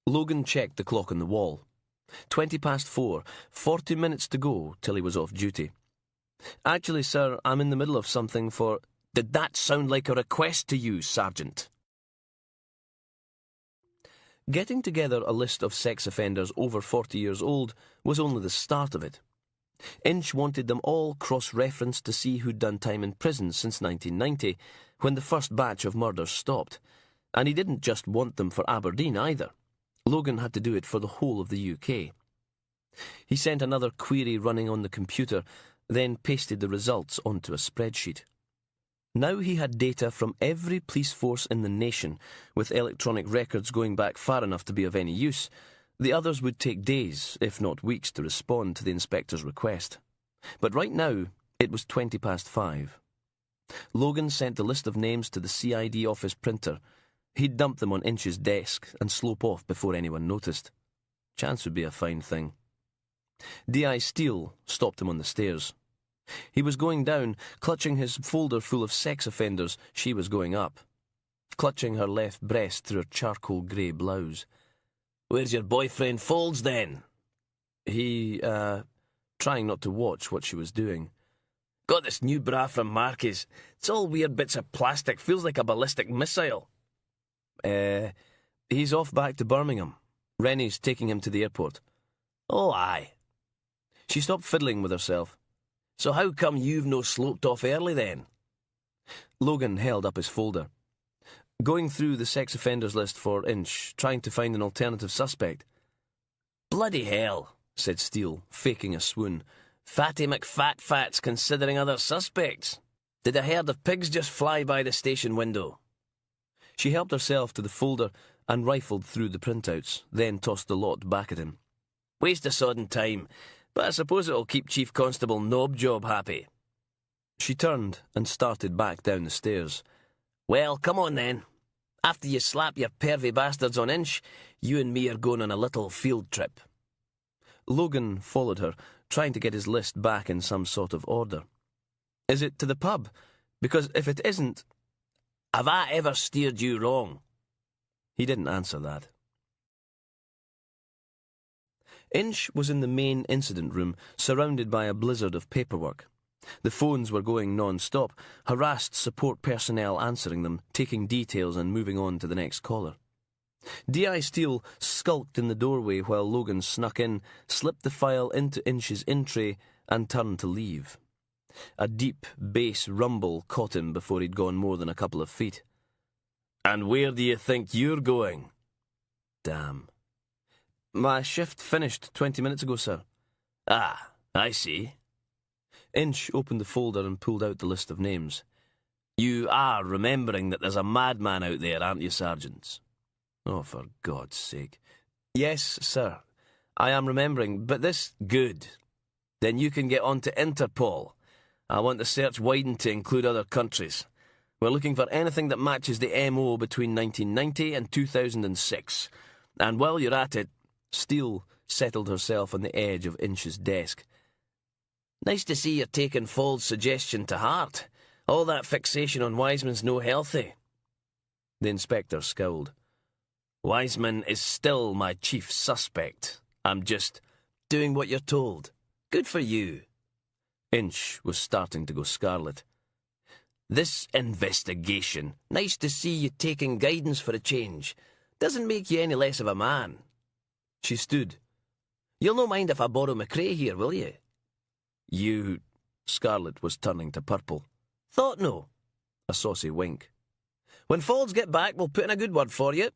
Logan checked the clock on the wall. 4:20, 40 minutes to go till he was off duty. Actually, sir, I'm in the middle of something for... Did that sound like a request to you, Sergeant? Getting together a list of sex offenders over 40 years old was only the start of it. Inch wanted them all cross-referenced to see who'd done time in prison since 1990, when the first batch of murders stopped. And he didn't just want them for Aberdeen either. Logan had to do it for the whole of the UK. He sent another query running on the computer, then pasted the results onto a spreadsheet. Now he had data from every police force in the nation, with electronic records going back far enough to be of any use. The others would take days, if not weeks, to respond to the inspector's request. But right now, it was 5:20. Logan sent the list of names to the CID office printer. He'd dump them on Inch's desk and slope off before anyone noticed. Chance would be a fine thing. D.I. Steele stopped him on the stairs. He was going down, clutching his folder full of sex offenders. She was going up, clutching her left breast through her charcoal grey blouse. "Where's your boyfriend Folds, then?" He, trying not to watch what she was doing. "Got this new bra from Marquis. It's all weird bits of plastic. Feels like a ballistic missile." He's off back to Birmingham. Rennie's taking him to the airport." "Oh, aye." She stopped fiddling with herself. "So how come you've no sloped off early, then?" Logan held up his folder. Going through the sex offenders list for Inch, trying to find an alternative suspect. "Bloody hell," said Steele, faking a swoon. "Fatty McFatfat's considering other suspects. Did a herd of pigs just fly by the station window?" She helped herself to the folder and rifled through the printouts, then tossed the lot back at him. "Waste of sodden time, but I suppose it'll keep Chief Constable Knobjob happy." She turned and started back down the stairs. "Well, come on then. After you slap your pervy bastards on Inch, you and me are going on a little field trip." Logan followed her, trying to get his list back in some sort of order. "Is it to the pub? Because if it isn't—" "Have I ever steered you wrong?" He didn't answer that. Inch was in the main incident room, surrounded by a blizzard of paperwork. The phones were going non-stop, harassed support personnel answering them, taking details and moving on to the next caller. D.I. Steele skulked in the doorway while Logan snuck in, slipped the file into Inch's in-tray and turned to leave. A deep bass rumble caught him before he'd gone more than a couple of feet. "And where do you think you're going?" Damn. "My shift finished 20 minutes ago, sir." "Ah, I see." Inch opened the folder and pulled out the list of names. "You are remembering that there's a madman out there, aren't you, Sergeant?" Oh, for God's sake. "Yes, sir. I am remembering, but this—" "Good. Then you can get on to Interpol. I want the search widened to include other countries. We're looking for anything that matches the MO between 1990 and 2006. And while you're at it..." Steele settled herself on the edge of Inch's desk. "Nice to see you're taking Fold's suggestion to heart. All that fixation on Wiseman's no healthy." The inspector scowled. "Wiseman is still my chief suspect. I'm just doing what you're told. Good for you." Inch was starting to go scarlet. "This investigation, nice to see you taking guidance for a change. Doesn't make you any less of a man." She stood. "You'll no mind if I borrow McRae here, will you?" "You—" Scarlet was turning to purple. "Thought no." A saucy wink. "When Folds get back, we'll put in a good word for you."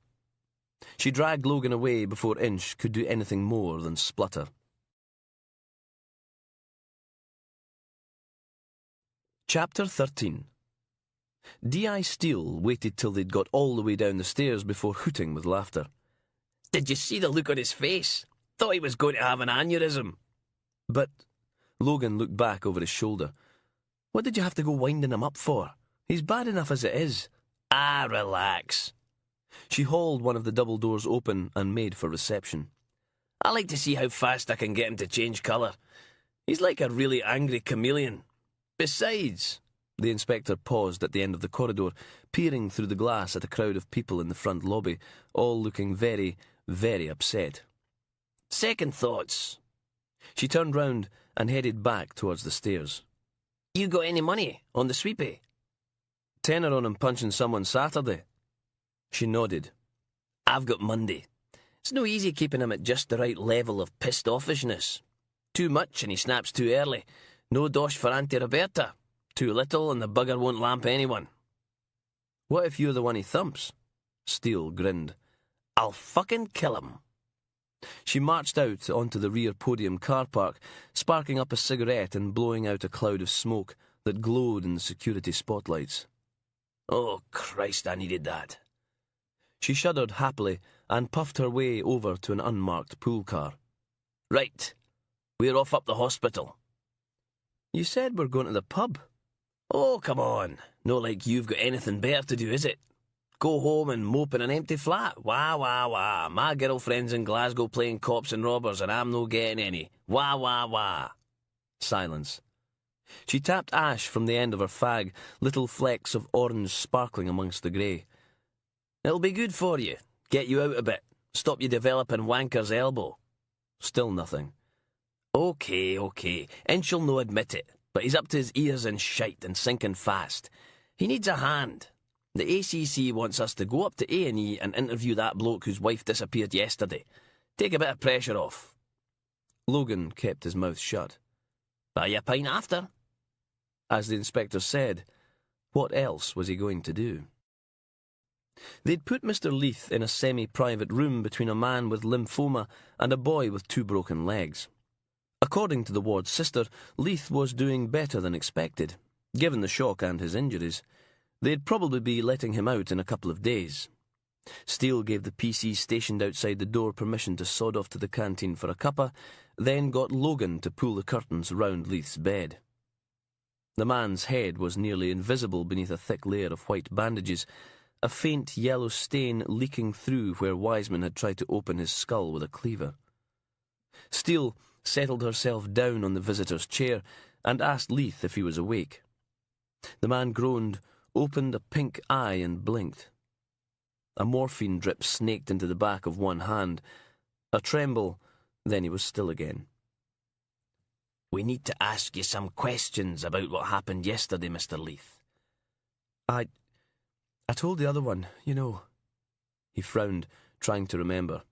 She dragged Logan away before Inch could do anything more than splutter. Chapter 13. D.I. Steele waited till they'd got all the way down the stairs before hooting with laughter. "Did you see the look on his face? Thought he was going to have an aneurysm." "But—" Logan looked back over his shoulder. "What did you have to go winding him up for? He's bad enough as it is." "Ah, relax." She hauled one of the double doors open and made for reception. "I like to see how fast I can get him to change colour. He's like a really angry chameleon. Besides..." The inspector paused at the end of the corridor, peering through the glass at a crowd of people in the front lobby, all looking very, very upset. "Second thoughts." She turned round and headed back towards the stairs. "You got any money on the sweepy?" "Tenner on him punching someone Saturday." She nodded. "I've got Monday. It's no easy keeping him at just the right level of pissed offishness." Too much and he snaps too early. No dosh for Auntie Roberta. Too little and the bugger won't lamp anyone. What if you're the one he thumps? Steele grinned. I'll fucking kill him. She marched out onto the rear podium car park, sparking up a cigarette and blowing out a cloud of smoke that glowed in the security spotlights. Oh, Christ, I needed that. She shuddered happily and puffed her way over to an unmarked pool car. Right. We're off up the hospital. You said we're going to the pub. Oh, come on. No like you've got anything better to do, is it? Go home and mope in an empty flat. Wah, wah, wah. My girlfriend's in Glasgow playing cops and robbers and I'm no getting any. Wah, wah, wah. Silence. She tapped ash from the end of her fag, little flecks of orange sparkling amongst the grey. It'll be good for you. Get you out a bit. Stop you developing wanker's elbow. Still nothing. OK. Inch'll no admit it, but he's up to his ears in shite and sinking fast. He needs a hand. The ACC wants us to go up to A&E and interview that bloke whose wife disappeared yesterday. Take a bit of pressure off. Logan kept his mouth shut. Buy you a pint after. As the inspector said, what else was he going to do? They'd put Mr. Leith in a semi-private room between a man with lymphoma and a boy with 2 broken legs. According to the ward's sister, Leith was doing better than expected, given the shock and his injuries. They'd probably be letting him out in a couple of days. Steele gave the PC stationed outside the door permission to sod off to the canteen for a cuppa, then got Logan to pull the curtains round Leith's bed. The man's head was nearly invisible beneath a thick layer of white bandages, a faint yellow stain leaking through where Wiseman had tried to open his skull with a cleaver. Steele settled herself down on the visitor's chair and asked Leith if he was awake. The man groaned, opened a pink eye and blinked. A morphine drip snaked into the back of one hand. A tremble, then he was still again. We need to ask you some questions about what happened yesterday, Mr. Leith. I told the other one, you know. He frowned, trying to remember.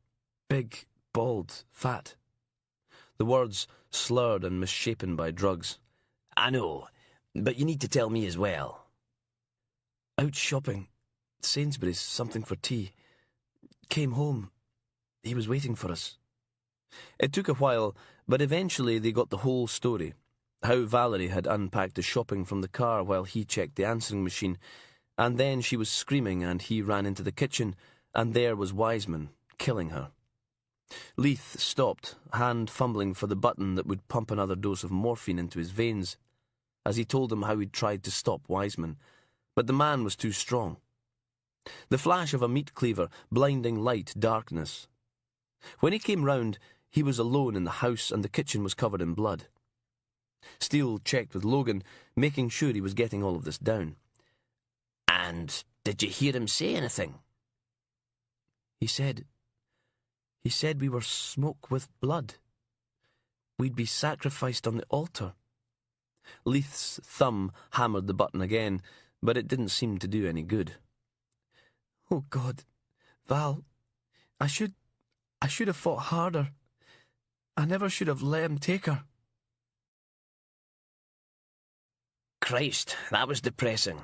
Big, bald, fat. The words slurred and misshapen by drugs. I know, but you need to tell me as well. Out shopping. Sainsbury's, something for tea. Came home. He was waiting for us. It took a while, but eventually they got the whole story. How Valerie had unpacked the shopping from the car while he checked the answering machine, and then she was screaming and he ran into the kitchen, and there was Wiseman, killing her. Leith stopped, hand fumbling for the button that would pump another dose of morphine into his veins, as he told them how he'd tried to stop Wiseman, but the man was too strong. The flash of a meat cleaver, blinding light, darkness. When he came round, he was alone in the house and the kitchen was covered in blood. Steele checked with Logan, making sure he was getting all of this down. And did you hear him say anything? He said we were smoke with blood. We'd be sacrificed on the altar. Leith's thumb hammered the button again, but it didn't seem to do any good. Oh, God, Val, I should have fought harder. I never should have let him take her. Christ, that was depressing.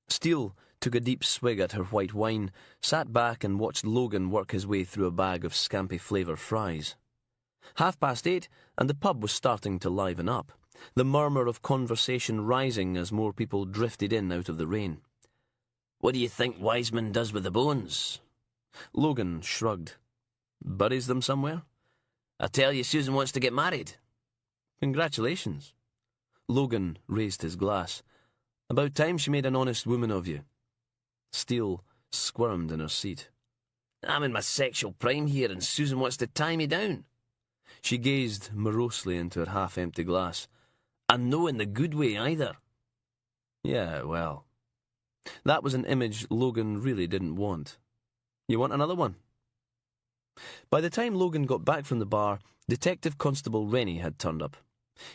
Steele took a deep swig at her white wine, sat back and watched Logan work his way through a bag of scampi flavour fries. 8:30, and the pub was starting to liven up, the murmur of conversation rising as more people drifted in out of the rain. What do you think Wiseman does with the bones? Logan shrugged. Buries them somewhere? I tell you, Susan wants to get married. Congratulations. Logan raised his glass. About time she made an honest woman of you. Steele squirmed in her seat. I'm in my sexual prime here and Susan wants to tie me down. She gazed morosely into her half-empty glass. And no in the good way either. Yeah, well. That was an image Logan really didn't want. You want another one? By the time Logan got back from the bar, Detective Constable Rennie had turned up.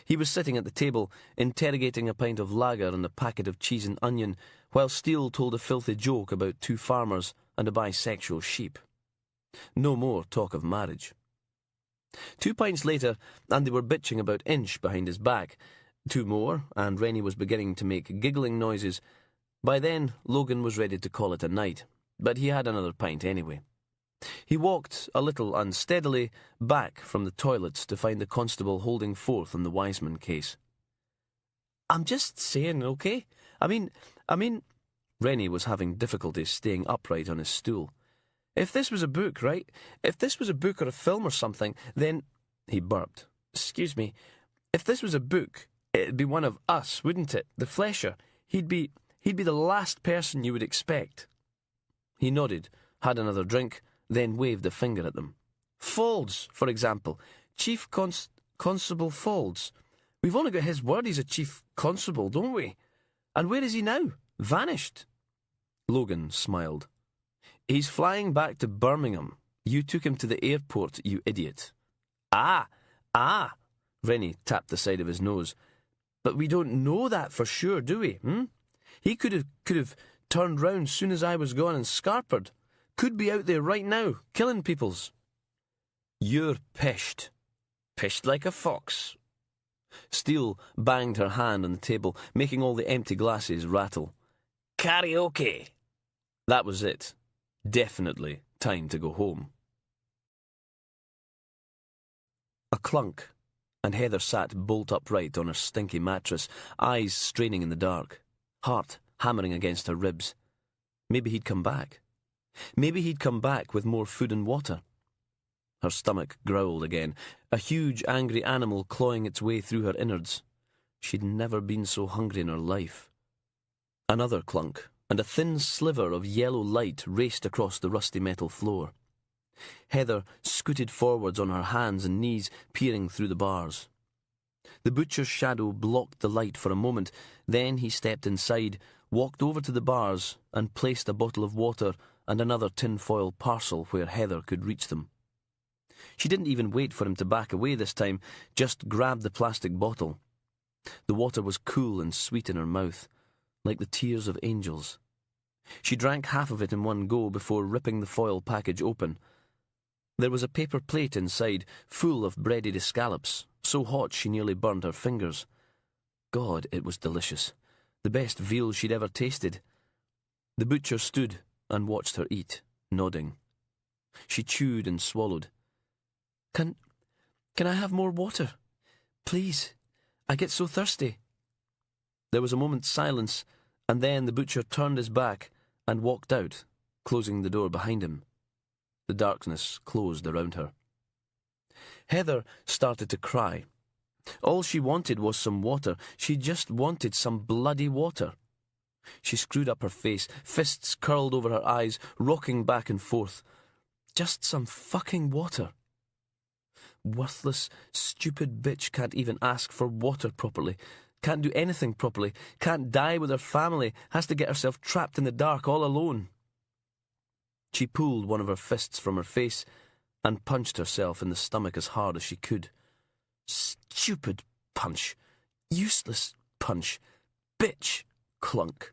He was sitting at the table, interrogating a pint of lager and a packet of cheese and onion, while Steele told a filthy joke about 2 farmers and a bisexual sheep. No more talk of marriage. 2 pints later, and they were bitching about Inch behind his back. 2 more, and Rennie was beginning to make giggling noises. By then, Logan was ready to call it a night, but he had another pint anyway. He walked, a little unsteadily, back from the toilets to find the constable holding forth on the Wiseman case. "I'm just saying, okay? I mean... Rennie was having difficulty staying upright on his stool. "If this was a book, right? If this was a book or a film or something, then..." He burped. "Excuse me. If this was a book, it'd be one of us, wouldn't it? The Flesher. He'd be the last person you would expect." He nodded, had another drink, then waved a finger at them. "Faulds, for example. Chief Constable Faulds. We've only got his word he's a chief constable, don't we? And where is he now? Vanished." Logan smiled. "He's flying back to Birmingham. You took him to the airport, you idiot." Ah! Rennie tapped the side of his nose. "But we don't know that for sure, do we, He could have turned round soon as I was gone and scarpered. Could be out there right now, killing peoples." "You're pished. Pished like a fox." Steele banged her hand on the table, making all the empty glasses rattle. "Karaoke." That was it. Definitely time to go home. A clunk, and Heather sat bolt upright on her stinky mattress, eyes straining in the dark, heart hammering against her ribs. Maybe he'd come back. Maybe he'd come back with more food and water. Her stomach growled again, a huge angry animal clawing its way through her innards. She'd never been so hungry in her life. Another clunk, and a thin sliver of yellow light raced across the rusty metal floor. Heather scooted forwards on her hands and knees, peering through the bars. The butcher's shadow blocked the light for a moment, then he stepped inside, walked over to the bars, and placed a bottle of water and another tin-foil parcel where Heather could reach them. She didn't even wait for him to back away this time, just grabbed the plastic bottle. The water was cool and sweet in her mouth, like the tears of angels. She drank half of it in one go before ripping the foil package open. There was a paper plate inside, full of breaded escallops, so hot she nearly burned her fingers. God, it was delicious. The best veal she'd ever tasted. The butcher stood and watched her eat, nodding. She chewed and swallowed. Can I have more water? Please. I get so thirsty." There was a moment's silence, and then the butcher turned his back and walked out, closing the door behind him. The darkness closed around her. Heather started to cry. All she wanted was some water. She just wanted some bloody water. She screwed up her face, fists curled over her eyes, rocking back and forth. Just some fucking water. Worthless, stupid bitch can't even ask for water properly, can't do anything properly, can't die with her family, has to get herself trapped in the dark all alone. She pulled one of her fists from her face and punched herself in the stomach as hard as she could. Stupid punch. Useless punch. Bitch. Clunk.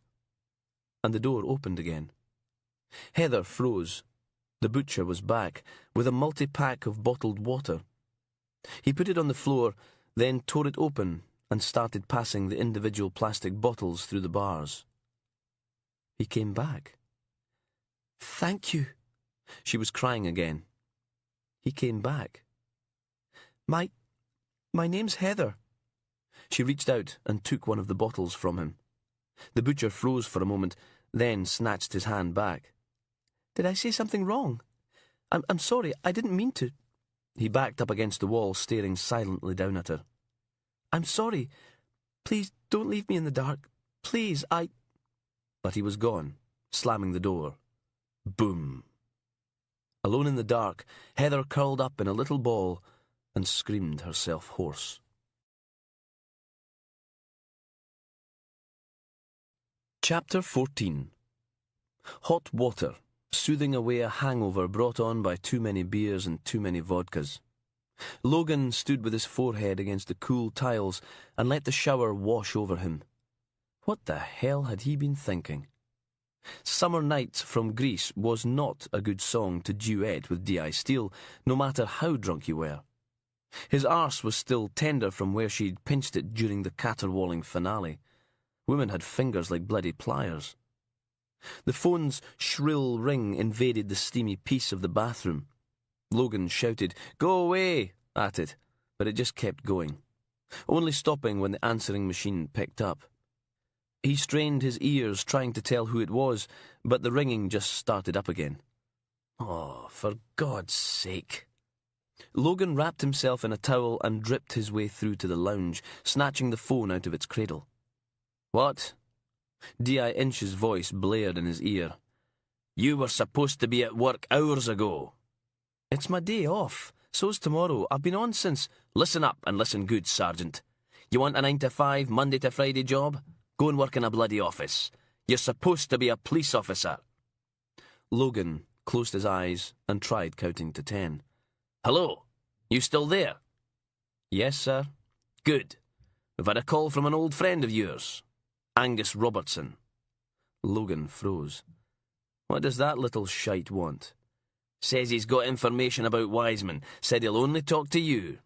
And the door opened again. Heather froze. The butcher was back, with a multi-pack of bottled water. He put it on the floor, then tore it open and started passing the individual plastic bottles through the bars. He came back. "Thank you." She was crying again. He came back. My name's Heather." She reached out and took one of the bottles from him. The butcher froze for a moment, then snatched his hand back. "Did I say something wrong? I'm sorry, I didn't mean to." He backed up against the wall, staring silently down at her. "I'm sorry. Please don't leave me in the dark. Please, But he was gone, slamming the door. Boom. Alone in the dark, Heather curled up in a little ball and screamed herself hoarse. Chapter 14. Hot water, soothing away a hangover brought on by too many beers and too many vodkas. Logan stood with his forehead against the cool tiles and let the shower wash over him. What the hell had he been thinking? Summer Nights from Greece was not a good song to duet with D.I. Steele, no matter how drunk you were. His arse was still tender from where she'd pinched it during the caterwauling finale. Women had fingers like bloody pliers. The phone's shrill ring invaded the steamy peace of the bathroom. Logan shouted, "Go away!" at it, but it just kept going, only stopping when the answering machine picked up. He strained his ears, trying to tell who it was, but the ringing just started up again. Oh, for God's sake. Logan wrapped himself in a towel and dripped his way through to the lounge, snatching the phone out of its cradle. "What?" D.I. Inch's voice blared in his ear. "You were supposed to be at work hours ago." "It's my day off. So's tomorrow. I've been on since—" "Listen up and listen good, Sergeant. You want a 9-to-5, Monday to Friday job? Go and work in a bloody office. You're supposed to be a police officer." Logan closed his eyes and tried counting to 10. "Hello? You still there?" "Yes, sir." "Good. We've had a call from an old friend of yours, Angus Robertson." Logan froze. "What does that little shite want?" "Says he's got information about Wiseman. Said he'll only talk to you."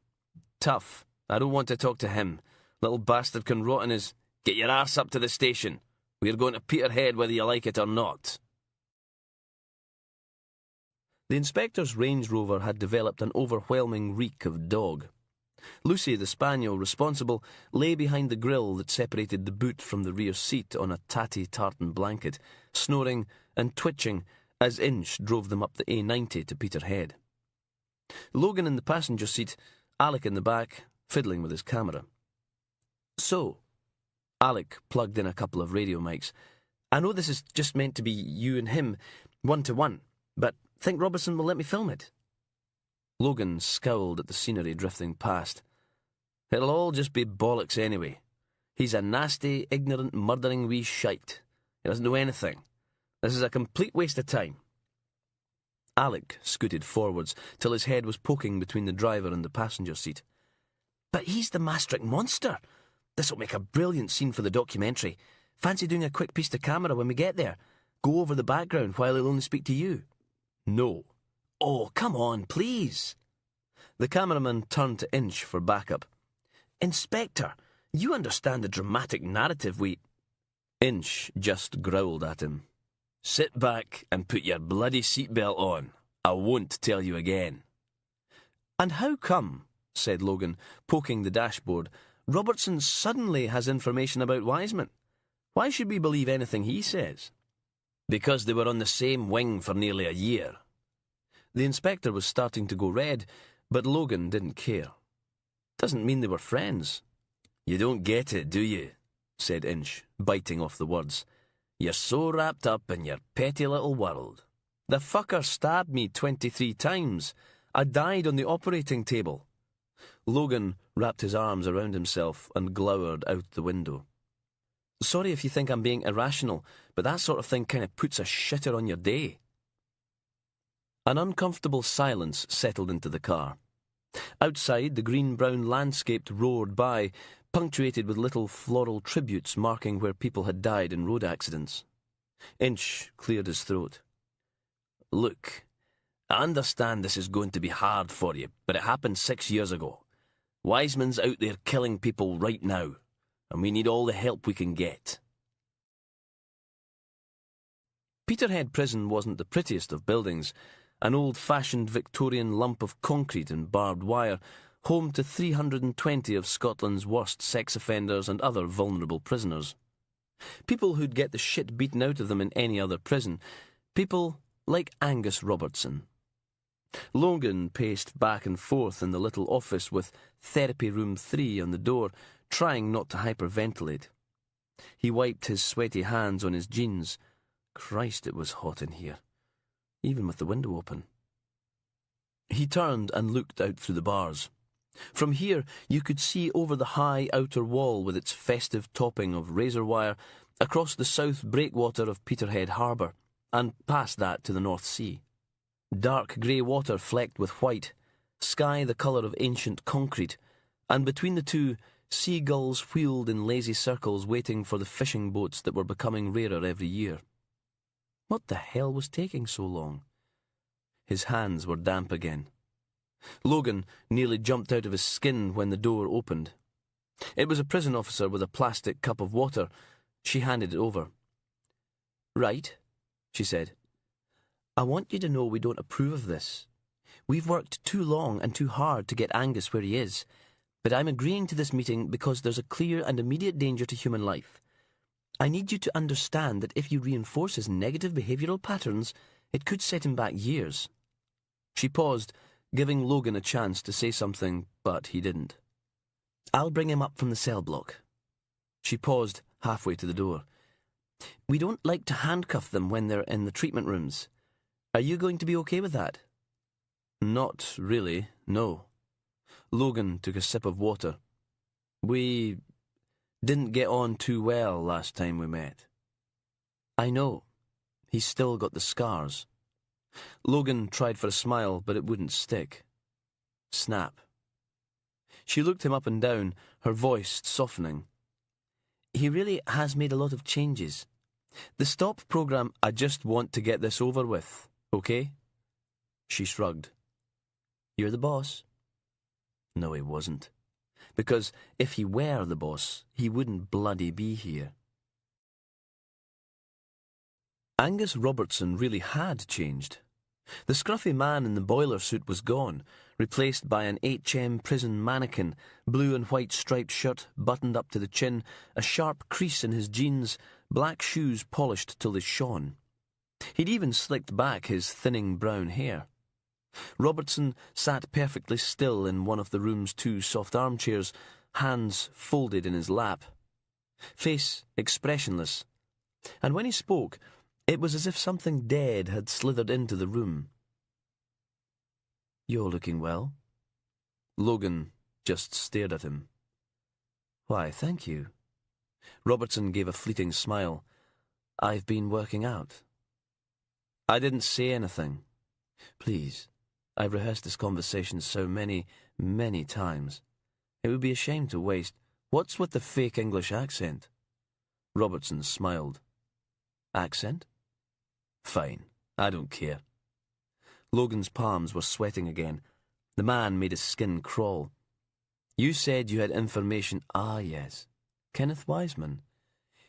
"Tough. I don't want to talk to him. Little bastard can rot in his—" "Get your arse up to the station. We're going to Peterhead whether you like it or not." The inspector's Range Rover had developed an overwhelming reek of dog. Lucy, the spaniel responsible, lay behind the grille that separated the boot from the rear seat on a tatty tartan blanket, snoring and twitching as Inch drove them up the A90 to Peterhead. Logan in the passenger seat, Alec in the back, fiddling with his camera. "So," Alec plugged in a couple of radio mics, "I know this is just meant to be you and him, 1-to-1, but think Robertson will let me film it?" Logan scowled at the scenery drifting past. "It'll all just be bollocks anyway. He's a nasty, ignorant, murdering wee shite. He doesn't know anything. This is a complete waste of time." Alec scooted forwards till his head was poking between the driver and the passenger seat. "But he's the Maastricht monster. This'll make a brilliant scene for the documentary. Fancy doing a quick piece to camera when we get there? Go over the background while he'll only speak to you." "No." "Oh, come on, please." The cameraman turned to Inch for backup. "Inspector, you understand the dramatic narrative we—" Inch just growled at him. "Sit back and put your bloody seatbelt on. I won't tell you again." "And how come," said Logan, poking the dashboard, "Robertson suddenly has information about Wiseman? Why should we believe anything he says?" "Because they were on the same wing for nearly a year." The inspector was starting to go red, but Logan didn't care. "Doesn't mean they were friends." "You don't get it, do you?" said Inch, biting off the words. "You're so wrapped up in your petty little world." "The fucker stabbed me 23 times. I died on the operating table." Logan wrapped his arms around himself and glowered out the window. "Sorry if you think I'm being irrational, but that sort of thing kind of puts a shitter on your day." An uncomfortable silence settled into the car. Outside, the green-brown landscape roared by, punctuated with little floral tributes marking where people had died in road accidents. Inch cleared his throat. "Look, I understand this is going to be hard for you, but it happened 6 years ago. Wiseman's out there killing people right now, and we need all the help we can get." Peterhead Prison wasn't the prettiest of buildings, an old-fashioned Victorian lump of concrete and barbed wire, home to 320 of Scotland's worst sex offenders and other vulnerable prisoners. People who'd get the shit beaten out of them in any other prison. People like Angus Robertson. Logan paced back and forth in the little office with Therapy Room 3 on the door, trying not to hyperventilate. He wiped his sweaty hands on his jeans. Christ, it was hot in here, even with the window open. He turned and looked out through the bars. From here, you could see over the high outer wall with its festive topping of razor wire, across the south breakwater of Peterhead Harbour, and past that to the North Sea. Dark grey water flecked with white, sky the colour of ancient concrete, and between the two, seagulls wheeled in lazy circles waiting for the fishing boats that were becoming rarer every year. What the hell was taking so long? His hands were damp again. Logan nearly jumped out of his skin when the door opened. It was a prison officer with a plastic cup of water. She handed it over. "Right," she said. "I want you to know we don't approve of this. We've worked too long and too hard to get Angus where he is, but I'm agreeing to this meeting because there's a clear and immediate danger to human life. I need you to understand that if you reinforce his negative behavioural patterns, it could set him back years." She paused, giving Logan a chance to say something, but he didn't. "I'll bring him up from the cell block." She paused halfway to the door. "We don't like to handcuff them when they're in the treatment rooms. Are you going to be okay with that?" "Not really, no." Logan took a sip of water. "We didn't get on too well last time we met." "I know. He's still got the scars." Logan tried for a smile, but it wouldn't stick. Snap. She looked him up and down, her voice softening. "He really has made a lot of changes. The stop program, I just want to get this over with, okay?" She shrugged. "You're the boss." No, he wasn't. Because if he were the boss, he wouldn't bloody be here. Angus Robertson really had changed. The scruffy man in the boiler suit was gone, replaced by an HM prison mannequin, blue and white striped shirt buttoned up to the chin, a sharp crease in his jeans, black shoes polished till they shone. He'd even slicked back his thinning brown hair. Robertson sat perfectly still in one of the room's two soft armchairs, hands folded in his lap. Face expressionless. And when he spoke, it was as if something dead had slithered into the room. "You're looking well." Logan just stared at him. "Why, thank you." Robertson gave a fleeting smile. "I've been working out." "I didn't say anything." "Please, I've rehearsed this conversation so many, many times. It would be a shame to waste. What's with the fake English accent?" Robertson smiled. "Accent? Fine, I don't care." Logan's palms were sweating again. The man made his skin crawl. "You said you had information." "Ah, yes. Kenneth Wiseman.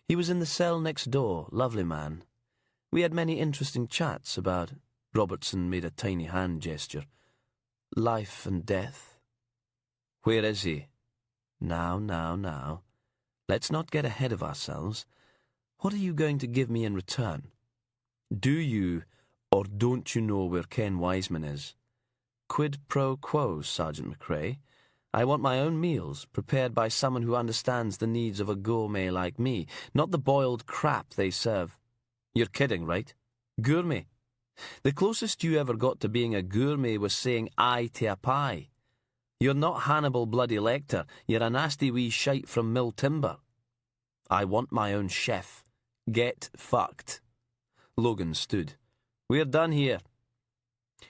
He was in the cell next door, lovely man. We had many interesting chats about—" Robertson made a tiny hand gesture. "Life and death." "Where is he?" Now. Let's not get ahead of ourselves. What are you going to give me in return? Do you or don't you know where Ken Wiseman is? Quid pro quo, Sergeant McRae. I want my own meals, prepared by someone who understands the needs of a gourmet like me, not the boiled crap they serve. You're kidding, right? Gourmet. The closest you ever got to being a gourmet was saying aye to a pie. You're not Hannibal bloody Lecter. You're a nasty wee shite from Mill Timber. I want my own chef. Get fucked." Logan stood. "We're done here."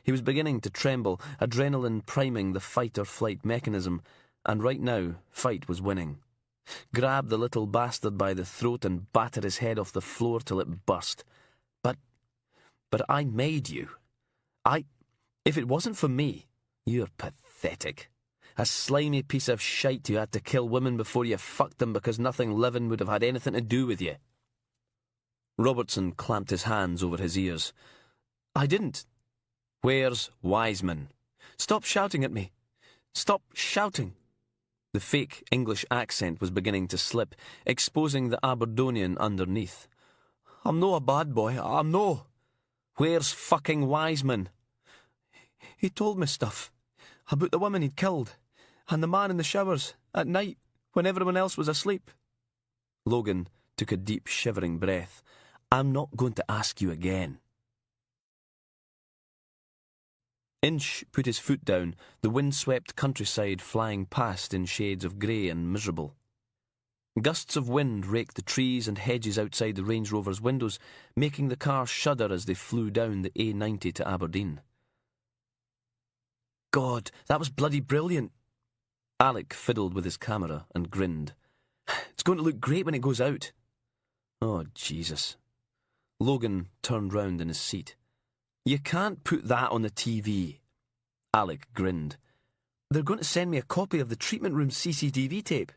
He was beginning to tremble, adrenaline priming the fight-or-flight mechanism, and right now, fight was winning. Grab the little bastard by the throat and batter his head off the floor till it burst. But I made you. If it wasn't for me, you're pathetic. A slimy piece of shite who had to kill women before you fucked them because nothing living would have had anything to do with you. Robertson clamped his hands over his ears. "I didn't." "Where's Wiseman?" "Stop shouting at me. Stop shouting." The fake English accent was beginning to slip, exposing the Aberdonian underneath. "I'm no a bad boy, I'm no." "Where's fucking Wiseman?" "He told me stuff about the woman he'd killed, and the man in the showers, at night, when everyone else was asleep." Logan took a deep, shivering breath. "I'm not going to ask you again." Inch put his foot down, the wind-swept countryside flying past in shades of grey and miserable. Gusts of wind raked the trees and hedges outside the Range Rover's windows, making the car shudder as they flew down the A90 to Aberdeen. "God, that was bloody brilliant." Alec fiddled with his camera and grinned. "It's going to look great when it goes out." "Oh, Jesus." Logan turned round in his seat. "You can't put that on the TV." Alec grinned. They're going to send me a copy of the treatment room CCTV tape.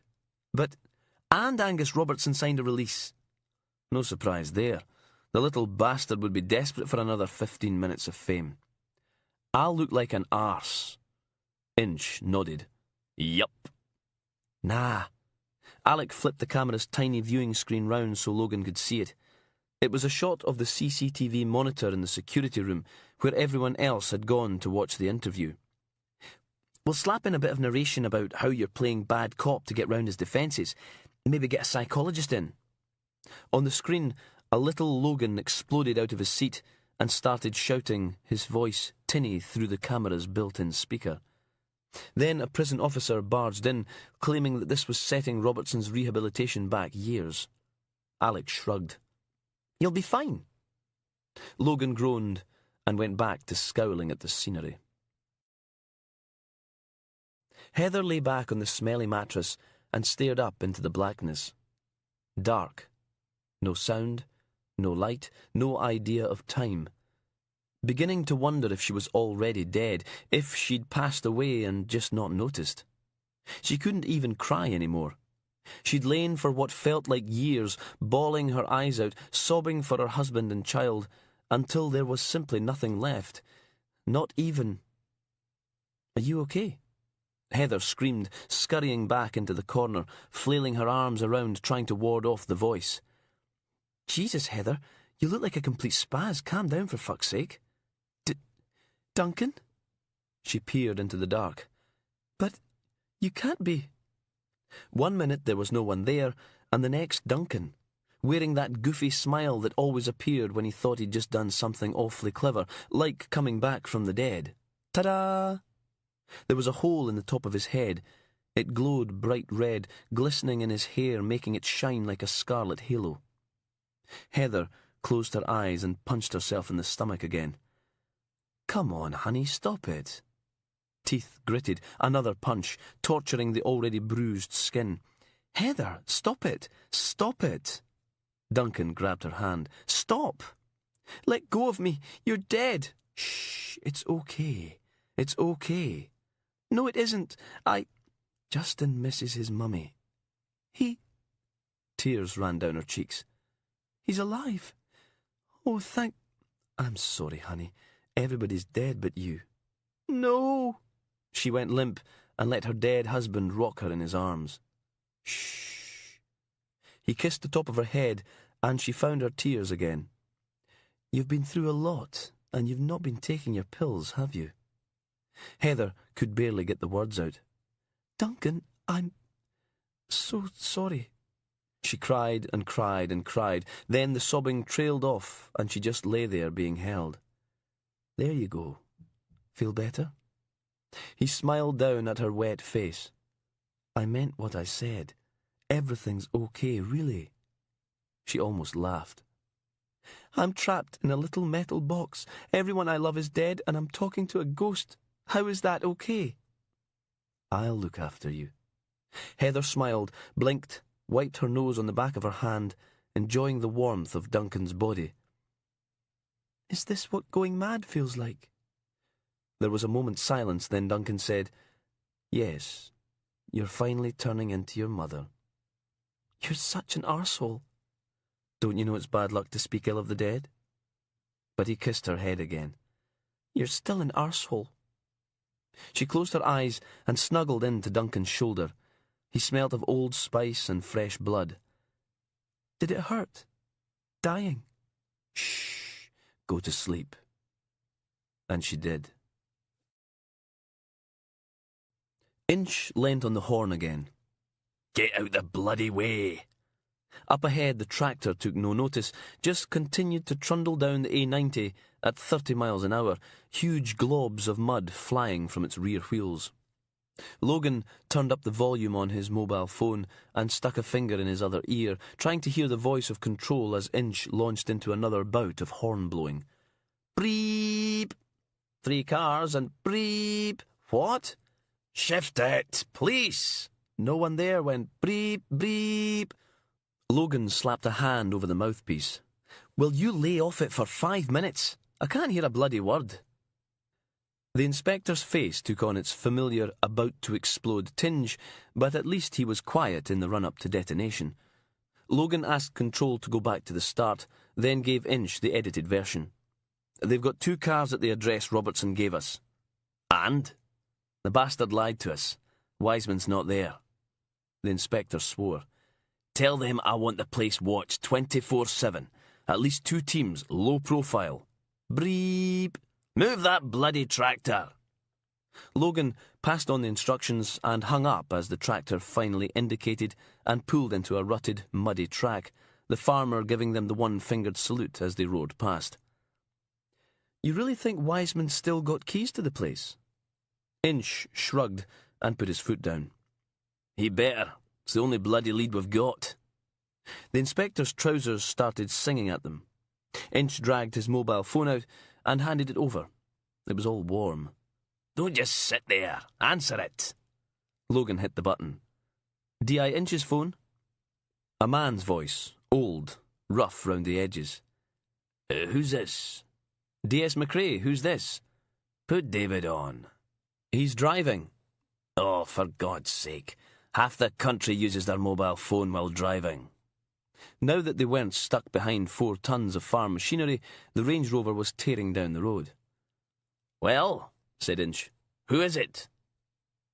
And Angus Robertson signed a release. No surprise there. The little bastard would be desperate for another 15 minutes of fame. I'll look like an arse. Inch nodded. Yup. Nah. Alec flipped the camera's tiny viewing screen round so Logan could see it. It was a shot of the CCTV monitor in the security room where everyone else had gone to watch the interview. We'll slap in a bit of narration about how you're playing bad cop to get round his defences. Maybe get a psychologist in. On the screen, a little Logan exploded out of his seat and started shouting, his voice tinny through the camera's built-in speaker. Then a prison officer barged in, claiming that this was setting Robertson's rehabilitation back years. Alec shrugged. You'll be fine. Logan groaned and went back to scowling at the scenery. Heather lay back on the smelly mattress and stared up into the blackness. Dark. No sound, no light, no idea of time. Beginning to wonder if she was already dead, if she'd passed away and just not noticed. She couldn't even cry anymore. She'd lain for what felt like years, bawling her eyes out, sobbing for her husband and child, until there was simply nothing left. Not even... Are you okay? Heather screamed, scurrying back into the corner, flailing her arms around, trying to ward off the voice. Jesus, Heather, you look like a complete spaz. Calm down, for fuck's sake. Duncan? She peered into the dark. But you can't be... 1 minute there was no one there, and the next Duncan, wearing that goofy smile that always appeared when he thought he'd just done something awfully clever, like coming back from the dead. Ta-da! There was a hole in the top of his head. It glowed bright red, glistening in his hair, making it shine like a scarlet halo. Heather closed her eyes and punched herself in the stomach again. Come on, honey, stop it. Teeth gritted, another punch, torturing the already bruised skin. Heather, stop it! Stop it! Duncan grabbed her hand. Stop! Let go of me! You're dead! Shh, it's okay. It's okay. No, it isn't. Justin misses his mummy. Tears ran down her cheeks. He's alive. Oh, I'm sorry, honey. Everybody's dead but you. No! She went limp and let her dead husband rock her in his arms. Shh. He kissed the top of her head, and she found her tears again. You've been through a lot, and you've not been taking your pills, have you? Heather could barely get the words out. Duncan, I'm so sorry. She cried and cried and cried. Then the sobbing trailed off, and she just lay there being held. There you go. Feel better? He smiled down at her wet face. I meant what I said. Everything's okay, really. She almost laughed. I'm trapped in a little metal box. Everyone I love is dead, and I'm talking to a ghost. How is that okay? I'll look after you. Heather smiled, blinked, wiped her nose on the back of her hand, enjoying the warmth of Duncan's body. Is this what going mad feels like? There was a moment's silence, then Duncan said, Yes, you're finally turning into your mother. You're such an arsehole. Don't you know it's bad luck to speak ill of the dead? But he kissed her head again. You're still an arsehole. She closed her eyes and snuggled into Duncan's shoulder. He smelt of old spice and fresh blood. Did it hurt? Dying? Shh. Go to sleep. And she did. Inch leant on the horn again. Get out the bloody way! Up ahead, the tractor took no notice, just continued to trundle down the A90 at 30 miles an hour, huge globs of mud flying from its rear wheels. Logan turned up the volume on his mobile phone and stuck a finger in his other ear, trying to hear the voice of control as Inch launched into another bout of horn blowing. Breep! 3 cars and breep! What? Shift it, police! No one there went breep, breep. Logan slapped a hand over the mouthpiece. Will you lay off it for 5 minutes? I can't hear a bloody word. The inspector's face took on its familiar about-to-explode tinge, but at least he was quiet in the run-up to detonation. Logan asked Control to go back to the start, then gave Inch the edited version. "They've got 2 cars at the address Robertson gave us." "And?" "The bastard lied to us. Wiseman's not there." The inspector swore. "Tell them I want the place watched 24/7. At least 2 teams, low profile." "Breep! Move that bloody tractor!" Logan passed on the instructions and hung up as the tractor finally indicated and pulled into a rutted, muddy track, the farmer giving them the one-fingered salute as they rode past. "You really think Wiseman still got keys to the place?" Inch shrugged and put his foot down. "He better. It's the only bloody lead we've got." The inspector's trousers started singing at them. Inch dragged his mobile phone out and handed it over. It was all warm. "Don't just sit there. Answer it." Logan hit the button. "D.I. Inch's phone?" A man's voice, old, rough round the edges. "Who's this?" "D.S. McRae, who's this?" "Put David on." "He's driving." "Oh, for God's sake. Half the country uses their mobile phone while driving." Now that they weren't stuck behind 4 tons of farm machinery, the Range Rover was tearing down the road. "Well," said Inch, "who is it?"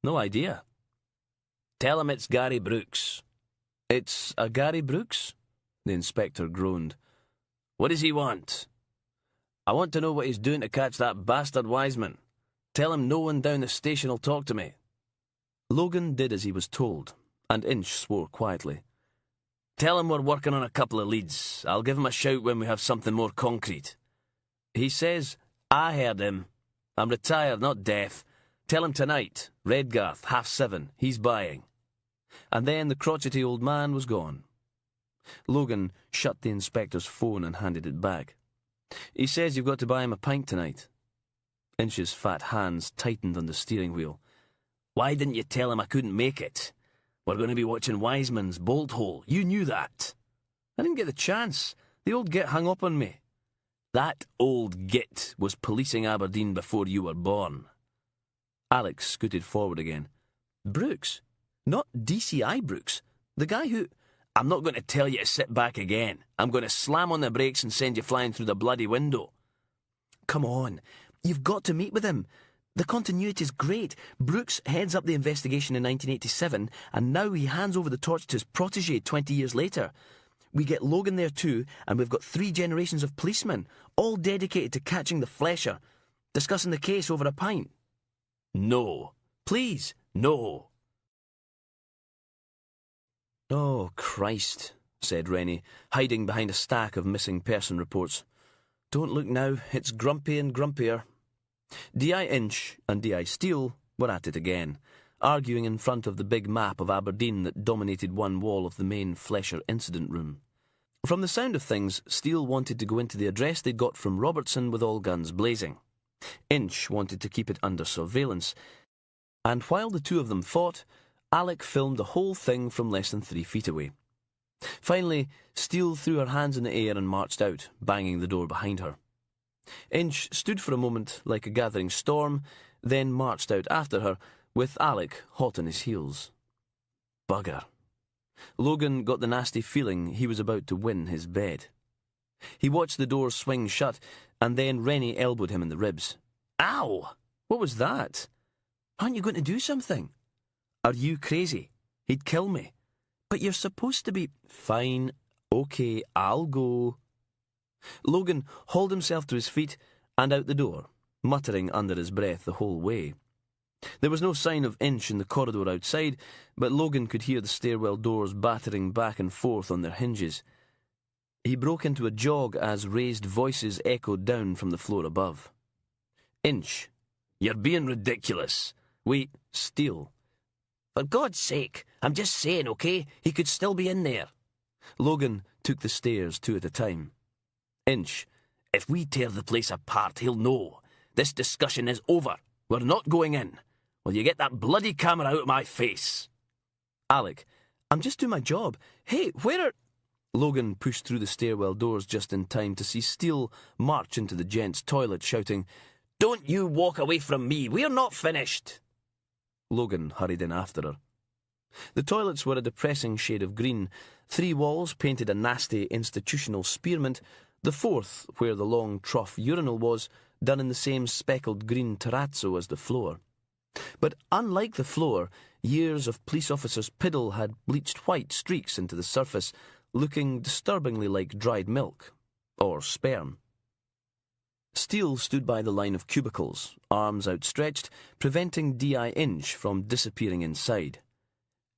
"No idea." "Tell him it's Gary Brooks." "It's a Gary Brooks?" The inspector groaned. "What does he want?" "I want to know what he's doing to catch that bastard Wiseman. Tell him no one down the station'll talk to me." Logan did as he was told, and Inch swore quietly. "Tell him we're working on a couple of leads. I'll give him a shout when we have something more concrete." "He says—" "I heard him. I'm retired, not deaf. Tell him tonight, Redgarth, 7:30, he's buying." And then the crotchety old man was gone. Logan shut the inspector's phone and handed it back. "He says you've got to buy him a pint tonight." Inch's fat hands tightened on the steering wheel. "Why didn't you tell him I couldn't make it? We're going to be watching Wiseman's bolt hole. You knew that." "I didn't get the chance. The old git hung up on me." "That old git was policing Aberdeen before you were born." Alex scooted forward again. "Brooks? Not DCI Brooks? The guy who—" "I'm not going to tell you to sit back again. I'm going to slam on the brakes and send you flying through the bloody window." "Come on. You've got to meet with him. The continuity's great. Brooks heads up the investigation in 1987, and now he hands over the torch to his protégé 20 years later. We get Logan there too, and we've got 3 generations of policemen, all dedicated to catching the flesher, discussing the case over a pint." "No. Please, no." "Oh, Christ," said Rennie, hiding behind a stack of missing person reports. "Don't look now. It's grumpy and grumpier." D.I. Inch and D.I. Steele were at it again, arguing in front of the big map of Aberdeen that dominated one wall of the main Flesher incident room. From the sound of things, Steele wanted to go into the address they'd got from Robertson with all guns blazing. Inch wanted to keep it under surveillance, and while the 2 of them fought, Alec filmed the whole thing from less than 3 feet away. Finally, Steele threw her hands in the air and marched out, banging the door behind her. Inch stood for a moment like a gathering storm, then marched out after her, with Alec hot on his heels. Bugger. Logan got the nasty feeling he was about to win his bet. He watched the door swing shut, and then Rennie elbowed him in the ribs. "Ow! What was that? Aren't you going to do something?" "Are you crazy? He'd kill me." "But you're supposed to be—" "Fine. Okay, I'll go." Logan hauled himself to his feet and out the door, muttering under his breath the whole way. There was no sign of Inch in the corridor outside, but Logan could hear the stairwell doors battering back and forth on their hinges. He broke into a jog as raised voices echoed down from the floor above. "Inch, you're being ridiculous. Steele." "For God's sake, I'm just saying, okay? He could still be in there." Logan took the stairs 2 at a time. "Inch, if we tear the place apart, he'll know. This discussion is over. We're not going in. Will you get that bloody camera out of my face?" "Alec, I'm just doing my job. Hey, where are—" Logan pushed through the stairwell doors just in time to see Steele march into the gents' toilet, shouting, Don't you walk away from me. We're not finished. Logan hurried in after her. The toilets were a depressing shade of green, 3 walls painted a nasty institutional spearmint, the 4th, where the long trough urinal was, done in the same speckled green terrazzo as the floor. But unlike the floor, years of police officers' piddle had bleached white streaks into the surface, looking disturbingly like dried milk, or sperm. Steele stood by the line of cubicles, arms outstretched, preventing D.I. Inch from disappearing inside.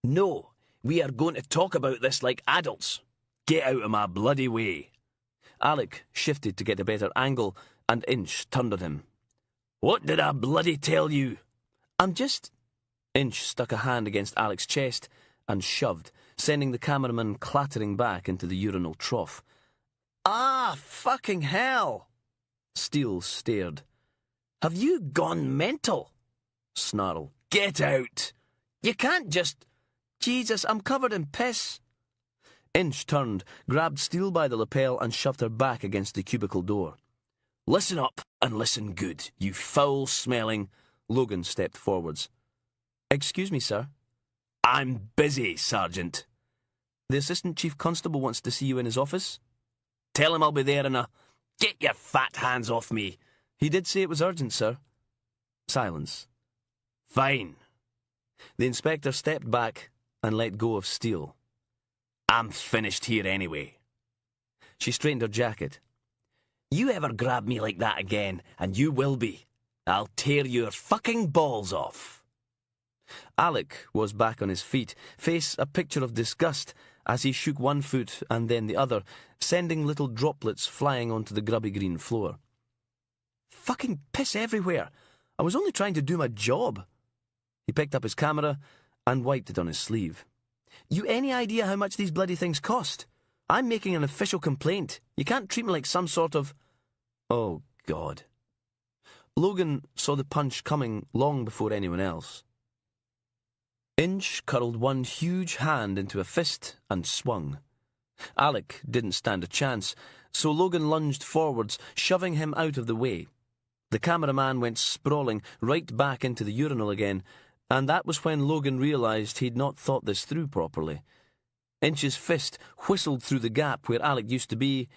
No, we are going to talk about this like adults. Get out of my bloody way. Alec shifted to get a better angle, and Inch turned on him. What did I bloody tell you? I'm just... Inch stuck a hand against Alec's chest and shoved, sending the cameraman clattering back into the urinal trough. Ah, fucking hell! Steele stared. Have you gone mental? Snarl. Get out! You can't just... Jesus, I'm covered in piss. Inch turned, grabbed Steele by the lapel and shoved her back against the cubicle door. Listen up and listen good, you foul-smelling... Logan stepped forwards. Excuse me, sir. I'm busy, Sergeant. The Assistant Chief Constable wants to see you in his office. Tell him I'll be there in a... Get your fat hands off me. He did say it was urgent, sir. Silence. Fine. The inspector stepped back and let go of Steele. I'm finished here anyway. She straightened her jacket. You ever grab me like that again, and you will be. I'll tear your fucking balls off. Alec was back on his feet, face a picture of disgust, as he shook one foot and then the other, sending little droplets flying onto the grubby green floor. Fucking piss everywhere. I was only trying to do my job. He picked up his camera and wiped it on his sleeve. You any idea how much these bloody things cost? I'm making an official complaint. You can't treat me like some sort of... Oh, God. Logan saw the punch coming long before anyone else. Inch curled one huge hand into a fist and swung. Alec didn't stand a chance, so Logan lunged forwards, shoving him out of the way. The cameraman went sprawling right back into the urinal again, and that was when Logan realised he'd not thought this through properly. Inch's fist whistled through the gap where Alec used to be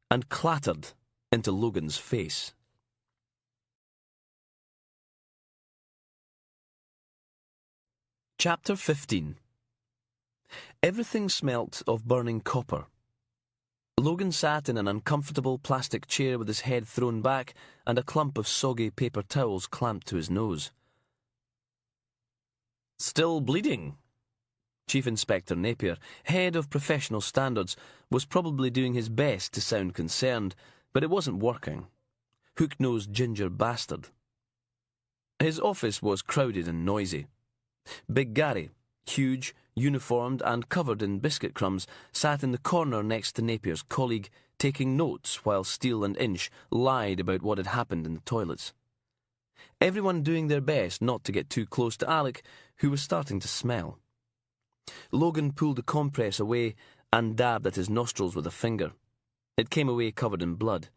and clattered into Logan's face. Chapter 15. Everything smelt of burning copper. Logan sat in an uncomfortable plastic chair with his head thrown back and a clump of soggy paper towels clamped to his nose. Still bleeding? Chief Inspector Napier, head of professional standards, was probably doing his best to sound concerned, but it wasn't working. Hook-nosed ginger bastard. His office was crowded and noisy. Big Gary, huge, uniformed and covered in biscuit crumbs, sat in the corner next to Napier's colleague, taking notes while Steele and Inch lied about what had happened in the toilets. Everyone doing their best not to get too close to Alec, who was starting to smell. Logan pulled the compress away and dabbed at his nostrils with a finger. It came away covered in blood.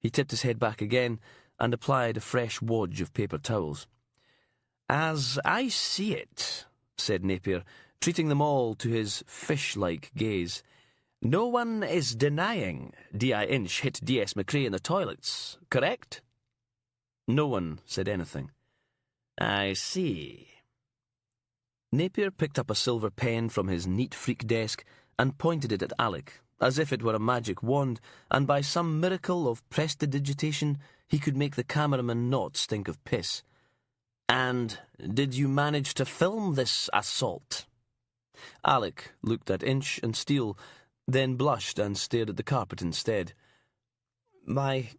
He tipped his head back again and applied a fresh wadge of paper towels. As I see it, said Napier, treating them all to his fish-like gaze, no one is denying D.I. Inch hit D.S. McRae in the toilets, correct? No one said anything. I see. Napier picked up a silver pen from his neat freak desk and pointed it at Alec, as if it were a magic wand, and by some miracle of prestidigitation he could make the cameraman not stink of piss. And did you manage to film this assault? Alec looked at Inch and Steele, then blushed and stared at the carpet instead. My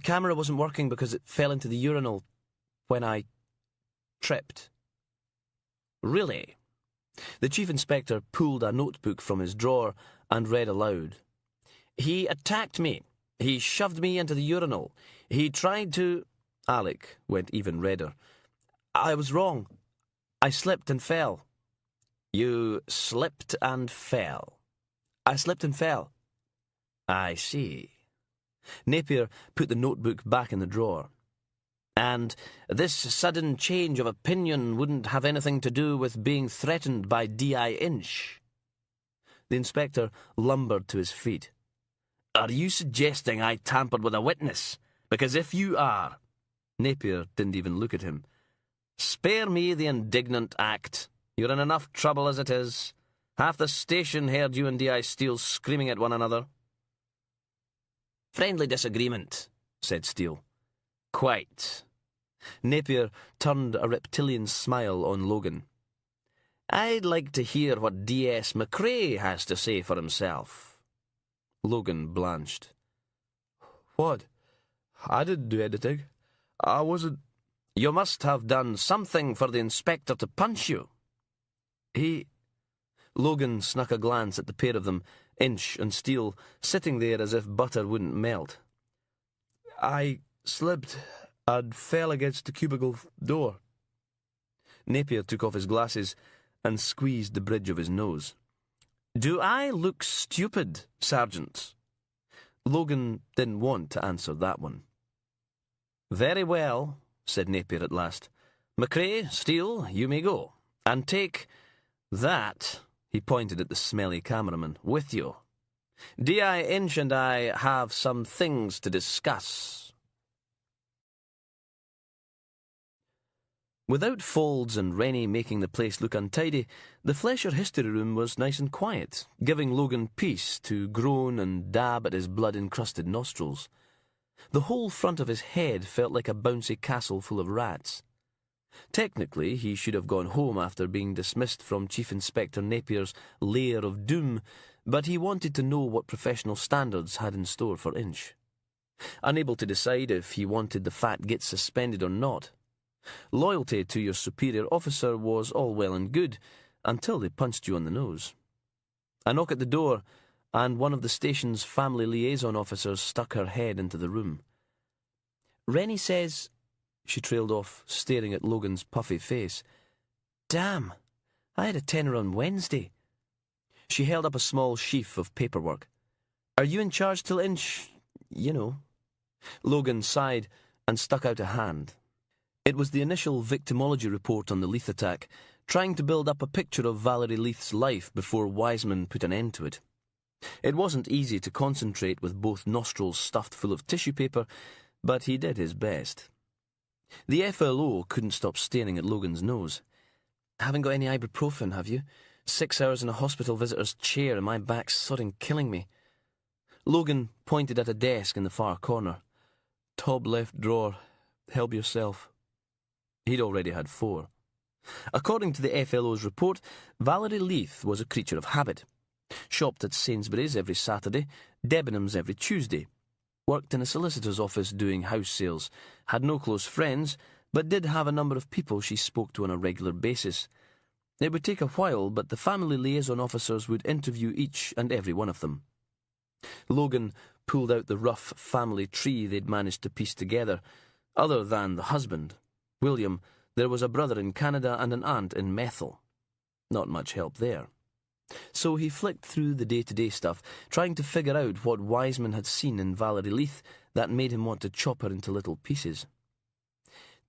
camera wasn't working because it fell into the urinal when I tripped. Really? The Chief Inspector pulled a notebook from his drawer and read aloud. He attacked me. He shoved me into the urinal. He tried to... Alec went even redder. I was wrong. I slipped and fell. You slipped and fell? I slipped and fell. I see. Napier put the notebook back in the drawer. And this sudden change of opinion wouldn't have anything to do with being threatened by D.I. Inch. The inspector lumbered to his feet. Are you suggesting I tampered with a witness? Because if you are... Napier didn't even look at him. Spare me the indignant act. You're in enough trouble as it is. Half the station heard you and D.I. Steele screaming at one another. Friendly disagreement, said Steele. Quite. Napier turned a reptilian smile on Logan. I'd like to hear what D.S. McRae has to say for himself. Logan blanched. What? I didn't do anything. I wasn't... You must have done something for the inspector to punch you. He... Logan snuck a glance at the pair of them, Inch and Steele, sitting there as if butter wouldn't melt. I slipped and fell against the cubicle door. Napier took off his glasses and squeezed the bridge of his nose. Do I look stupid, Sergeant? Logan didn't want to answer that one. Very well, said Napier at last. McRae, Steele, you may go. And take that, he pointed at the smelly cameraman, with you. D.I. Inch and I have some things to discuss. Without Folds and Rennie making the place look untidy, the Flesher history room was nice and quiet, giving Logan peace to groan and dab at his blood-encrusted nostrils. The whole front of his head felt like a bouncy castle full of rats. Technically, he should have gone home after being dismissed from Chief Inspector Napier's lair of doom, but he wanted to know what professional standards had in store for Inch. Unable to decide if he wanted the fat git suspended or not. Loyalty to your superior officer was all well and good, until they punched you on the nose. A knock at the door, and one of the station's family liaison officers stuck her head into the room. Rennie says... She trailed off, staring at Logan's puffy face. Damn, I had a tenner on Wednesday. She held up a small sheaf of paperwork. Are you in charge till Inch... you know? Logan sighed and stuck out a hand. It was the initial victimology report on the Leith attack, trying to build up a picture of Valerie Leith's life before Wiseman put an end to it. It wasn't easy to concentrate with both nostrils stuffed full of tissue paper, but he did his best. The FLO couldn't stop staring at Logan's nose. Haven't got any ibuprofen, have you? 6 hours in a hospital visitor's chair and my back's sodden killing me. Logan pointed at a desk in the far corner. Top left drawer. Help yourself. He'd already had 4. According to the FLO's report, Valerie Leith was a creature of habit. Shopped at Sainsbury's every Saturday, Debenhams every Tuesday. Worked in a solicitor's office doing house sales, had no close friends, but did have a number of people she spoke to on a regular basis. It would take a while, but the family liaison officers would interview each and every one of them. Logan pulled out the rough family tree they'd managed to piece together. Other than the husband, William, there was a brother in Canada and an aunt in Methil. Not much help there. So he flicked through the day-to-day stuff, trying to figure out what Wiseman had seen in Valerie Leith that made him want to chop her into little pieces.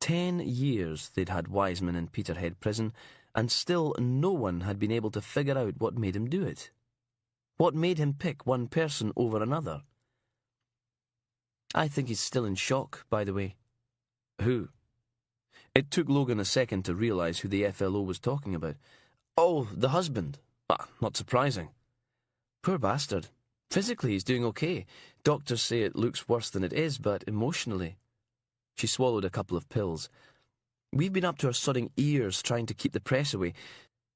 10 years they'd had Wiseman in Peterhead prison, and still no one had been able to figure out what made him do it. What made him pick one person over another? I think he's still in shock, by the way. Who? It took Logan a second to realise who the FLO was talking about. Oh, the husband. Not surprising. Poor bastard. Physically, he's doing okay. Doctors say it looks worse than it is, but emotionally... She swallowed a couple of pills. We've been up to our sodding ears trying to keep the press away.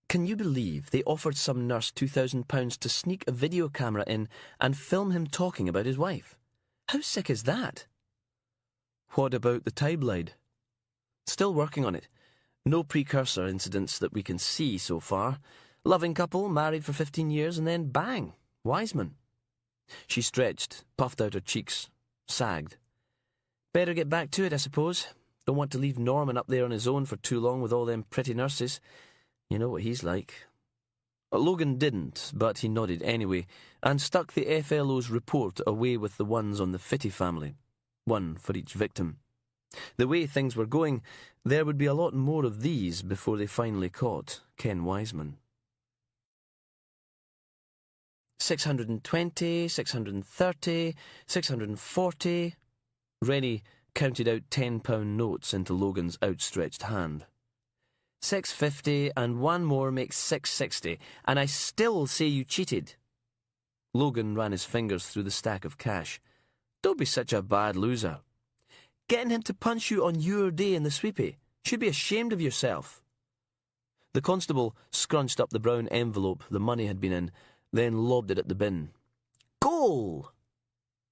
Can you believe they offered some nurse £2,000 to sneak a video camera in and film him talking about his wife? How sick is that? What about the timeline? Still working on it. No precursor incidents that we can see so far. Loving couple, married for 15 years, and then bang, Wiseman. She stretched, puffed out her cheeks, sagged. Better get back to it, I suppose. Don't want to leave Norman up there on his own for too long with all them pretty nurses. You know what he's like. Logan didn't, but he nodded anyway, and stuck the FLO's report away with the ones on the Fitty family. One for each victim. The way things were going, there would be a lot more of these before they finally caught Ken Wiseman. 620, 630, 640. Rennie counted out £10 notes into Logan's outstretched hand. 650 and one more makes 660, and I still say you cheated. Logan ran his fingers through the stack of cash. Don't be such a bad loser. Getting him to punch you on your day in the sweepie. Should be ashamed of yourself. The constable scrunched up the brown envelope the money had been in, then lobbed it at the bin. Goal!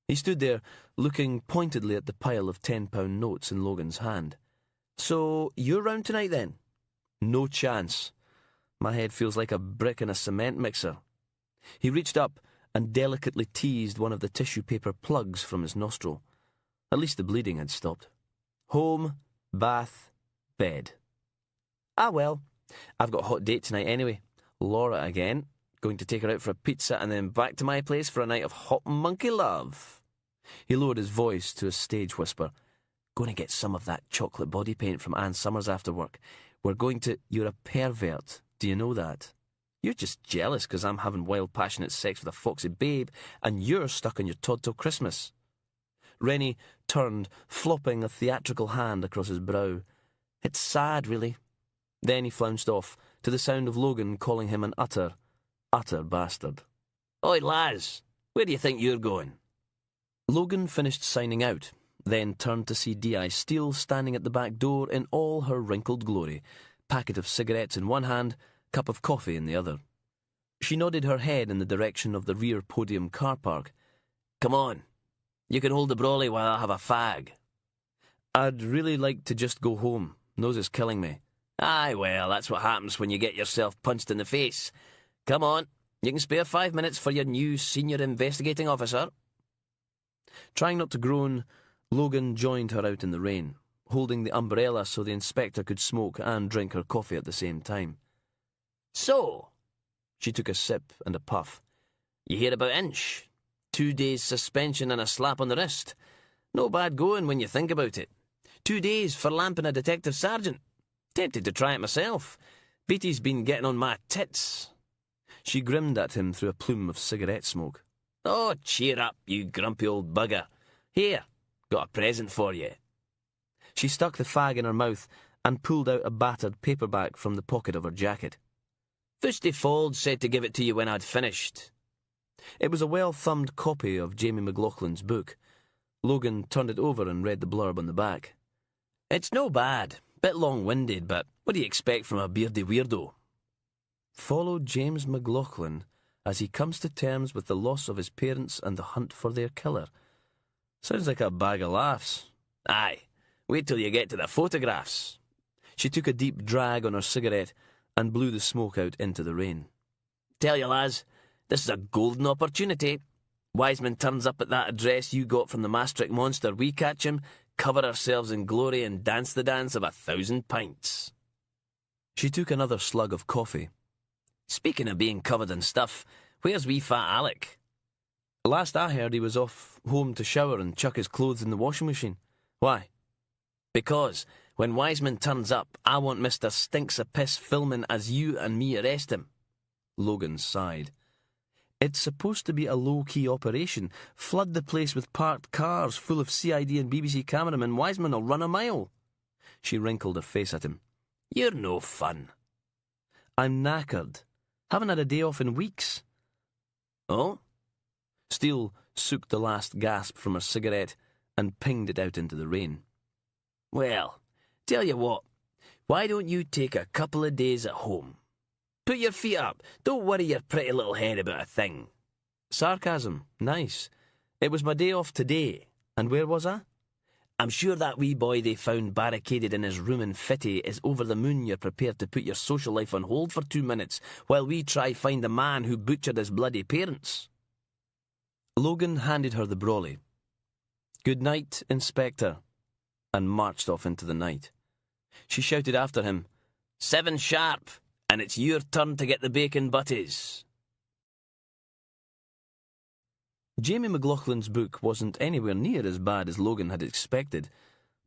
He stood there, looking pointedly at the pile of £10 notes in Logan's hand. So, you're round tonight then? No chance. My head feels like a brick in a cement mixer. He reached up and delicately teased one of the tissue paper plugs from his nostril. At least the bleeding had stopped. Home, bath, bed. Ah well, I've got a hot date tonight anyway. Laura again. Going to take her out for a pizza and then back to my place for a night of hot monkey love. He lowered his voice to a stage whisper. Going to get some of that chocolate body paint from Ann Summers after work. We're going to... You're a pervert. Do you know that? You're just jealous because I'm having wild, passionate sex with a foxy babe and you're stuck on your Todd till Christmas. Rennie turned, flopping a theatrical hand across his brow. It's sad, really. Then he flounced off, to the sound of Logan calling him an utter bastard. Oi, Laz, where do you think you're going? Logan finished signing out, then turned to see D.I. Steele standing at the back door in all her wrinkled glory, packet of cigarettes in one hand, cup of coffee in the other. She nodded her head in the direction of the rear podium car park. Come on, you can hold the brolly while I have a fag. I'd really like to just go home. Nose is killing me. Aye, well, that's what happens when you get yourself punched in the face. Come on, you can spare 5 minutes for your new senior investigating officer. Trying not to groan, Logan joined her out in the rain, holding the umbrella so the inspector could smoke and drink her coffee at the same time. So, she took a sip and a puff. You hear about Inch? 2 days suspension and a slap on the wrist. No bad going when you think about it. 2 days for lamping a detective sergeant. Tempted to try it myself. Beatty's been getting on my tits. She grinned at him through a plume of cigarette smoke. Oh, cheer up, you grumpy old bugger. Here, got a present for you. She stuck the fag in her mouth and pulled out a battered paperback from the pocket of her jacket. Fusty Fold said to give it to you when I'd finished. It was a well-thumbed copy of Jamie McLaughlin's book. Logan turned it over and read the blurb on the back. It's no bad. Bit long-winded, but what do you expect from a beardy weirdo? Follow James McLaughlin as he comes to terms with the loss of his parents and the hunt for their killer. Sounds like a bag of laughs. Aye, wait till you get to the photographs. She took a deep drag on her cigarette and blew the smoke out into the rain. Tell you, lads, this is a golden opportunity. Wiseman turns up at that address you got from the Maastricht monster. We catch him, cover ourselves in glory and dance the dance of 1,000 pints. She took another slug of coffee. Speaking of being covered in stuff, where's wee fat Alec? Last I heard he was off home to shower and chuck his clothes in the washing machine. Why? Because when Wiseman turns up, I want Mr. Stinks-a-Piss filming as you and me arrest him. Logan sighed. It's supposed to be a low-key operation. Flood the place with parked cars full of CID and BBC cameramen. Wiseman will run a mile. She wrinkled her face at him. You're no fun. I'm knackered. Haven't had a day off in weeks. Oh? Steele sooked the last gasp from her cigarette and pinged it out into the rain. Well, tell you what, why don't you take a couple of days at home? Put your feet up. Don't worry your pretty little head about a thing. Sarcasm. Nice. It was my day off today. And where was I? I'm sure that wee boy they found barricaded in his room in Fitty is over the moon you're prepared to put your social life on hold for 2 minutes while we try find the man who butchered his bloody parents. Logan handed her the brolly. Good night, Inspector, and marched off into the night. She shouted after him, 7 sharp, and it's your turn to get the bacon butties. Jamie McLaughlin's book wasn't anywhere near as bad as Logan had expected.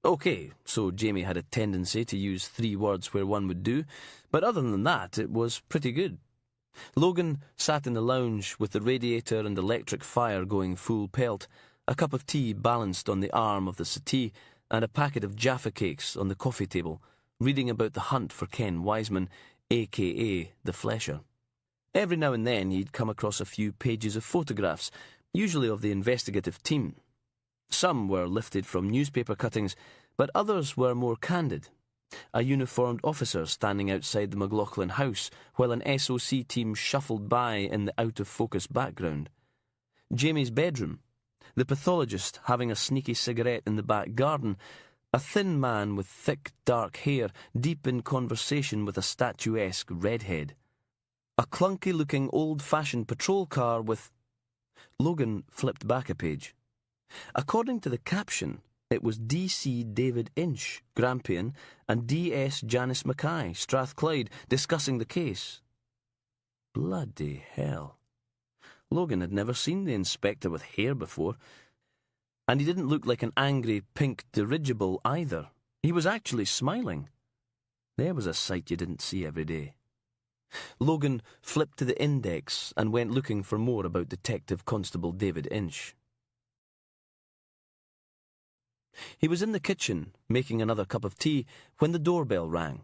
OK, so Jamie had a tendency to use 3 words where one would do, but other than that, it was pretty good. Logan sat in the lounge with the radiator and electric fire going full pelt, a cup of tea balanced on the arm of the settee, and a packet of Jaffa cakes on the coffee table, reading about the hunt for Ken Wiseman, a.k.a. the Flesher. Every now and then he'd come across a few pages of photographs, usually of the investigative team. Some were lifted from newspaper cuttings, but others were more candid. A uniformed officer standing outside the McLaughlin house while an SOC team shuffled by in the out-of-focus background. Jamie's bedroom. The pathologist having a sneaky cigarette in the back garden. A thin man with thick, dark hair, deep in conversation with a statuesque redhead. A clunky-looking, old-fashioned patrol car with... Logan flipped back a page. According to the caption, it was D.C. David Inch, Grampian, and D.S. Janice Mackay, Strathclyde, discussing the case. Bloody hell. Logan had never seen the inspector with hair before, and he didn't look like an angry pink dirigible either. He was actually smiling. There was a sight you didn't see every day. Logan flipped to the index and went looking for more about Detective Constable David Inch. He was in the kitchen, making another cup of tea, when the doorbell rang.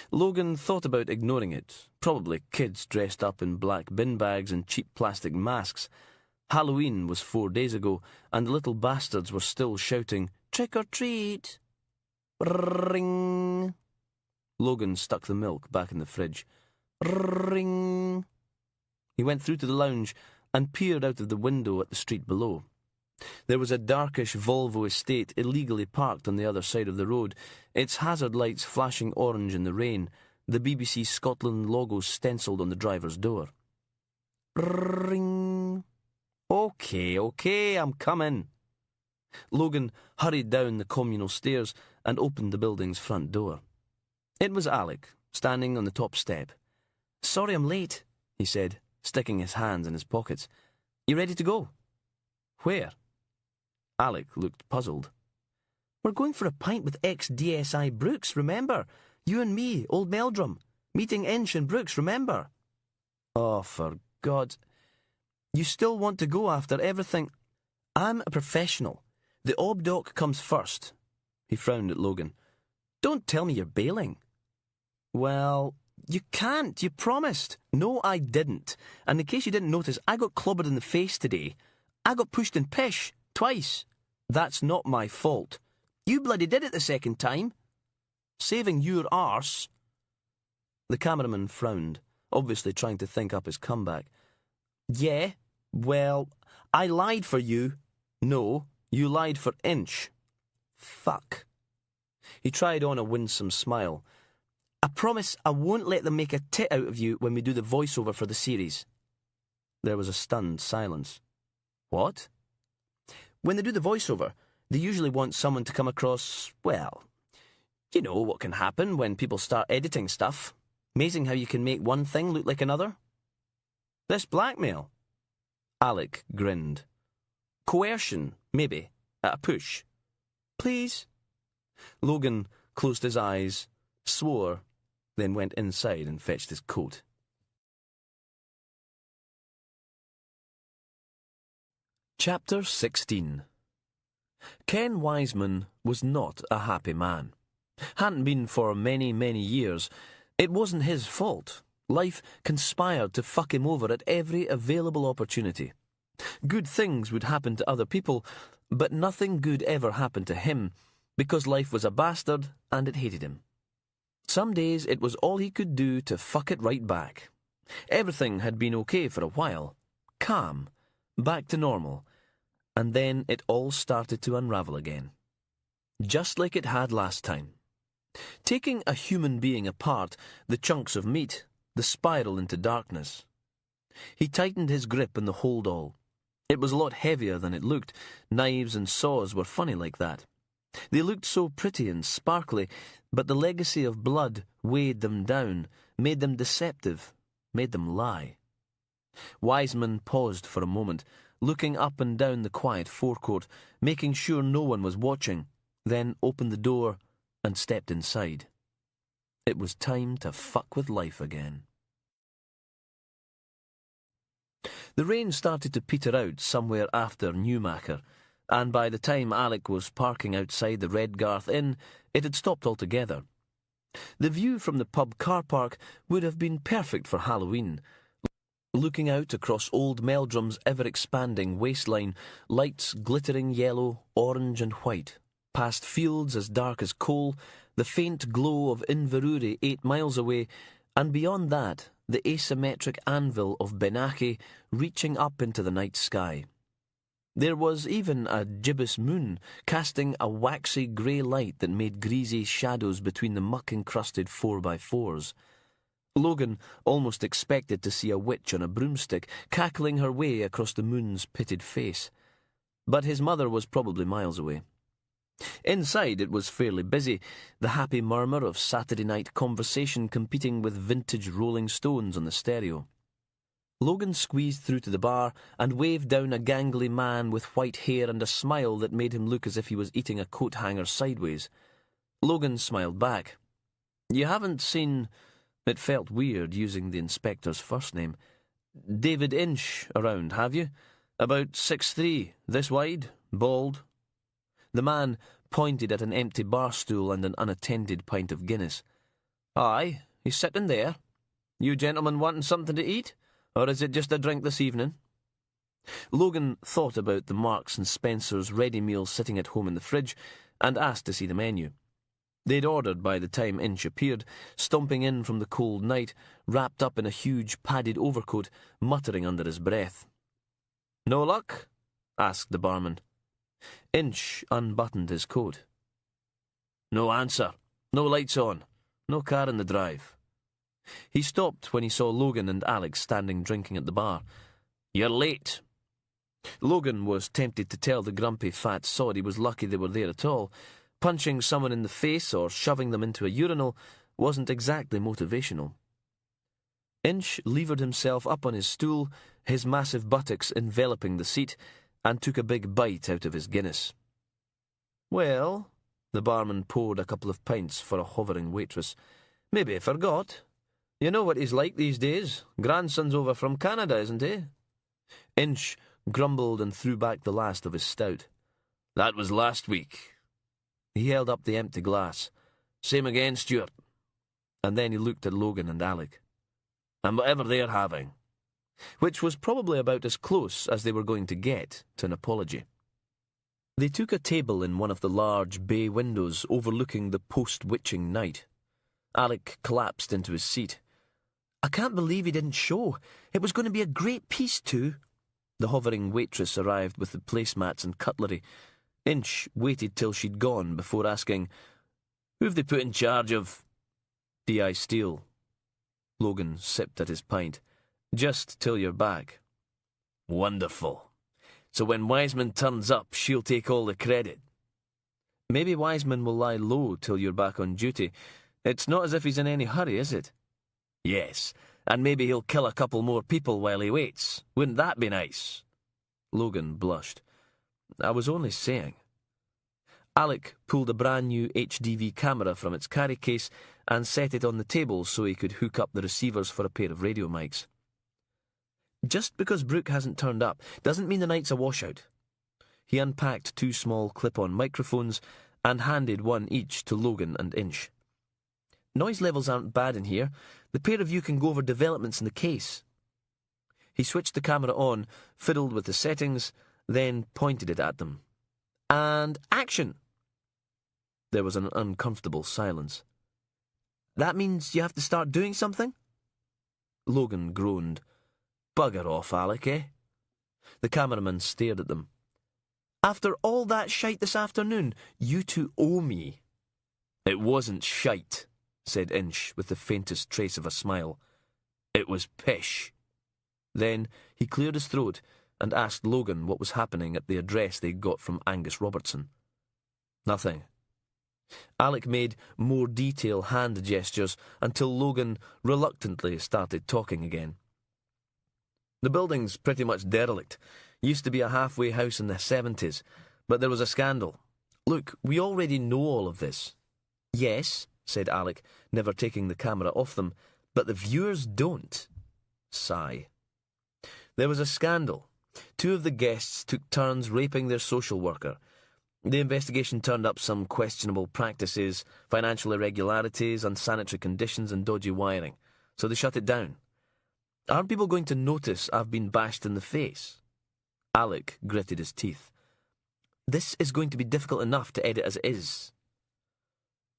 Logan thought about ignoring it. Probably kids dressed up in black bin bags and cheap plastic masks. Halloween was 4 days ago, and the little bastards were still shouting, "Trick or treat!" Ring! Logan stuck the milk back in the fridge. Ring! He went through to the lounge and peered out of the window at the street below. There was a darkish Volvo estate illegally parked on the other side of the road, its hazard lights flashing orange in the rain, the BBC Scotland logo stencilled on the driver's door. Ring! OK, I'm coming. Logan hurried down the communal stairs and opened the building's front door. It was Alec, standing on the top step. "Sorry I'm late," he said, sticking his hands in his pockets. "You ready to go?" "Where?" Alec looked puzzled. "We're going for a pint with ex-DSI Brooks, remember? You and me, old Meldrum. Meeting Inch and Brooks, remember?" "Oh, for God. You still want to go after everything?" "I'm a professional. The obdoc comes first." He frowned at Logan. "Don't tell me you're bailing." "Well, you can't. You promised." "No, I didn't. And in case you didn't notice, I got clobbered in the face today. I got pushed in pish. Twice. That's not my fault. You bloody did it the second time. Saving your arse." The cameraman frowned, obviously trying to think up his comeback. "Yeah, well, I lied for you." "No, you lied for Inch." "Fuck." He tried on a winsome smile. "I promise I won't let them make a tit out of you when we do the voiceover for the series." There was a stunned silence. "What?" "When they do the voiceover, they usually want someone to come across, well, you know what can happen when people start editing stuff. Amazing how you can make one thing look like another." "This blackmail?" Alec grinned. "Coercion, maybe, at a push." "Please?" Logan closed his eyes, swore, then went inside and fetched his coat. Chapter 16. Ken Wiseman was not a happy man. Hadn't been for many, many years. It wasn't his fault. Life conspired to fuck him over at every available opportunity. Good things would happen to other people, but nothing good ever happened to him, because life was a bastard and it hated him. Some days it was all he could do to fuck it right back. Everything had been okay for a while. Calm. Back to normal. And then it all started to unravel again. Just like it had last time. Taking a human being apart, the chunks of meat, the spiral into darkness. He tightened his grip on the holdall. It was a lot heavier than it looked. Knives and saws were funny like that. They looked so pretty and sparkly, but the legacy of blood weighed them down, made them deceptive, made them lie. Wiseman paused for a moment, looking up and down the quiet forecourt, making sure no one was watching, then opened the door and stepped inside. It was time to fuck with life again. The rain started to peter out somewhere after Newmacher, and by the time Alec was parking outside the Redgarth Inn, it had stopped altogether. The view from the pub car park would have been perfect for Halloween. Looking out across old Meldrum's ever-expanding waistline, lights glittering yellow, orange and white, past fields as dark as coal, the faint glow of Inverurie 8 miles away, and beyond that, the asymmetric anvil of Benaki reaching up into the night sky. There was even a gibbous moon, casting a waxy grey light that made greasy shadows between the muck-encrusted 4x4s. Logan almost expected to see a witch on a broomstick cackling her way across the moon's pitted face. But his mother was probably miles away. Inside it was fairly busy, the happy murmur of Saturday night conversation competing with vintage Rolling Stones on the stereo. Logan squeezed through to the bar and waved down a gangly man with white hair and a smile that made him look as if he was eating a coat hanger sideways. Logan smiled back. "You haven't seen—" It felt weird using the inspector's first name. "David Inch around, have you? About 6'3", this wide, bald." The man pointed at an empty bar stool and an unattended pint of Guinness. "Aye, he's sitting there. You gentlemen wanting something to eat? Or is it just a drink this evening?" Logan thought about the Marks and Spencer's ready meals sitting at home in the fridge and asked to see the menu. They'd ordered by the time Inch appeared, stomping in from the cold night, wrapped up in a huge padded overcoat, muttering under his breath. "No luck?" asked the barman. Inch unbuttoned his coat. "No answer. No lights on. No car in the drive." He stopped when he saw Logan and Alex standing drinking at the bar. "You're late." Logan was tempted to tell the grumpy fat sod he was lucky they were there at all. Punching someone in the face or shoving them into a urinal wasn't exactly motivational. Inch levered himself up on his stool, his massive buttocks enveloping the seat, and took a big bite out of his Guinness. "Well," the barman poured a couple of pints for a hovering waitress, "maybe I forgot. You know what he's like these days. Grandson's over from Canada, isn't he?" Inch grumbled and threw back the last of his stout. "That was last week." He held up the empty glass. "Same again, Stuart." And then he looked at Logan and Alec. "And whatever they're having." Which was probably about as close as they were going to get to an apology. They took a table in one of the large bay windows overlooking the post-witching night. Alec collapsed into his seat. "I can't believe he didn't show. It was going to be a great piece too." The hovering waitress arrived with the placemats and cutlery. Inch waited till she'd gone before asking, "Who've they put in charge of—" "D.I. Steele." Logan sipped at his pint. "Just till you're back." "Wonderful. So when Wiseman turns up, she'll take all the credit." "Maybe Wiseman will lie low till you're back on duty. It's not as if he's in any hurry, is it?" "Yes, and maybe he'll kill a couple more people while he waits. Wouldn't that be nice?" Logan blushed. "I was only saying." Alec pulled a brand new HDV camera from its carry case and set it on the table so he could hook up the receivers for a pair of radio mics. "Just because Brooke hasn't turned up doesn't mean the night's a washout." He unpacked 2 small clip-on microphones and handed one each to Logan and Inch. "Noise levels aren't bad in here. The pair of you can go over developments in the case." He switched the camera on, fiddled with the settings, then pointed it at them. "And action!" There was an uncomfortable silence. "That means you have to start doing something?" Logan groaned. "Bugger off, Alec, eh?" The cameraman stared at them. "After all that shite this afternoon, you two owe me." "It wasn't shite," said Inch with the faintest trace of a smile. "It was pish." Then he cleared his throat and asked Logan what was happening at the address they'd got from Angus Robertson. "Nothing." Alec made more detailed hand gestures until Logan reluctantly started talking again. "The building's pretty much derelict. Used to be a halfway house in the 70s, but there was a scandal. Look, we already know all of this. Yes, said Alec, never taking the camera off them, but the viewers don't. Sigh. There was a scandal. 2 of the guests took turns raping their social worker. The investigation turned up some questionable practices, financial irregularities, unsanitary conditions and dodgy wiring, so they shut it down. Aren't people going to notice I've been bashed in the face? Alec gritted his teeth. This is going to be difficult enough to edit as it is.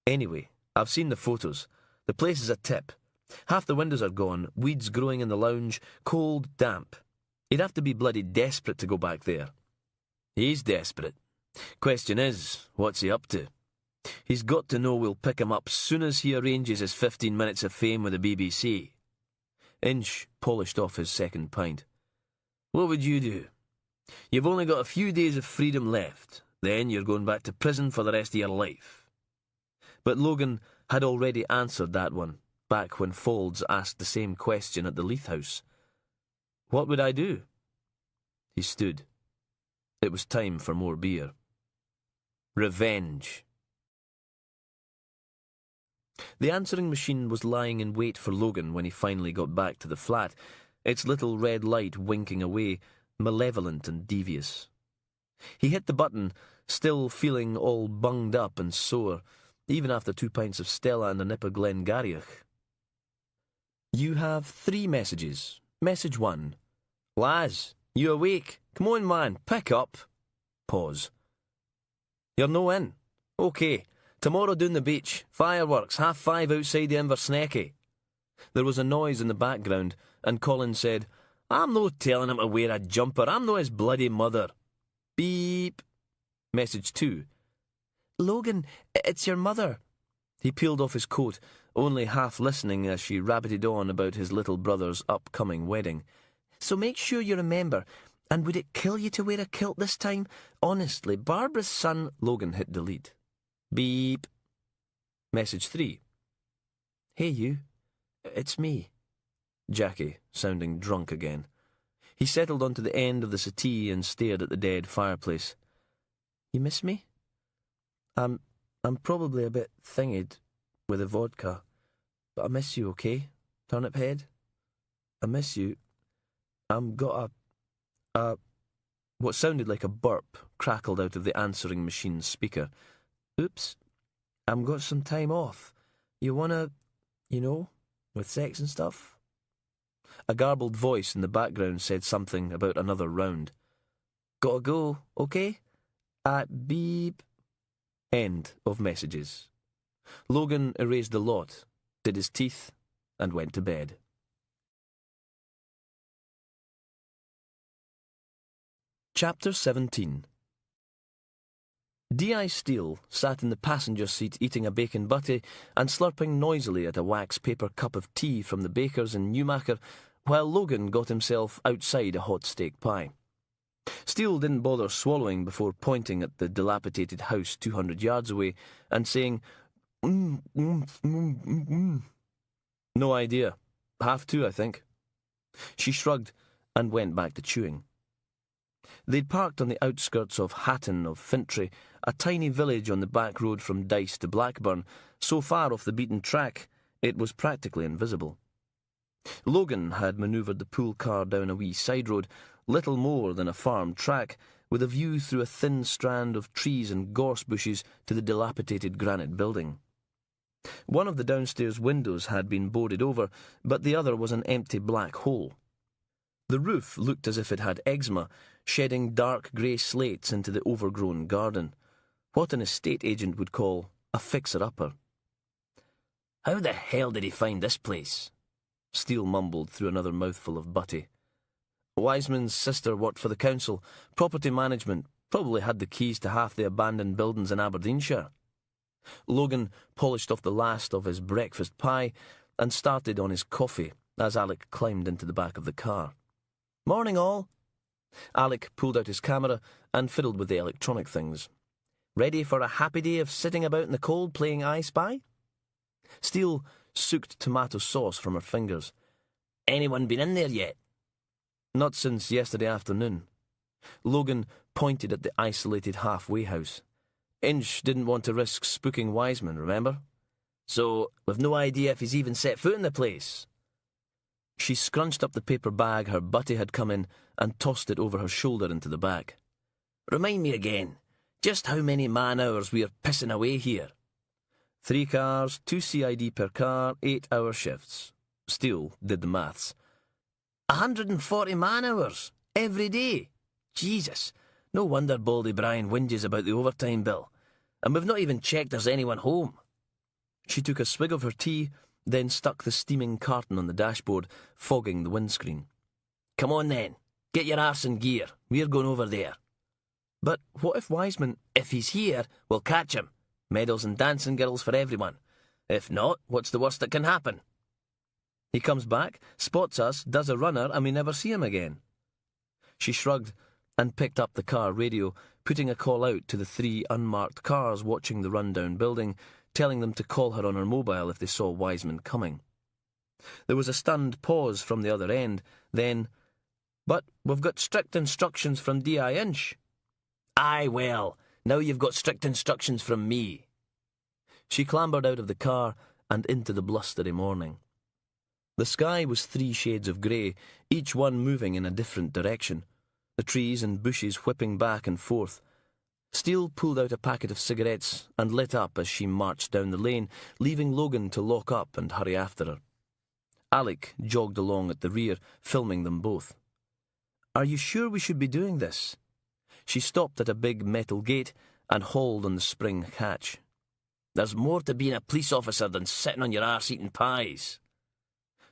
Anyway, I've seen the photos. The place is a tip. Half the windows are gone, weeds growing in the lounge, cold, damp. He'd have to be bloody desperate to go back there. He's desperate. Question is, what's he up to? He's got to know we'll pick him up soon as he arranges his 15 minutes of fame with the BBC. Inch polished off his second pint. What would you do? You've only got a few days of freedom left. Then you're going back to prison for the rest of your life. But Logan had already answered that one, back when Faulds asked the same question at the Leith House. What would I do? He stood. It was time for more beer. Revenge. The answering machine was lying in wait for Logan when he finally got back to the flat, its little red light winking away, malevolent and devious. He hit the button, still feeling all bunged up and sore, even after 2 pints of Stella and a nip of Glengarriach. You have 3 messages. Message 1. Laz, you awake? Come on, man, pick up. Pause. You're no in. OK. Tomorrow down the beach. Fireworks, 5:30 outside the Inversnecky. There was a noise in the background, and Colin said, I'm no telling him to wear a jumper. I'm no his bloody mother. Beep. Message 2. Logan, it's your mother. He peeled off his coat, only half listening as she rabbited on about his little brother's upcoming wedding. So make sure you remember. And would it kill you to wear a kilt this time? Honestly, Barbara's son... Logan hit delete. Beep. Message 3. Hey you. It's me. Jackie, sounding drunk again. He settled onto the end of the settee and stared at the dead fireplace. You miss me? I'm probably a bit thinged with the vodka, but I miss you, okay? Turnip head? I miss you. I'm got a... What sounded like a burp crackled out of the answering machine's speaker. Oops. I'm got some time off. You wanna, with sex and stuff? A garbled voice in the background said something about another round. Gotta go, okay? Beep. End of messages. Logan erased the lot, did his teeth, and went to bed. Chapter 17. D.I. Steele sat in the passenger seat eating a bacon butty and slurping noisily at a wax-paper cup of tea from the baker's in Newmarket, while Logan got himself outside a hot steak pie. Steele didn't bother swallowing before pointing at the dilapidated house 200 yards away and saying, No idea. Have to, I think. She shrugged and went back to chewing. They'd parked on the outskirts of Hatton of Fintry, a tiny village on the back road from Dice to Blackburn, so far off the beaten track it was practically invisible. Logan had manoeuvred the pool car down a wee side road, little more than a farm track, with a view through a thin strand of trees and gorse bushes to the dilapidated granite building. One of the downstairs windows had been boarded over, but the other was an empty black hole. The roof looked as if it had eczema, shedding dark grey slates into the overgrown garden. What an estate agent would call a fixer-upper. How the hell did he find this place? Steele mumbled through another mouthful of butty. Wiseman's sister worked for the council, property management, probably had the keys to half the abandoned buildings in Aberdeenshire. Logan polished off the last of his breakfast pie and started on his coffee as Alec climbed into the back of the car. Morning all. Alec pulled out his camera and fiddled with the electronic things. Ready for a happy day of sitting about in the cold playing I Spy? Steele soaked tomato sauce from her fingers. Anyone been in there yet? Not since yesterday afternoon. Logan pointed at the isolated halfway house. Inch didn't want to risk spooking Wiseman, remember? So, we've no idea if he's even set foot in the place. She scrunched up the paper bag her butty had come in and tossed it over her shoulder into the back. Remind me again, just how many man-hours we're pissing away here? 3 cars, 2 CID per car, 8-hour shifts. Steele did the maths. 140 man-hours, every day. Jesus, no wonder Baldy Bryan whinges about the overtime bill. And we've not even checked there's anyone home. She took a swig of her tea, then stuck the steaming carton on the dashboard, fogging the windscreen. Come on then, get your arse in gear. We're going over there. But what if Wiseman, if he's here, we'll catch him? Medals and dancing girls for everyone. If not, what's the worst that can happen? He comes back, spots us, does a runner, and we never see him again. She shrugged and picked up the car radio, putting a call out to the 3 unmarked cars watching the rundown building, telling them to call her on her mobile if they saw Wiseman coming. There was a stunned pause from the other end, then, "But we've got strict instructions from D.I. Inch." "Aye, well, now you've got strict instructions from me." She clambered out of the car and into the blustery morning. The sky was 3 shades of grey, each one moving in a different direction, the trees and bushes whipping back and forth. Steele pulled out a packet of cigarettes and lit up as she marched down the lane, leaving Logan to lock up and hurry after her. Alec jogged along at the rear, filming them both. "Are you sure we should be doing this?" She stopped at a big metal gate and hauled on the spring catch. "There's more to being a police officer than sitting on your arse eating pies."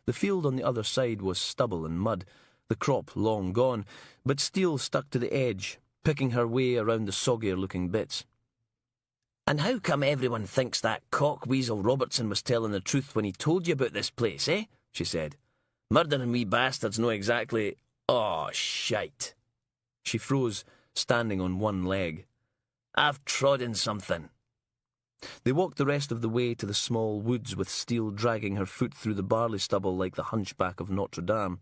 The field on the other side was stubble and mud, the crop long gone, but Steele stuck to the edge, picking her way around the soggier-looking bits. "And how come everyone thinks that cock-weasel Robertson was telling the truth when he told you about this place, eh?" she said. "Murdering wee bastards know exactly— Oh, shite." She froze, standing on one leg. "I've trodden something." They walked the rest of the way to the small woods with Steele dragging her foot through the barley stubble like the hunchback of Notre Dame.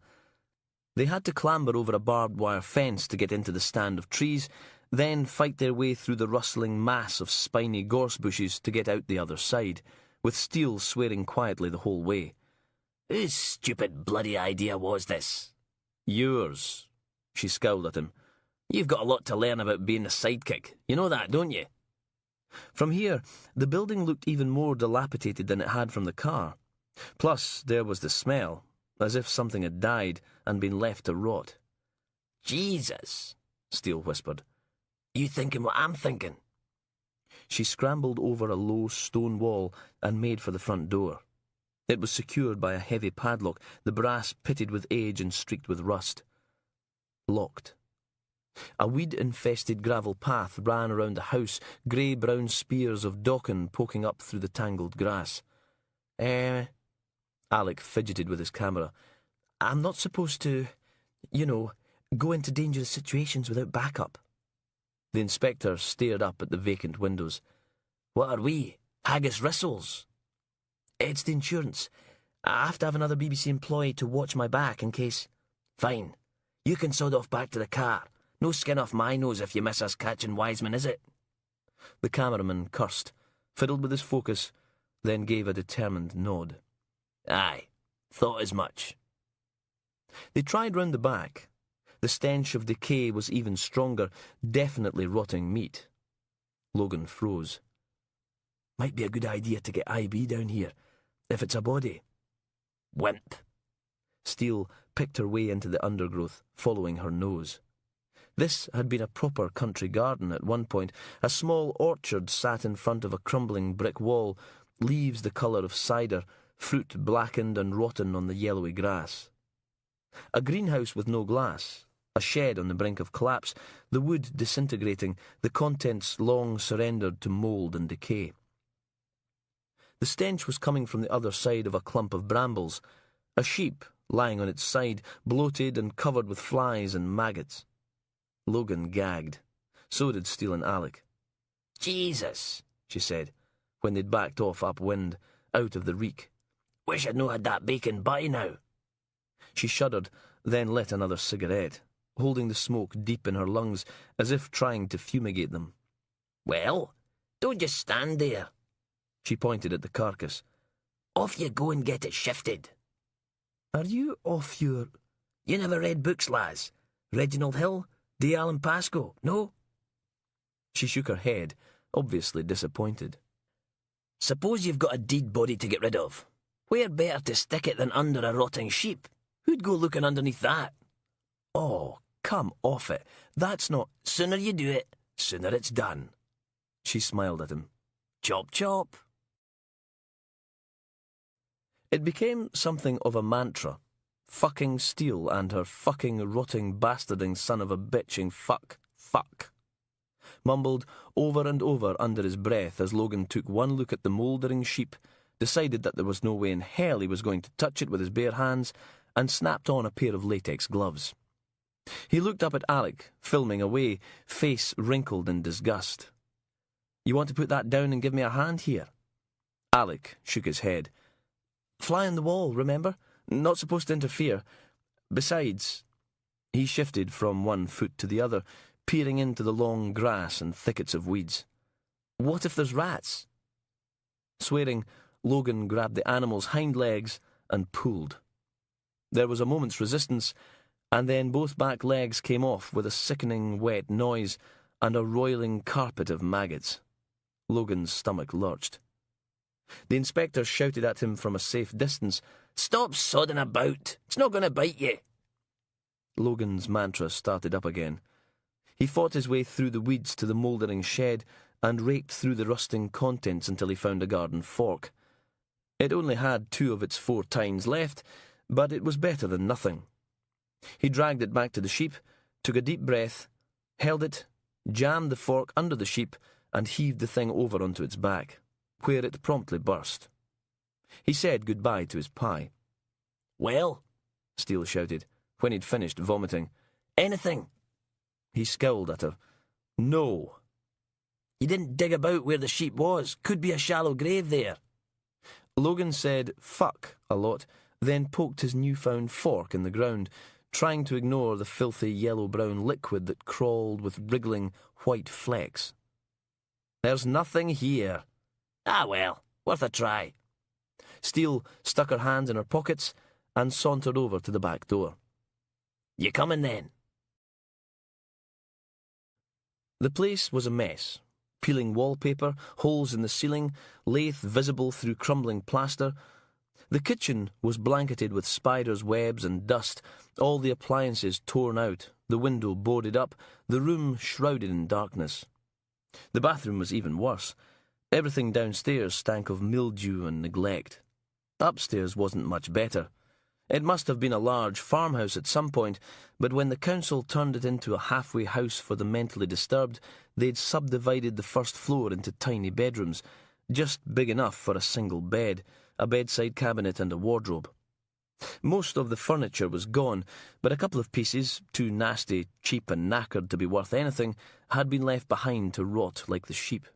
They had to clamber over a barbed wire fence to get into the stand of trees, then fight their way through the rustling mass of spiny gorse bushes to get out the other side, with Steele swearing quietly the whole way. "Whose stupid bloody idea was this?" "Yours." She scowled at him. "You've got a lot to learn about being a sidekick. You know that, don't you?" From here, the building looked even more dilapidated than it had from the car. Plus, there was the smell, as if something had died and been left to rot. "Jesus," Steele whispered. "You thinking what I'm thinking?" She scrambled over a low stone wall and made for the front door. It was secured by a heavy padlock, the brass pitted with age and streaked with rust. Locked. A weed-infested gravel path ran around the house, grey-brown spears of docken poking up through the tangled grass. Alec fidgeted with his camera. "I'm not supposed to, go into dangerous situations without backup." The inspector stared up at the vacant windows. "What are we? Haggis Rissoles?" "It's the insurance. I have to have another BBC employee to watch my back in case—" "Fine. You can sod off back to the car. No skin off my nose if you miss us catching Wiseman, is it?" The cameraman cursed, fiddled with his focus, then gave a determined nod. "Aye, thought as much." They tried round the back. The stench of decay was even stronger, definitely rotting meat. Logan froze. "Might be a good idea to get IB down here, if it's a body." "Wimp." Steele picked her way into the undergrowth, following her nose. This had been a proper country garden at one point. A small orchard sat in front of a crumbling brick wall, leaves the colour of cider, fruit blackened and rotten on the yellowy grass. A greenhouse with no glass, a shed on the brink of collapse, the wood disintegrating, the contents long surrendered to mould and decay. The stench was coming from the other side of a clump of brambles, a sheep lying on its side, bloated and covered with flies and maggots. Logan gagged. So did Steele and Alec. "Jesus," she said, when they'd backed off upwind, out of the reek. "Wish I'd no had that bacon by now." She shuddered, then lit another cigarette, holding the smoke deep in her lungs, as if trying to fumigate them. "Well, Don't just stand there. She pointed at the carcass. Off you go and get it shifted. Are you off your... You never read books, lass? Reginald Hill? D. Allen Pascoe? No? She shook her head, obviously disappointed. Suppose you've got a dead body to get rid of. Where better to stick it than under a rotting sheep? Who'd go looking underneath that? Oh, come off it. That's not... Sooner you do it, sooner it's done. She smiled at him. Chop, chop. It became something of a mantra. Fucking Steele and her fucking rotting bastarding son of a bitching fuck. Mumbled over and over under his breath as Logan took one look at the mouldering sheep, decided that there was no way in hell he was going to touch it with his bare hands, and snapped on a pair of latex gloves. He looked up at Alec, filming away, face wrinkled in disgust. You want to put that down and give me a hand here? Alec shook his head. Fly on the wall, remember? Not supposed to interfere. Besides... He shifted from one foot to the other, peering into the long grass and thickets of weeds. What if there's rats? Swearing, Logan grabbed the animal's hind legs and pulled. There was a moment's resistance, and then both back legs came off with a sickening wet noise and a roiling carpet of maggots. Logan's stomach lurched. The inspector shouted at him from a safe distance, Stop sodding about! It's not going to bite you! Logan's mantra started up again. He fought his way through the weeds to the mouldering shed and raked through the rusting contents until he found a garden fork. It only had 2 of its 4 tines left, but it was better than nothing. He dragged it back to the sheep, took a deep breath, held it, jammed the fork under the sheep, and heaved the thing over onto its back, where it promptly burst. He said goodbye to his pie. Well, Steele shouted, when he'd finished vomiting. Anything? He scowled at her. No. You didn't dig about where the sheep was. Could be a shallow grave there. Logan said fuck a lot, then poked his newfound fork in the ground, trying to ignore the filthy yellow-brown liquid that crawled with wriggling white flecks. There's nothing here. Ah, well, worth a try. Steele stuck her hands in her pockets and sauntered over to the back door. You coming then? The place was a mess. Peeling wallpaper, holes in the ceiling, lath visible through crumbling plaster. The kitchen was blanketed with spiders' webs and dust, all the appliances torn out, the window boarded up, the room shrouded in darkness. The bathroom was even worse. Everything downstairs stank of mildew and neglect. Upstairs wasn't much better. It must have been a large farmhouse at some point, but when the council turned it into a halfway house for the mentally disturbed, they'd subdivided the first floor into tiny bedrooms, just big enough for a single bed, a bedside cabinet and a wardrobe. Most of the furniture was gone, but a couple of pieces, too nasty, cheap and knackered to be worth anything, had been left behind to rot like the sheep.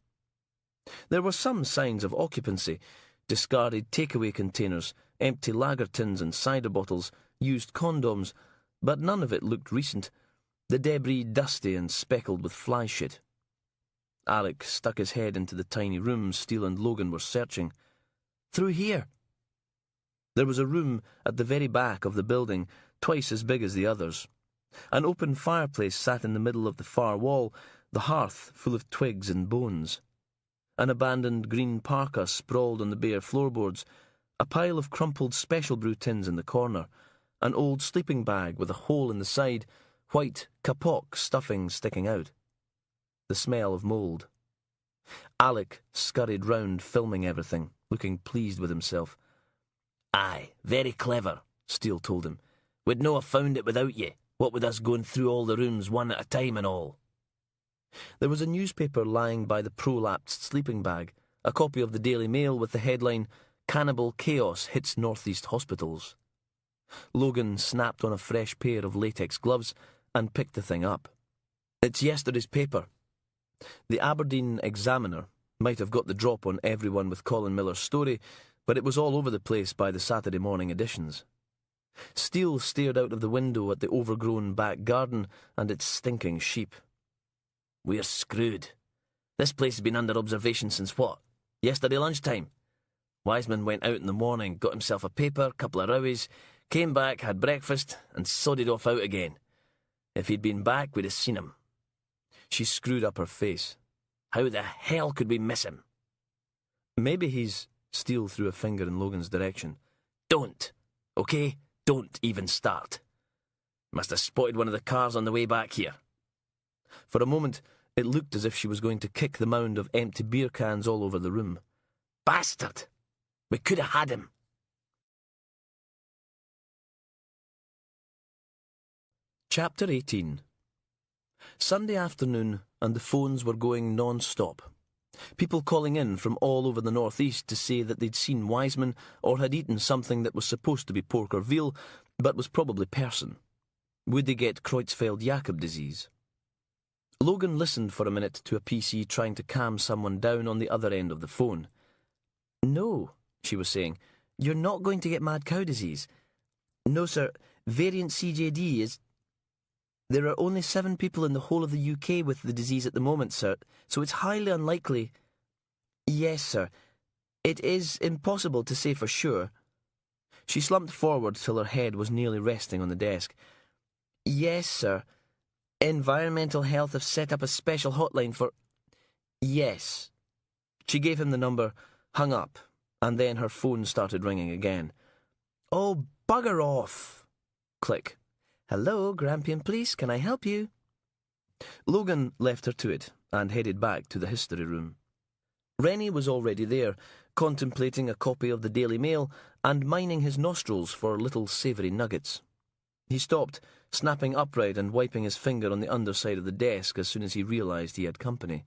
There were some signs of occupancy: discarded takeaway containers, empty lager tins and cider bottles, used condoms, but none of it looked recent, the debris dusty and speckled with fly shit. Alec stuck his head into the tiny room Steele and Logan were searching. Through here. There was a room at the very back of the building, twice as big as the others. An open fireplace sat in the middle of the far wall, the hearth full of twigs and bones. An abandoned green parka sprawled on the bare floorboards, a pile of crumpled special brew tins in the corner, an old sleeping bag with a hole in the side, white kapok stuffing sticking out. The smell of mould. Alec scurried round, filming everything, looking pleased with himself. Aye, very clever, Steele told him. We'd no have found it without ye, what with us going through all the rooms one at a time and all. There was a newspaper lying by the prolapsed sleeping bag, a copy of the Daily Mail with the headline, Cannibal Chaos Hits Northeast Hospitals. Logan snapped on a fresh pair of latex gloves and picked the thing up. It's yesterday's paper. The Aberdeen Examiner might have got the drop on everyone with Colin Miller's story, but it was all over the place by the Saturday morning editions. Steele stared out of the window at the overgrown back garden and its stinking sheep. We're screwed. This place has been under observation since what? Yesterday lunchtime. Wiseman went out in the morning, got himself a paper, couple of rowies, came back, had breakfast, and sodded off out again. If he'd been back, we'd have seen him. She screwed up her face. How the hell could we miss him? Maybe he's... Steele threw a finger in Logan's direction. Don't, okay? Don't even start. Must have spotted one of the cars on the way back here. For a moment, it looked as if she was going to kick the mound of empty beer cans all over the room. Bastard! We could have had him. Chapter 18. Sunday afternoon, and the phones were going non-stop. People calling in from all over the northeast to say that they'd seen Wiseman or had eaten something that was supposed to be pork or veal, but was probably person. Would they get Creutzfeldt-Jakob disease? Logan listened for a minute to a PC trying to calm someone down on the other end of the phone. "No," she was saying, "you're not going to get mad cow disease. No, sir, variant CJD is... There are only 7 people in the whole of the UK with the disease at the moment, sir, so it's highly unlikely." "Yes, sir. It is impossible to say for sure." She slumped forward till her head was nearly resting on the desk. "Yes, sir. Environmental Health have set up a special hotline for..." "Yes." She gave him the number, hung up, and then her phone started ringing again. "Oh, bugger off!" Click. "Hello, Grampian Police, can I help you?" Logan left her to it and headed back to the history room. Rennie was already there, contemplating a copy of the Daily Mail and mining his nostrils for little savoury nuggets. He stopped, snapping upright and wiping his finger on the underside of the desk as soon as he realised he had company.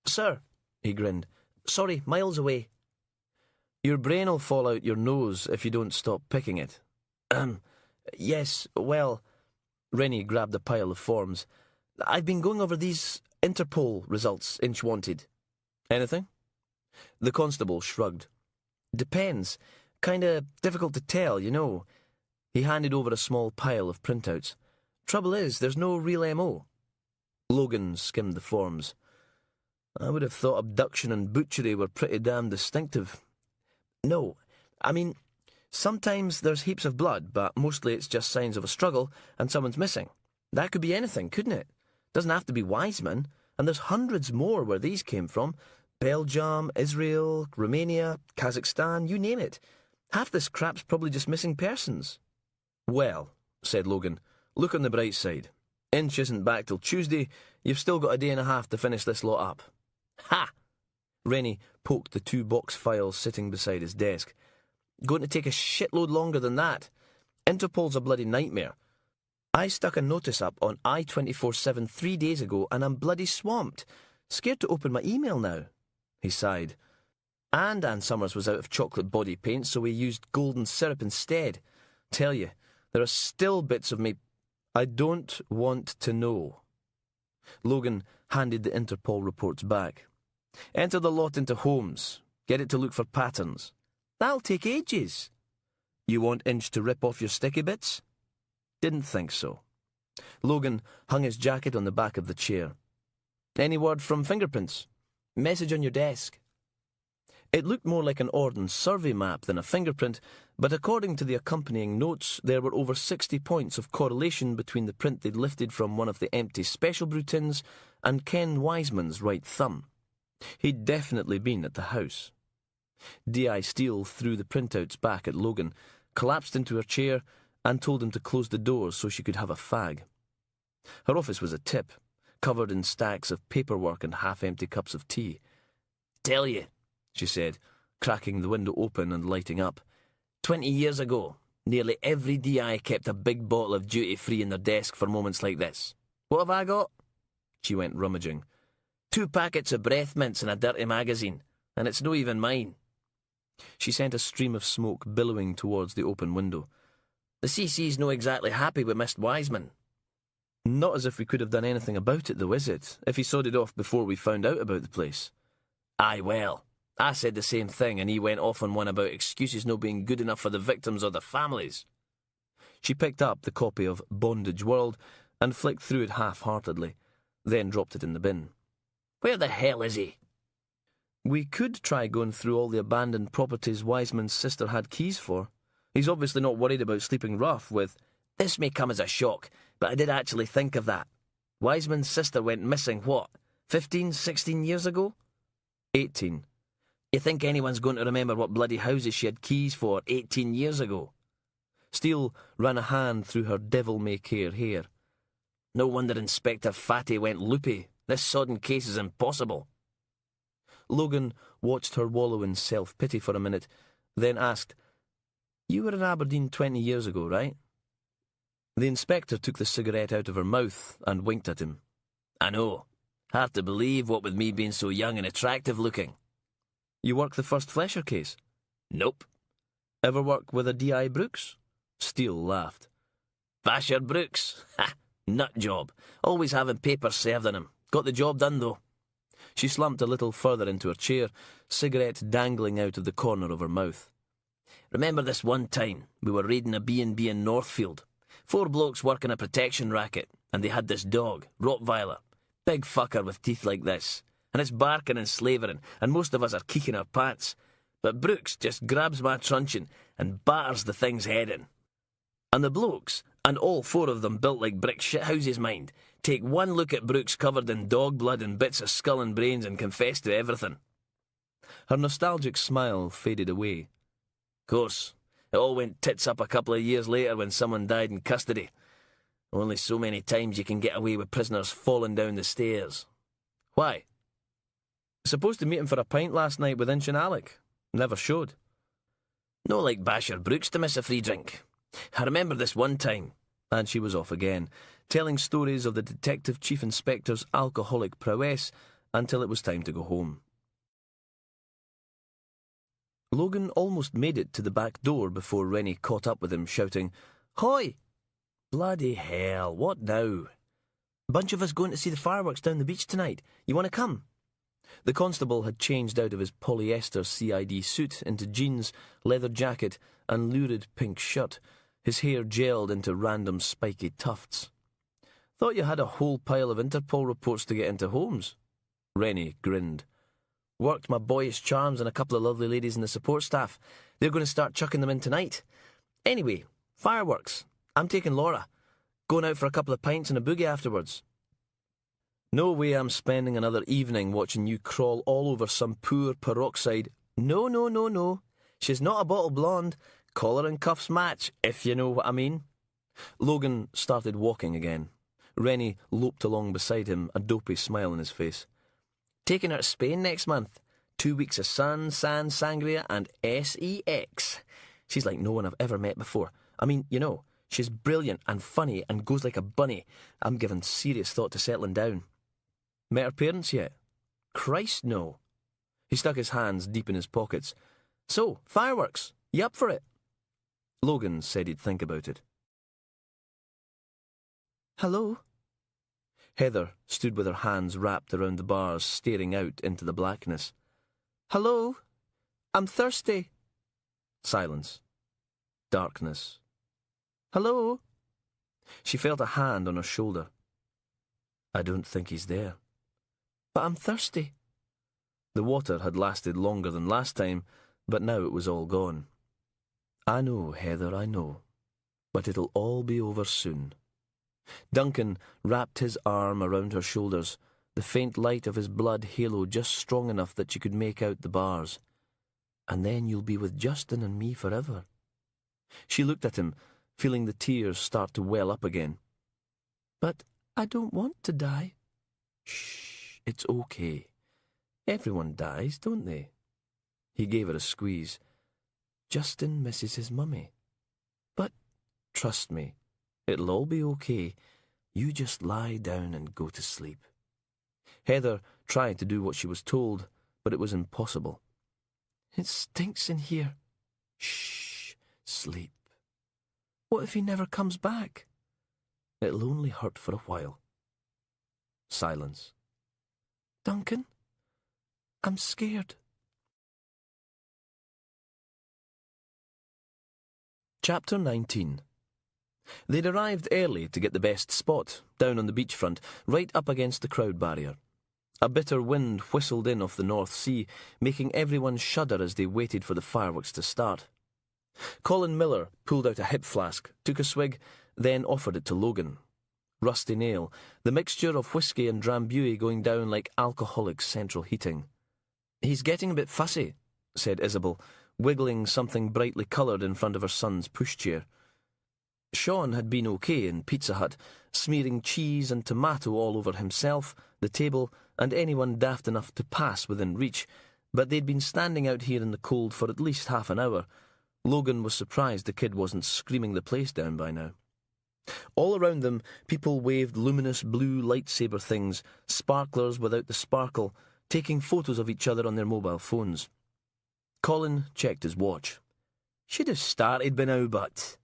"Sir," he grinned, "sorry, miles away." "Your brain'll fall out your nose if you don't stop picking it." Yes, well..." Rennie grabbed a pile of forms. "I've been going over these Interpol results Inch wanted." "Anything?" The constable shrugged. "Depends. Kinda difficult to tell, you know." He handed over a small pile of printouts. "Trouble is, there's no real MO." Logan skimmed the forms. "I would have thought abduction and butchery were pretty damn distinctive." "No, I mean... Sometimes there's heaps of blood, but mostly it's just signs of a struggle and someone's missing. That could be anything, couldn't it? Doesn't have to be Wiseman, and there's hundreds more where these came from. Belgium, Israel, Romania, Kazakhstan, you name it. Half this crap's probably just missing persons." "Well," said Logan, "look on the bright side. Inch isn't back till Tuesday. You've still got a day and a half to finish this lot up." "Ha!" Rennie poked the 2 box files sitting beside his desk. "Going to take a shitload longer than that. Interpol's a bloody nightmare. I stuck a notice up on I-24/7 3 days ago and I'm bloody swamped. Scared to open my email now." He sighed. "And Ann Summers was out of chocolate body paint, so we used golden syrup instead. Tell you, there are still bits of me..." "I don't want to know." Logan handed the Interpol reports back. "Enter the lot into homes. Get it to look for patterns." "That'll take ages." "You want Inch to rip off your sticky bits?" "Didn't think so." Logan hung his jacket on the back of the chair. "Any word from fingerprints?" "Message on your desk." It looked more like an ordnance survey map than a fingerprint, but according to the accompanying notes, there were over 60 points of correlation between the print they'd lifted from one of the empty special brew tins and Ken Wiseman's right thumb. He'd definitely been at the house. D.I. Steele threw the printouts back at Logan, collapsed into her chair, and told him to close the doors so she could have a fag. Her office was a tip, covered in stacks of paperwork and half-empty cups of tea. "Tell you," she said, cracking the window open and lighting up. 20 years ago, nearly every DI kept a big bottle of duty-free in their desk for moments like this. What have I got?" She went rummaging. 2 packets of breath mints and a dirty magazine, and it's no even mine." She sent a stream of smoke billowing towards the open window. "The CC's no exactly happy with Mr. Wiseman." "Not as if we could have done anything about it, though, is it? If he sodded off before we found out about the place." "Aye, well, I said the same thing, and he went off on one about excuses no being good enough for the victims or their families." She picked up the copy of Bondage World and flicked through it half-heartedly, then dropped it in the bin. Where the hell is he? We could try going through all the abandoned properties Wiseman's sister had keys for. He's obviously not worried about sleeping rough with... This may come as a shock, but I did actually think of that. Wiseman's sister went missing, what, 15, 16 years ago? 18. You think anyone's going to remember what bloody houses she had keys for 18 years ago? Steele ran a hand through her devil-may-care hair. No wonder Inspector Fatty went loopy. This sodden case is impossible. Logan watched her wallow in self-pity for a minute, then asked, "You were in Aberdeen 20 years ago, right?" The inspector took the cigarette out of her mouth and winked at him. I know. Hard to believe, what with me being so young and attractive looking. You work the first Flesher case? Nope. Ever work with a D.I. Brooks? Steele laughed. Basher Brooks? Ha! Nut job. Always having papers served on him. Got the job done, though. She slumped a little further into her chair, cigarette dangling out of the corner of her mouth. Remember this one time we were raiding a B&B in Northfield? 4 blokes working a protection racket, and they had this dog, Rottweiler. Big fucker with teeth like this. And it's barking and slavering, and most of us are keeking our pants. But Brooks just grabs my truncheon and batters the thing's head in. And the blokes, and all 4 of them built like brick shithouses, mind, take one look at Brooks covered in dog blood and bits of skull and brains and confess to everything. Her nostalgic smile faded away. Course, it all went tits up a couple of years later when someone died in custody. Only so many times you can get away with prisoners falling down the stairs. Why? Supposed to meet him for a pint last night with Inch and Alec. Never showed. No like Basher Brooks to miss a free drink. I remember this one time. And she was off again, telling stories of the Detective Chief Inspector's alcoholic prowess until it was time to go home. Logan almost made it to the back door before Rennie caught up with him, shouting, "Hoy!" Bloody hell, what now? Bunch of us going to see the fireworks down the beach tonight. You want to come? The constable had changed out of his polyester CID suit into jeans, leather jacket, and lurid pink shirt, his hair gelled into random spiky tufts. "Thought you had a whole pile of Interpol reports to get into Holmes." Rennie grinned. "Worked my boyish charms on a couple of lovely ladies in the support staff. They're going to start chucking them in tonight. Anyway, fireworks. I'm taking Laura. Going out for a couple of pints and a boogie afterwards." "No way I'm spending another evening watching you crawl all over some poor peroxide." No, no, no, no. She's not a bottle blonde. Collar and cuffs match, if you know what I mean." Logan started walking again. Rennie loped along beside him, a dopey smile on his face. "Taking her to Spain next month. 2 weeks of sun, sand, sangria, and sex. She's like no one I've ever met before. I mean, you know, she's brilliant and funny and goes like a bunny. I'm giving serious thought to settling down." "Met her parents yet?" "Christ, no." He stuck his hands deep in his pockets. "So, fireworks. You up for it?" Logan said he'd think about it. "Hello?" Heather stood with her hands wrapped around the bars, staring out into the blackness. "Hello? I'm thirsty." Silence. Darkness. "Hello?" She felt a hand on her shoulder. "I don't think he's there." "But I'm thirsty." The water had lasted longer than last time, but now it was all gone. "I know, Heather, I know. But it'll all be over soon." Duncan wrapped his arm around her shoulders, the faint light of his blood halo just strong enough that she could make out the bars. "And then you'll be with Justin and me forever." She looked at him, feeling the tears start to well up again. "But I don't want to die." "Shh, it's okay. Everyone dies, don't they?" He gave her a squeeze. "Justin misses his mummy. But trust me, it'll all be okay. You just lie down and go to sleep." Heather tried to do what she was told, but it was impossible. "It stinks in here." "Shh, sleep." "What if he never comes back?" "It'll only hurt for a while." Silence. "Duncan, I'm scared." Chapter 19. They'd arrived early to get the best spot, down on the beachfront, right up against the crowd barrier. A bitter wind whistled in off the North Sea, making everyone shudder as they waited for the fireworks to start. Colin Miller pulled out a hip flask, took a swig, then offered it to Logan. Rusty nail, the mixture of whisky and drambuie going down like alcoholic central heating. "He's getting a bit fussy," said Isabel, wiggling something brightly coloured in front of her son's pushchair. Sean had been okay in Pizza Hut, smearing cheese and tomato all over himself, the table, and anyone daft enough to pass within reach, but they'd been standing out here in the cold for at least half an hour. Logan was surprised the kid wasn't screaming the place down by now. All around them, people waved luminous blue lightsaber things, sparklers without the sparkle, taking photos of each other on their mobile phones. Colin checked his watch. "Should have started by now, but..."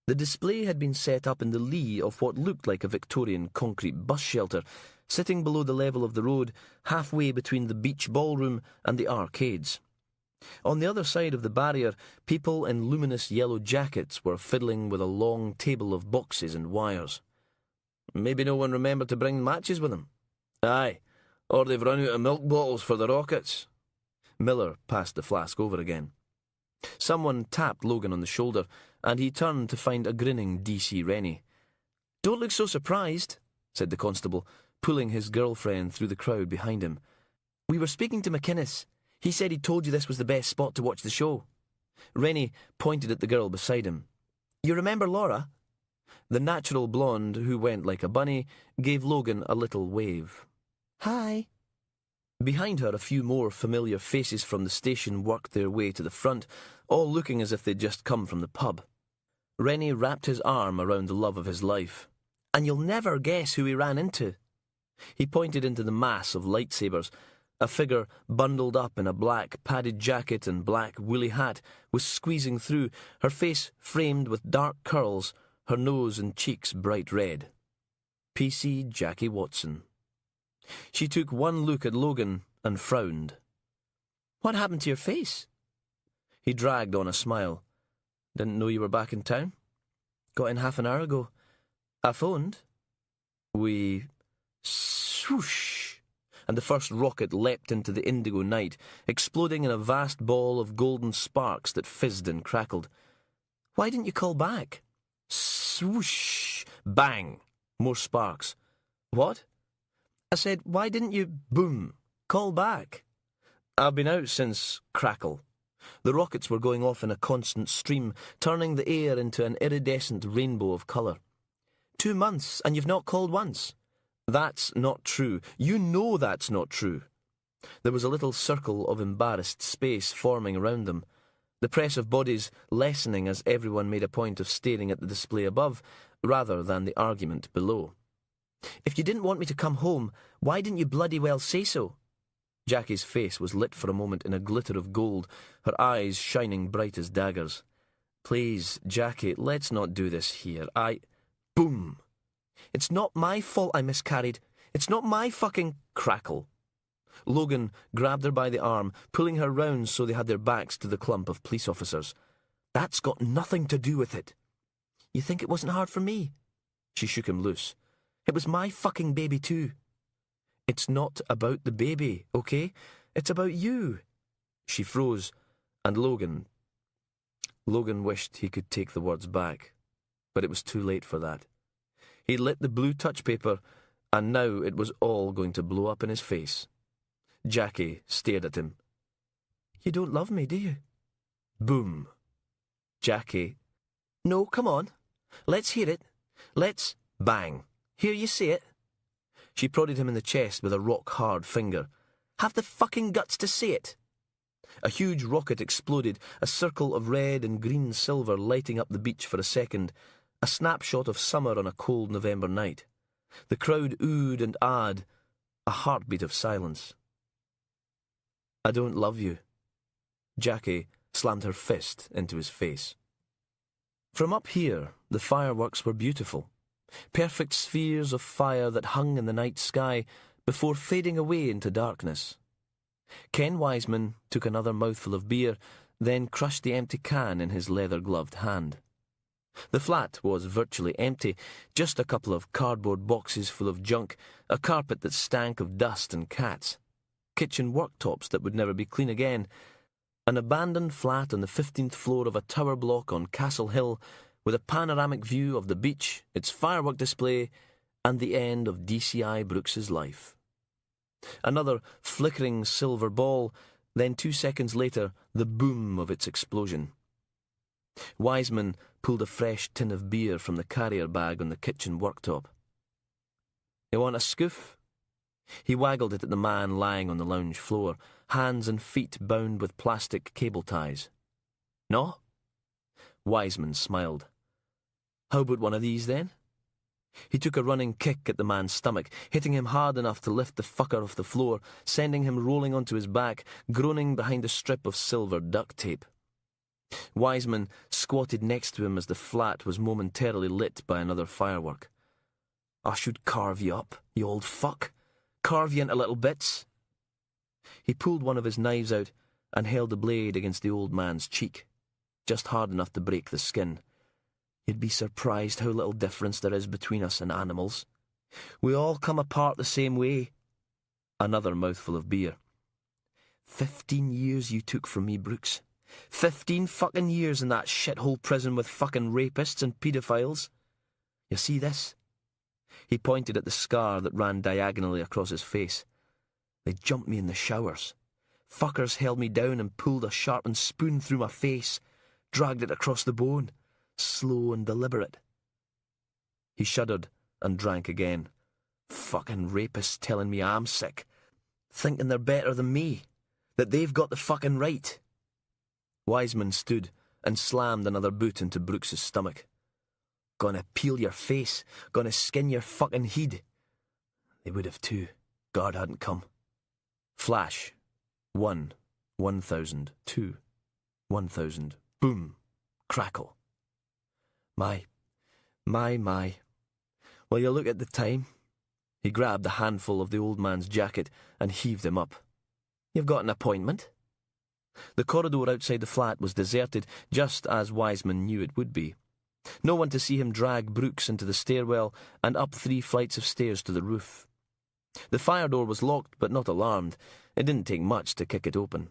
The display had been set up in the lee of what looked like a Victorian concrete bus shelter, sitting below the level of the road, halfway between the beach ballroom and the arcades. On the other side of the barrier, people in luminous yellow jackets were fiddling with a long table of boxes and wires. "Maybe no one remembered to bring matches with them." "Aye, or they've run out of milk bottles for the rockets." Miller passed the flask over again. Someone tapped Logan on the shoulder, and he turned to find a grinning DC Rennie. "Don't look so surprised," said the constable, pulling his girlfriend through the crowd behind him. "We were speaking to McInnes. He said he told you this was the best spot to watch the show." Rennie pointed at the girl beside him. "You remember Laura?" The natural blonde, who went like a bunny, gave Logan a little wave. "Hi." Behind her, a few more familiar faces from the station worked their way to the front, all looking as if they'd just come from the pub. Rennie wrapped his arm around the love of his life. "And you'll never guess who he ran into." He pointed into the mass of lightsabers. A figure bundled up in a black padded jacket and black woolly hat was squeezing through, her face framed with dark curls, her nose and cheeks bright red. PC Jackie Watson. She took one look at Logan and frowned. "What happened to your face?" He dragged on a smile. "Didn't know you were back in town?" "Got in half an hour ago. I phoned." We... swoosh! And the first rocket leapt into the indigo night, exploding in a vast ball of golden sparks that fizzed and crackled. "Why didn't you call back?" Swoosh! Bang! More sparks. "What?" I said, "Why didn't you, boom, call back?" "I've been out since," crackle. The rockets were going off in a constant stream, turning the air into an iridescent rainbow of colour. 2 months, and you've not called once." "That's not true. You know that's not true." There was a little circle of embarrassed space forming around them, the press of bodies lessening as everyone made a point of staring at the display above, rather than the argument below. "If you didn't want me to come home, why didn't you bloody well say so?" Jackie's face was lit for a moment in a glitter of gold, her eyes shining bright as daggers. "Please, Jackie, let's not do this here. Boom! "It's not my fault I miscarried. It's not my fucking..." crackle. Logan grabbed her by the arm, pulling her round so they had their backs to the clump of police officers. "That's got nothing to do with it." "You think it wasn't hard for me?" She shook him loose. "It was my fucking baby too." "It's not about the baby, okay? It's about you." She froze, and Logan wished he could take the words back, but it was too late for that. He lit the blue touch paper, and now it was all going to blow up in his face. Jackie stared at him. "You don't love me, do you?" Boom. Jackie. "No, come on. Let's hear it. Let's..." Bang. "Hear you say it." She prodded him in the chest with a rock-hard finger. "Have the fucking guts to say it." A huge rocket exploded, a circle of red and green silver lighting up the beach for a second, a snapshot of summer on a cold November night. The crowd oohed and ahed, a heartbeat of silence. "I don't love you." Jackie slammed her fist into his face. From up here, the fireworks were beautiful. Perfect spheres of fire that hung in the night sky before fading away into darkness. Ken Wiseman took another mouthful of beer, then crushed the empty can in his leather-gloved hand. The flat was virtually empty, just a couple of cardboard boxes full of junk, a carpet that stank of dust and cats, kitchen worktops that would never be clean again, an abandoned flat on the 15th floor of a tower block on Castle Hill with a panoramic view of the beach, its firework display, and the end of DCI Brooks's life. Another flickering silver ball, then 2 seconds later, the boom of its explosion. Wiseman pulled a fresh tin of beer from the carrier bag on the kitchen worktop. "You want a scoof?" He waggled it at the man lying on the lounge floor, hands and feet bound with plastic cable ties. "No?" Wiseman smiled. "How about one of these, then?" He took a running kick at the man's stomach, hitting him hard enough to lift the fucker off the floor, sending him rolling onto his back, groaning behind a strip of silver duct tape. Wiseman squatted next to him as the flat was momentarily lit by another firework. "I should carve you up, you old fuck. Carve you into little bits." He pulled one of his knives out and held the blade against the old man's cheek, just hard enough to break the skin. "You'd be surprised how little difference there is between us and animals. We all come apart the same way." Another mouthful of beer. 15 years you took from me, Brooks. 15 fucking years in that shithole prison with fucking rapists and paedophiles. You see this?" He pointed at the scar that ran diagonally across his face. "They jumped me in the showers. Fuckers held me down and pulled a sharpened spoon through my face, dragged it across the bone, slow and deliberate." He shuddered and drank again. "Fucking rapists telling me I'm sick, thinking they're better than me, that they've got the fucking right." Wiseman stood and slammed another boot into Brooks's stomach. "Gonna peel your face, gonna skin your fucking head." They would have too. Guard hadn't come. Flash. 1, 1,000, 2, 1,000. Boom. Crackle. My. Well, you look at the time. He grabbed a handful of the old man's jacket and heaved him up. "You've got an appointment?" The corridor outside the flat was deserted, just as Wiseman knew it would be. No one to see him drag Brooks into the stairwell and up 3 flights of stairs to the roof. The fire door was locked but not alarmed. It didn't take much to kick it open.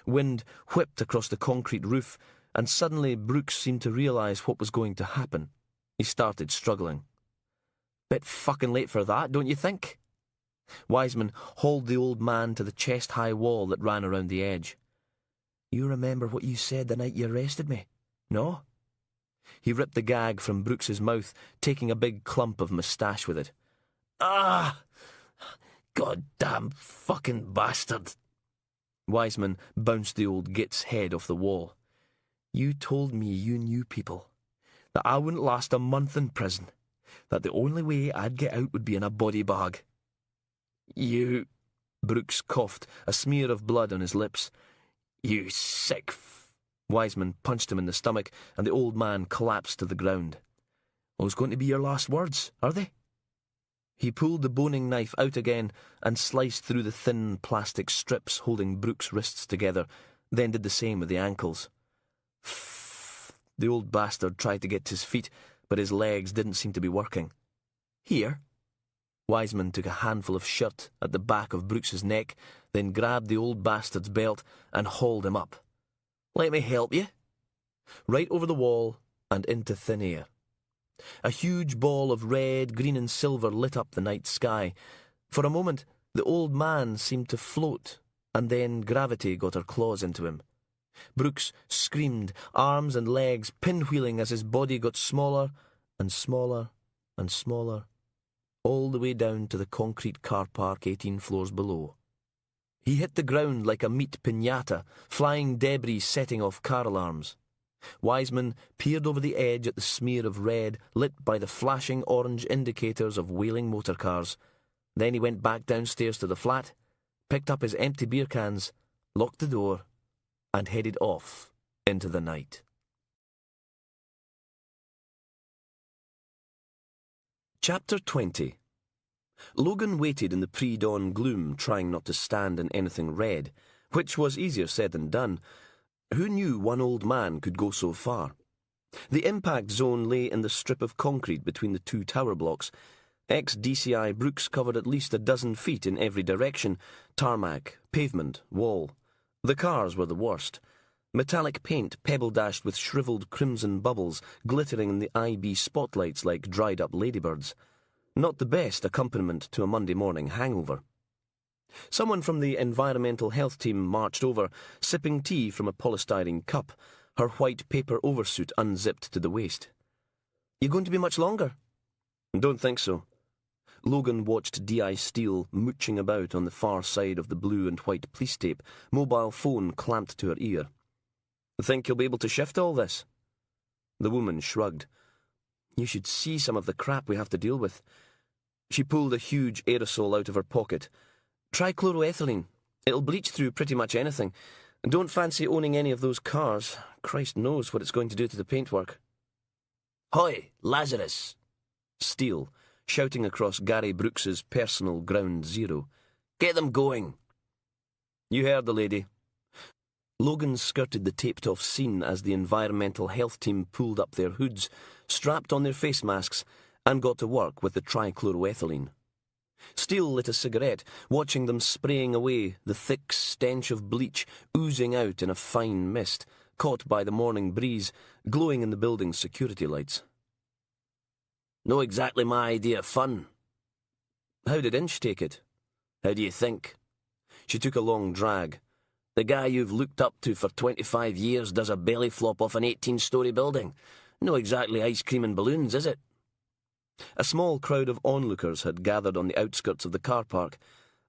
Wind whipped across the concrete roof, and suddenly Brooks seemed to realise what was going to happen. He started struggling. "Bit fucking late for that, don't you think?" Wiseman hauled the old man to the chest-high wall that ran around the edge. "You remember what you said the night you arrested me? No?" He ripped the gag from Brooks's mouth, taking a big clump of moustache with it. "Ah! Goddamn fucking bastard!" Wiseman bounced the old git's head off the wall. "You told me you knew people, that I wouldn't last a month in prison, that the only way I'd get out would be in a body bag. You..." Brooks coughed, a smear of blood on his lips. "You sick Wiseman punched him in the stomach, and the old man collapsed to the ground. "Those going to be your last words, are they?" He pulled the boning knife out again and sliced through the thin plastic strips holding Brooks' wrists together, then did the same with the ankles. The old bastard tried to get to his feet, but his legs didn't seem to be working. "Here." Wiseman took a handful of shirt at the back of Brooks's neck, then grabbed the old bastard's belt and hauled him up. "Let me help you." Right over the wall and into thin air. A huge ball of red, green and silver lit up the night sky. For a moment, the old man seemed to float, and then gravity got her claws into him. Brooks screamed, arms and legs pinwheeling as his body got smaller and smaller and smaller, all the way down to the concrete car park 18 floors below. He hit the ground like a meat piñata, flying debris setting off car alarms. Wiseman peered over the edge at the smear of red lit by the flashing orange indicators of wailing motor cars. Then he went back downstairs to the flat, picked up his empty beer cans, locked the door, and headed off into the night. Chapter 20. Logan waited in the pre-dawn gloom, trying not to stand in anything red, which was easier said than done. Who knew one old man could go so far? The impact zone lay in the strip of concrete between the two tower blocks. Ex-DCI Brooks covered at least a dozen feet in every direction: tarmac, pavement, wall. The cars were the worst. Metallic paint pebble-dashed with shriveled crimson bubbles glittering in the IB spotlights like dried-up ladybirds. Not the best accompaniment to a Monday morning hangover. Someone from the environmental health team marched over, sipping tea from a polystyrene cup, her white paper oversuit unzipped to the waist. "You going to be much longer?" "Don't think so." Logan watched D.I. Steele mooching about on the far side of the blue and white police tape, mobile phone clamped to her ear. "Think you'll be able to shift all this?" The woman shrugged. "You should see some of the crap we have to deal with." She pulled a huge aerosol out of her pocket. "Try chloroethylene. It'll bleach through pretty much anything. Don't fancy owning any of those cars. Christ knows what it's going to do to the paintwork." "Hoy, Lazarus!" Steele, shouting across Gary Brooks's personal ground zero. "Get them going!" "You heard the lady." Logan skirted the taped-off scene as the environmental health team pulled up their hoods, strapped on their face masks, and got to work with the trichloroethylene. Steele lit a cigarette, watching them spraying away, the thick stench of bleach oozing out in a fine mist, caught by the morning breeze, glowing in the building's security lights. "No exactly my idea of fun." "How did Inch take it?" "How do you think?" She took a long drag. "The guy you've looked up to for 25 years does a belly flop off an 18-story building. No exactly ice cream and balloons, is it?" A small crowd of onlookers had gathered on the outskirts of the car park.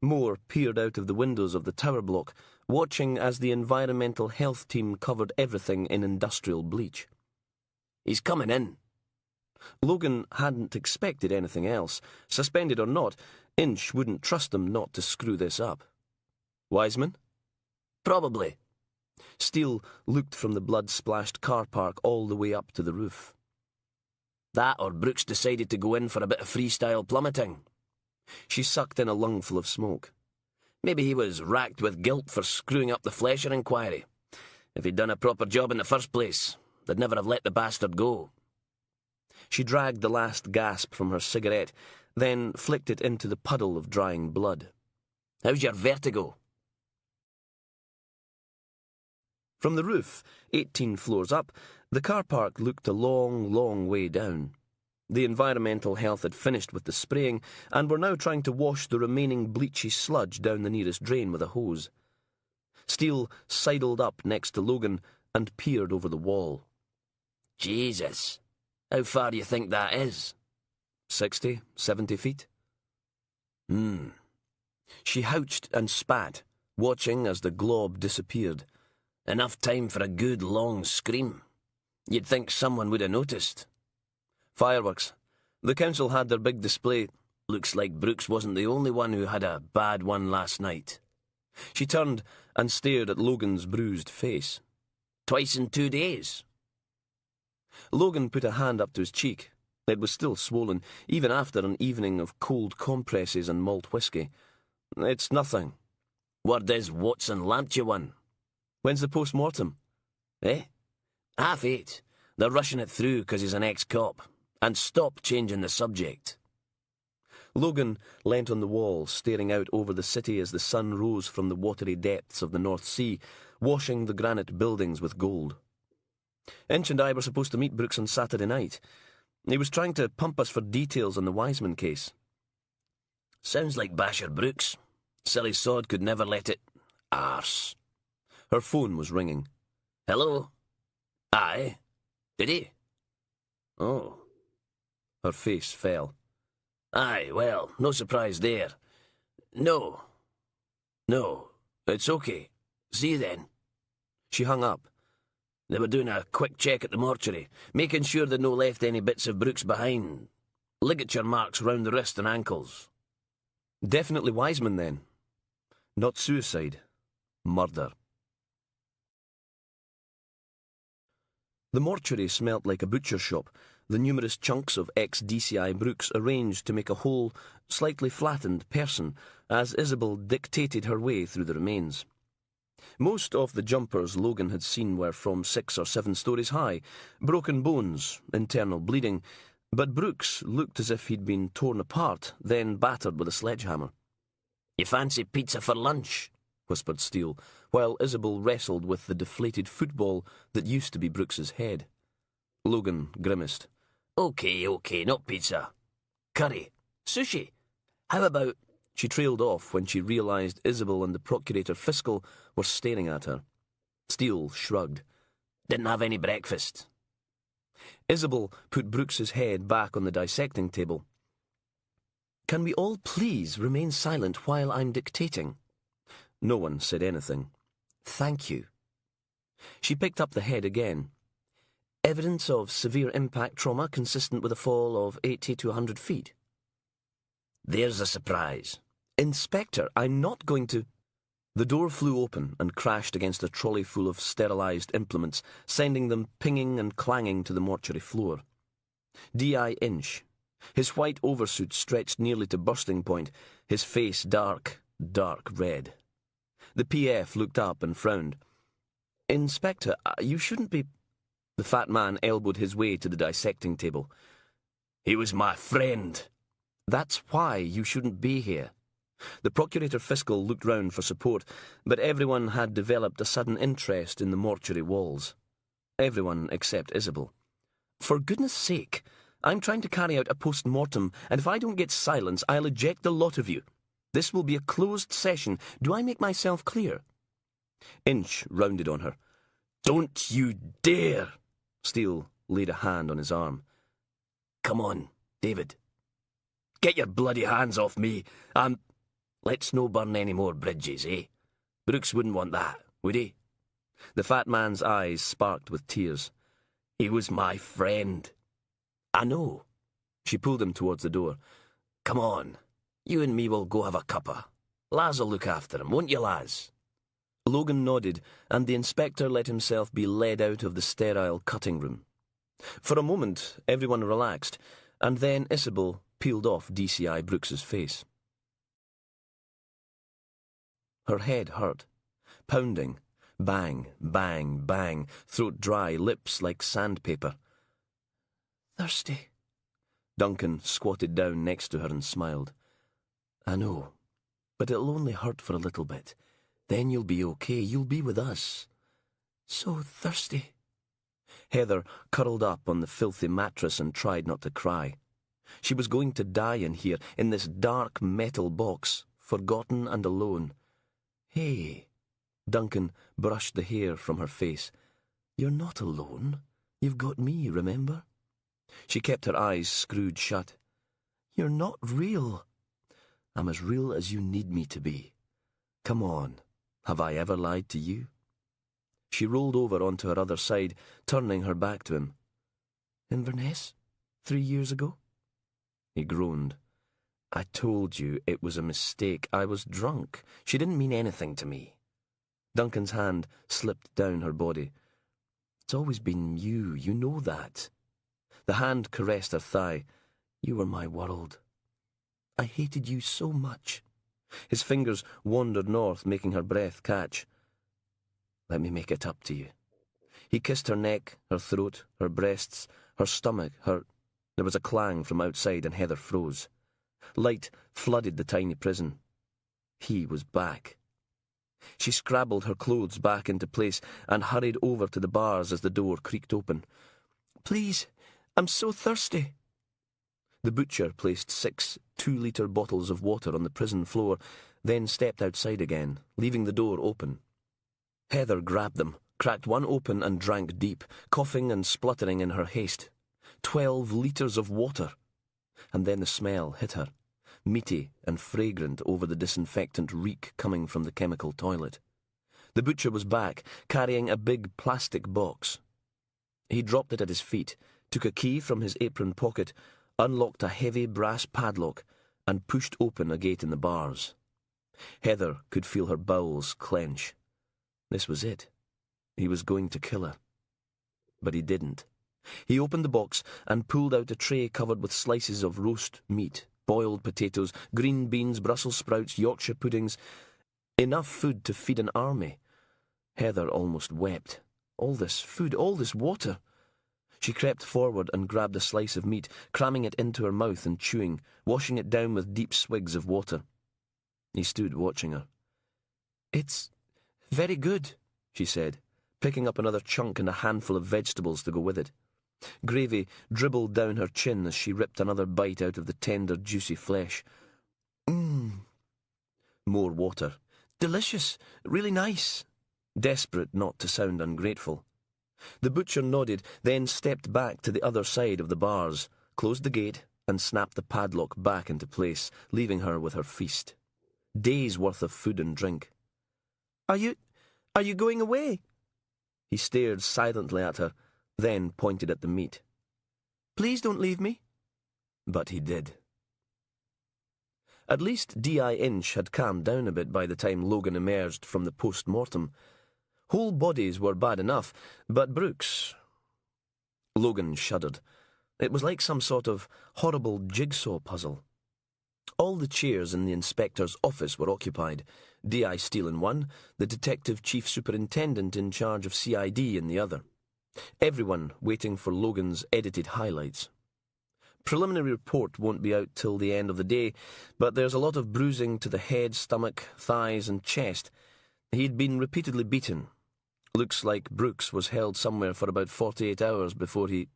More peered out of the windows of the tower block, watching as the environmental health team covered everything in industrial bleach. "He's coming in." Logan hadn't expected anything else. Suspended or not, Inch wouldn't trust them not to screw this up. "Wiseman?" "Probably." Steele looked from the blood-splashed car park all the way up to the roof. "That or Brooks decided to go in for a bit of freestyle plummeting." She sucked in a lungful of smoke. "Maybe he was racked with guilt for screwing up the Flesher inquiry. If he'd done a proper job in the first place, they'd never have let the bastard go." She dragged the last gasp from her cigarette, then flicked it into the puddle of drying blood. "How's your vertigo?" From the roof, 18 floors up, the car park looked a long, long way down. The environmental health had finished with the spraying and were now trying to wash the remaining bleachy sludge down the nearest drain with a hose. Steele sidled up next to Logan and peered over the wall. "Jesus, how far do you think that is?" 60, 70 feet. She houched and spat, watching as the glob disappeared. "Enough time for a good long scream. You'd think someone would have noticed." "Fireworks. The council had their big display." "Looks like Brooks wasn't the only one who had a bad one last night." She turned and stared at Logan's bruised face. "Twice in 2 days." Logan put a hand up to his cheek. It was still swollen, even after an evening of cold compresses and malt whisky. "It's nothing." "Word is Watson lamped you one." "When's the post-mortem?" "Eh? 8:30. They're rushing it through because he's an ex-cop. And stop changing the subject." Logan leant on the wall, staring out over the city as the sun rose from the watery depths of the North Sea, washing the granite buildings with gold. "Inch and I were supposed to meet Brooks on Saturday night. He was trying to pump us for details on the Wiseman case." "Sounds like Basher Brooks. Silly sod could never let it... arse." Her phone was ringing. "Hello?" "Aye. Did he?" "Oh." Her face fell. "Aye, well, no surprise there. No. It's okay. See you then." She hung up. "They were doing a quick check at the mortuary, making sure they'd no left any bits of Brooks behind. Ligature marks round the wrist and ankles." "Definitely Wiseman, then. Not suicide. Murder." The mortuary smelt like a butcher shop, the numerous chunks of ex-DCI Brooks arranged to make a whole, slightly flattened person, as Isabel dictated her way through the remains. Most of the jumpers Logan had seen were from 6 or 7 stories high, broken bones, internal bleeding, but Brooks looked as if he'd been torn apart, then battered with a sledgehammer. "You fancy pizza for lunch?" whispered Steele, while Isabel wrestled with the deflated football that used to be Brooks's head. Logan grimaced. Okay, not pizza. Curry. Sushi. How about... She trailed off when she realised Isabel and the Procurator Fiscal were staring at her. Steele shrugged. Didn't have any breakfast. Isabel put Brooks's head back on the dissecting table. Can we all please remain silent while I'm dictating? No one said anything. Thank you. She picked up the head again. Evidence of severe impact trauma consistent with a fall of 80 to 100 feet. There's a surprise. Inspector, I'm not going to... The door flew open and crashed against a trolley full of sterilised implements, sending them pinging and clanging to the mortuary floor. D.I. Inch. His white oversuit stretched nearly to bursting point, his face dark, dark red. The PF looked up and frowned. Inspector, you shouldn't be... The fat man elbowed his way to the dissecting table. He was my friend. That's why you shouldn't be here. The Procurator Fiscal looked round for support, but everyone had developed a sudden interest in the mortuary walls. Everyone except Isabel. For goodness sake, I'm trying to carry out a post-mortem, and if I don't get silence, I'll eject the lot of you. This will be a closed session. Do I make myself clear? Inch rounded on her. Don't you dare! Steele laid a hand on his arm. Come on, David. Get your bloody hands off me. Let's no burn any more bridges, eh? Brooks wouldn't want that, would he? The fat man's eyes sparked with tears. He was my friend. I know. She pulled him towards the door. Come on. You and me will go have a cuppa. Laz will look after him, won't you, Laz? Logan nodded, and the inspector let himself be led out of the sterile cutting room. For a moment, everyone relaxed, and then Isabel peeled off DCI Brooks's face. Her head hurt. Pounding. Bang, bang, bang. Throat dry, lips like sandpaper. Thirsty. Duncan squatted down next to her and smiled. I know, but it'll only hurt for a little bit. Then you'll be okay. You'll be with us. So thirsty. Heather curled up on the filthy mattress and tried not to cry. She was going to die in here, in this dark metal box, forgotten and alone. Hey, Duncan brushed the hair from her face. You're not alone. You've got me, remember? She kept her eyes screwed shut. You're not real. I'm as real as you need me to be. Come on. Have I ever lied to you? She rolled over onto her other side, turning her back to him. Inverness? 3 years ago? He groaned. I told you it was a mistake. I was drunk. She didn't mean anything to me. Duncan's hand slipped down her body. It's always been you. You know that. The hand caressed her thigh. You were my world. I hated you so much. His fingers wandered north, making her breath catch. Let me make it up to you. He kissed her neck, her throat, her breasts, her stomach, her... There was a clang from outside and Heather froze. Light flooded the tiny prison. He was back. She scrabbled her clothes back into place and hurried over to the bars as the door creaked open. Please, I'm so thirsty. The butcher placed 6 2-litre bottles of water on the prison floor, then stepped outside again, leaving the door open. Heather grabbed them, cracked one open and drank deep, coughing and spluttering in her haste. 12 litres of water. And then the smell hit her, meaty and fragrant over the disinfectant reek coming from the chemical toilet. The butcher was back, carrying a big plastic box. He dropped it at his feet, took a key from his apron pocket, unlocked a heavy brass padlock, and pushed open a gate in the bars. Heather could feel her bowels clench. This was it. He was going to kill her. But he didn't. He opened the box and pulled out a tray covered with slices of roast meat, boiled potatoes, green beans, Brussels sprouts, Yorkshire puddings. Enough food to feed an army. Heather almost wept. All this food, all this water. She crept forward and grabbed a slice of meat, cramming it into her mouth and chewing, washing it down with deep swigs of water. He stood watching her. "It's very good," she said, picking up another chunk and a handful of vegetables to go with it. Gravy dribbled down her chin as she ripped another bite out of the tender, juicy flesh. More water. "Delicious. Really nice." Desperate not to sound ungrateful. The butcher nodded, then stepped back to the other side of the bars, closed the gate, and snapped the padlock back into place, leaving her with her feast. Days' worth of food and drink. Are you going away?" He stared silently at her, then pointed at the meat. "Please don't leave me." But he did. At least D.I. Inch had calmed down a bit by the time Logan emerged from the post-mortem. Whole bodies were bad enough, but Brooks... Logan shuddered. It was like some sort of horrible jigsaw puzzle. All the chairs in the inspector's office were occupied, D.I. Steele in one, the detective chief superintendent in charge of CID in the other. Everyone waiting for Logan's edited highlights. Preliminary report won't be out till the end of the day, but there's a lot of bruising to the head, stomach, thighs and chest. He'd been repeatedly beaten. Looks like Brooks was held somewhere for about 48 hours before he...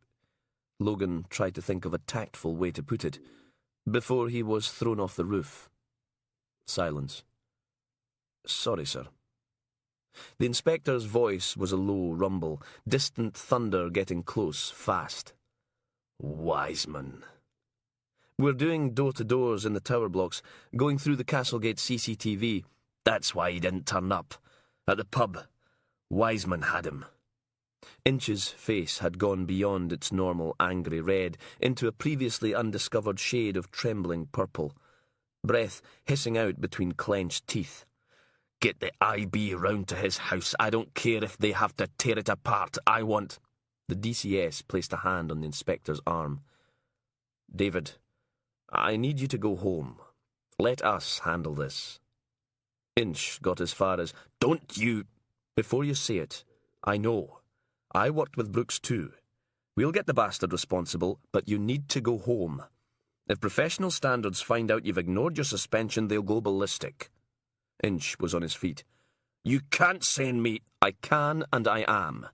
Logan tried to think of a tactful way to put it. Before he was thrown off the roof. Silence. "Sorry, sir." The inspector's voice was a low rumble, distant thunder getting close, fast. "Wiseman. We're doing door-to-doors in the tower blocks, going through the Castlegate CCTV. That's why he didn't turn up. At the pub, Wiseman had him." Inch's face had gone beyond its normal angry red into a previously undiscovered shade of trembling purple. Breath hissing out between clenched teeth. "Get the IB round to his house. I don't care if they have to tear it apart. I want..." The DCS placed a hand on the inspector's arm. "David, I need you to go home. Let us handle this." Inch got as far as, "Don't you..." "Before you say it, I know. I worked with Brooks too. We'll get the bastard responsible, but you need to go home. If professional standards find out you've ignored your suspension, they'll go ballistic." Inch was on his feet. "You can't send me..." "I can and I am.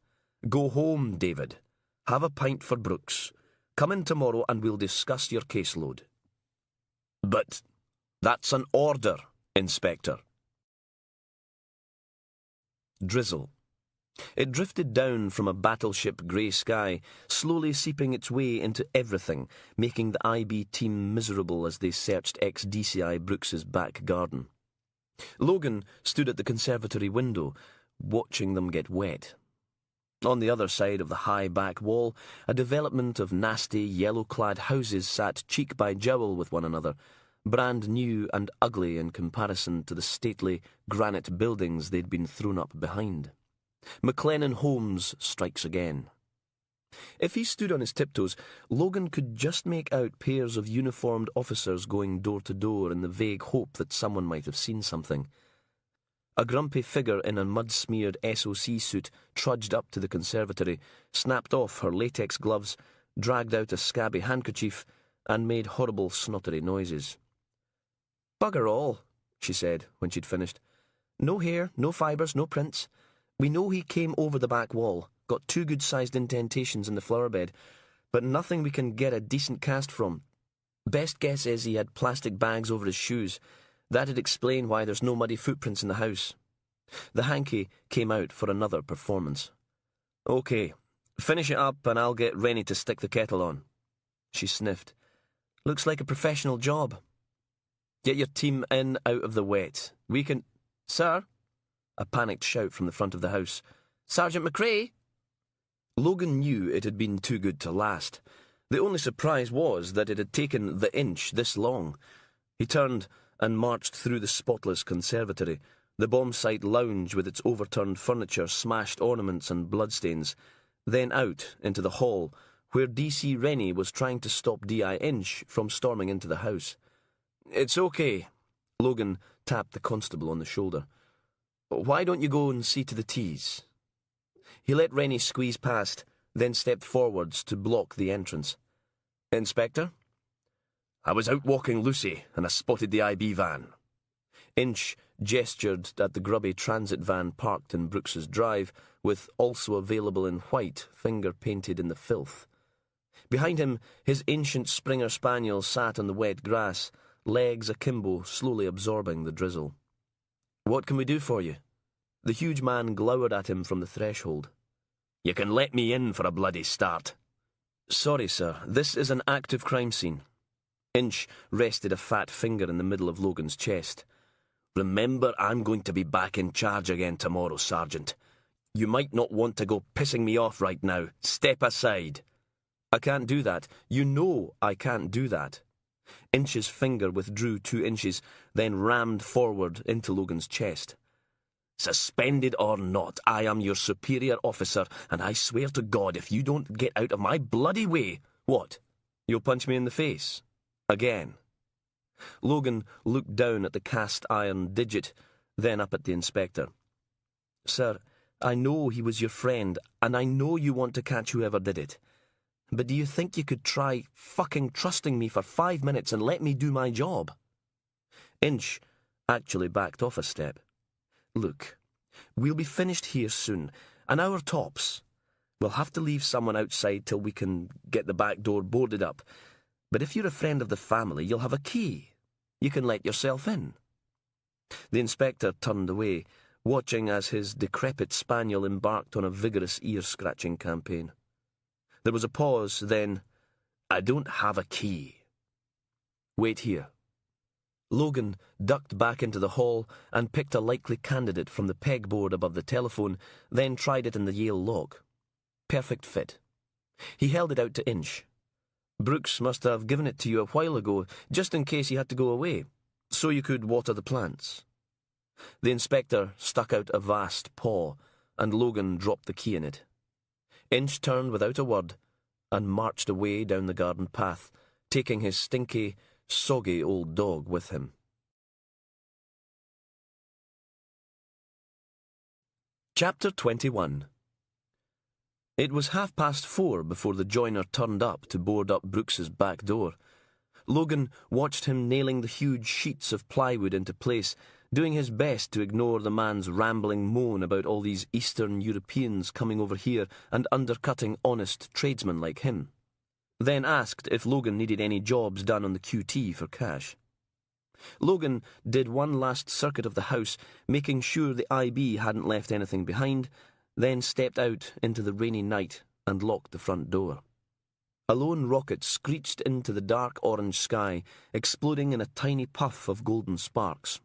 Go home, David. Have a pint for Brooks. Come in tomorrow and we'll discuss your caseload." "But..." "That's an order, Inspector." Drizzle. It drifted down from a battleship grey sky, slowly seeping its way into everything, making the IB team miserable as they searched ex-DCI Brooks's back garden. Logan stood at the conservatory window, watching them get wet. On the other side of the high back wall, a development of nasty, yellow-clad houses sat cheek by jowl with one another, brand new and ugly in comparison to the stately granite buildings they'd been thrown up behind. McLennan Holmes strikes again. If he stood on his tiptoes, Logan could just make out pairs of uniformed officers going door to door in the vague hope that someone might have seen something. A grumpy figure in a mud-smeared SOC suit trudged up to the conservatory, snapped off her latex gloves, dragged out a scabby handkerchief, and made horrible snottery noises. "Bugger all," she said when she'd finished. "No hair, no fibres, no prints. We know he came over the back wall, got 2 good-sized indentations in the flower bed, but nothing we can get a decent cast from. Best guess is he had plastic bags over his shoes. That'd explain why there's no muddy footprints in the house." The hanky came out for another performance. "OK, finish it up and I'll get Rennie to stick the kettle on." She sniffed. "Looks like a professional job. Get your team in out of the wet. We can..." "Sir?" A panicked shout from the front of the house. "Sergeant McRae?" Logan knew it had been too good to last. The only surprise was that it had taken the Inch this long. He turned and marched through the spotless conservatory, the bomb site lounge with its overturned furniture, smashed ornaments and bloodstains, then out into the hall, where DC Rennie was trying to stop D.I. Inch from storming into the house. "It's okay." Logan tapped the constable on the shoulder. Why don't you go and see to the teas? He let Rennie squeeze past, then stepped forwards to block the entrance. Inspector? I was out walking Lucy, and I spotted the IB van. Inch gestured at the grubby transit van parked in Brooks's drive, with also available in white, finger-painted in the filth. Behind him, his ancient Springer Spaniel sat on the wet grass, legs akimbo, slowly absorbing the drizzle. What can we do for you? The huge man glowered at him from the threshold. You can let me in for a bloody start. Sorry, sir, this is an active crime scene. Inch rested a fat finger in the middle of Logan's chest. Remember, I'm going to be back in charge again tomorrow, Sergeant. You might not want to go pissing me off right now. Step aside. I can't do that. You know I can't do that. Inch's finger withdrew 2 inches, then rammed forward into Logan's chest. Suspended or not, I am your superior officer, and I swear to God if you don't get out of my bloody way... What? You'll punch me in the face? Again? Logan looked down at the cast-iron digit, then up at the inspector. Sir, I know he was your friend, and I know you want to catch whoever did it. But do you think you could try fucking trusting me for 5 minutes and let me do my job? Inch actually backed off a step. Look, we'll be finished here soon, an hour tops. We'll have to leave someone outside till we can get the back door boarded up. But if you're a friend of the family, you'll have a key. You can let yourself in. The inspector turned away, watching as his decrepit spaniel embarked on a vigorous ear-scratching campaign. There was a pause, then, I don't have a key. Wait here. Logan ducked back into the hall and picked a likely candidate from the pegboard above the telephone, then tried it in the Yale lock. Perfect fit. He held it out to Inch. Brooks must have given it to you a while ago, just in case you had to go away, so you could water the plants. The inspector stuck out a vast paw, and Logan dropped the key in it. Inch turned without a word and marched away down the garden path, taking his stinky, soggy old dog with him. Chapter 21. It was 4:30 before the joiner turned up to board up Brooks's back door. Logan watched him nailing the huge sheets of plywood into place, doing his best to ignore the man's rambling moan about all these Eastern Europeans coming over here and undercutting honest tradesmen like him. Then asked if Logan needed any jobs done on the QT for cash. Logan did one last circuit of the house, making sure the IB hadn't left anything behind, then stepped out into the rainy night and locked the front door. A lone rocket screeched into the dark orange sky, exploding in a tiny puff of golden sparks.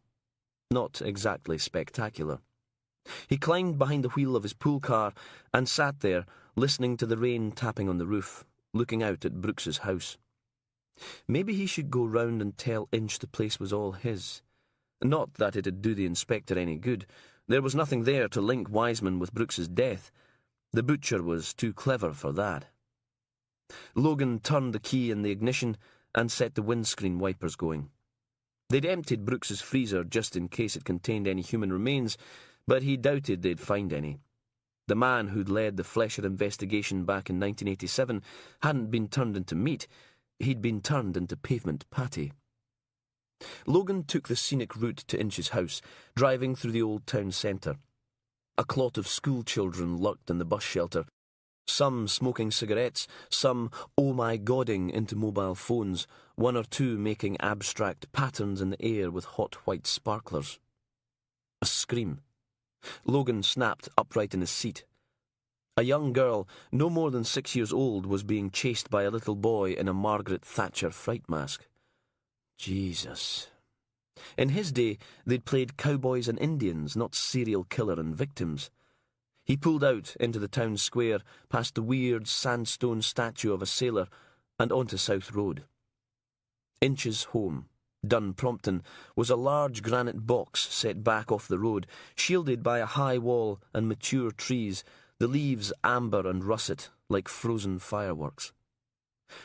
Not exactly spectacular. He climbed behind the wheel of his pool car and sat there, listening to the rain tapping on the roof, looking out at Brooks's house. Maybe he should go round and tell Inch the place was all his. Not that it'd do the inspector any good. There was nothing there to link Wiseman with Brooks's death. The butcher was too clever for that. Logan turned the key in the ignition and set the windscreen wipers going. They'd emptied Brooks's freezer just in case it contained any human remains, but he doubted they'd find any. The man who'd led the Flesher investigation back in 1987 hadn't been turned into meat, he'd been turned into pavement patty. Logan took the scenic route to Inch's house, driving through the old town centre. A clot of school children lurked in the bus shelter, some smoking cigarettes, some oh-my-godding into mobile phones, 1 or 2 making abstract patterns in the air with hot white sparklers. A scream. Logan snapped upright in his seat. A young girl, no more than 6 years old, was being chased by a little boy in a Margaret Thatcher fright mask. Jesus. In his day, they'd played cowboys and Indians, not serial killer and victims. He pulled out into the town square, past the weird sandstone statue of a sailor, and onto South Road. Inch's home, Dunprompton, was a large granite box set back off the road, shielded by a high wall and mature trees, the leaves amber and russet, like frozen fireworks.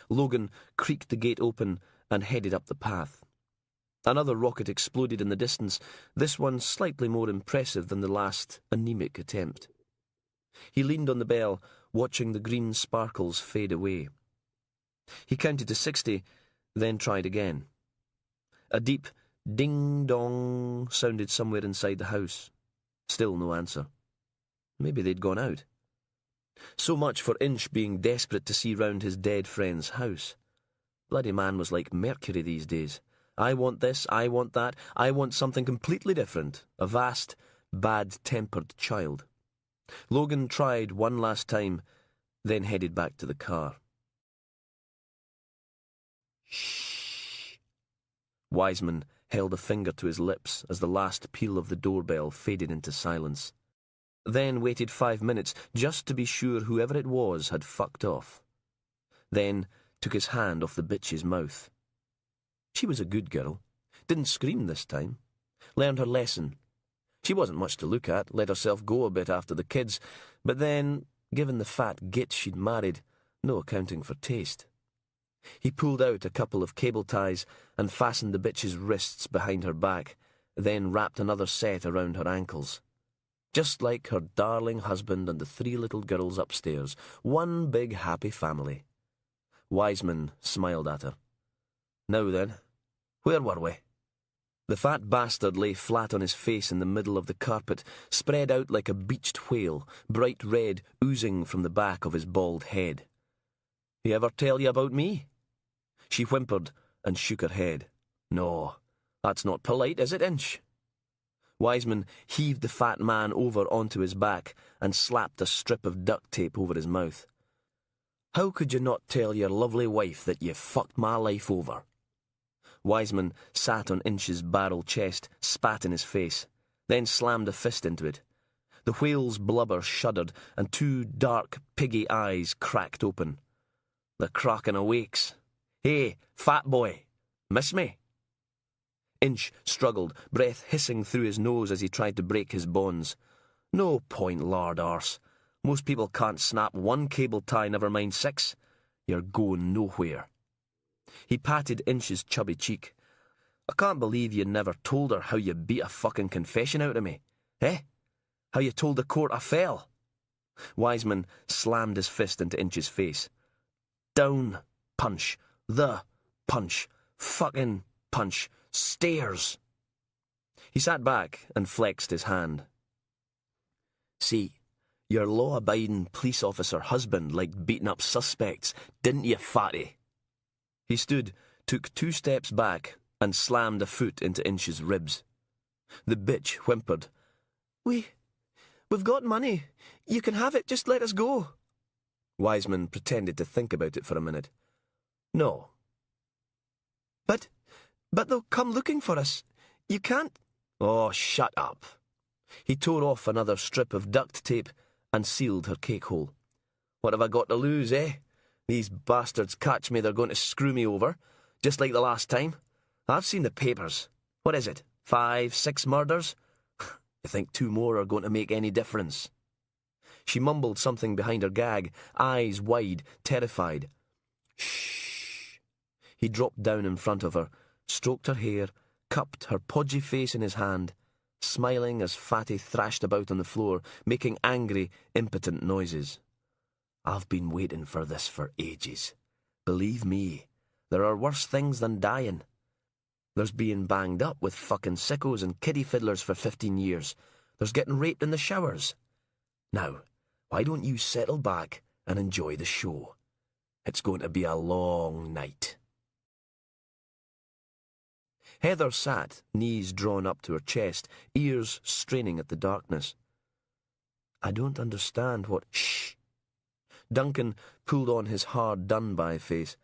Logan creaked the gate open and headed up the path. Another rocket exploded in the distance, this one slightly more impressive than the last anemic attempt. He leaned on the bell, watching the green sparkles fade away. He counted to 60, then tried again. A deep ding-dong sounded somewhere inside the house. Still no answer. Maybe they'd gone out. So much for Inch being desperate to see round his dead friend's house. Bloody man was like Mercury these days. I want this, I want that, I want something completely different. A vast, bad-tempered child. Logan tried one last time, then headed back to the car. Shh. Wiseman held a finger to his lips as the last peal of the doorbell faded into silence. Then waited 5 minutes just to be sure whoever it was had fucked off. Then took his hand off the bitch's mouth. She was a good girl. Didn't scream this time. Learned her lesson. She wasn't much to look at, let herself go a bit after the kids, but then, given the fat git she'd married, no accounting for taste. He pulled out a couple of cable ties and fastened the bitch's wrists behind her back, then wrapped another set around her ankles. Just like her darling husband and the 3 little girls upstairs, one big happy family. Wiseman smiled at her. Now then, where were we? The fat bastard lay flat on his face in the middle of the carpet, spread out like a beached whale, bright red oozing from the back of his bald head. He ever tell you about me? She whimpered and shook her head. No, that's not polite, is it, Inch? Wiseman heaved the fat man over onto his back and slapped a strip of duct tape over his mouth. How could you not tell your lovely wife that you fucked my life over? Wiseman sat on Inch's barrel chest, spat in his face, then slammed a fist into it. The whale's blubber shuddered, and 2 dark, piggy eyes cracked open. The Kraken awakes. Hey, fat boy, miss me? Inch struggled, breath hissing through his nose as he tried to break his bonds. No point, lard arse. Most people can't snap 1 cable tie, never mind 6. You're going nowhere. He patted Inch's chubby cheek. I can't believe you never told her how you beat a fucking confession out of me. Eh? How you told the court I fell? Wiseman slammed his fist into Inch's face. Down, punch. The punch. Fucking punch. Stairs. He sat back and flexed his hand. See, your law-abiding police officer husband liked beating up suspects, didn't you, fatty? He stood, took 2 steps back, and slammed a foot into Inch's ribs. The bitch whimpered. We've got money. You can have it, just let us go. Wiseman pretended to think about it for a minute. No. But they'll come looking for us. You can't... Oh, shut up. He tore off another strip of duct tape and sealed her cake hole. What have I got to lose, eh? These bastards catch me, they're going to screw me over, just like the last time. I've seen the papers. What is it, 5, 6 murders? You think 2 more are going to make any difference? She mumbled something behind her gag, eyes wide, terrified. Shh. He dropped down in front of her, stroked her hair, cupped her podgy face in his hand, smiling as Fatty thrashed about on the floor, making angry, impotent noises. I've been waiting for this for ages. Believe me, there are worse things than dying. There's being banged up with fucking sickos and kiddie fiddlers for 15 years. There's getting raped in the showers. Now, why don't you settle back and enjoy the show? It's going to be a long night. Heather sat, knees drawn up to her chest, ears straining at the darkness. I don't understand what... Shh! Duncan pulled on his hard done-by face.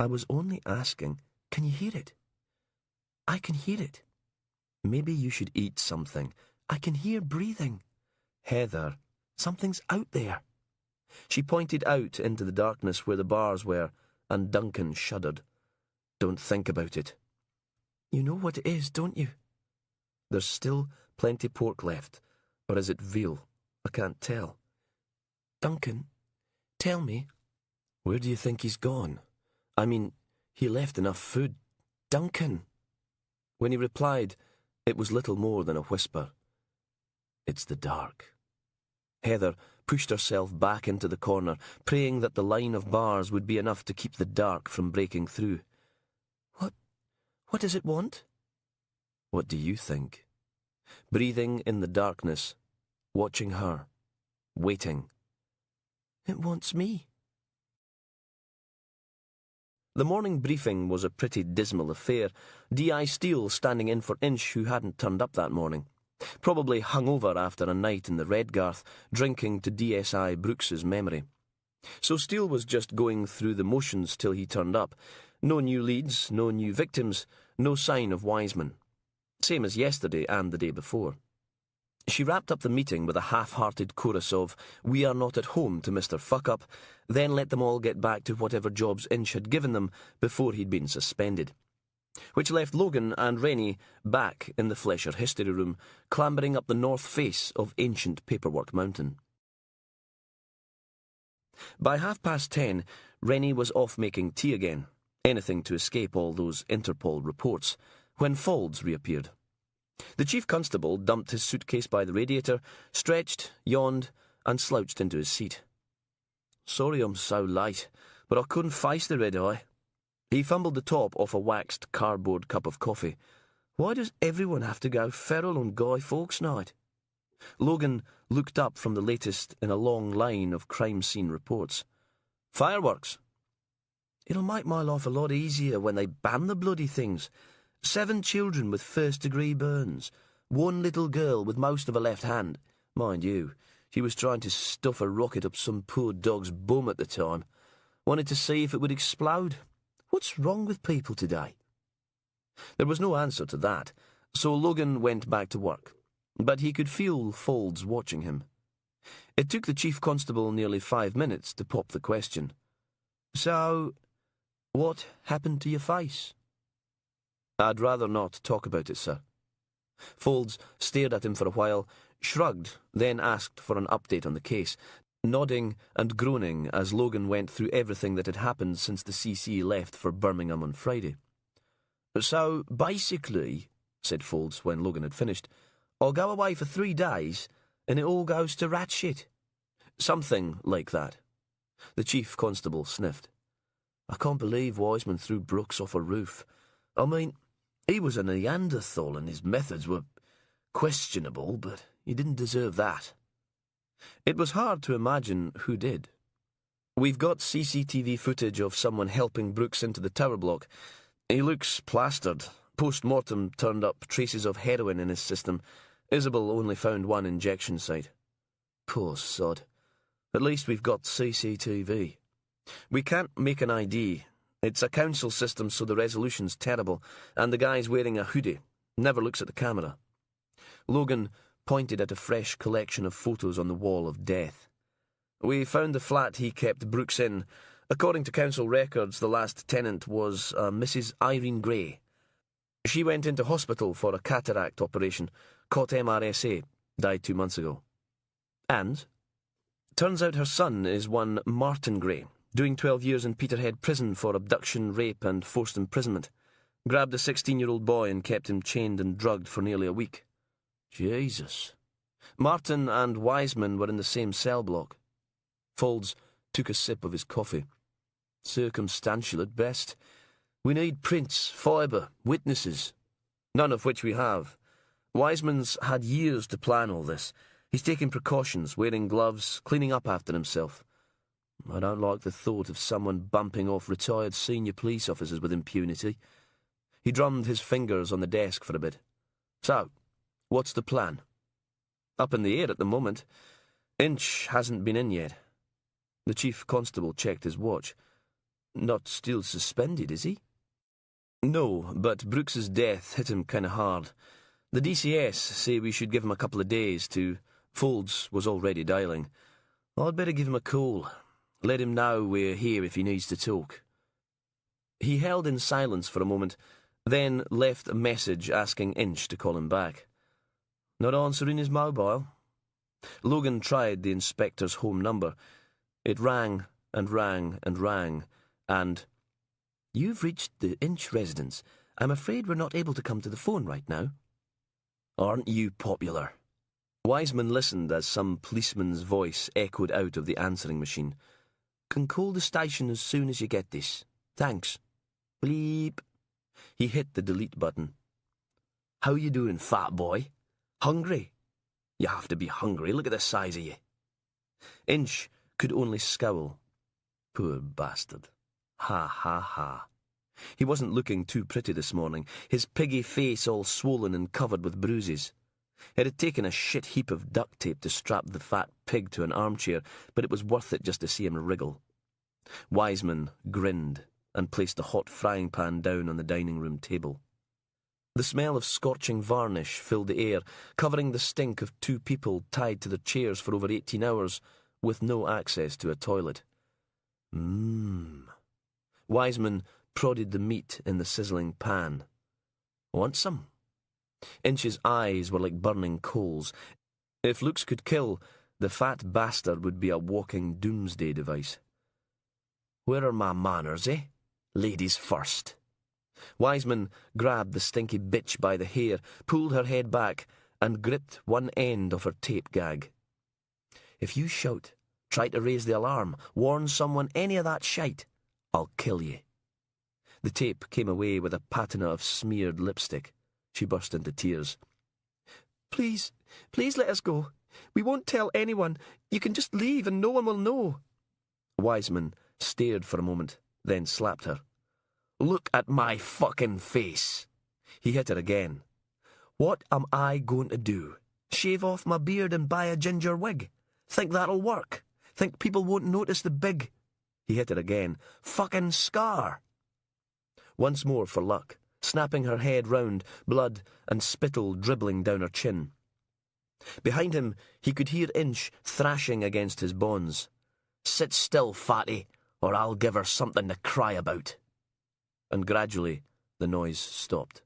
I was only asking, can you hear it? I can hear it. Maybe you should eat something. I can hear breathing. Heather, something's out there. She pointed out into the darkness where the bars were, and Duncan shuddered. Don't think about it. You know what it is, don't you? There's still plenty pork left, or is it veal? I can't tell. Duncan, tell me. Where do you think he's gone? I mean, he left enough food. Duncan! When he replied, it was little more than a whisper. "It's the dark." Heather pushed herself back into the corner, praying that the line of bars would be enough to keep the dark from breaking through. What does it want?" "What do you think?" Breathing in the darkness, watching her, waiting. "It wants me." The morning briefing was a pretty dismal affair. D.I. Steele standing in for Inch, who hadn't turned up that morning. Probably hungover after a night in the Redgarth, drinking to DSI Brooks's memory. So Steele was just going through the motions till he turned up. No new leads, no new victims, no sign of Wiseman. Same as yesterday and the day before. She wrapped up the meeting with a half-hearted chorus of "We are not at home" to Mr. Fuck-Up, then let them all get back to whatever jobs Inch had given them before he'd been suspended. Which left Logan and Rennie back in the Flesher History Room, clambering up the north face of ancient Paperwork Mountain. By 10:30, Rennie was off making tea again, anything to escape all those Interpol reports, when Faulds reappeared. The chief constable dumped his suitcase by the radiator, stretched, yawned, and slouched into his seat. "Sorry I'm so late, but I couldn't face the red eye." He fumbled the top off a waxed cardboard cup of coffee. "Why does everyone have to go feral on Guy Fawkes night?" Logan looked up from the latest in a long line of crime scene reports. "Fireworks." "It'll make my life a lot easier when they ban the bloody things. 7 children with first-degree burns. 1 little girl with most of her left hand. Mind you, she was trying to stuff a rocket up some poor dog's bum at the time. Wanted to see if it would explode. What's wrong with people today?" There was no answer to that, so Logan went back to work. But he could feel Faulds watching him. It took the chief constable nearly 5 minutes to pop the question. "So, what happened to your face?" "I'd rather not talk about it, sir." Faulds stared at him for a while, shrugged, then asked for an update on the case, nodding and groaning as Logan went through everything that had happened since the CC left for Birmingham on Friday. "So, basically," said Faulds when Logan had finished, "I'll go away for 3 days, and it all goes to rat shit." "Something like that." The chief constable sniffed. "I can't believe Wiseman threw Brooks off a roof. I mean, he was a Neanderthal and his methods were questionable, but he didn't deserve that." It was hard to imagine who did. "We've got CCTV footage of someone helping Brooks into the tower block. He looks plastered. Post-mortem turned up traces of heroin in his system. Isabel only found 1 injection site. Poor sod. At least we've got CCTV. We can't make an ID. It's a council system, so the resolution's terrible, and the guy's wearing a hoodie. Never looks at the camera." Logan pointed at a fresh collection of photos on the wall of death. "We found the flat he kept Brooks in. According to council records, the last tenant was Mrs. Irene Gray. She went into hospital for a cataract operation, caught MRSA, died 2 months ago. And turns out her son is one Martin Gray, doing 12 years in Peterhead prison for abduction, rape and forced imprisonment. Grabbed a 16-year-old boy and kept him chained and drugged for nearly a week." "Jesus." Martin and Wiseman were in the same cell block. Faulds took a sip of his coffee. "Circumstantial at best. We need prints, fibre, witnesses. None of which we have. Wiseman's had years to plan all this. He's taking precautions, wearing gloves, cleaning up after himself. I don't like the thought of someone bumping off retired senior police officers with impunity." He drummed his fingers on the desk for a bit. "So, what's the plan?" "Up in the air at the moment. Inch hasn't been in yet." The chief constable checked his watch. "Not still suspended, is he?" "No, but Brooks's death hit him kinda hard. The DCS say we should give him a couple of days to..." Faulds was already dialing. "I'd better give him a call. Let him know we're here if he needs to talk." He held in silence for a moment, then left a message asking Inch to call him back. Not answering his mobile. Logan tried the inspector's home number. It rang and rang and rang, and "You've reached the Inch residence. I'm afraid we're not able to come to the phone right now. Aren't you popular? Wiseman listened as some policeman's voice echoed out of the answering machine. Can call the station as soon as you get this. Thanks. Bleep. He hit the delete button. How you doing, fat boy? Hungry? You have to be hungry. Look at the size of you. Inch could only scowl. Poor bastard. Ha, ha, ha. He wasn't looking too pretty this morning, his piggy face all swollen and covered with bruises. It had taken a shit heap of duct tape to strap the fat pig to an armchair, but it was worth it just to see him wriggle. Wiseman grinned and placed the hot frying pan down on the dining room table. The smell of scorching varnish filled the air, covering the stink of two people tied to their chairs for over 18 hours, with no access to a toilet. Wiseman prodded the meat in the sizzling pan. Want some? Inch's eyes were like burning coals. If looks could kill, the fat bastard would be a walking doomsday device. Where are my manners, eh? Ladies first. Wiseman grabbed the stinky bitch by the hair, pulled her head back, and gripped one end of her tape gag. If you shout, try to raise the alarm, warn someone any of that shite, I'll kill you. The tape came away with a patina of smeared lipstick. She burst into tears. Please let us go. We won't tell anyone. You can just leave and no one will know. Wiseman stared for a moment, then slapped her. Look at my fucking face. He hit her again. What am I going to do? Shave off my beard and buy a ginger wig? Think that'll work? Think people won't notice the big... He hit her again. Fucking scar. Once more for luck, snapping her head round, blood and spittle dribbling down her chin. Behind him, he could hear Inch thrashing against his bonds. Sit still, fatty, or I'll give her something to cry about. And gradually, the noise stopped.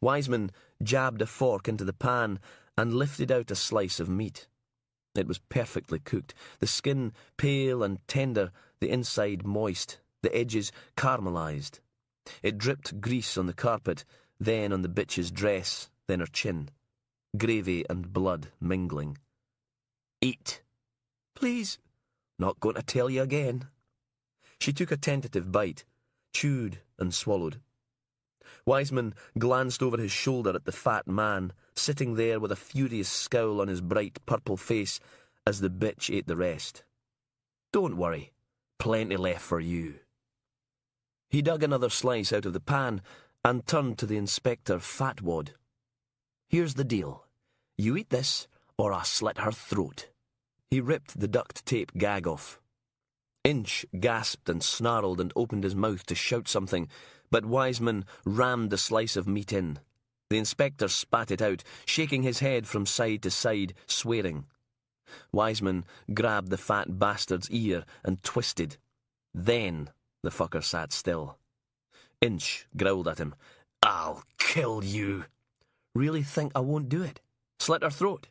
Wiseman jabbed a fork into the pan and lifted out a slice of meat. It was perfectly cooked, the skin pale and tender, the inside moist, the edges caramelised. It dripped grease on the carpet, then on the bitch's dress, then her chin. Gravy and blood mingling. Eat. Please. Not going to tell you again. She took a tentative bite, chewed and swallowed. Wiseman glanced over his shoulder at the fat man, sitting there with a furious scowl on his bright purple face as the bitch ate the rest. Don't worry, plenty left for you. He dug another slice out of the pan and turned to the Inspector Fatwad. Here's the deal. You eat this, or I'll slit her throat. He ripped the duct tape gag off. Inch gasped and snarled and opened his mouth to shout something, but Wiseman rammed the slice of meat in. The inspector spat it out, shaking his head from side to side, swearing. Wiseman grabbed the fat bastard's ear and twisted. Then the fucker sat still. Inch growled at him. I'll kill you. Really think I won't do it? Slit her throat.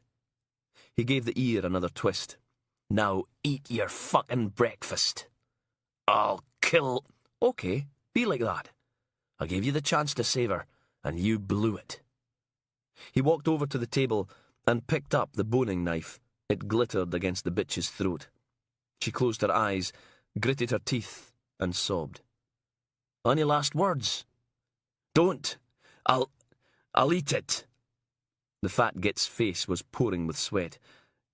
He gave the ear another twist. Now eat your fucking breakfast. I'll kill... Okay, be like that. I gave you the chance to save her, and you blew it. He walked over to the table and picked up the boning knife. It glittered against the bitch's throat. She closed her eyes, gritted her teeth, and sobbed. Any last words? Don't. I'll eat it. The fat git's face was pouring with sweat.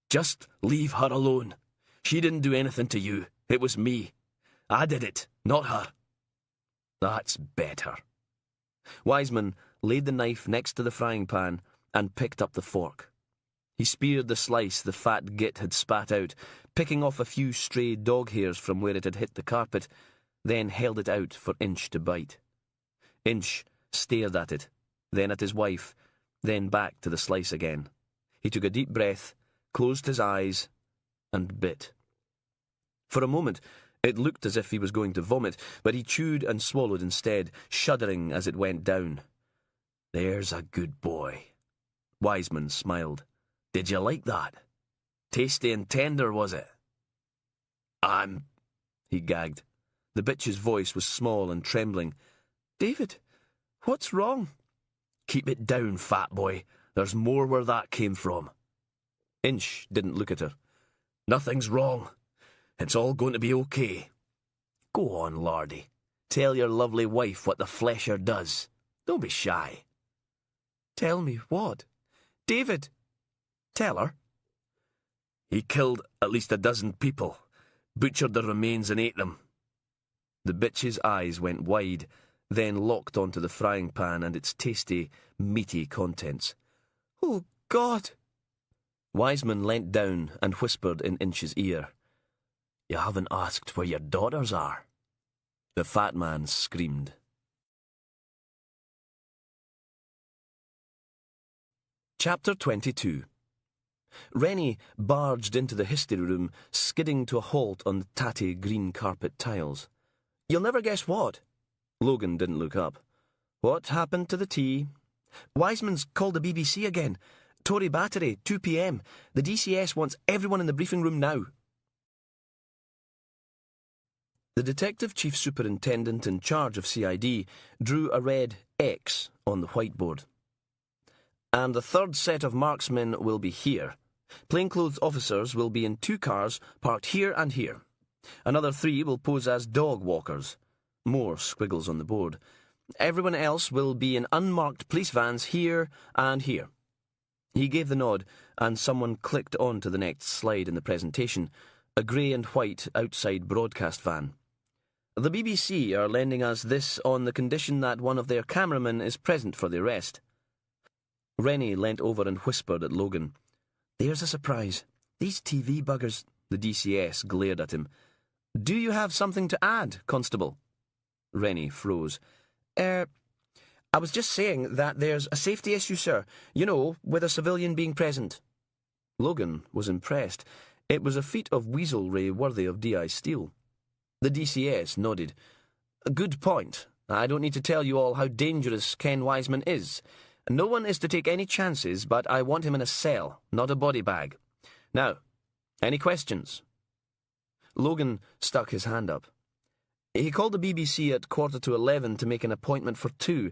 Just leave her alone. She didn't do anything to you. It was me. I did it, not her. That's better. Wiseman laid the knife next to the frying pan and picked up the fork. He speared the slice the fat git had spat out, picking off a few stray dog hairs from where it had hit the carpet, then held it out for Inch to bite. Inch stared at it, then at his wife, then back to the slice again. He took a deep breath, closed his eyes, and bit. For a moment, it looked as if he was going to vomit, but he chewed and swallowed instead, shuddering as it went down. There's a good boy. Wiseman smiled. Did you like that? Tasty and tender, was it? He gagged. The bitch's voice was small and trembling. David, What's wrong? Keep it down, fat boy. There's more where that came from. Inch didn't look at her. Nothing's wrong. It's all going to be okay. Go on, Lordy. Tell your lovely wife what the flesher does. Don't be shy. Tell me what? David! Tell her. He killed at least 12 people, butchered their remains and ate them. The bitch's eyes went wide, then locked onto the frying pan and its tasty, meaty contents. Oh, God! Wiseman leant down and whispered in Inch's ear. You haven't asked where your daughters are. The fat man screamed. Chapter 22. Rennie barged into the history room, skidding to a halt on the tatty green carpet tiles. You'll never guess what. Logan didn't look up. What happened to the tea? Wiseman's called the BBC again. Tory Battery, 2 p.m. The DCS wants everyone in the briefing room now. The Detective Chief Superintendent in charge of CID drew a red X on the whiteboard. And the third set of marksmen will be here. Plainclothes officers will be in 2 cars parked here and here. Another 3 will pose as dog walkers. More squiggles on the board. Everyone else will be in unmarked police vans here and here. He gave the nod, and someone clicked on to the next slide in the presentation, a grey and white outside broadcast van. The BBC are lending us this on the condition that one of their cameramen is present for the arrest. Rennie leant over and whispered at Logan. There's a surprise. These TV buggers... The DCS glared at him. Do you have something to add, Constable? Rennie froze. I was just saying that there's a safety issue, sir. You know, with a civilian being present. Logan was impressed. It was a feat of weaselry worthy of D.I. Steele. The DCS nodded. Good point. I don't need to tell you all how dangerous Ken Wiseman is. No one is to take any chances, but I want him in a cell, not a body bag. Now, any questions? Logan stuck his hand up. He called the BBC at 11:15 to make an appointment for 2.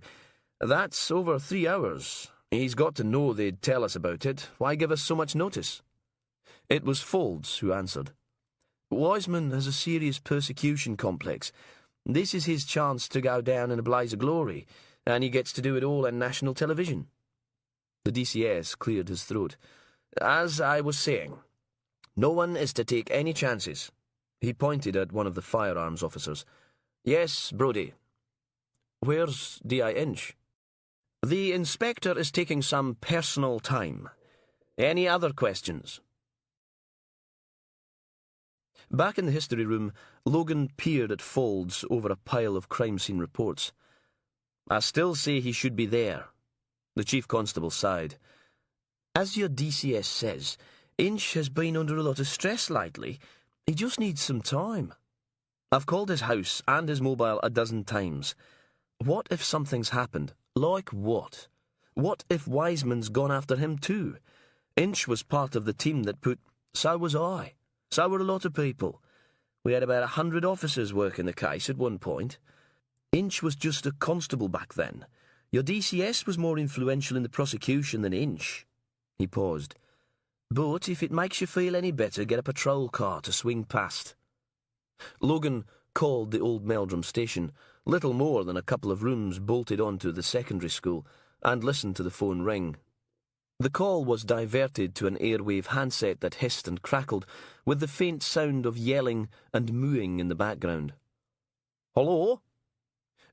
That's over 3 hours. He's got to know they'd tell us about it. Why give us so much notice? It was Folds who answered. Wiseman has a serious persecution complex. This is his chance to go down in a blaze of glory, and he gets to do it all on national television. The DCS cleared his throat. As I was saying, no one is to take any chances. He pointed at one of the firearms officers. Yes, Brodie. Where's D.I. Inch? The inspector is taking some personal time. Any other questions? Back in the history room, Logan peered at Folds over a pile of crime scene reports. I still say he should be there. The chief constable sighed. As your DCS says, Inch has been under a lot of stress lately. He just needs some time. I've called his house and his mobile 12 times. What if something's happened? Like what? What if Wiseman's gone after him too? Inch was part of the team that put... So was I. So were a lot of people. We had about 100 officers working the case at one point. Inch was just a constable back then. Your DCS was more influential in the prosecution than Inch. He paused. But if it makes you feel any better, get a patrol car to swing past. Logan called the old Meldrum station, little more than a couple of rooms bolted onto the secondary school, and listened to the phone ring. The call was diverted to an airwave handset that hissed and crackled, with the faint sound of yelling and mooing in the background. Hello?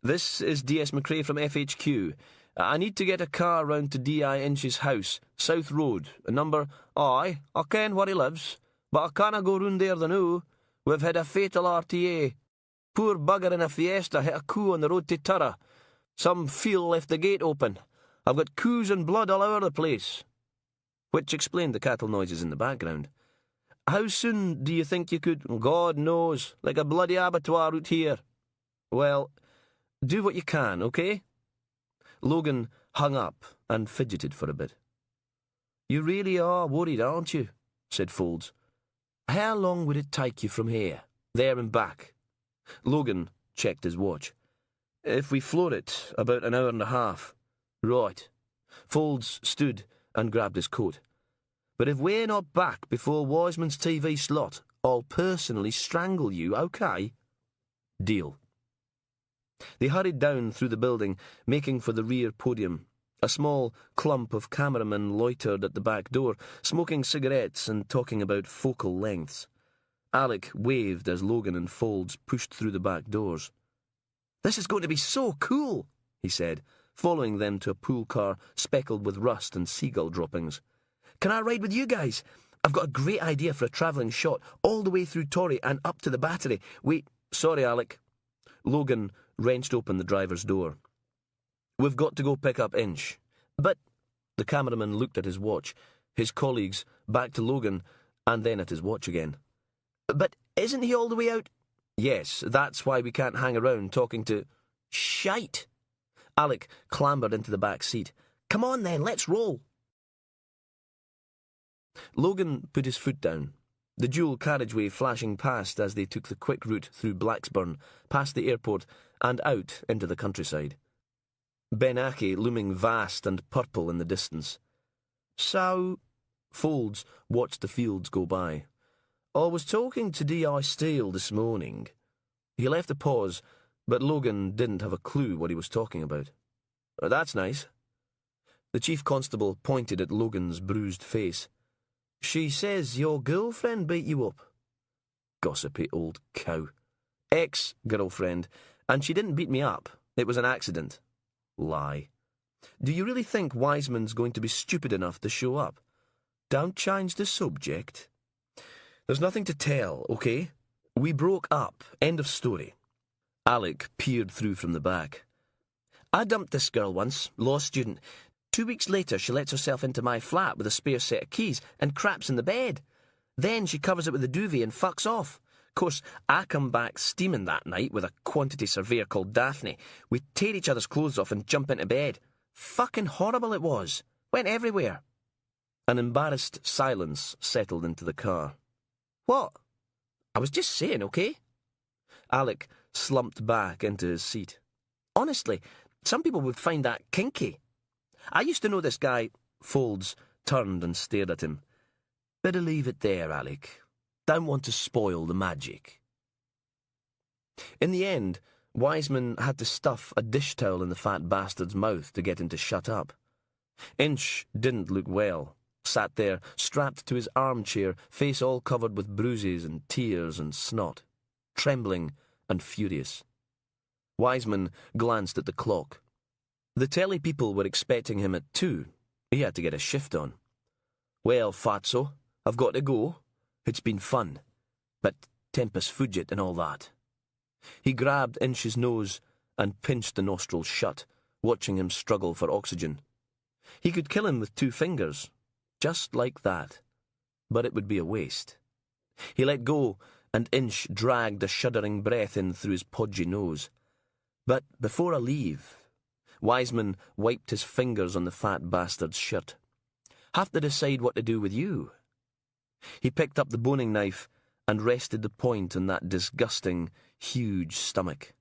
This is D.S. McRae from FHQ. I need to get a car round to D.I. Inch's house, South Road, number... I ken where he lives, but I canna go round there the noo. We've had a fatal RTA. Poor bugger in a Fiesta hit a coo on the road to Turra. Some fool left the gate open. I've got coos and blood all over the place. Which explained the cattle noises in the background. How soon do you think you could... God knows, like a bloody abattoir out here. Well, do what you can, okay? Logan hung up and fidgeted for a bit. You really are worried, aren't you? Said Folds. How long would it take you from here, there and back? Logan checked his watch. If we floor it, about an hour and a half. Right. Folds stood and grabbed his coat. But if we're not back before Wiseman's TV slot, I'll personally strangle you, okay? Deal. They hurried down through the building, making for the rear podium. A small clump of cameramen loitered at the back door, smoking cigarettes and talking about focal lengths. Alec waved as Logan and Folds pushed through the back doors. "This is going to be so cool," he said, following them to a pool car speckled with rust and seagull droppings. "Can I ride with you guys? I've got a great idea for a travelling shot, all the way through Torry and up to the battery. Sorry, Alec." Logan wrenched open the driver's door. "We've got to go pick up Inch." "But—" The cameraman looked at his watch, his colleagues, back to Logan, and then at his watch again. "But isn't he all the way out?" "Yes, that's why we can't hang around talking to—" "Shite!" Alec clambered into the back seat. "Come on then, let's roll." Logan put his foot down, the dual carriageway flashing past as they took the quick route through Blacksburn, past the airport, and out into the countryside. Benaki looming vast and purple in the distance. "So—" Folds watched the fields go by. "I was talking to D.I. Steele this morning." He left a pause, but Logan didn't have a clue what he was talking about. "That's nice." The chief constable pointed at Logan's bruised face. "She says your girlfriend beat you up." "Gossipy old cow." "Ex-girlfriend, and she didn't beat me up. It was an accident." "Lie." "Do you really think Wiseman's going to be stupid enough to show up?" "Don't change the subject." "There's nothing to tell, okay? We broke up. End of story." Alec peered through from the back. "I dumped this girl once, law student. 2 weeks later she lets herself into my flat with a spare set of keys and craps in the bed. Then she covers it with a duvet and fucks off. Course, I come back steaming that night with a quantity surveyor called Daphne. We tear each other's clothes off and jump into bed. Fucking horrible it was. Went everywhere." An embarrassed silence settled into the car. "What?" "I was just saying, okay?" Alec slumped back into his seat. "Honestly, some people would find that kinky. I used to know this guy—" Folds turned and stared at him. "Better leave it there, Alec. Don't want to spoil the magic." In the end, Wiseman had to stuff a dish towel in the fat bastard's mouth to get him to shut up. Inch didn't look well, sat there, strapped to his armchair, face all covered with bruises and tears and snot, trembling and furious. Wiseman glanced at the clock. The telly people were expecting him at 2. He had to get a shift on. "Well, Fatso, I've got to go. It's been fun. But tempus fugit and all that." He grabbed Inch's nose and pinched the nostrils shut, watching him struggle for oxygen. He could kill him with 2 fingers, just like that. But it would be a waste. He let go, and Inch dragged a shuddering breath in through his podgy nose. "But before I leave..." Wiseman wiped his fingers on the fat bastard's shirt. "Have to decide what to do with you." He picked up the boning knife and rested the point on that disgusting, huge stomach.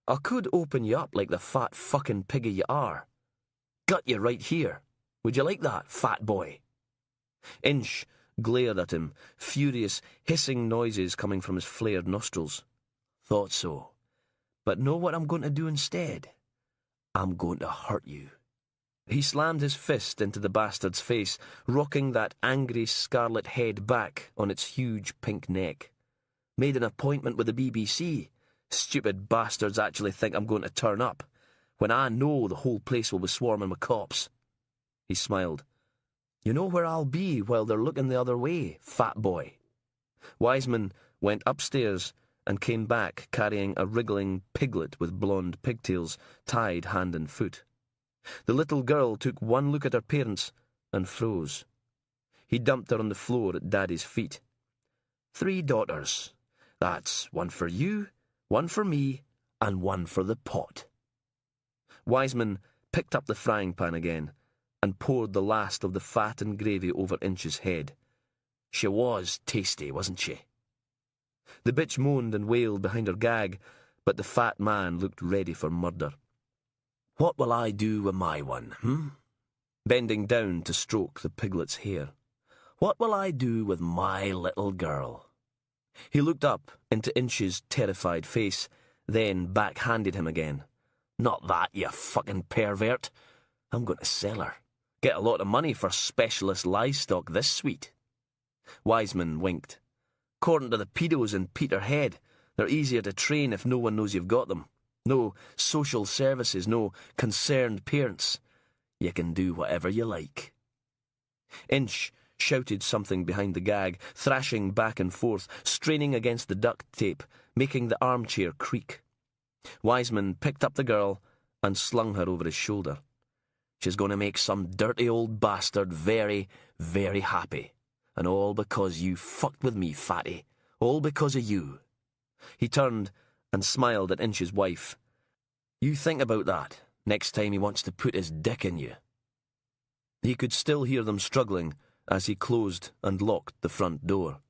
"I could open you up like the fat fucking piggy you are. Gut you right here. Would you like that, fat boy?" Inch glared at him, furious, hissing noises coming from his flared nostrils. "Thought so. But know what I'm going to do instead? I'm going to hurt you." He slammed his fist into the bastard's face, rocking that angry scarlet head back on its huge pink neck. "Made an appointment with the BBC. Stupid bastards actually think I'm going to turn up, when I know the whole place will be swarming with cops." He smiled. "You know where I'll be while they're looking the other way, fat boy." Wiseman went upstairs and came back carrying a wriggling piglet with blonde pigtails tied hand and foot. The little girl took one look at her parents and froze. He dumped her on the floor at Daddy's feet. 3 daughters. That's 1 for you, 1 for me, and 1 for the pot." Wiseman picked up the frying pan again and poured the last of the fat and gravy over Inch's head. "She was tasty, wasn't she?" The bitch moaned and wailed behind her gag, but the fat man looked ready for murder. "What will I do with my one, Bending down to stroke the piglet's hair. "What will I do with my little girl?" He looked up into Inch's terrified face, then backhanded him again. "Not that, you fucking pervert. I'm going to sell her. Get a lot of money for specialist livestock this sweet." Wiseman winked. "According to the pedos in Peterhead, they're easier to train if no one knows you've got them. No social services, no concerned parents. You can do whatever you like." Inch shouted something behind the gag, thrashing back and forth, straining against the duct tape, making the armchair creak. Wiseman picked up the girl and slung her over his shoulder. "She's going to make some dirty old bastard very, very happy. And all because you fucked with me, fatty. All because of you." He turned and smiled at Inch's wife. "You think about that next time he wants to put his dick in you." He could still hear them struggling as he closed and locked the front door.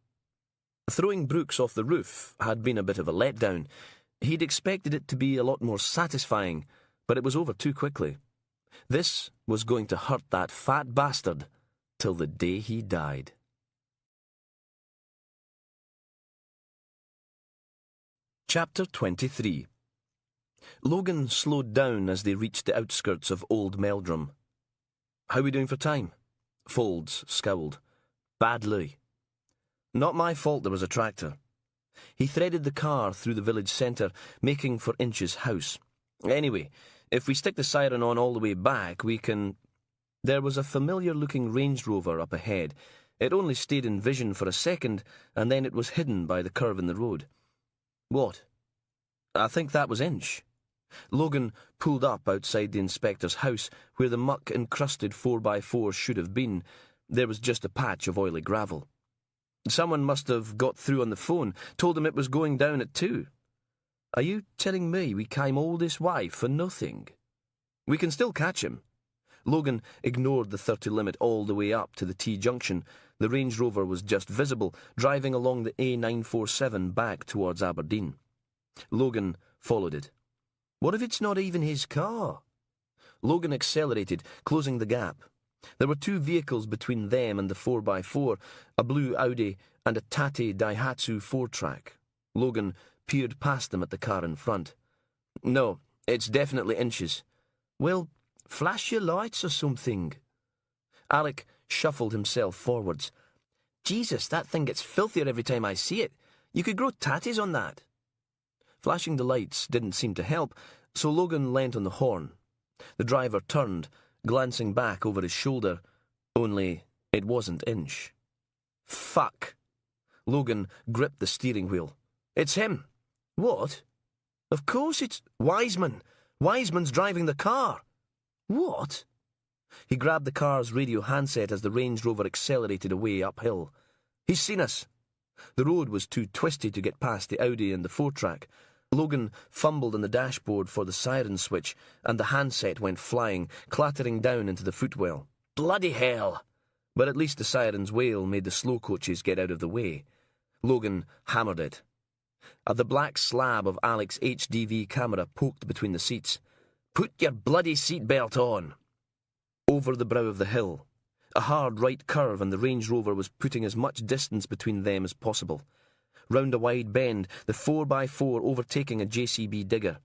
Throwing Brooks off the roof had been a bit of a letdown. He'd expected it to be a lot more satisfying, but it was over too quickly. This was going to hurt that fat bastard till the day he died. Chapter 23. Logan slowed down as they reached the outskirts of Old Meldrum. "How are we doing for time?" Folds scowled. "Badly." "Not my fault there was a tractor." He threaded the car through the village centre, making for Inch's house. "Anyway, if we stick the siren on all the way back, we can—" There was a familiar-looking Range Rover up ahead. It only stayed in vision for a second, and then it was hidden by the curve in the road. "What?" "I think that was Inch." Logan pulled up outside the inspector's house, where the muck-encrusted 4x4 should have been. There was just a patch of oily gravel. "Someone must have got through on the phone, told him it was going down at 2. Are you telling me we came all this way for nothing?" "We can still catch him." Logan ignored the 30 limit all the way up to the T-junction. The Range Rover was just visible, driving along the A947 back towards Aberdeen. Logan followed it. What if it's not even his car? Logan accelerated, closing the gap. There were two vehicles between them and the 4x4, a blue Audi and a tatty Daihatsu 4-track. Logan peered past them at the car in front. "No, it's definitely Inch's." "Well, flash your lights or something." Alec shuffled himself forwards. "Jesus, that thing gets filthier every time I see it. You could grow tatties on that." Flashing the lights didn't seem to help, so Logan leant on the horn. The driver turned, glancing back over his shoulder, only it wasn't Inch. "Fuck." Logan gripped the steering wheel. "It's him." "What?" "Of course it's Wiseman. Wiseman's driving the car." "What?" He grabbed the car's radio handset as the Range Rover accelerated away uphill. "He's seen us." The road was too twisty to get past the Audi and the 4-track. Logan fumbled on the dashboard for the siren switch, and the handset went flying, clattering down into the footwell. "Bloody hell!" But at least the siren's wail made the slow coaches get out of the way. Logan hammered it. The black slab of Alec's HDV camera poked between the seats. "Put your bloody seatbelt on!" Over the brow of the hill. A hard right curve, and the Range Rover was putting as much distance between them as possible. Round a wide bend, the 4x4 overtaking a JCB digger.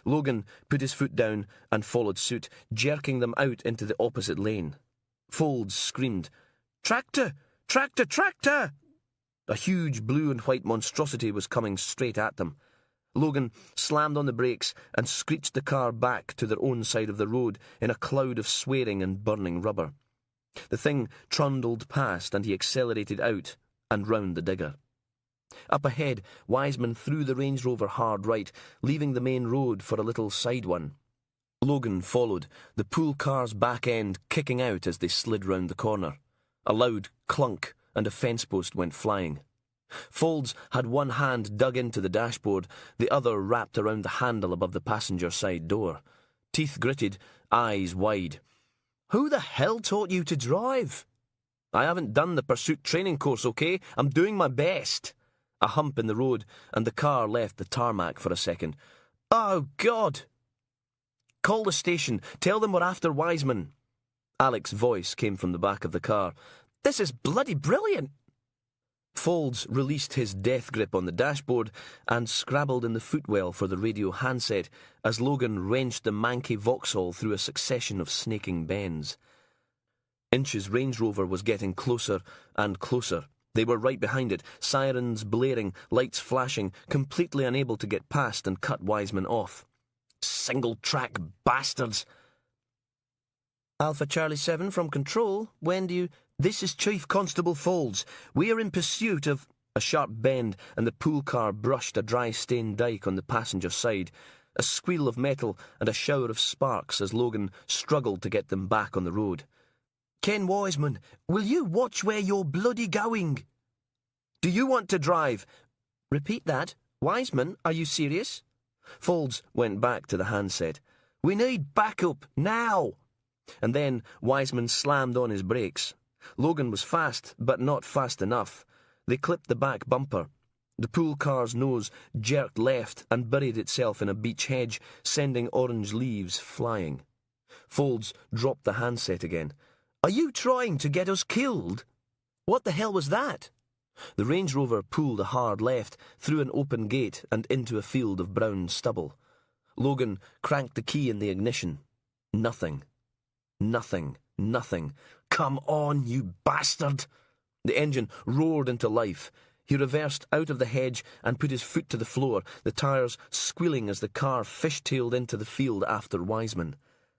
Logan put his foot down and followed suit, jerking them out into the opposite lane. Folds screamed, "Tractor! Tractor! Tractor!" A huge blue and white monstrosity was coming straight at them. Logan slammed on the brakes and screeched the car back to their own side of the road in a cloud of swearing and burning rubber. The thing trundled past, and he accelerated out and round the digger. Up ahead, Wiseman threw the Range Rover hard right, leaving the main road for a little side one. Logan followed, the pool car's back end kicking out as they slid round the corner. A loud clunk, and a fence post went flying. Folds had one hand dug into the dashboard, the other wrapped around the handle above the passenger side door. Teeth gritted, eyes wide. "Who the hell taught you to drive?" "I haven't done the pursuit training course, okay? I'm doing my best." A hump in the road, and the car left the tarmac for a second. "Oh, God!" "Call the station. Tell them we're after Wiseman." Alec's voice came from the back of the car. "This is bloody brilliant." Folds released his death grip on the dashboard and scrabbled in the footwell for the radio handset as Logan wrenched the manky Vauxhall through a succession of snaking bends. Inch's Range Rover was getting closer and closer. They were right behind it, sirens blaring, lights flashing, completely unable to get past and cut Wiseman off. "Single-track bastards!" "Alpha Charlie 7 from Control, when do you—" "This is Chief Constable Folds. We are in pursuit of—" A sharp bend, and the pool car brushed a dry-stained dyke on the passenger side. A squeal of metal and a shower of sparks as Logan struggled to get them back on the road. "Ken Wiseman, will you watch where you're bloody going?" "Do you want to drive?" "Repeat that. Wiseman, are you serious?" Folds went back to the handset. "We need backup, now!" And then Wiseman slammed on his brakes. Logan was fast, but not fast enough. They clipped the back bumper. The pool car's nose jerked left and buried itself in a beech hedge, sending orange leaves flying. Folds dropped the handset again. "Are you trying to get us killed?" "What the hell was that?" The Range Rover pulled a hard left, through an open gate and into a field of brown stubble. Logan cranked the key in the ignition. Nothing. Nothing. Nothing. "Come on, you bastard!" The engine roared into life. He reversed out of the hedge and put his foot to the floor, the tyres squealing as the car fishtailed into the field after Wiseman.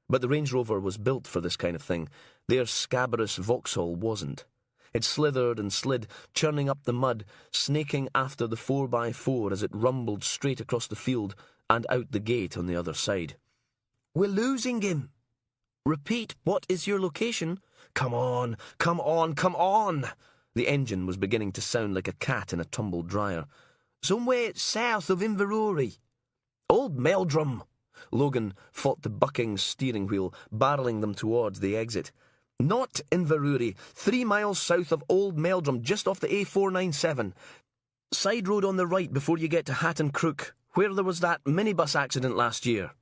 But the Range Rover was built for this kind of thing. Their scabrous Vauxhall wasn't. It slithered and slid, churning up the mud, snaking after the 4x4 as it rumbled straight across the field and out the gate on the other side. "We're losing him." "Repeat, what is your location?" "Come on, come on, come on!" The engine was beginning to sound like a cat in a tumbled dryer. "Somewhere south of Inverurie." "Old Meldrum!" Logan fought the bucking steering wheel, barrelling them towards the exit. "Not Inverurie, 3 miles south of Old Meldrum, just off the A497. Side road on the right before you get to Hatton Crook, where there was that minibus accident last year."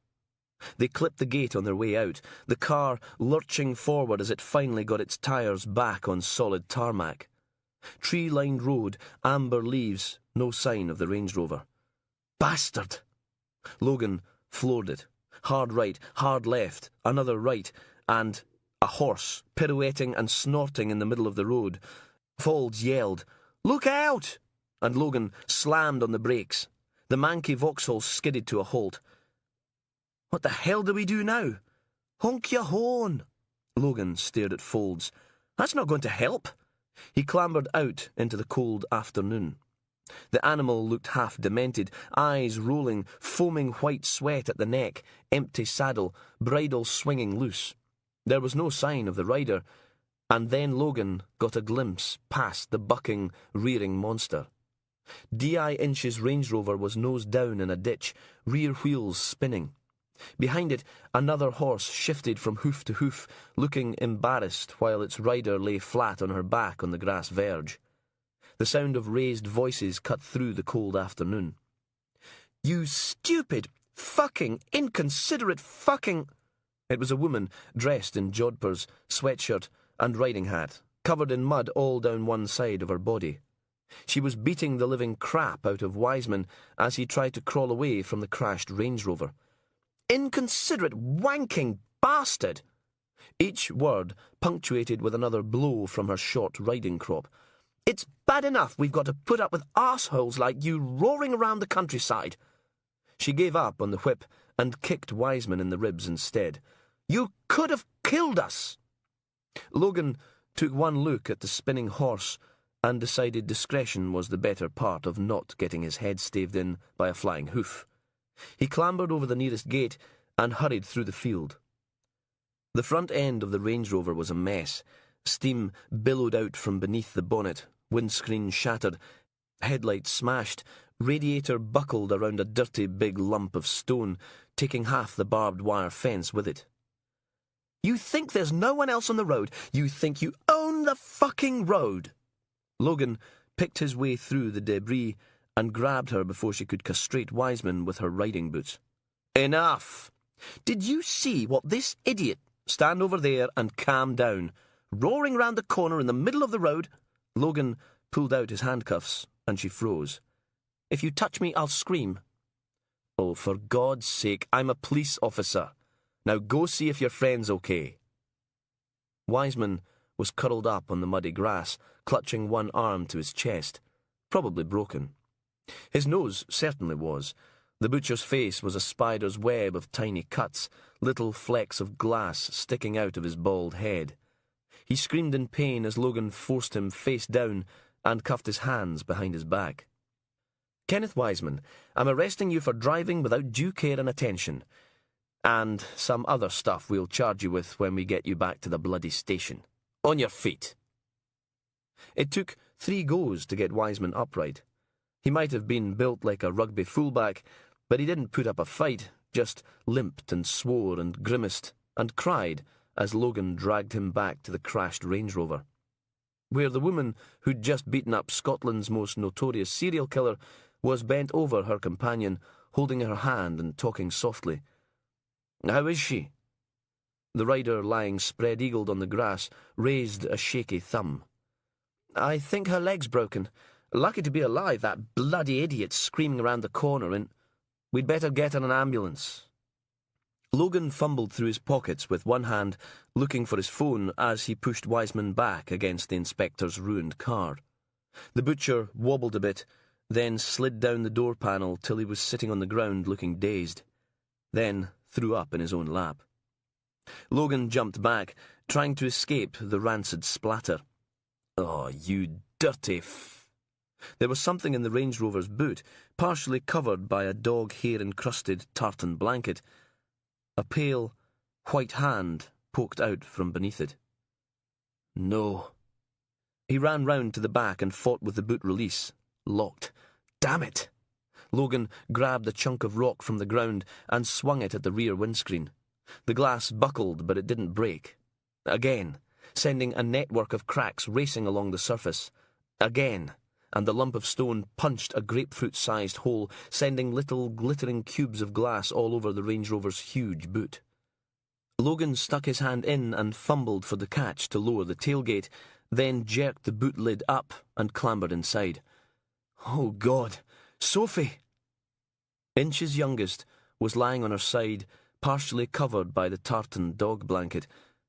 They clipped the gate on their way out, the car lurching forward as it finally got its tyres back on solid tarmac. Tree-lined road, amber leaves, no sign of the Range Rover. "Bastard!" Logan floored it. Hard right, hard left, another right, and a horse pirouetting and snorting in the middle of the road. Folds yelled, "Look out!" and Logan slammed on the brakes. The manky Vauxhall skidded to a halt. "What the hell do we do now?" "Honk your horn." Logan stared at Folds. "That's not going to help." He clambered out into the cold afternoon. The animal looked half demented, eyes rolling, foaming white sweat at the neck, empty saddle, bridle swinging loose. There was no sign of the rider, and then Logan got a glimpse past the bucking, rearing monster. D.I. Inch's Range Rover was nose down in a ditch, rear wheels spinning. Behind it, another horse shifted from hoof to hoof, looking embarrassed while its rider lay flat on her back on the grass verge. The sound of raised voices cut through the cold afternoon. "You stupid, fucking, inconsiderate fucking—" It was a woman dressed in jodhpurs, sweatshirt and riding hat, covered in mud all down one side of her body. She was beating the living crap out of Wiseman as he tried to crawl away from the crashed Range Rover. "Inconsiderate, wanking bastard!" Each word punctuated with another blow from her short riding crop. "It's bad enough we've got to put up with arseholes like you roaring around the countryside." She gave up on the whip and kicked Wiseman in the ribs instead. "You could have killed us!" Logan took one look at the spinning horse and decided discretion was the better part of not getting his head staved in by a flying hoof. He clambered over the nearest gate and hurried through the field. The front end of the Range Rover was a mess. Steam billowed out from beneath the bonnet, windscreen shattered, headlights smashed, radiator buckled around a dirty big lump of stone, taking half the barbed wire fence with it. "You think there's no one else on the road? You think you own the fucking road?" Logan picked his way through the debris and grabbed her before she could castrate Wiseman with her riding boots. "Enough! Did you see what this idiot—" "Stand over there and calm down. Roaring round the corner in the middle of the road—" Logan pulled out his handcuffs, and she froze. "If you touch me, I'll scream." "Oh, for God's sake, I'm a police officer. Now go see if your friend's okay." Wiseman was curled up on the muddy grass, clutching one arm to his chest, probably broken. His nose certainly was. The butcher's face was a spider's web of tiny cuts, little flecks of glass sticking out of his bald head. He screamed in pain as Logan forced him face down and cuffed his hands behind his back. "Kenneth Wiseman, I'm arresting you for driving without due care and attention, and some other stuff we'll charge you with when we get you back to the bloody station. On your feet." It took 3 goes to get Wiseman upright. He might have been built like a rugby fullback, but he didn't put up a fight, just limped and swore and grimaced and cried as Logan dragged him back to the crashed Range Rover, where the woman who'd just beaten up Scotland's most notorious serial killer was bent over her companion, holding her hand and talking softly. "How is she?" The rider, lying spread-eagled on the grass, raised a shaky thumb. "I think her leg's broken. Lucky to be alive, that bloody idiot screaming around the corner, and we'd better get her an ambulance." Logan fumbled through his pockets with one hand, looking for his phone as he pushed Wiseman back against the inspector's ruined car. The butcher wobbled a bit, then slid down the door panel till he was sitting on the ground looking dazed, then threw up in his own lap. Logan jumped back, trying to escape the rancid splatter. "Oh, you dirty There was something in the Range Rover's boot, partially covered by a dog-hair-encrusted tartan blanket. A pale, white hand poked out from beneath it. "No." He ran round to the back and fought with the boot release. Locked. Damn it! Logan grabbed a chunk of rock from the ground and swung it at the rear windscreen. The glass buckled, but it didn't break. Again, sending a network of cracks racing along the surface. Again, and the lump of stone punched a grapefruit-sized hole, sending little glittering cubes of glass all over the Range Rover's huge boot. Logan stuck his hand in and fumbled for the catch to lower the tailgate, then jerked the boot lid up and clambered inside. "Oh, God! Sophie!" Inch's youngest was lying on her side, partially covered by the tartan dog blanket,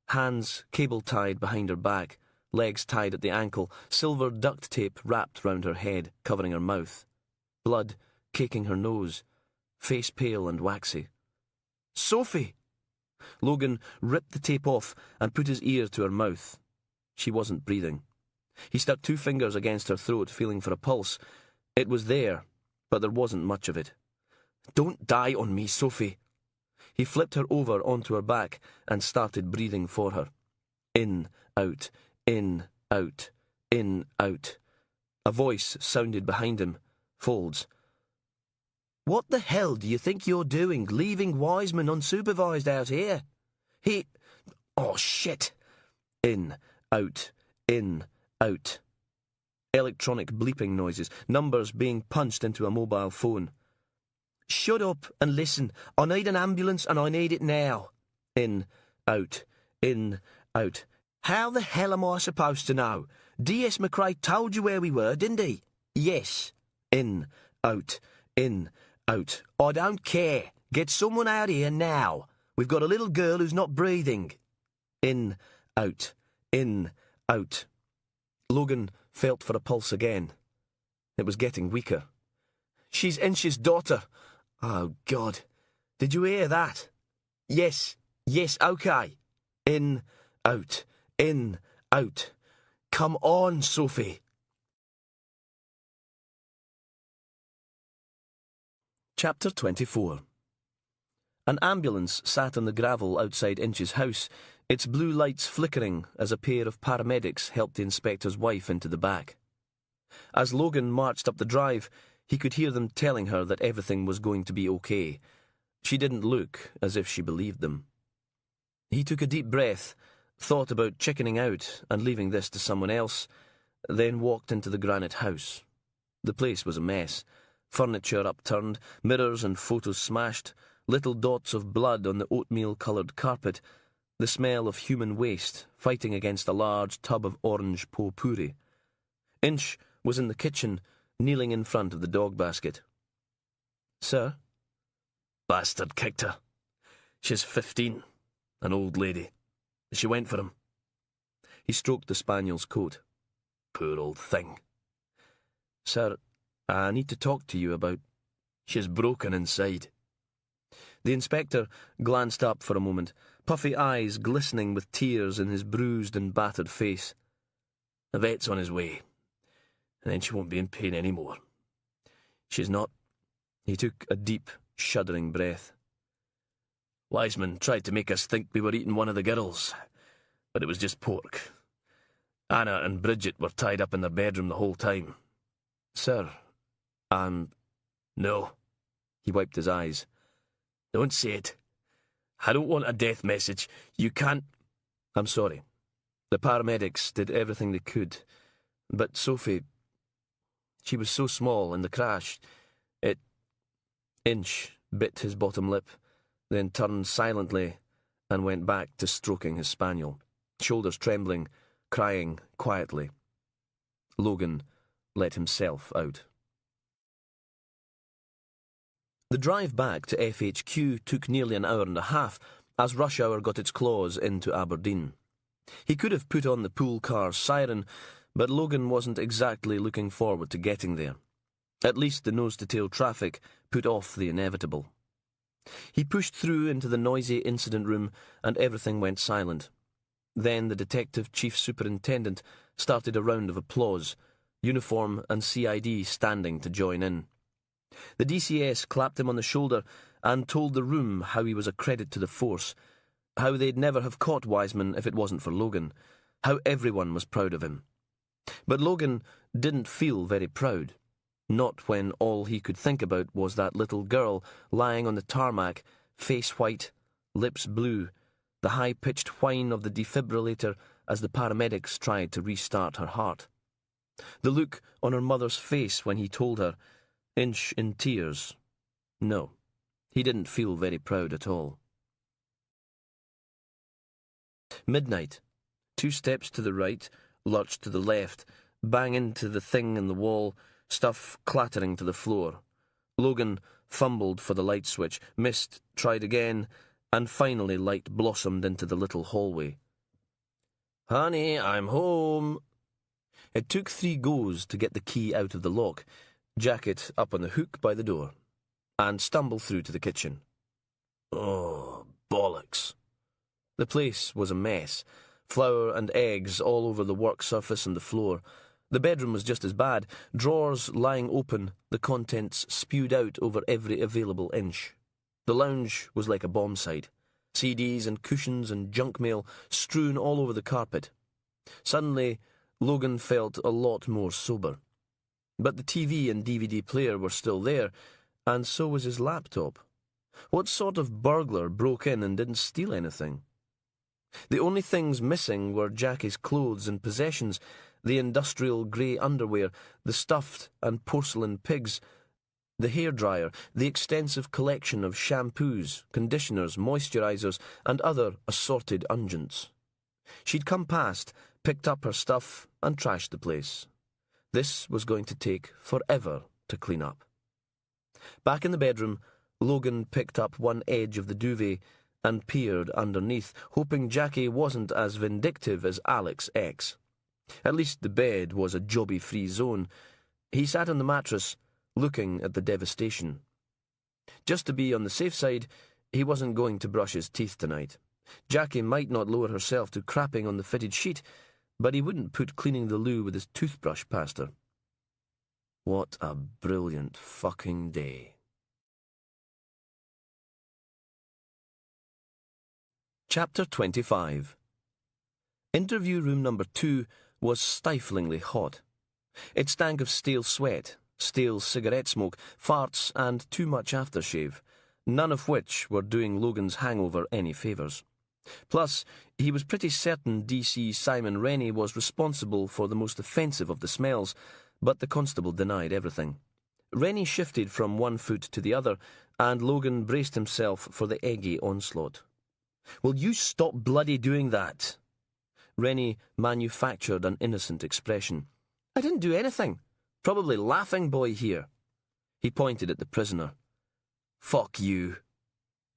hands cable-tied behind her back, legs tied at the ankle, silver duct tape wrapped round her head, covering her mouth. Blood caking her nose, face pale and waxy. "Sophie!" Logan ripped the tape off and put his ear to her mouth. She wasn't breathing. He stuck 2 fingers against her throat, feeling for a pulse. It was there, but there wasn't much of it. "Don't die on me, Sophie." He flipped her over onto her back and started breathing for her. In, out, in, out, in, out. A voice sounded behind him. Folds. "What the hell do you think you're doing, leaving Wiseman unsupervised out here? He... Oh, shit!" In, out, in, out. Electronic bleeping noises, numbers being punched into a mobile phone. "Shut up and listen. I need an ambulance and I need it now." In, out, in, out. "How the hell am I supposed to know? D.S. McRae told you where we were, didn't he?" "Yes." In, out, in, out. "I don't care. Get someone out here now. We've got a little girl who's not breathing." In, out, in, out. Logan felt for a pulse again. It was getting weaker. "She's Inch's daughter." "Oh, God. Did you hear that?" Yes, okay." In, out, in, out. "Come on, Sophie." Chapter 24. An ambulance sat on the gravel outside Inch's house, its blue lights flickering as a pair of paramedics helped the inspector's wife into the back. As Logan marched up the drive, he could hear them telling her that everything was going to be okay. She didn't look as if she believed them. He took a deep breath, thought about chickening out and leaving this to someone else, then walked into the granite house. The place was a mess. Furniture upturned, mirrors and photos smashed, little dots of blood on the oatmeal-coloured carpet, the smell of human waste fighting against a large tub of orange pot-pourri. Inch was in the kitchen, kneeling in front of the dog basket. "Sir?" "Bastard kicked her. She's 15, an old lady. She went for him." He stroked the spaniel's coat. "Poor old thing." "Sir, I need to talk to you about—" "She's broken inside." The inspector glanced up for a moment, puffy eyes glistening with tears in his bruised and battered face. "The vet's on his way, and then she won't be in pain any more. She's not—" He took a deep, shuddering breath. "Wiseman tried to make us think we were eating one of the girls, but it was just pork. Anna and Bridget were tied up in their bedroom the whole time." "Sir, No." He wiped his eyes. "Don't say it. I don't want a death message. You can't—" "I'm sorry. The paramedics did everything they could. But Sophie, she was so small in the crash. Inch bit his bottom lip, then turned silently and went back to stroking his spaniel, shoulders trembling, crying quietly. Logan let himself out. The drive back to FHQ took nearly an hour and a half as rush hour got its claws into Aberdeen. He could have put on the pool car's siren, but Logan wasn't exactly looking forward to getting there. At least the nose-to-tail traffic put off the inevitable. He pushed through into the noisy incident room and everything went silent. Then the detective chief superintendent started a round of applause, uniform and CID standing to join in. The DCS clapped him on the shoulder and told the room how he was a credit to the force, how they'd never have caught Wiseman if it wasn't for Logan, how everyone was proud of him. But Logan didn't feel very proud. Not when all he could think about was that little girl lying on the tarmac, face white, lips blue, the high-pitched whine of the defibrillator as the paramedics tried to restart her heart. The look on her mother's face when he told her, Inch in tears. No, he didn't feel very proud at all. Midnight. 2 steps to the right, lurch to the left, bang into the thing in the wall, stuff clattering to the floor. Logan fumbled for the light switch, missed, tried again, and finally light blossomed into the little hallway. "Honey, I'm home." It took 3 goes to get the key out of the lock, jacket up on the hook by the door, and stumble through to the kitchen. Oh, bollocks. The place was a mess, flour and eggs all over the work surface and the floor. The bedroom was just as bad, drawers lying open, the contents spewed out over every available inch. The lounge was like a bomb site, CDs and cushions and junk mail strewn all over the carpet. Suddenly, Logan felt a lot more sober. But the TV and DVD player were still there, and so was his laptop. What sort of burglar broke in and didn't steal anything? The only things missing were Jackie's clothes and possessions, the industrial grey underwear, the stuffed and porcelain pigs, the hairdryer, the extensive collection of shampoos, conditioners, moisturisers, and other assorted unguents. She'd come past, picked up her stuff, and trashed the place. This was going to take forever to clean up. Back in the bedroom, Logan picked up one edge of the duvet and peered underneath, hoping Jackie wasn't as vindictive as Alec's ex. At least the bed was a jobby-free zone. He sat on the mattress, looking at the devastation. Just to be on the safe side, he wasn't going to brush his teeth tonight. Jackie might not lower herself to crapping on the fitted sheet, but he wouldn't put cleaning the loo with his toothbrush past her. What a brilliant fucking day. Chapter 25. Interview room number 2 was stiflingly hot. It stank of stale sweat, stale cigarette smoke, farts, and too much aftershave, none of which were doing Logan's hangover any favours. Plus, he was pretty certain DC Simon Rennie was responsible for the most offensive of the smells, but the constable denied everything. Rennie shifted from one foot to the other, and Logan braced himself for the eggy onslaught. "Will you stop bloody doing that?" Rennie manufactured an innocent expression. "I didn't do anything. Probably laughing boy here." He pointed at the prisoner. "Fuck you."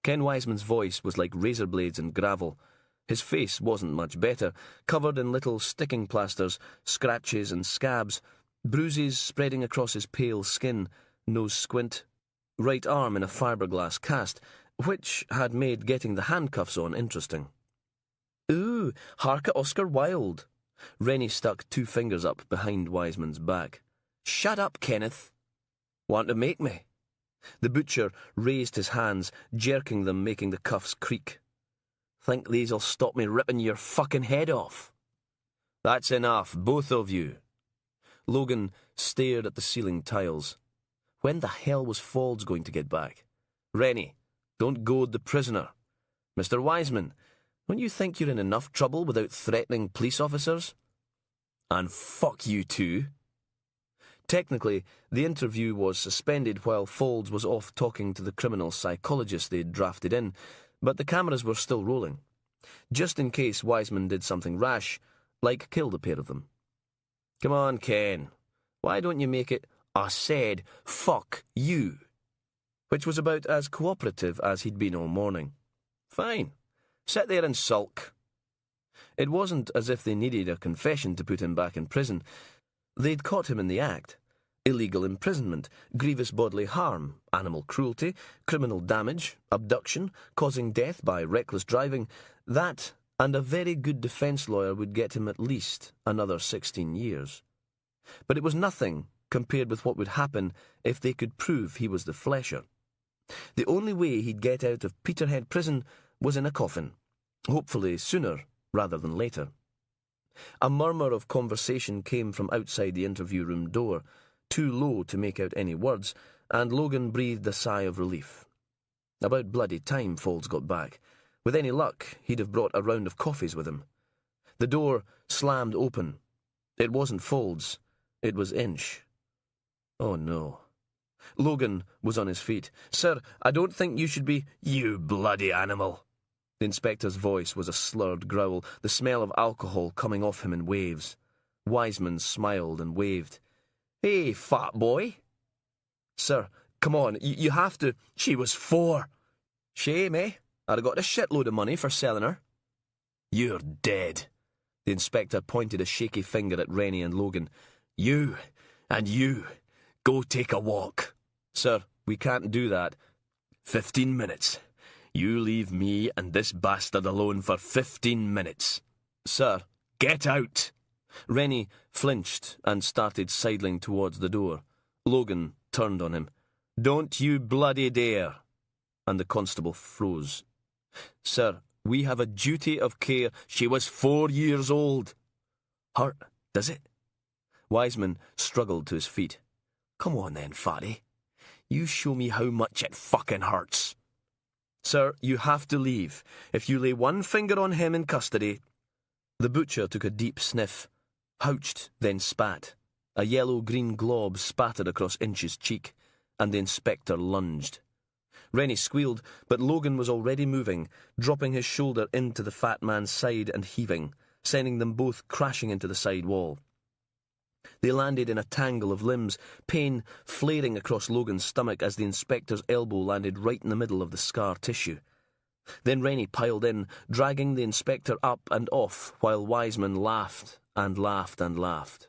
Ken Wiseman's voice was like razor blades and gravel. His face wasn't much better, covered in little sticking plasters, scratches and scabs, bruises spreading across his pale skin, nose squint, right arm in a fiberglass cast, which had made getting the handcuffs on interesting. "Ooh, hark at Oscar Wilde." Rennie stuck 2 fingers up behind Wiseman's back. "Shut up, Kenneth." "Want to make me?" The butcher raised his hands, jerking them, making the cuffs creak. "Think these'll stop me ripping your fucking head off?" "That's enough, both of you." Logan stared at the ceiling tiles. When the hell was Faulds going to get back? "Rennie, don't goad the prisoner. Mr. Wiseman, don't you think you're in enough trouble without threatening police officers?" "And fuck you too." Technically, the interview was suspended while Faulds was off talking to the criminal psychologist they'd drafted in, but the cameras were still rolling, just in case Wiseman did something rash, like kill the pair of them. "Come on, Ken. Why don't you make it, 'I said, fuck you,' which was about as cooperative as he'd been all morning. Fine. Sit there and sulk." It wasn't as if they needed a confession to put him back in prison. They'd caught him in the act. Illegal imprisonment, grievous bodily harm, animal cruelty, criminal damage, abduction, causing death by reckless driving. That, and a very good defence lawyer, would get him at least another 16 years. But it was nothing compared with what would happen if they could prove he was the flesher. The only way he'd get out of Peterhead prison was in a coffin, hopefully sooner rather than later. A murmur of conversation came from outside the interview room door, too low to make out any words, and Logan breathed a sigh of relief. About bloody time Faulds got back. With any luck, he'd have brought a round of coffees with him. The door slammed open. It wasn't Faulds. It was Inch. Oh no. Logan was on his feet. "Sir, I don't think you should be—" "You bloody animal!" The inspector's voice was a slurred growl, the smell of alcohol coming off him in waves. Wiseman smiled and waved. "Hey, fat boy." "Sir, come on, you have to—" "She was 4. Shame, eh? I'd have got a shitload of money for selling her." "You're dead." The inspector pointed a shaky finger at Rennie and Logan. "You, and you, go take a walk." "Sir, we can't do that." 15 minutes. You leave me and this bastard alone for 15 minutes. "Sir." "Get out." Rennie flinched and started sidling towards the door. Logan turned on him. "Don't you bloody dare." And the constable froze. "Sir, we have a duty of care." "She was 4 years old." "Hurt, does it?" Wiseman struggled to his feet. "Come on then, fatty. You show me how much it fucking hurts." "Sir, you have to leave. If you lay one finger on him in custody—" The butcher took a deep sniff, houched, then spat. A yellow-green glob spattered across Inch's cheek, and the inspector lunged. Rennie squealed, but Logan was already moving, dropping his shoulder into the fat man's side and heaving, sending them both crashing into the side wall. They landed in a tangle of limbs, pain flaring across Logan's stomach as the inspector's elbow landed right in the middle of the scar tissue. Then Rennie piled in, dragging the inspector up and off, while Wiseman laughed and laughed and laughed.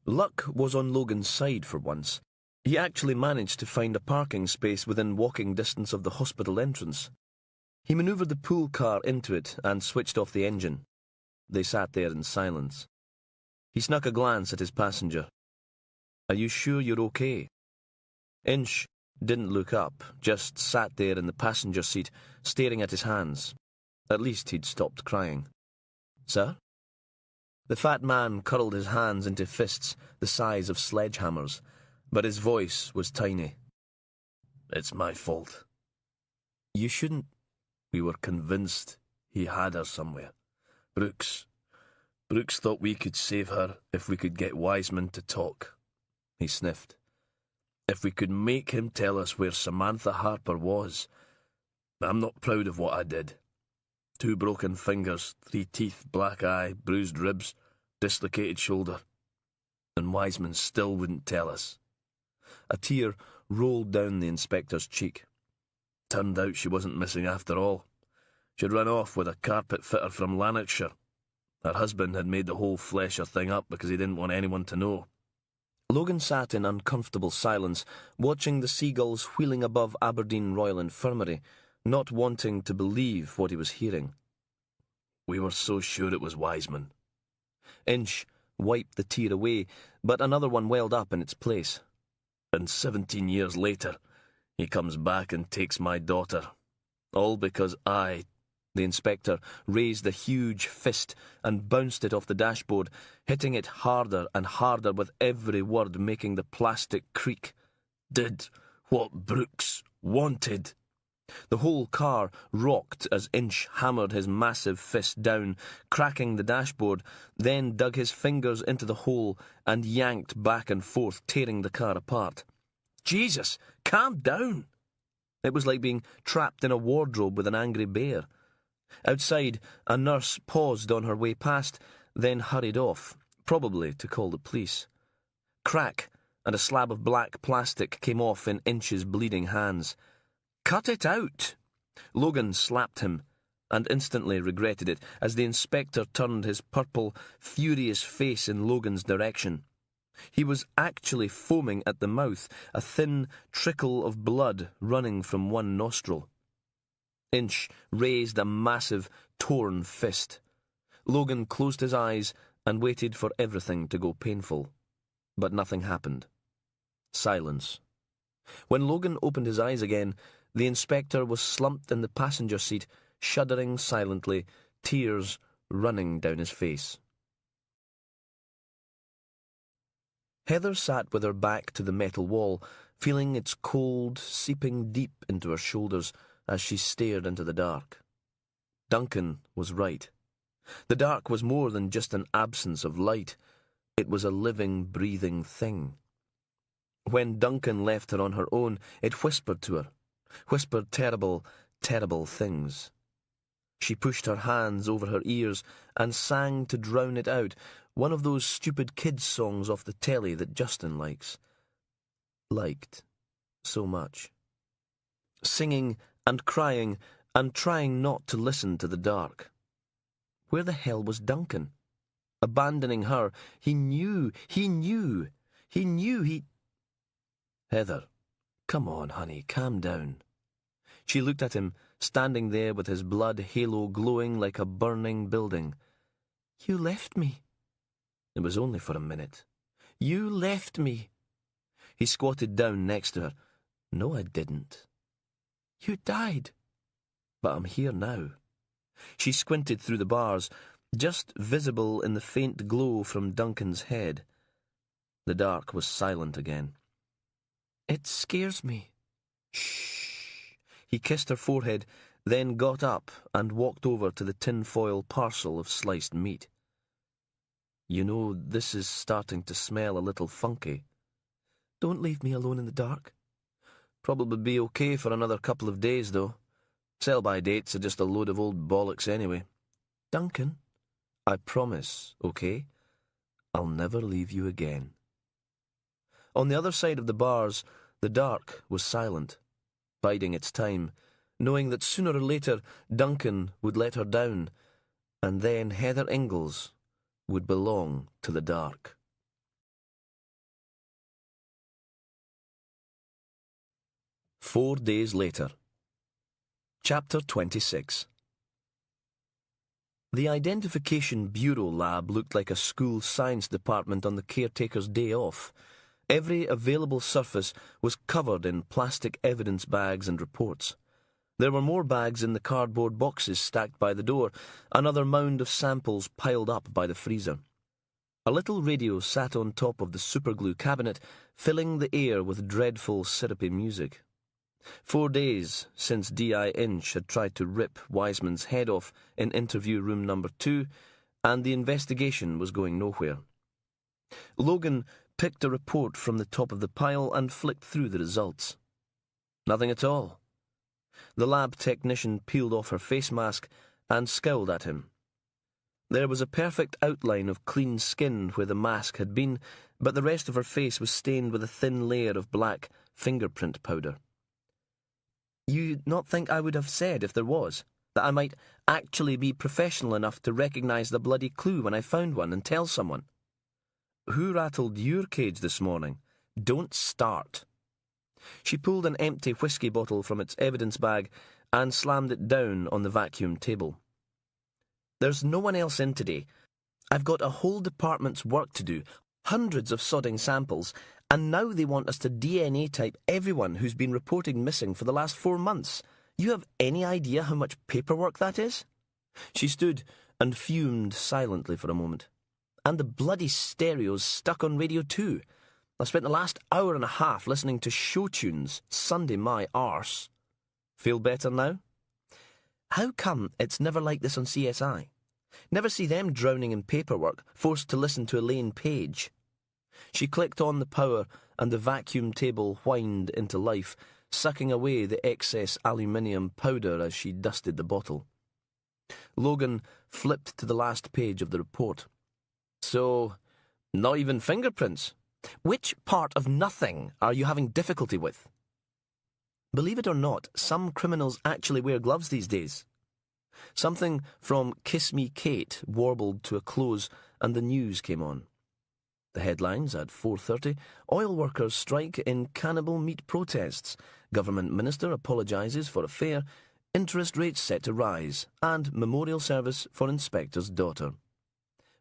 Luck was on Logan's side for once. He actually managed to find a parking space within walking distance of the hospital entrance. He manoeuvred the pool car into it and switched off the engine. They sat there in silence. He snuck a glance at his passenger. "Are you sure you're okay?" Inch didn't look up, just sat there in the passenger seat, staring at his hands. At least he'd stopped crying. "Sir?" The fat man curled his hands into fists the size of sledgehammers, but his voice was tiny. "It's my fault." "You shouldn't—" We were convinced he had her somewhere. Brooks thought we could save her if we could get Wiseman to talk. He sniffed. If we could make him tell us where Samantha Harper was. I'm not proud of what I did. 2 broken fingers, 3 teeth, black eye, bruised ribs, dislocated shoulder. And Wiseman still wouldn't tell us. A tear rolled down the inspector's cheek. Turned out she wasn't missing after all. She'd run off with a carpet fitter from Lanarkshire. Her husband had made the whole Flesher thing up because he didn't want anyone to know. Logan sat in uncomfortable silence, watching the seagulls wheeling above Aberdeen Royal Infirmary, not wanting to believe what he was hearing. We were so sure it was Wiseman. Inch wiped the tear away, but another one welled up in its place. And 17 years later, he comes back and takes my daughter. All because I, the inspector, raised a huge fist and bounced it off the dashboard, hitting it harder and harder with every word making the plastic creak. Did what Brooks wanted. The whole car rocked as Inch hammered his massive fist down, cracking the dashboard, then dug his fingers into the hole and yanked back and forth, tearing the car apart. Jesus, calm down! It was like being trapped in a wardrobe with an angry bear. Outside, a nurse paused on her way past, then hurried off, probably to call the police. Crack, and a slab of black plastic came off in Inch's bleeding hands. "Cut it out!" Logan slapped him, and instantly regretted it as the inspector turned his purple, furious face in Logan's direction. He was actually foaming at the mouth, a thin trickle of blood running from one nostril. Inch raised a massive, torn fist. Logan closed his eyes and waited for everything to go painful. But nothing happened. Silence. When Logan opened his eyes again, the inspector was slumped in the passenger seat, shuddering silently, tears running down his face. Heather sat with her back to the metal wall, feeling its cold seeping deep into her shoulders as she stared into the dark. Duncan was right. The dark was more than just an absence of light. It was a living, breathing thing. When Duncan left her on her own, it whispered to her. Whispered terrible, terrible things. She pushed her hands over her ears and sang to drown it out, one of those stupid kids' songs off the telly that Justin likes. Liked so much. Singing and crying and trying not to listen to the dark. Where the hell was Duncan? Abandoning her, he knew. Heather, come on, honey, calm down. She looked at him, standing there with his blood halo glowing like a burning building. You left me. It was only for a minute. You left me. He squatted down next to her. No, I didn't. You died. But I'm here now. She squinted through the bars, just visible in the faint glow from Duncan's head. The dark was silent again. It scares me. Shh. He kissed her forehead, then got up and walked over to the tinfoil parcel of sliced meat. You know, this is starting to smell a little funky. Don't leave me alone in the dark. Probably be okay for another couple of days, though. Sell-by dates are just a load of old bollocks anyway. Duncan, I promise, okay? I'll never leave you again. On the other side of the bars, the dark was silent, biding its time, knowing that sooner or later Duncan would let her down, and then Heather Ingalls would belong to the dark. Four days later. Chapter 26. The Identification Bureau lab looked like a school science department on the caretaker's day off. Every available surface was covered in plastic evidence bags and reports. There were more bags in the cardboard boxes stacked by the door, another mound of samples piled up by the freezer. A little radio sat on top of the superglue cabinet, filling the air with dreadful syrupy music. 4 days since D.I. Inch had tried to rip Wiseman's head off in interview room number 2, and the investigation was going nowhere. Logan picked a report from the top of the pile and flicked through the results. Nothing at all. The lab technician peeled off her face mask and scowled at him. There was a perfect outline of clean skin where the mask had been, but the rest of her face was stained with a thin layer of black fingerprint powder. "You'd not think I would have said if there was, that I might actually be professional enough to recognise the bloody clue when I found one and tell someone." "Who rattled your cage this morning? Don't start." She pulled an empty whiskey bottle from its evidence bag and slammed it down on the vacuum table. "There's no one else in today. I've got a whole department's work to do, hundreds of sodding samples, and now they want us to DNA type everyone who's been reporting missing for the last 4 months. You have any idea how much paperwork that is?" She stood and fumed silently for a moment. "And the bloody stereo's stuck on radio too. I spent the last hour and a half listening to show tunes. Sunday my arse." "Feel better now?" "How come it's never like this on CSI? Never see them drowning in paperwork, forced to listen to Elaine Page." She clicked on the power and the vacuum table whined into life, sucking away the excess aluminium powder as she dusted the bottle. Logan flipped to the last page of the report. "So, not even fingerprints? Which part of nothing are you having difficulty with?" "Believe it or not, some criminals actually wear gloves these days." Something from Kiss Me Kate warbled to a close, and the news came on. The headlines at 4:30, "Oil workers strike in cannibal meat protests. Government minister apologises for affair. Interest rates set to rise. And memorial service for inspector's daughter."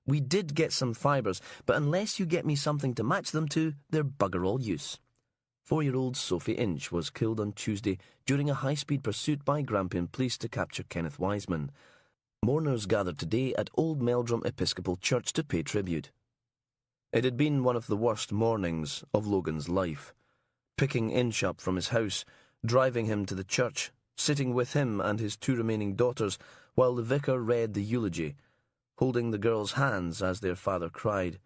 We did get some fibres, but unless you get me something to match them to, they're bugger all use. 4-year-old Sophie Inch was killed on Tuesday during a high-speed pursuit by Grampian police to capture Kenneth Wiseman. Mourners gathered today at Old Meldrum Episcopal Church to pay tribute. It had been one of the worst mornings of Logan's life. Picking Inch up from his house, driving him to the church, sitting with him and his 2 remaining daughters while the vicar read the eulogy, holding the girls' hands as their father cried.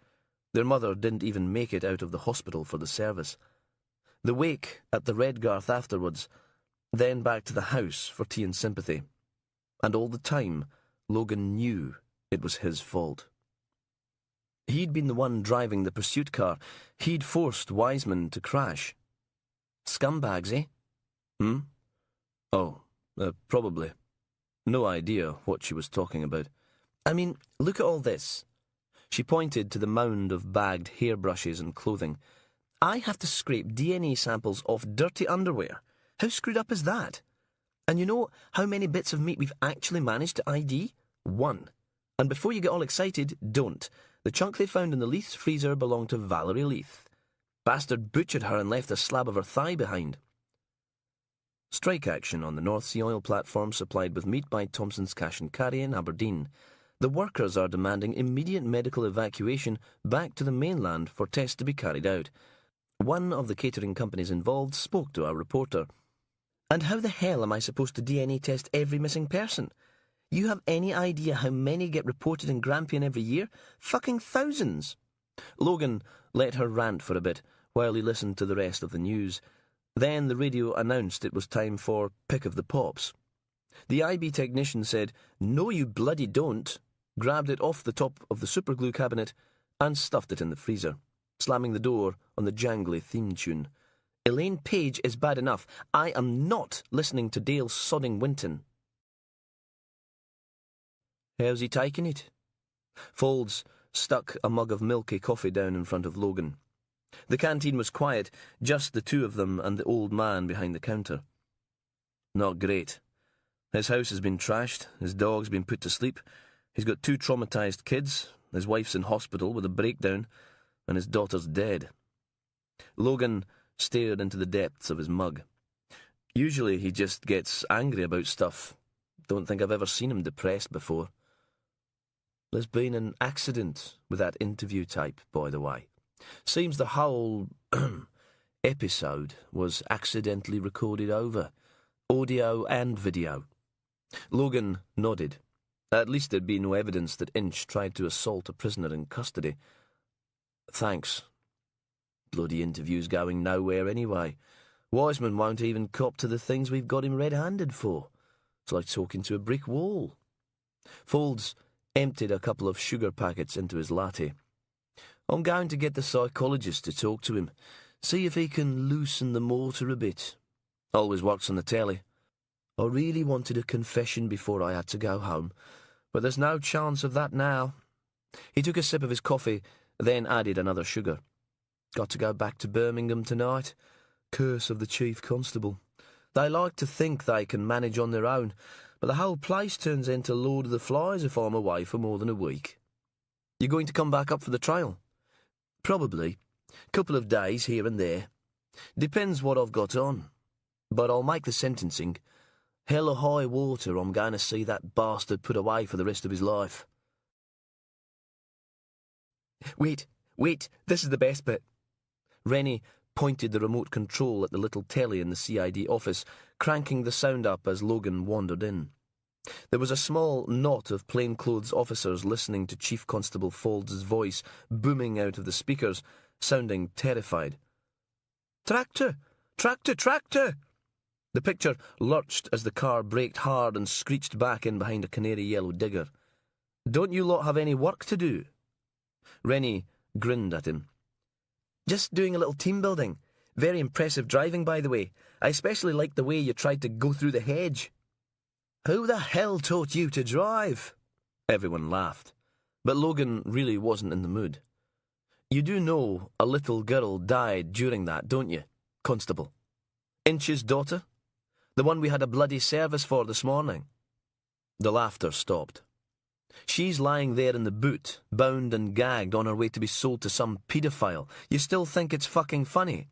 Their mother didn't even make it out of the hospital for the service. The wake at the Redgarth afterwards, then back to the house for tea and sympathy. And all the time, Logan knew it was his fault. He'd been the one driving the pursuit car. He'd forced Wiseman to crash. Scumbags, eh? Oh, probably. No idea what she was talking about. I mean, look at all this. She pointed to the mound of bagged hairbrushes and clothing. I have to scrape DNA samples off dirty underwear. How screwed up is that? And you know how many bits of meat we've actually managed to ID? 1. And before you get all excited, don't. The chunk they found in the Leith's freezer belonged to Valerie Leith. Bastard butchered her and left a slab of her thigh behind. Strike action on the North Sea oil platform supplied with meat by Thompson's Cash and Carry in Aberdeen. The workers are demanding immediate medical evacuation back to the mainland for tests to be carried out. One of the catering companies involved spoke to our reporter. "And how the hell am I supposed to DNA test every missing person? You have any idea how many get reported in Grampian every year? Fucking thousands." Logan let her rant for a bit while he listened to the rest of the news. Then the radio announced it was time for Pick of the Pops. The IB technician said, "No, you bloody don't," grabbed it off the top of the superglue cabinet and stuffed it in the freezer, slamming the door on the jangly theme tune. "Elaine Page is bad enough. I am not listening to Dale sodding Winton." "How's he taking it?" Folds stuck a mug of milky coffee down in front of Logan. The canteen was quiet, just the 2 of them and the old man behind the counter. "Not great. His house has been trashed, his dog's been put to sleep, he's got 2 traumatised kids, his wife's in hospital with a breakdown, and his daughter's dead." Logan stared into the depths of his mug. Usually he just gets angry about stuff. Don't think I've ever seen him depressed before. There's been an accident with that interview type, by the way. Seems the whole episode was accidentally recorded over, audio and video. Logan nodded. At least there'd be no evidence that Inch tried to assault a prisoner in custody. Thanks. Bloody interview's going nowhere anyway. Wiseman won't even cop to the things we've got him red-handed for. It's like talking to a brick wall. Folds emptied a couple of sugar packets into his latte. I'm going to get the psychologist to talk to him, see if he can loosen the mortar a bit. Always works on the telly. I really wanted a confession before I had to go home, but there's no chance of that now. He took a sip of his coffee, then added another sugar. Got to go back to Birmingham tonight. Curse of the chief constable. They like to think they can manage on their own, but the whole place turns into Lord of the Flies if I'm away for more than a week. You going to come back up for the trial? Probably. Couple of days here and there. Depends what I've got on. But I'll make the sentencing. Hell or high water, I'm going to see that bastard put away for the rest of his life. Wait, this is the best bit. Rennie pointed the remote control at the little telly in the CID office, cranking the sound up as Logan wandered in. There was a small knot of plainclothes officers listening to Chief Constable Folds' voice booming out of the speakers, sounding terrified. Tractor! Tractor! Tractor! The picture lurched as the car braked hard and screeched back in behind a canary-yellow digger. Don't you lot have any work to do? Rennie grinned at him. Just doing a little team building. Very impressive driving, by the way. I especially liked the way you tried to go through the hedge. Who the hell taught you to drive? Everyone laughed, but Logan really wasn't in the mood. You do know a little girl died during that, don't you, Constable? Inch's daughter? The one we had a bloody service for this morning? The laughter stopped. She's lying there in the boot, bound and gagged on her way to be sold to some paedophile. You still think it's fucking funny?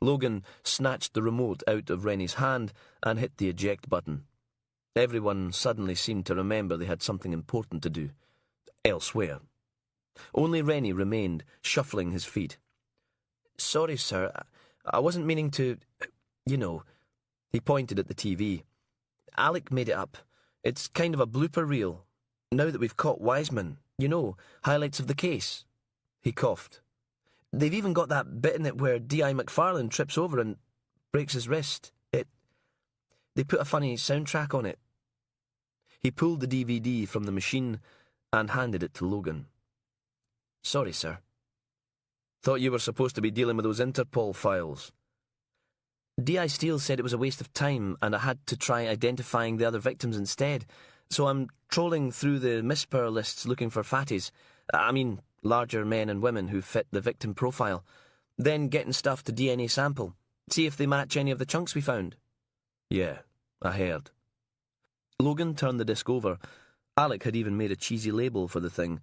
Logan snatched the remote out of Rennie's hand and hit the eject button. Everyone suddenly seemed to remember they had something important to do. Elsewhere. Only Rennie remained, shuffling his feet. Sorry, sir. I wasn't meaning to... You know. He pointed at the TV. Alec made it up. It's kind of a blooper reel. Now that we've caught Wiseman, you know, highlights of the case. He coughed. They've even got that bit in it where D.I. McFarlane trips over and breaks his wrist. They put a funny soundtrack on it. He pulled the DVD from the machine and handed it to Logan. Sorry, sir. Thought you were supposed to be dealing with those Interpol files. D.I. Steele said it was a waste of time and I had to try identifying the other victims instead. So I'm trolling through the MISPER lists looking for fatties. I mean, larger men and women who fit the victim profile. Then getting stuff to DNA sample. See if they match any of the chunks we found. Yeah, I heard. Logan turned the disc over. Alec had even made a cheesy label for the thing.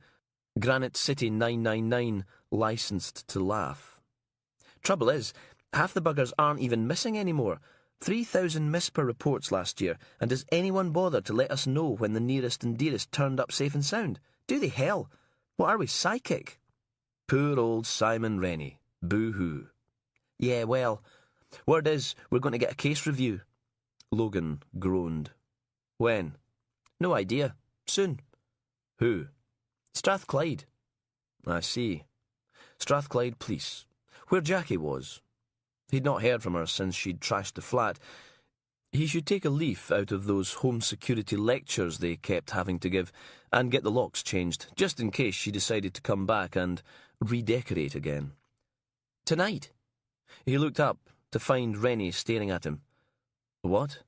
Granite City 999, licensed to laugh. Trouble is, half the buggers aren't even missing anymore. 3,000 MISPER reports last year, and does anyone bother to let us know when the nearest and dearest turned up safe and sound? Do they hell? What are we, psychic? Poor old Simon Rennie. Boo-hoo. Yeah, well, word is we're going to get a case review. Logan groaned. When? No idea. Soon. Who? Strathclyde. I see. Strathclyde Police. Where Jackie was. He'd not heard from her since she'd trashed the flat. He should take a leaf out of those home security lectures they kept having to give and get the locks changed, just in case she decided to come back and redecorate again. Tonight? He looked up to find Rennie staring at him. What?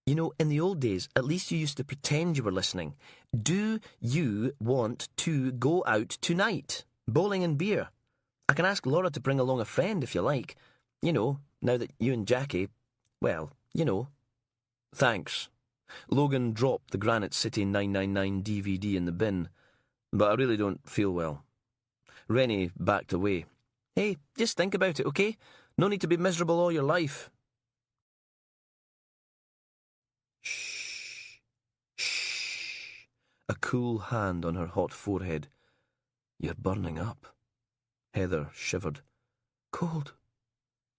You know, in the old days, at least you used to pretend you were listening. Do you want to go out tonight? Bowling and beer. I can ask Laura to bring along a friend if you like. You know, now that you and Jackie... Well, you know. Thanks. Logan dropped the Granite City 999 DVD in the bin. But I really don't feel well. Rennie backed away. Hey, just think about it, okay? No need to be miserable all your life. Shh. Shh. A cool hand on her hot forehead. You're burning up. Heather shivered. Cold.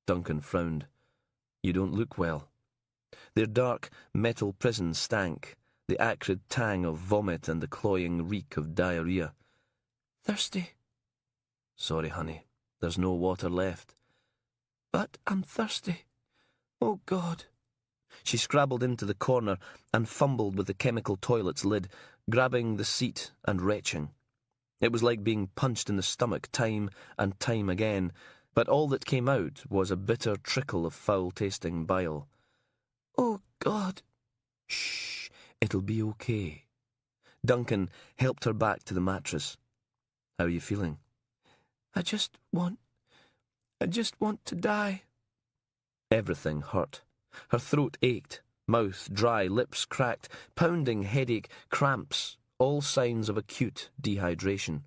Duncan frowned. You don't look well. Their dark metal prison stank, the acrid tang of vomit and the cloying reek of diarrhea. Thirsty? Sorry, honey, there's no water left. But I'm thirsty. Oh, God. She scrabbled into the corner and fumbled with the chemical toilet's lid, grabbing the seat and retching. It was like being punched in the stomach time and time again, but all that came out was a bitter trickle of foul-tasting bile. Oh, God. Shh, it'll be okay. Duncan helped her back to the mattress. How are you feeling? I just want to die. Everything hurt. Her throat ached, mouth dry, lips cracked, pounding headache, cramps, all signs of acute dehydration.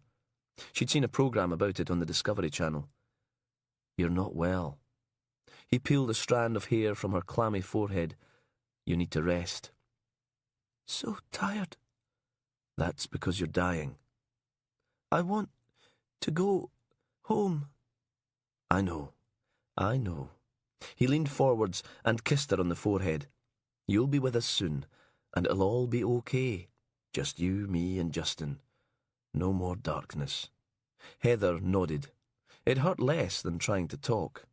She'd seen a programme about it on the Discovery Channel. You're not well. He peeled a strand of hair from her clammy forehead. You need to rest. So tired. That's because you're dying. I want to go home. I know. He leaned forwards and kissed her on the forehead. You'll be with us soon, and it'll all be okay. Just you, me, and Justin. No more darkness. Heather nodded. It hurt less than trying to talk.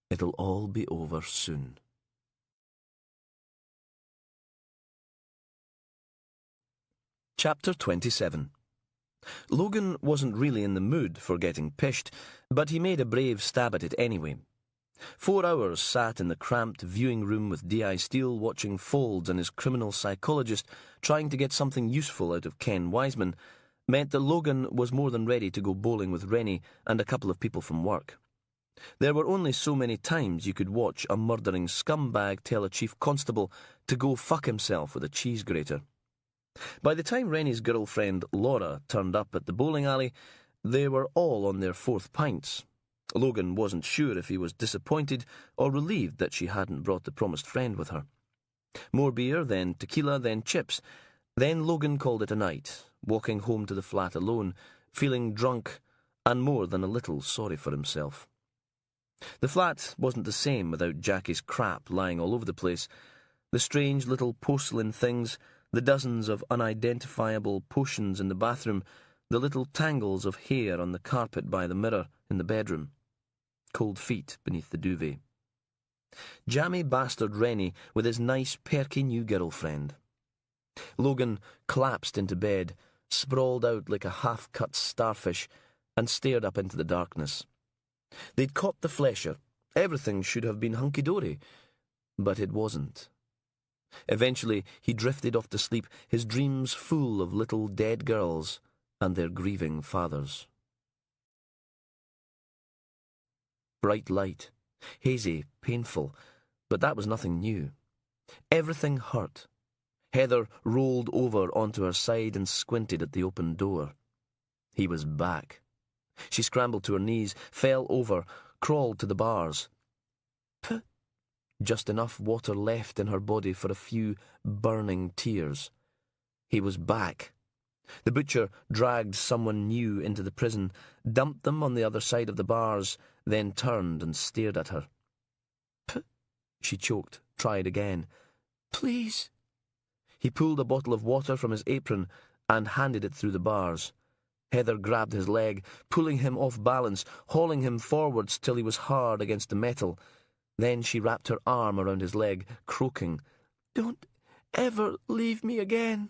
It'll all be over soon. Chapter 27. Logan wasn't really in the mood for getting pished, but he made a brave stab at it anyway. 4 hours sat in the cramped viewing room with D.I. Steele watching Folds and his criminal psychologist trying to get something useful out of Ken Wiseman meant that Logan was more than ready to go bowling with Rennie and a couple of people from work. There were only so many times you could watch a murdering scumbag tell a chief constable to go fuck himself with a cheese grater. By the time Rennie's girlfriend Laura turned up at the bowling alley, they were all on their 4th pints. Logan wasn't sure if he was disappointed or relieved that she hadn't brought the promised friend with her. More beer, then tequila, then chips. Then Logan called it a night, walking home to the flat alone, feeling drunk and more than a little sorry for himself. The flat wasn't the same without Jackie's crap lying all over the place. The strange little porcelain things, the dozens of unidentifiable potions in the bathroom, the little tangles of hair on the carpet by the mirror in the bedroom. Cold feet beneath the duvet. Jammy bastard Rennie with his nice perky new girlfriend. Logan collapsed into bed, sprawled out like a half-cut starfish, and stared up into the darkness. They'd caught the flesher. Everything should have been hunky-dory, but it wasn't. Eventually he drifted off to sleep, his dreams full of little dead girls and their grieving fathers. Bright light, hazy, painful, but that was nothing new. Everything hurt. Heather rolled over onto her side and squinted at the open door. He was back. She scrambled to her knees, fell over, crawled to the bars. Puh! Just enough water left in her body for a few burning tears. He was back. The butcher dragged someone new into the prison, dumped them on the other side of the bars, then turned and stared at her. Puh! She choked, tried again. Please. He pulled a bottle of water from his apron and handed it through the bars. Heather grabbed his leg, pulling him off balance, hauling him forwards till he was hard against the metal. Then she wrapped her arm around his leg, croaking, Don't ever leave me again.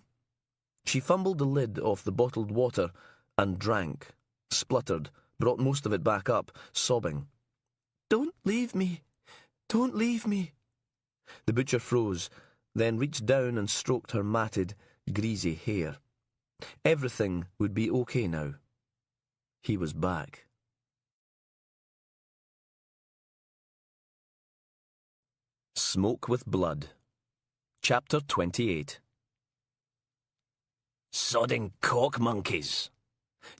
She fumbled the lid off the bottled water and drank, spluttered, brought most of it back up, sobbing. Don't leave me. Don't leave me. The butcher froze, then reached down and stroked her matted, greasy hair. Everything would be okay now. He was back. Smoke with Blood. Chapter 28. Sodding cock monkeys.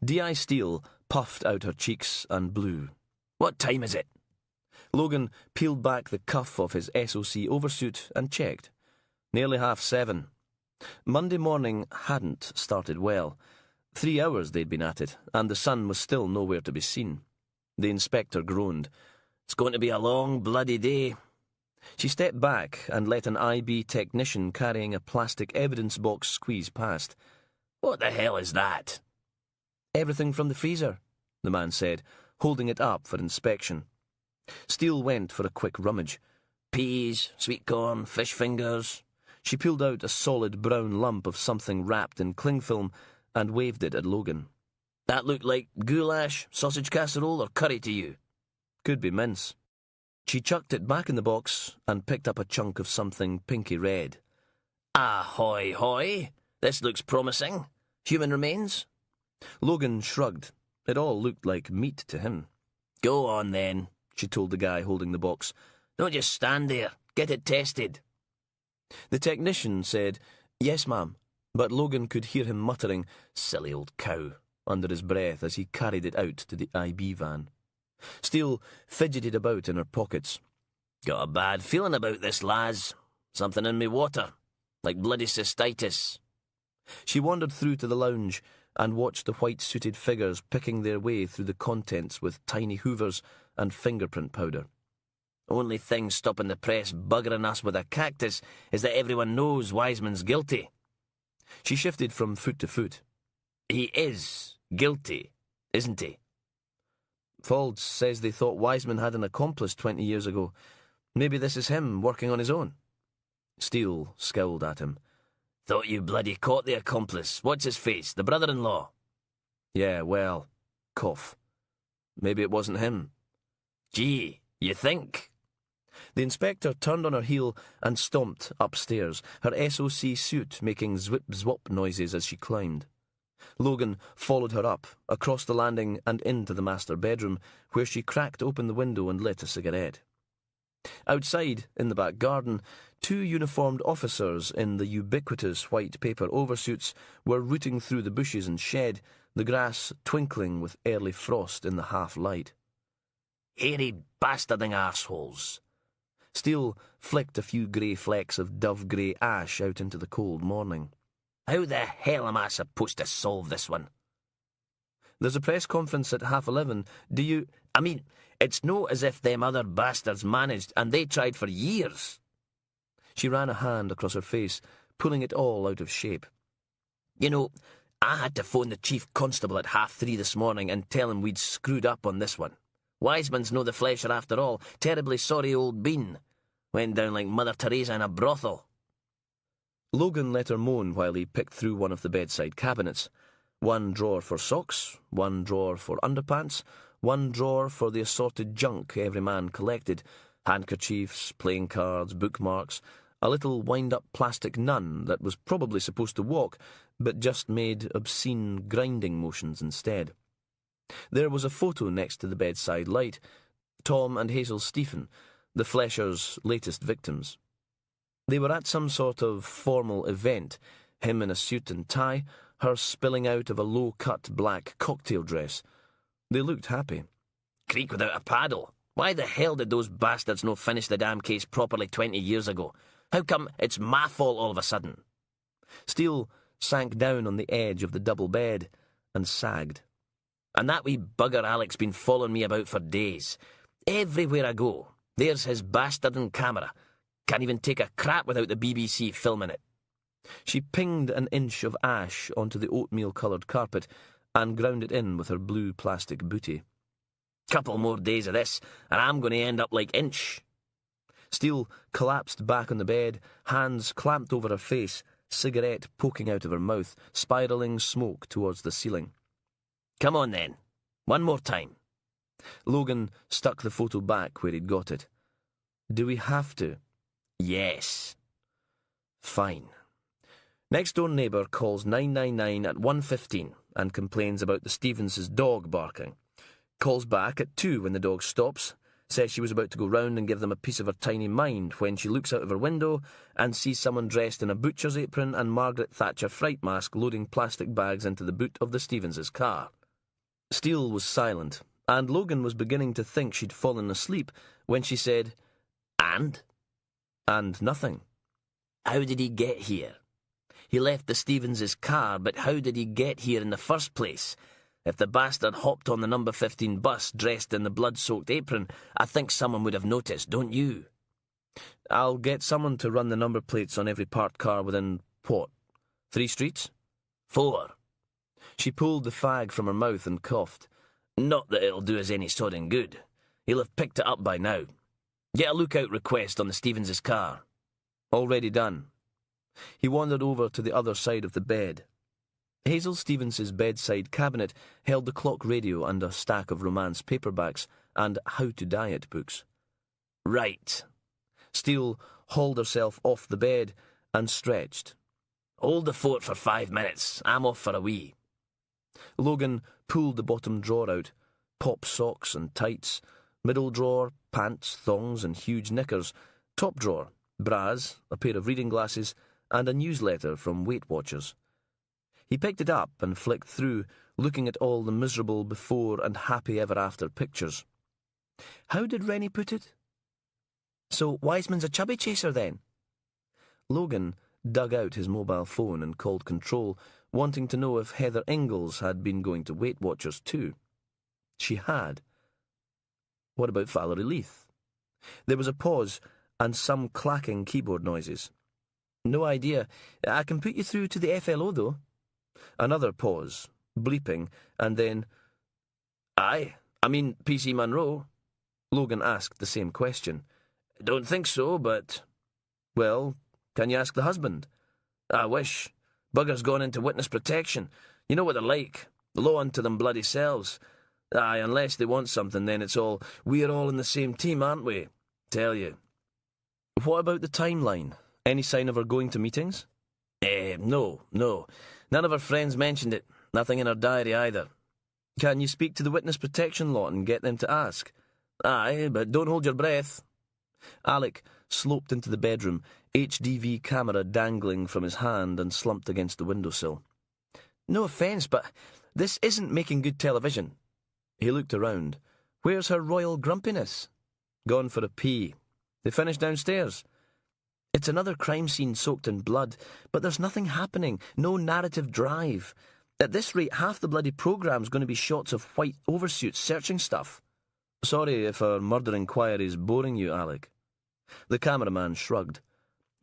D.I. Steele puffed out her cheeks and blew. What time is it? Logan peeled back the cuff of his SOC oversuit and checked. Nearly 7:30. Monday morning hadn't started well. 3 hours they'd been at it, and the sun was still nowhere to be seen. The inspector groaned. It's going to be a long bloody day. She stepped back and let an IB technician carrying a plastic evidence box squeeze past. What the hell is that? Everything from the freezer, the man said, holding it up for inspection. Steele went for a quick rummage. Peas, sweet corn, fish fingers. She pulled out a solid brown lump of something wrapped in cling film and waved it at Logan. That looked like goulash, sausage casserole, or curry to you? Could be mince. She chucked it back in the box and picked up a chunk of something pinky red. Ahoy, hoy! This looks promising. Human remains? Logan shrugged. It all looked like meat to him. Go on, then, she told the guy holding the box. Don't just stand there. Get it tested. The technician said, "Yes, ma'am," but Logan could hear him muttering, "Silly old cow," under his breath as he carried it out to the IB van. Steele fidgeted about in her pockets. Got a bad feeling about this, lass. Something in me water. Like bloody cystitis. She wandered through to the lounge and watched the white-suited figures picking their way through the contents with tiny hoovers and fingerprint powder. Only thing stopping the press buggering us with a cactus is that everyone knows Wiseman's guilty. She shifted from foot to foot. He is guilty, isn't he? Faulds says they thought Wiseman had an accomplice 20 years ago. Maybe this is him working on his own. Steele scowled at him. Thought you bloody caught the accomplice. What's his face? The brother-in-law? Yeah, well, cough. Maybe it wasn't him. Gee, you think? The inspector turned on her heel and stomped upstairs, her SOC suit making zwip-zwop noises as she climbed. Logan followed her up, across the landing and into the master bedroom, where she cracked open the window and lit a cigarette. Outside, in the back garden, 2 uniformed officers in the ubiquitous white paper oversuits were rooting through the bushes and shed, the grass twinkling with early frost in the half-light. Hairy bastarding arseholes. Steele flicked a few grey flecks of dove-grey ash out into the cold morning. How the hell am I supposed to solve this one? There's a press conference at 11:30. Do you... I mean, it's no as if them other bastards managed, and they tried for years. She ran a hand across her face, pulling it all out of shape. You know, I had to phone the chief constable at 3:30 this morning and tell him we'd screwed up on this one. Wiseman's no the flesher after all. Terribly sorry old bean. Went down like Mother Teresa in a brothel. Logan let her moan while he picked through one of the bedside cabinets. One drawer for socks, one drawer for underpants, one drawer for the assorted junk every man collected, handkerchiefs, playing cards, bookmarks, a little wind-up plastic nun that was probably supposed to walk, but just made obscene grinding motions instead. There was a photo next to the bedside light, Tom and Hazel Stephen, the flesher's latest victims. They were at some sort of formal event, him in a suit and tie, her spilling out of a low-cut black cocktail dress. They looked happy. Creek without a paddle. Why the hell did those bastards no finish the damn case properly 20 years ago? How come it's my fault all of a sudden? Steele sank down on the edge of the double bed and sagged. And that wee bugger Alec's been following me about for days. Everywhere I go, there's his bastarding camera. Can't even take a crap without the BBC filming it. She pinged an inch of ash onto the oatmeal-coloured carpet and ground it in with her blue plastic booty. Couple more days of this, and I'm going to end up like Inch. Steele collapsed back on the bed, hands clamped over her face, cigarette poking out of her mouth, spiralling smoke towards the ceiling. Come on, then. One more time. Logan stuck the photo back where he'd got it. Do we have to? Yes. Fine. Next-door neighbour calls 999 at 1:15 and complains about the Stevens' dog barking. Calls back at 2 when the dog stops, says she was about to go round and give them a piece of her tiny mind when she looks out of her window and sees someone dressed in a butcher's apron and Margaret Thatcher fright mask loading plastic bags into the boot of the Stevens' car. Steele was silent, and Logan was beginning to think she'd fallen asleep when she said, And? And nothing. How did he get here? He left the Stevens' car, but how did he get here in the first place? If the bastard hopped on the number 15 bus dressed in the blood-soaked apron, I think someone would have noticed, don't you? I'll get someone to run the number plates on every parked car within, what, 3 streets? 4. She pulled the fag from her mouth and coughed. Not that it'll do us any sodding good. He'll have picked it up by now. Get a lookout request on the Stevens' car. Already done. He wandered over to the other side of the bed. Hazel Stevens's bedside cabinet held the clock radio and a stack of romance paperbacks and how to diet books. Right. Steele hauled herself off the bed and stretched. Hold the fort for 5 minutes. I'm off for a wee. Logan pulled the bottom drawer out. Pop socks and tights. Middle drawer, pants, thongs and huge knickers. Top drawer, bras, a pair of reading glasses, and a newsletter from Weight Watchers. He picked it up and flicked through, looking at all the miserable before and happy ever after pictures. How did Rennie put it? So Wiseman's a chubby chaser then? Logan dug out his mobile phone and called control, wanting to know if Heather Ingalls had been going to Weight Watchers too. She had. What about Valerie Leith? There was a pause and some clacking keyboard noises. No idea. I can put you through to the FLO, though. Another pause, bleeping, and then, Aye, I mean PC Munro. Logan asked the same question. Don't think so, but... Well, can you ask the husband? I wish. Bugger's gone into witness protection. You know what they're like. Low onto them bloody selves. Aye, unless they want something, then it's all, we're all in the same team, aren't we? Tell you. What about the timeline? Any sign of her going to meetings? No. None of her friends mentioned it. Nothing in her diary either. Can you speak to the witness protection lot and get them to ask? Aye, but don't hold your breath. Alec sloped into the bedroom, HDV camera dangling from his hand, and slumped against the windowsill. No offence, but this isn't making good television. He looked around. Where's her royal grumpiness? Gone for a pee. They finished downstairs. It's another crime scene soaked in blood, but there's nothing happening, no narrative drive. At this rate, half the bloody programme's going to be shots of white oversuits searching stuff. Sorry if our murder inquiry's boring you, Alec. The cameraman shrugged.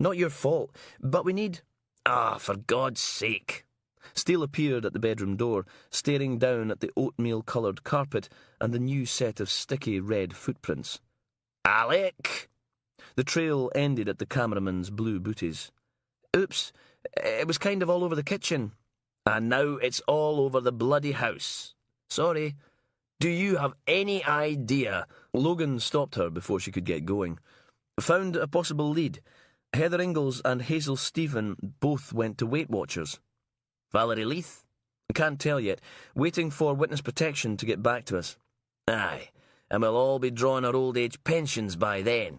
Not your fault, but we need... For God's sake. Steele appeared at the bedroom door, staring down at the oatmeal-coloured carpet and the new set of sticky red footprints. Alec! The trail ended at the cameraman's blue booties. Oops, it was kind of all over the kitchen. And now it's all over the bloody house. Sorry. Do you have any idea? Logan stopped her before she could get going. Found a possible lead. Heather Ingalls and Hazel Stephen both went to Weight Watchers. Valerie Leith? Can't tell yet. Waiting for witness protection to get back to us. Aye, and we'll all be drawing our old age pensions by then.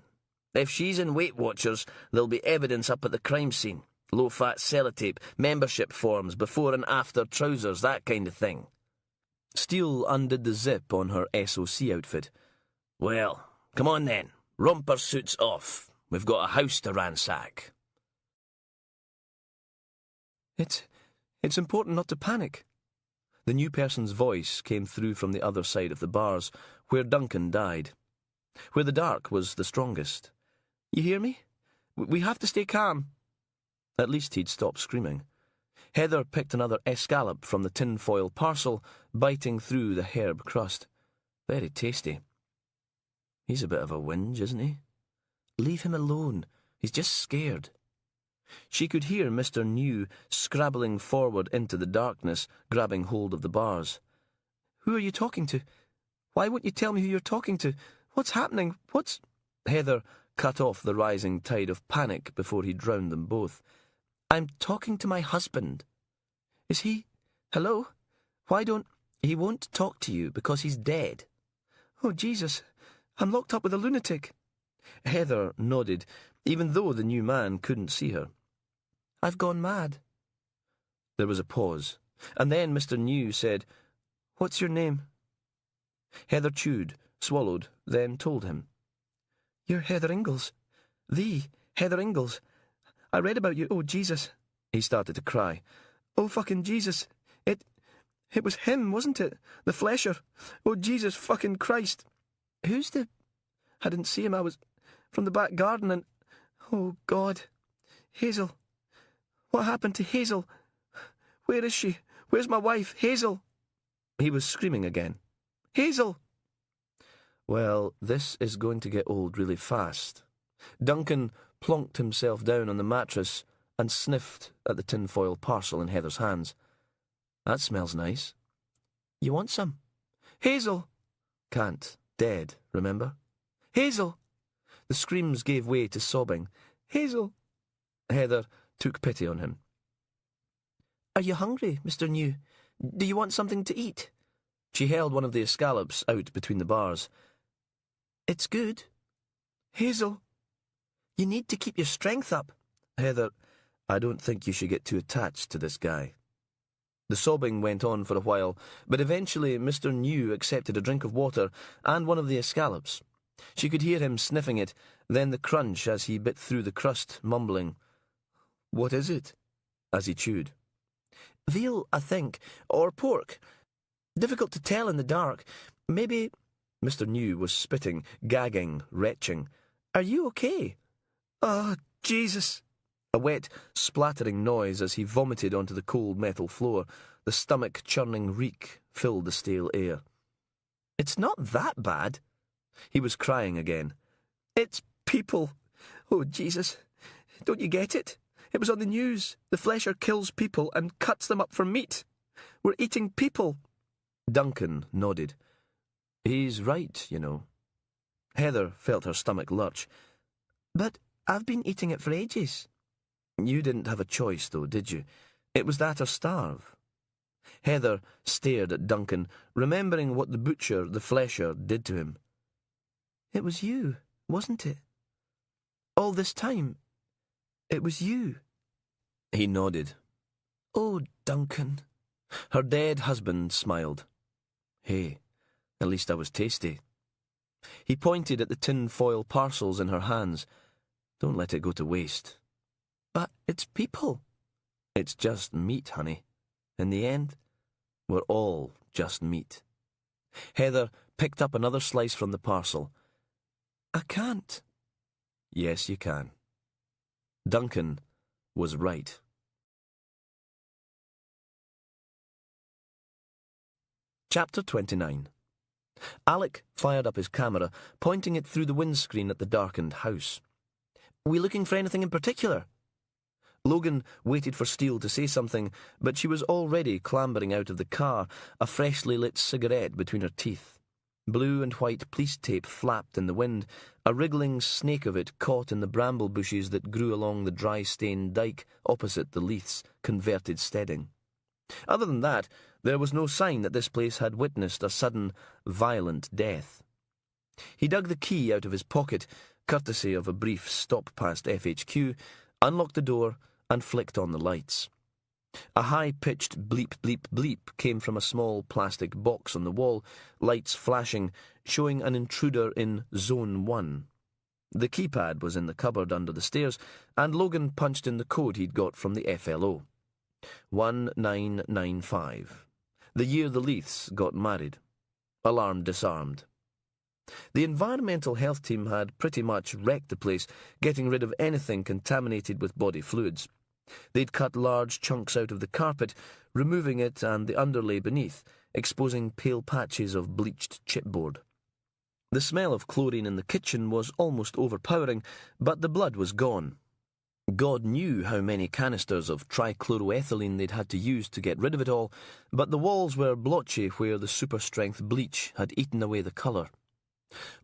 If she's in Weight Watchers, there'll be evidence up at the crime scene. Low-fat sellotape, membership forms, before and after trousers, that kind of thing. Steele undid the zip on her SOC outfit. Well, come on then. Romper suits off. We've got a house to ransack. It's important not to panic. The new person's voice came through from the other side of the bars, where Duncan died. Where the dark was the strongest. You hear me? We have to stay calm. At least he'd stopped screaming. Heather picked another escallop from the tin-foil parcel, biting through the herb crust. Very tasty. He's a bit of a whinge, isn't he? Leave him alone. He's just scared. She could hear Mr. New scrabbling forward into the darkness, grabbing hold of the bars. Who are you talking to? Why won't you tell me who you're talking to? What's happening? Heather cut off the rising tide of panic before he drowned them both. I'm talking to my husband. Is he? Hello? Why don't... He won't talk to you because he's dead. Oh, Jesus. I'm locked up with a lunatic. Heather nodded, even though the new man couldn't see her. I've gone mad. There was a pause, and then Mr. New said, What's your name? Heather chewed, swallowed, then told him. You're Heather Ingalls. The Heather Ingalls. I read about you. Oh, Jesus. He started to cry. Oh, fucking Jesus. It was him, wasn't it? The flesher. Oh, Jesus fucking Christ. Who's the... I didn't see him. I was from the back garden and... Oh, God. Hazel. What happened to Hazel? Where is she? Where's my wife? Hazel. He was screaming again. Hazel! Well, this is going to get old really fast. Duncan plonked himself down on the mattress and sniffed at the tinfoil parcel in Heather's hands. That smells nice. You want some? Hazel! Can't. Dead, remember? Hazel! The screams gave way to sobbing. Hazel! Heather took pity on him. Are you hungry, Mr. New? Do you want something to eat? She held one of the escallops out between the bars. It's good. Hazel! You need to keep your strength up. Heather, I don't think you should get too attached to this guy. The sobbing went on for a while, but eventually Mr. New accepted a drink of water and one of the escallops. She could hear him sniffing it, then the crunch as he bit through the crust, mumbling, "What is it?" as he chewed. Veal, I think, or pork. Difficult to tell in the dark. Maybe... Mr. New was spitting, gagging, retching. Are you okay? Oh, Jesus! A wet, splattering noise as he vomited onto the cold metal floor. The stomach-churning reek filled the stale air. It's not that bad. He was crying again. It's people. Oh, Jesus. Don't you get it? It was on the news. The flesher kills people and cuts them up for meat. We're eating people. Duncan nodded. He's right, you know. Heather felt her stomach lurch. But I've been eating it for ages. You didn't have a choice, though, did you? It was that or starve. Heather stared at Duncan, remembering what the butcher, the flesher, did to him. It was you, wasn't it? All this time, it was you. He nodded. Oh, Duncan. Her dead husband smiled. Hey, at least I was tasty. He pointed at the tin foil parcels in her hands. Don't let it go to waste. But it's people. It's just meat, honey. In the end, we're all just meat. Heather picked up another slice from the parcel. I can't. Yes, you can. Duncan was right. Chapter 29. Alec fired up his camera, pointing it through the windscreen at the darkened house. We looking for anything in particular? Logan waited for Steele to say something, but she was already clambering out of the car, a freshly lit cigarette between her teeth. Blue and white police tape flapped in the wind, a wriggling snake of it caught in the bramble bushes that grew along the dry-stained dike opposite the Leith's converted steading. Other than that, there was no sign that this place had witnessed a sudden, violent death. He dug the key out of his pocket, courtesy of a brief stop past FHQ, unlocked the door, and flicked on the lights. A high-pitched bleep, bleep, bleep came from a small plastic box on the wall, lights flashing, showing an intruder in Zone 1. The keypad was in the cupboard under the stairs, and Logan punched in the code he'd got from the FLO. 1995. The year the Leiths got married. Alarm disarmed. The environmental health team had pretty much wrecked the place, getting rid of anything contaminated with body fluids. They'd cut large chunks out of the carpet, removing it and the underlay beneath, exposing pale patches of bleached chipboard. The smell of chlorine in the kitchen was almost overpowering, but the blood was gone. God knew how many canisters of trichloroethylene they'd had to use to get rid of it all, but the walls were blotchy where the super-strength bleach had eaten away the colour.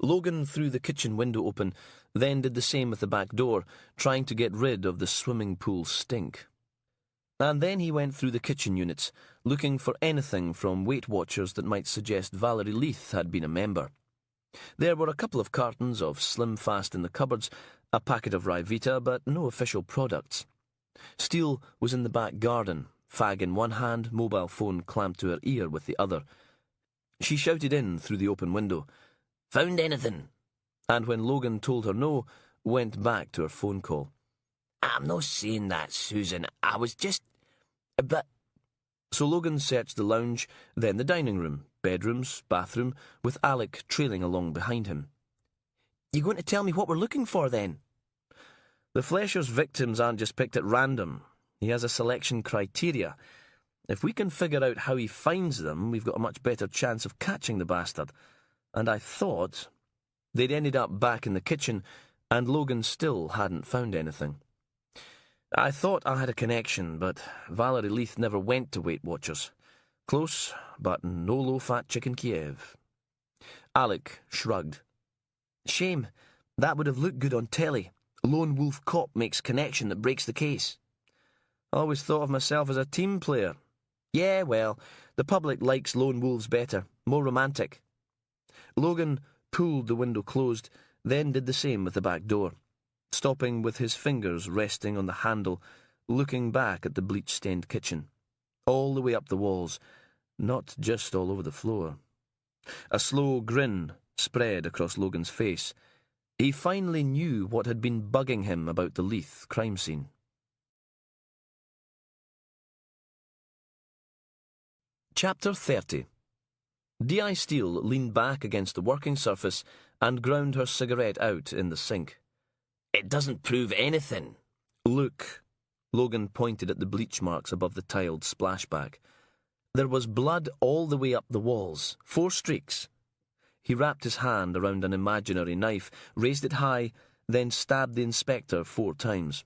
Logan threw the kitchen window open, then did the same with the back door, trying to get rid of the swimming pool stink. And then he went through the kitchen units, looking for anything from Weight Watchers that might suggest Valerie Leith had been a member. There were a couple of cartons of Slim Fast in the cupboards, a packet of Ryvita, but no official products. Steele was in the back garden, fag in one hand, mobile phone clamped to her ear with the other. She shouted in through the open window, "Found anything?" And when Logan told her no, went back to her phone call. "I'm not saying that, Susan. I was just... But So Logan searched the lounge, then the dining room, bedrooms, bathroom, with Alec trailing along behind him. You going to tell me what we're looking for, then? The Flesher's victims aren't just picked at random. He has a selection criteria. If we can figure out how he finds them, we've got a much better chance of catching the bastard. And I thought they'd ended up back in the kitchen, and Logan still hadn't found anything. I thought I had a connection, but Valerie Leith never went to Weight Watchers. Close, but no low-fat chicken Kiev. Alec shrugged. Shame. That would have looked good on telly. Lone wolf cop makes connection that breaks the case. Always thought of myself as a team player. Yeah, well, the public likes lone wolves better. More romantic. Logan pulled the window closed, then did the same with the back door, stopping with his fingers resting on the handle, looking back at the bleach-stained kitchen. All the way up the walls, not just all over the floor. A slow grin spread across Logan's face. He finally knew what had been bugging him about the Leith crime scene. Chapter 30. D.I. Steele leaned back against the working surface and ground her cigarette out in the sink. It doesn't prove anything. Look. Logan pointed at the bleach marks above the tiled splashback. There was blood all the way up the walls, 4 streaks. He wrapped his hand around an imaginary knife, raised it high, then stabbed the inspector 4 times.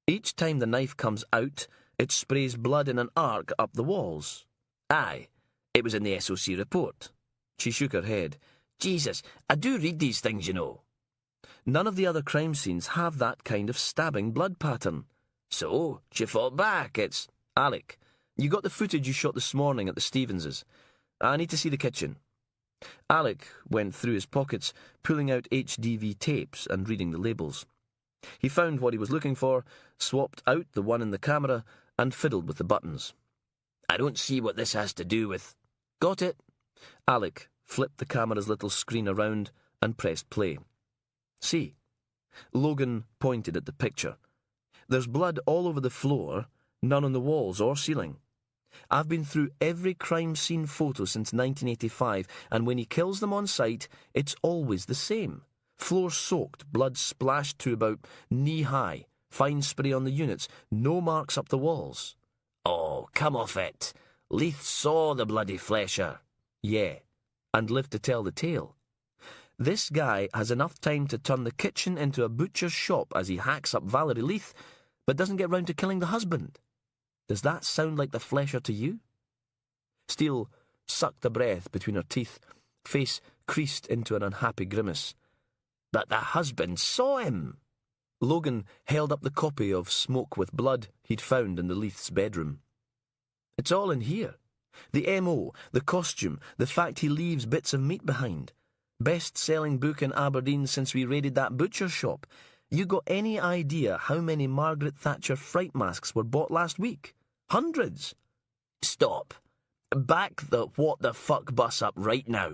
Each time the knife comes out, it sprays blood in an arc up the walls. Aye, it was in the SOC report. She shook her head. Jesus, I do read these things, you know. None of the other crime scenes have that kind of stabbing blood pattern. So, she fought back. It's... Alec, you got the footage you shot this morning at the Stevenses. I need to see the kitchen. Alec went through his pockets, pulling out HDV tapes and reading the labels. He found what he was looking for, swapped out the one in the camera, and fiddled with the buttons. I don't see what this has to do with... Got it. Alec flipped the camera's little screen around and pressed play. See. Logan pointed at the picture. There's blood all over the floor, none on the walls or ceiling. I've been through every crime scene photo since 1985, and when he kills them on sight, it's always the same. Floor soaked, blood splashed to about knee-high, fine spray on the units, no marks up the walls. Oh, come off it. Leith saw the bloody Flesher. Yeah, and lived to tell the tale. This guy has enough time to turn the kitchen into a butcher's shop as he hacks up Valerie Leith, but doesn't get round to killing the husband. Does that sound like the Flesher to you? Steele sucked a breath between her teeth, face creased into an unhappy grimace. But the husband saw him. Logan held up the copy of Smoke with Blood he'd found in the Leith's bedroom. It's all in here. The M.O., the costume, the fact he leaves bits of meat behind. Best-selling book in Aberdeen since we raided that butcher shop. You got any idea how many Margaret Thatcher fright masks were bought last week? Hundreds. Stop. Back the what the fuck bus up right now.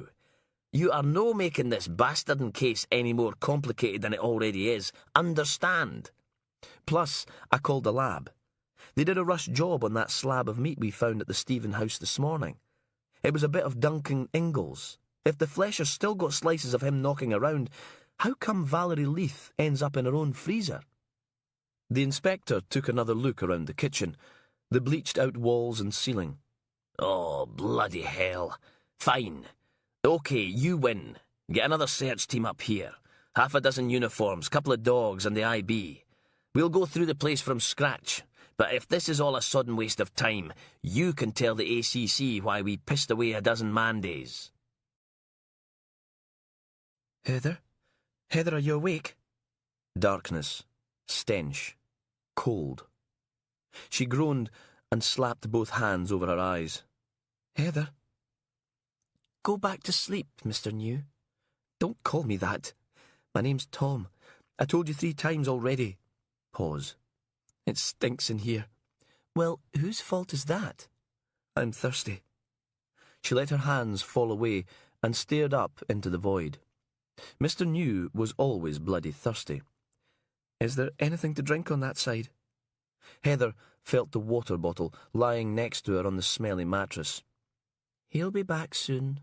You are no making this bastarding case any more complicated than it already is. Understand? Plus, I called the lab. They did a rush job on that slab of meat we found at the Stephen house this morning. It was a bit of Duncan Ingalls. If the Flesher's still got slices of him knocking around, how come Valerie Leith ends up in her own freezer? The inspector took another look around the kitchen, the bleached-out walls and ceiling. Oh, bloody hell. Fine. OK, you win. Get another search team up here. 6 uniforms, couple of dogs and the IB. We'll go through the place from scratch. But if this is all a sudden waste of time, you can tell the ACC why we pissed away 12 man-days. Heather? Heather, are you awake? Darkness. Stench. Cold. She groaned and slapped both hands over her eyes. Heather? Go back to sleep, Mr. New. Don't call me that. My name's Tom. I told you 3 times already. Pause. It stinks in here. Well, whose fault is that? I'm thirsty. She let her hands fall away and stared up into the void. Mr. New was always bloody thirsty. Is there anything to drink on that side? Heather felt the water bottle lying next to her on the smelly mattress. "He'll be back soon."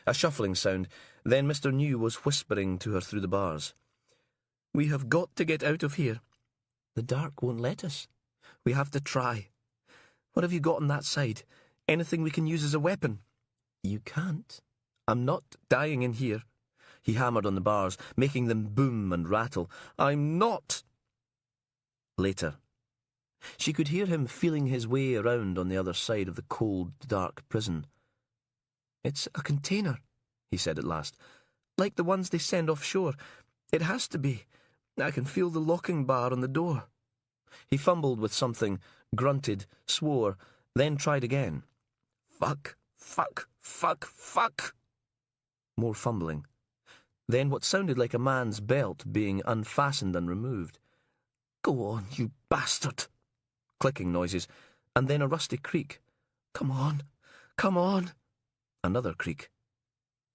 A shuffling sound, then Mr. New was whispering to her through the bars. "We have got to get out of here. The dark won't let us. We have to try. What have you got on that side? Anything we can use as a weapon?" "You can't. I'm not dying in here." He hammered on the bars, making them boom and rattle. "I'm not." Later. She could hear him feeling his way around on the other side of the cold, dark prison. "It's a container," he said at last. "Like the ones they send offshore. It has to be. I can feel the locking bar on the door." He fumbled with something, grunted, swore, then tried again. "Fuck, fuck, fuck, fuck." More fumbling. Then what sounded like a man's belt being unfastened and removed. "Go on, you bastard." Clicking noises, and then a rusty creak. "Come on, come on." Another creak.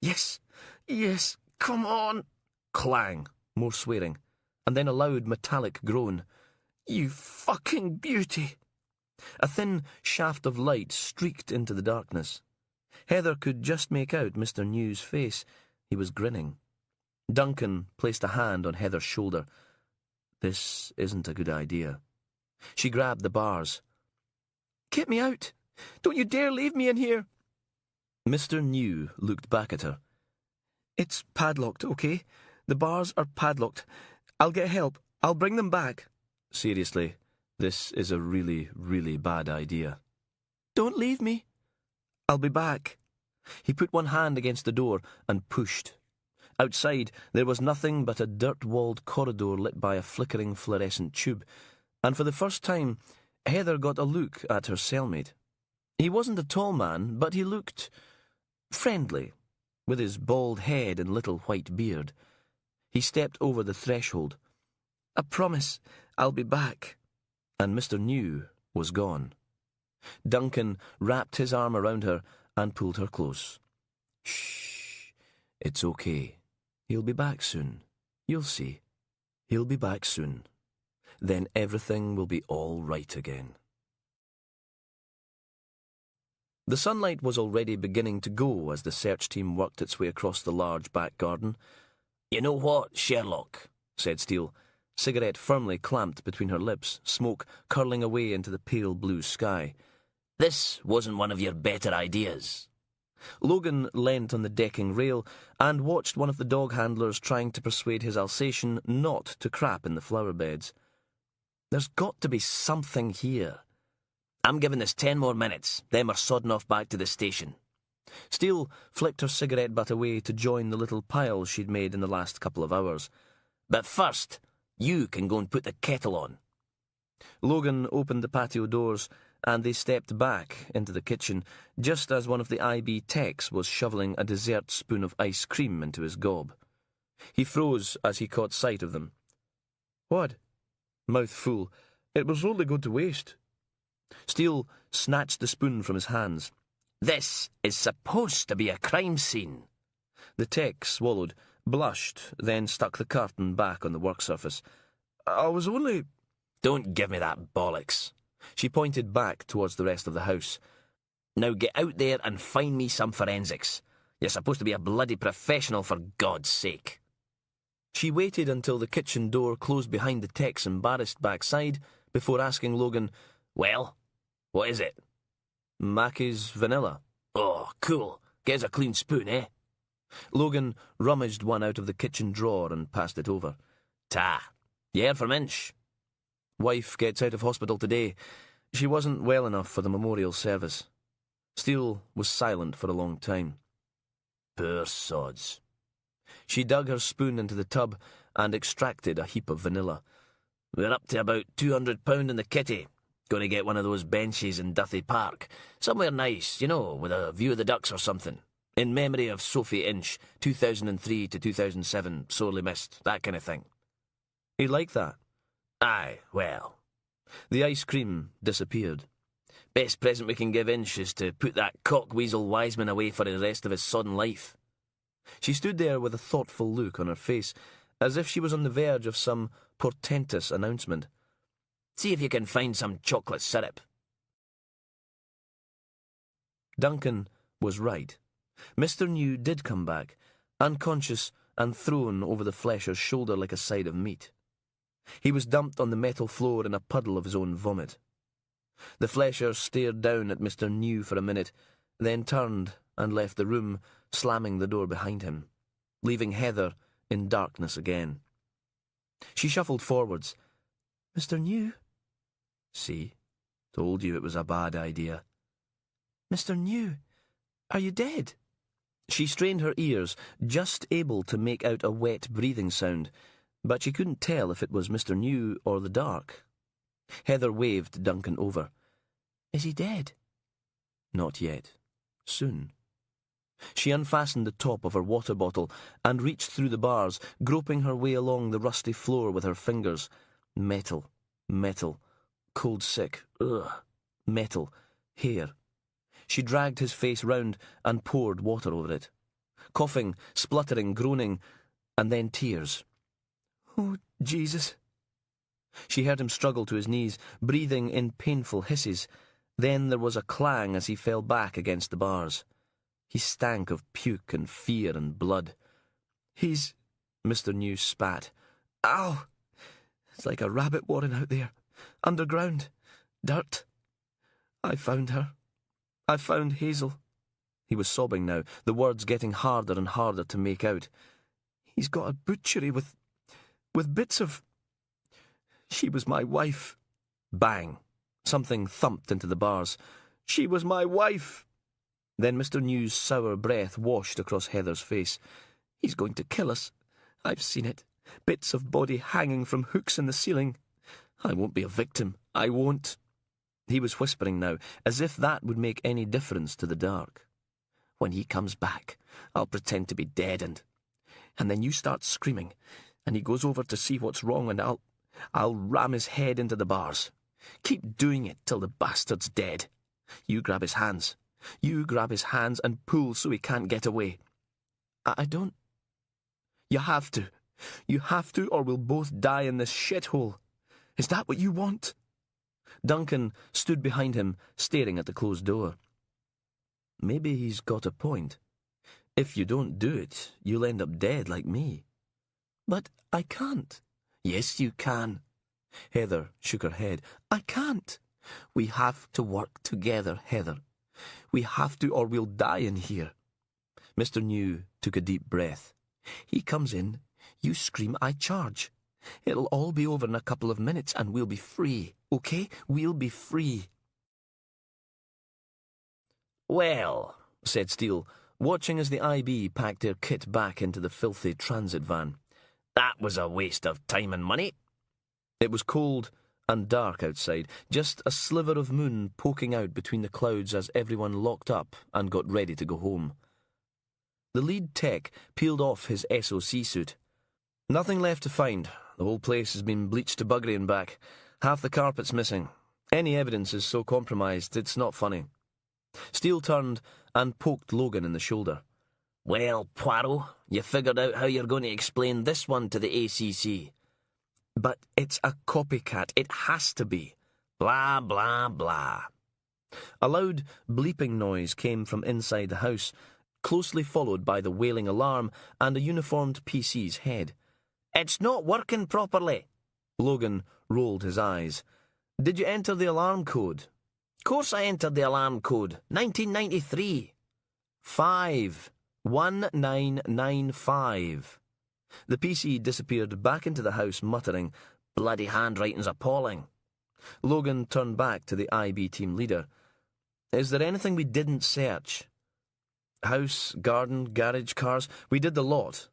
"Yes, yes, come on." Clang, more swearing, and then a loud metallic groan. "You fucking beauty." A thin shaft of light streaked into the darkness. Heather could just make out Mr. New's face. He was grinning. Duncan placed a hand on Heather's shoulder. "This isn't a good idea." She grabbed the bars. "Get me out! Don't you dare leave me in here!" Mr. New looked back at her. "It's padlocked, okay? The bars are padlocked. I'll get help. I'll bring them back." "Seriously, this is a really, really bad idea." "Don't leave me." "I'll be back." He put one hand against the door and pushed. Outside, there was nothing but a dirt-walled corridor lit by a flickering fluorescent tube, and for the first time, Heather got a look at her cellmate. He wasn't a tall man, but he looked friendly, with his bald head and little white beard. He stepped over the threshold. "I promise I'll be back." And Mr. New was gone. Duncan wrapped his arm around her and pulled her close. "Shh, it's okay. He'll be back soon. You'll see. He'll be back soon. Then everything will be all right again." The sunlight was already beginning to go as the search team worked its way across the large back garden. "You know what, Sherlock?" said Steele, cigarette firmly clamped between her lips, smoke curling away into the pale blue sky. "This wasn't one of your better ideas." Logan leant on the decking rail and watched one of the dog handlers trying to persuade his Alsatian not to crap in the flower beds. "There's got to be something here." "I'm giving this 10 more minutes, then we're sodding off back to the station." Steele flicked her cigarette butt away to join the little pile she'd made in the last couple of hours. "But first, you can go and put the kettle on." Logan opened the patio doors, and they stepped back into the kitchen, just as one of the IB techs was shoveling a dessert spoon of ice cream into his gob. He froze as he caught sight of them. "What?" "Mouth full. It was only going to waste." Steele snatched the spoon from his hands. "This is supposed to be a crime scene." The tech swallowed, blushed, then stuck the carton back on the work surface. "I was only—" "Don't give me that bollocks." She pointed back towards the rest of the house. "Now get out there and find me some forensics. You're supposed to be a bloody professional, for God's sake." She waited until the kitchen door closed behind the tech's embarrassed backside before asking Logan, "Well, what is it?" "Mackey's vanilla." "Oh, cool. Get us a clean spoon, eh?" Logan rummaged one out of the kitchen drawer and passed it over. "Ta. You heard from Inch?" "Wife gets out of hospital today. She wasn't well enough for the memorial service." Steele was silent for a long time. "Poor sods." She dug her spoon into the tub and extracted a heap of vanilla. "We're up to about £200 in the kitty. Going to get one of those benches in Duthie Park. Somewhere nice, you know, with a view of the ducks or something. In memory of Sophie Inch, 2003 to 2007, sorely missed, that kind of thing." He liked that. "Aye, well." The ice cream disappeared. "Best present we can give Inch is to put that cock-weasel Wiseman away for the rest of his sodden life." She stood there with a thoughtful look on her face, as if she was on the verge of some portentous announcement. See if you can find some chocolate syrup. Duncan was right. Mr. New did come back, unconscious and thrown over the flesher's shoulder like a side of meat. He was dumped on the metal floor in a puddle of his own vomit. The flesher stared down at Mr. New for a minute, then turned and left the room, slamming the door behind him, leaving Heather in darkness again. She shuffled forwards. "Mr. New?" "See, told you it was a bad idea." "Mr. New, are you dead?" She strained her ears, just able to make out a wet breathing sound, but she couldn't tell if it was Mr. New or the dark. Heather waved Duncan over. "Is he dead?" "Not yet. Soon." She unfastened the top of her water bottle and reached through the bars, groping her way along the rusty floor with her fingers. Metal, metal, cold sick, metal, hair. She dragged his face round and poured water over it. Coughing, spluttering, groaning, and then tears. "Oh, Jesus." She heard him struggle to his knees, breathing in painful hisses. Then there was a clang as he fell back against the bars. He stank of puke and fear and blood. "He's—" Mr. New spat. "Ow! It's like a rabbit warren out there. Underground. Dirt. I found her. I found Hazel." He was sobbing now, the words getting harder and harder to make out. "He's got a butchery with bits of... She was my wife." Bang! Something thumped into the bars. "She was my wife." Then Mr. New's sour breath washed across Heather's face. "He's going to kill us. I've seen it. Bits of body hanging from hooks in the ceiling. I won't be a victim. I won't." He was whispering now, as if that would make any difference to the dark. "When he comes back, I'll pretend to be dead and then you start screaming, and he goes over to see what's wrong, and I'll ram his head into the bars. Keep doing it till the bastard's dead. You grab his hands. You grab his hands and pull so he can't get away." I don't... "You have to. You have to, or we'll both die in this shithole. Is that what you want?" Duncan stood behind him, staring at the closed door. "Maybe he's got a point. If you don't do it, you'll end up dead like me." "But I can't." "Yes, you can." Heather shook her head. "I can't. We have to work together, Heather. We have to, or we'll die in here." Mr. New took a deep breath. "He comes in, you scream, I charge. It'll all be over in a couple of minutes and we'll be free, okay? We'll be free." "Well," said Steele, watching as the IB packed their kit back into the filthy transit van, "that was a waste of time and money." It was cold and dark outside, just a sliver of moon poking out between the clouds as everyone locked up and got ready to go home. The lead tech peeled off his SOC suit. "Nothing left to find. The whole place has been bleached to buggery and back. Half the carpet's missing. Any evidence is so compromised, it's not funny." Steele turned and poked Logan in the shoulder. "Well, Poirot, you figured out how you're going to explain this one to the ACC." "But it's a copycat. It has to be." Blah, blah, blah. A loud bleeping noise came from inside the house, closely followed by the wailing alarm and a uniformed PC's head. "It's not working properly." Logan rolled his eyes. "Did you enter the alarm code?" "Course I entered the alarm code. 1993. 51995. The PC disappeared back into the house, muttering, "Bloody handwriting's appalling." Logan turned back to the IB team leader. "Is there anything we didn't search?" "House, garden, garage, cars. We did the lot."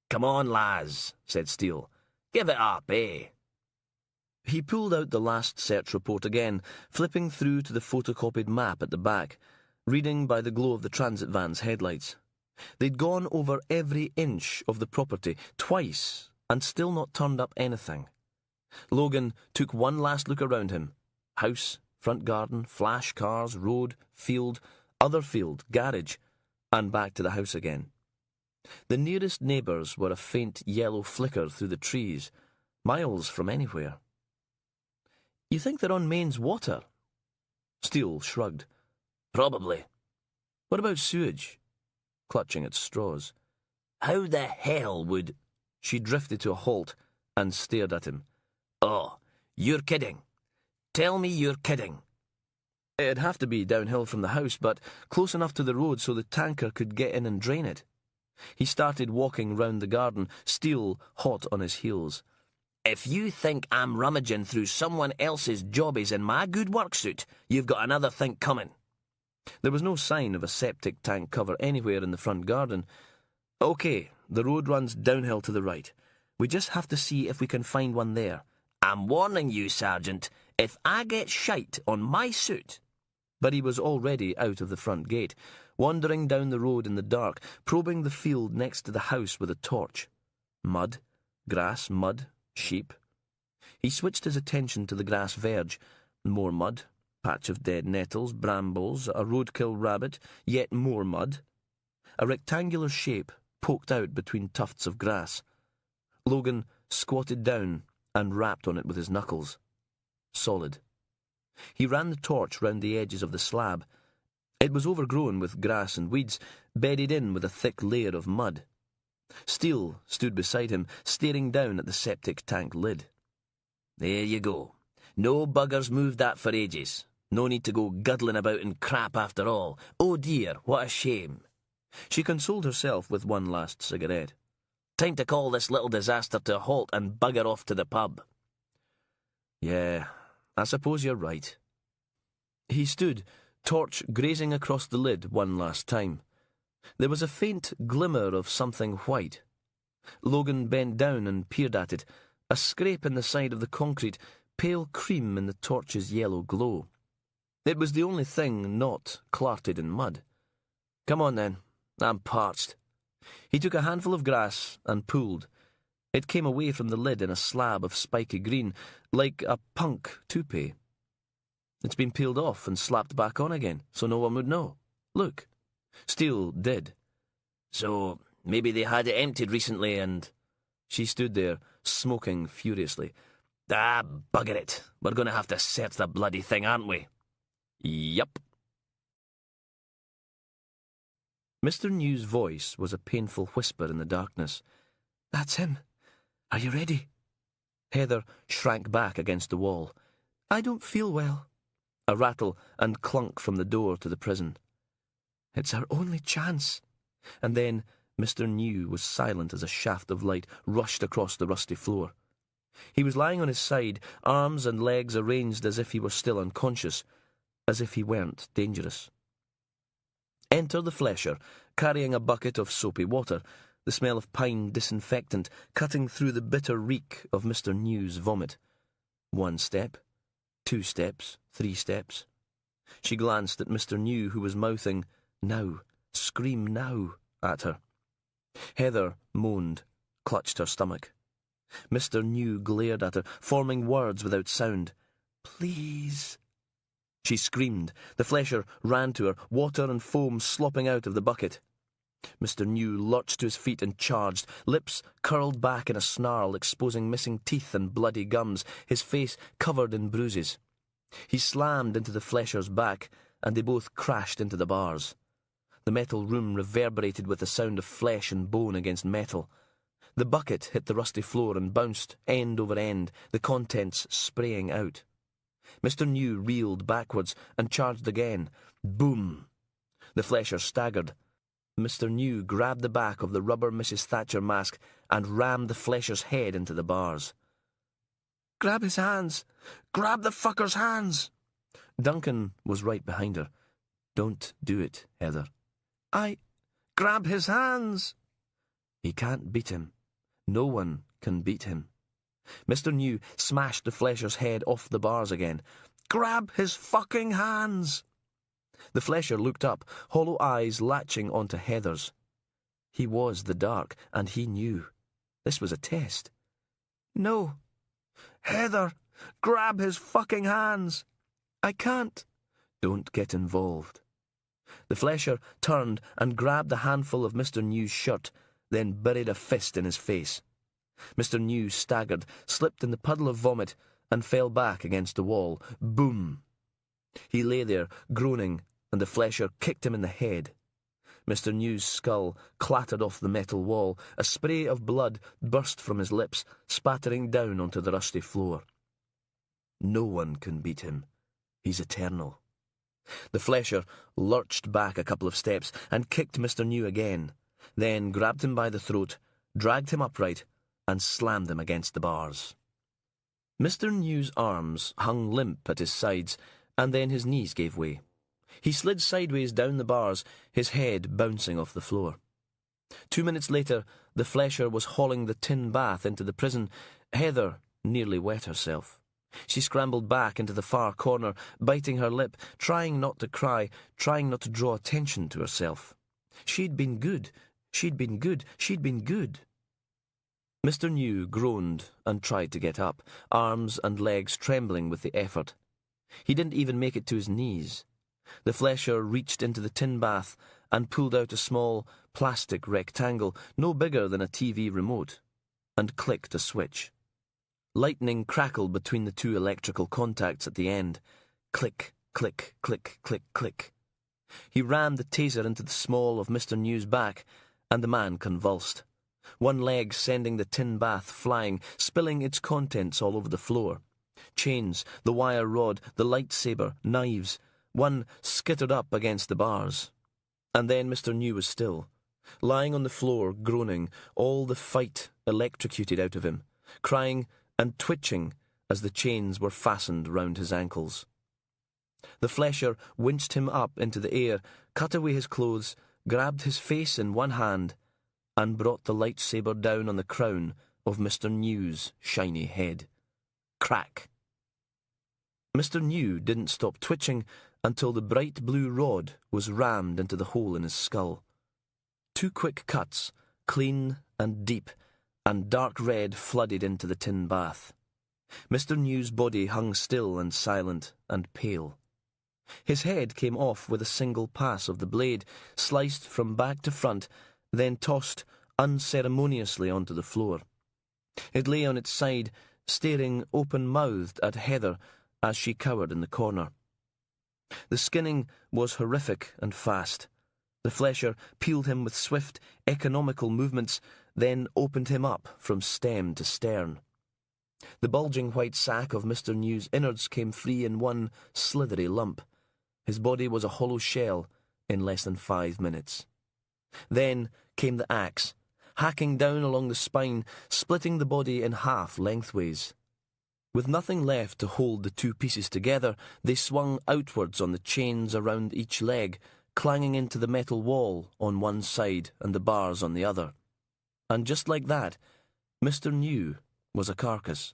"Come on, lads," said Steele. "Give it up, eh?" He pulled out the last search report again, flipping through to the photocopied map at the back, reading by the glow of the transit van's headlights. They'd gone over every inch of the property twice and still not turned up anything. Logan took one last look around him. House, front garden, flash cars, road, field, other field, garage, and back to the house again. The nearest neighbours were a faint yellow flicker through the trees, miles from anywhere. You think they're on mains water? Steele shrugged. Probably. What about sewage? Clutching at straws. How the hell would... She drifted to a halt and stared at him. Oh, you're kidding. Tell me you're kidding. It'd have to be downhill from the house, but close enough to the road so the tanker could get in and drain it. He started walking round the garden, Steele hot on his heels. If you think I'm rummaging through someone else's jobbies in my good work suit, you've got another think coming. There was no sign of a septic tank cover anywhere in the front garden. OK, the road runs downhill to the right. We just have to see if we can find one there. I'm warning you, Sergeant, if I get shite on my suit... But he was already out of the front gate, wandering down the road in the dark, probing the field next to the house with a torch. Mud, grass, mud, sheep. He switched his attention to the grass verge. More mud, patch of dead nettles, brambles, a roadkill rabbit, yet more mud. A rectangular shape poked out between tufts of grass. Logan squatted down and rapped on it with his knuckles. Solid. He ran the torch round the edges of the slab. It was overgrown with grass and weeds, bedded in with a thick layer of mud. Steele stood beside him, staring down at the septic tank lid. There you go. No buggers moved that for ages. No need to go guddling about in crap after all. Oh dear, what a shame. She consoled herself with one last cigarette. Time to call this little disaster to a halt and bugger off to the pub. Yeah, I suppose you're right. He stood, torch grazing across the lid one last time. There was a faint glimmer of something white. Logan bent down and peered at it, a scrape in the side of the concrete, pale cream in the torch's yellow glow. It was the only thing not clarted in mud. Come on then, I'm parched. He took a handful of grass and pulled. It came away from the lid in a slab of spiky green, like a punk toupee. It's been peeled off and slapped back on again, so no one would know. Look. Steele did. So, maybe they had it emptied recently and... She stood there, smoking furiously. Ah, bugger it. We're going to have to search the bloody thing, aren't we? Yup. Mr. New's voice was a painful whisper in the darkness. That's him. Are you ready? Heather shrank back against the wall. I don't feel well. A rattle and clunk from the door to the prison. It's our only chance. And then Mr. New was silent as a shaft of light rushed across the rusty floor. He was lying on his side, arms and legs arranged as if he were still unconscious, as if he weren't dangerous. Enter the flesher, carrying a bucket of soapy water, the smell of pine disinfectant cutting through the bitter reek of Mr. New's vomit. 1 step, 2 steps, 3 steps. She glanced at Mr. New, who was mouthing, "Now, scream now," at her. Heather moaned, clutched her stomach. Mr. New glared at her, forming words without sound. "Please." She screamed. The flesher ran to her, water and foam slopping out of the bucket. Mr. New lurched to his feet and charged, lips curled back in a snarl, exposing missing teeth and bloody gums, his face covered in bruises. He slammed into the flesher's back, and they both crashed into the bars. The metal room reverberated with the sound of flesh and bone against metal. The bucket hit the rusty floor and bounced end over end, the contents spraying out. Mr. New reeled backwards and charged again. Boom! The flesher staggered. Mr. New grabbed the back of the rubber Mrs. Thatcher mask and rammed the flesher's head into the bars. "Grab his hands! Grab the fucker's hands!" Duncan was right behind her. "Don't do it, Heather." Grab his hands!" He can't beat him. No one can beat him. Mr. New smashed the flesher's head off the bars again. "Grab his fucking hands!" The flesher looked up, hollow eyes latching onto Heather's. He was the dark, and he knew. This was a test. "No. Heather, grab his fucking hands!" "I can't." "Don't get involved." The flesher turned and grabbed the handful of Mr. New's shirt, then buried a fist in his face. Mr. New staggered, slipped in the puddle of vomit, and fell back against the wall. Boom! He lay there, groaning, and the flesher kicked him in the head. Mr. New's skull clattered off the metal wall. A spray of blood burst from his lips, spattering down onto the rusty floor. No one can beat him. He's eternal. The flesher lurched back a couple of steps and kicked Mr. New again, then grabbed him by the throat, dragged him upright, and slammed him against the bars. Mr. New's arms hung limp at his sides, and then his knees gave way. He slid sideways down the bars, his head bouncing off the floor. 2 minutes later, the flesher was hauling the tin bath into the prison. Heather nearly wet herself. She scrambled back into the far corner, biting her lip, trying not to cry, trying not to draw attention to herself. She'd been good. She'd been good. She'd been good. Mr. New groaned and tried to get up, arms and legs trembling with the effort. He didn't even make it to his knees. The flesher reached into the tin bath and pulled out a small plastic rectangle, no bigger than a TV remote, and clicked a switch. Lightning crackled between the two electrical contacts at the end. Click, click, click, click, click. He rammed the taser into the small of Mr. New's back, and the man convulsed. One leg sending the tin bath flying, spilling its contents all over the floor. Chains, the wire rod, the lightsaber, knives. One skittered up against the bars. And then Mr. New was still, lying on the floor, groaning, all the fight electrocuted out of him, crying and twitching as the chains were fastened round his ankles. The flesher winched him up into the air, cut away his clothes, grabbed his face in one hand, and brought the lightsaber down on the crown of Mr. New's shiny head. Crack! Mr. New didn't stop twitching until the bright blue rod was rammed into the hole in his skull. 2 quick cuts, clean and deep, and dark red flooded into the tin bath. Mr. New's body hung still and silent and pale. His head came off with a single pass of the blade, sliced from back to front, then tossed unceremoniously onto the floor. It lay on its side, staring open-mouthed at Heather as she cowered in the corner. The skinning was horrific and fast. The flesher peeled him with swift, economical movements, then opened him up from stem to stern. The bulging white sack of Mr. New's innards came free in one slithery lump. His body was a hollow shell in less than 5 minutes. Then came the axe, hacking down along the spine, splitting the body in half lengthways. With nothing left to hold the 2 pieces together, they swung outwards on the chains around each leg, clanging into the metal wall on one side and the bars on the other. And just like that, Mr. New was a carcass.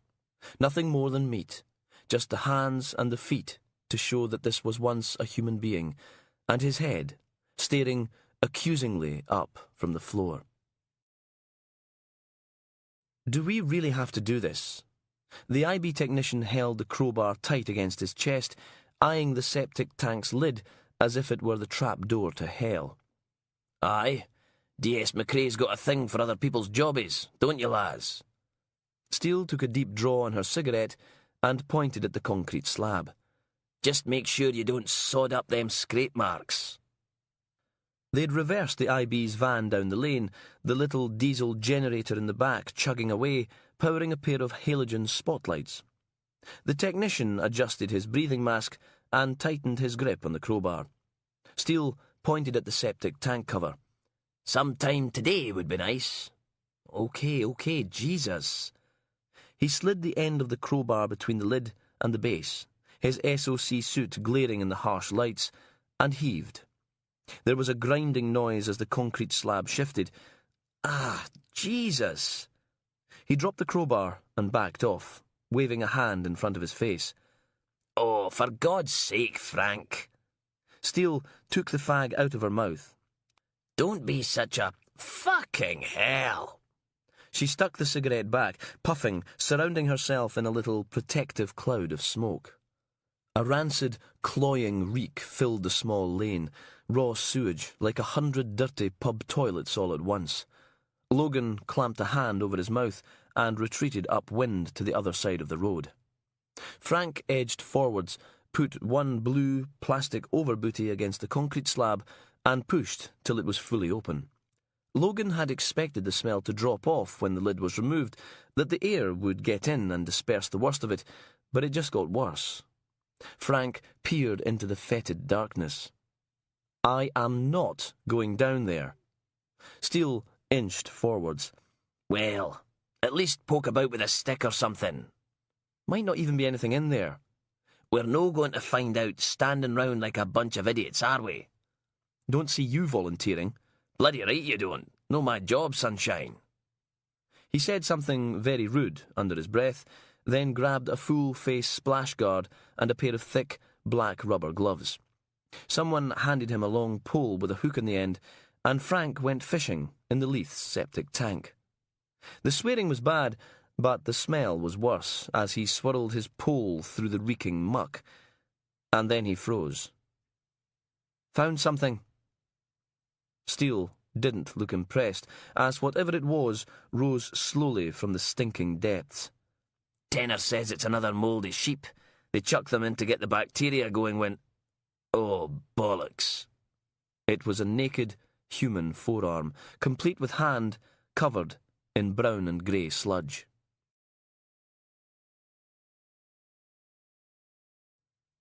Nothing more than meat, just the hands and the feet to show that this was once a human being, and his head staring accusingly up from the floor. Do we really have to do this? The IB technician held the crowbar tight against his chest, eyeing the septic tank's lid as if it were the trap door to hell. Aye, D.S. McRae's got a thing for other people's jobbies, don't you, lads? Steele took a deep draw on her cigarette and pointed at the concrete slab. Just make sure you don't sod up them scrape marks. They'd reversed the IB's van down the lane, the little diesel generator in the back chugging away, powering a pair of halogen spotlights. The technician adjusted his breathing mask and tightened his grip on the crowbar. Steele pointed at the septic tank cover. Sometime today would be nice. Okay, Jesus. He slid the end of the crowbar between the lid and the base, his SOC suit glaring in the harsh lights, and heaved. There was a grinding noise as the concrete slab shifted. Ah, Jesus! He dropped the crowbar and backed off, waving a hand in front of his face. Oh, for God's sake, Frank. Steele took the fag out of her mouth. Don't be such a fucking hell. She stuck the cigarette back, puffing, surrounding herself in a little protective cloud of smoke. A rancid, cloying reek filled the small lane, raw sewage, like 100 dirty pub toilets all at once. Logan clamped a hand over his mouth and retreated upwind to the other side of the road. Frank edged forwards, put one blue plastic overbooty against the concrete slab, and pushed till it was fully open. Logan had expected the smell to drop off when the lid was removed, that the air would get in and disperse the worst of it, but it just got worse. Frank peered into the fetid darkness. "I am not going down there." Steele inched forwards. "Well, at least poke about with a stick or something." "Might not even be anything in there." "We're no going to find out standing round like a bunch of idiots, are we?" "Don't see you volunteering." "Bloody right you don't. Know my job, sunshine." He said something very rude under his breath, then grabbed a full-face splash guard and a pair of thick, black rubber gloves. Someone handed him a long pole with a hook in the end, and Frank went fishing in the Leith's septic tank. The swearing was bad, but the smell was worse as he swirled his pole through the reeking muck, and then he froze. "Found something." Steele didn't look impressed, as whatever it was rose slowly from the stinking depths. "Tenor says it's another mouldy sheep. They chuck them in to get the bacteria going when... Oh, bollocks." It was a naked human forearm, complete with hand covered in brown and grey sludge.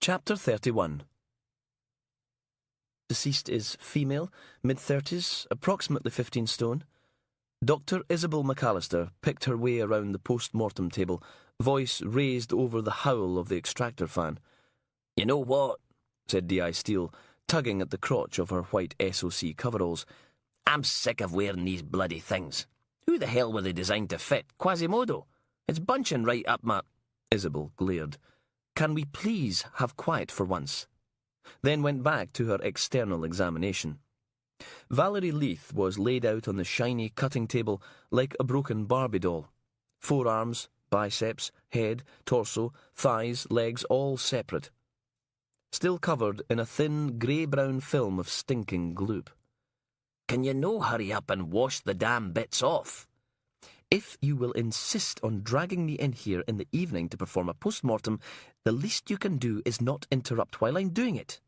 Chapter 31. Deceased is female, mid-30s, approximately 15 stone. Dr. Isabel McAllister picked her way around the post-mortem table, voice raised over the howl of the extractor fan. "You know what?" said D.I. Steele, tugging at the crotch of her white SOC coveralls. "I'm sick of wearing these bloody things. Who the hell were they designed to fit? Quasimodo? It's bunching right up my..." Isabel glared. "Can we please have quiet for once?" Then went back to her external examination. Valerie Leith was laid out on the shiny cutting table like a broken Barbie doll. Forearms, biceps, head, torso, thighs, legs, all separate. Still covered in a thin grey-brown film of stinking gloop. "Can you no hurry up and wash the damn bits off?" "If you will insist on dragging me in here in the evening to perform a post-mortem, the least you can do is not interrupt while I'm doing it,"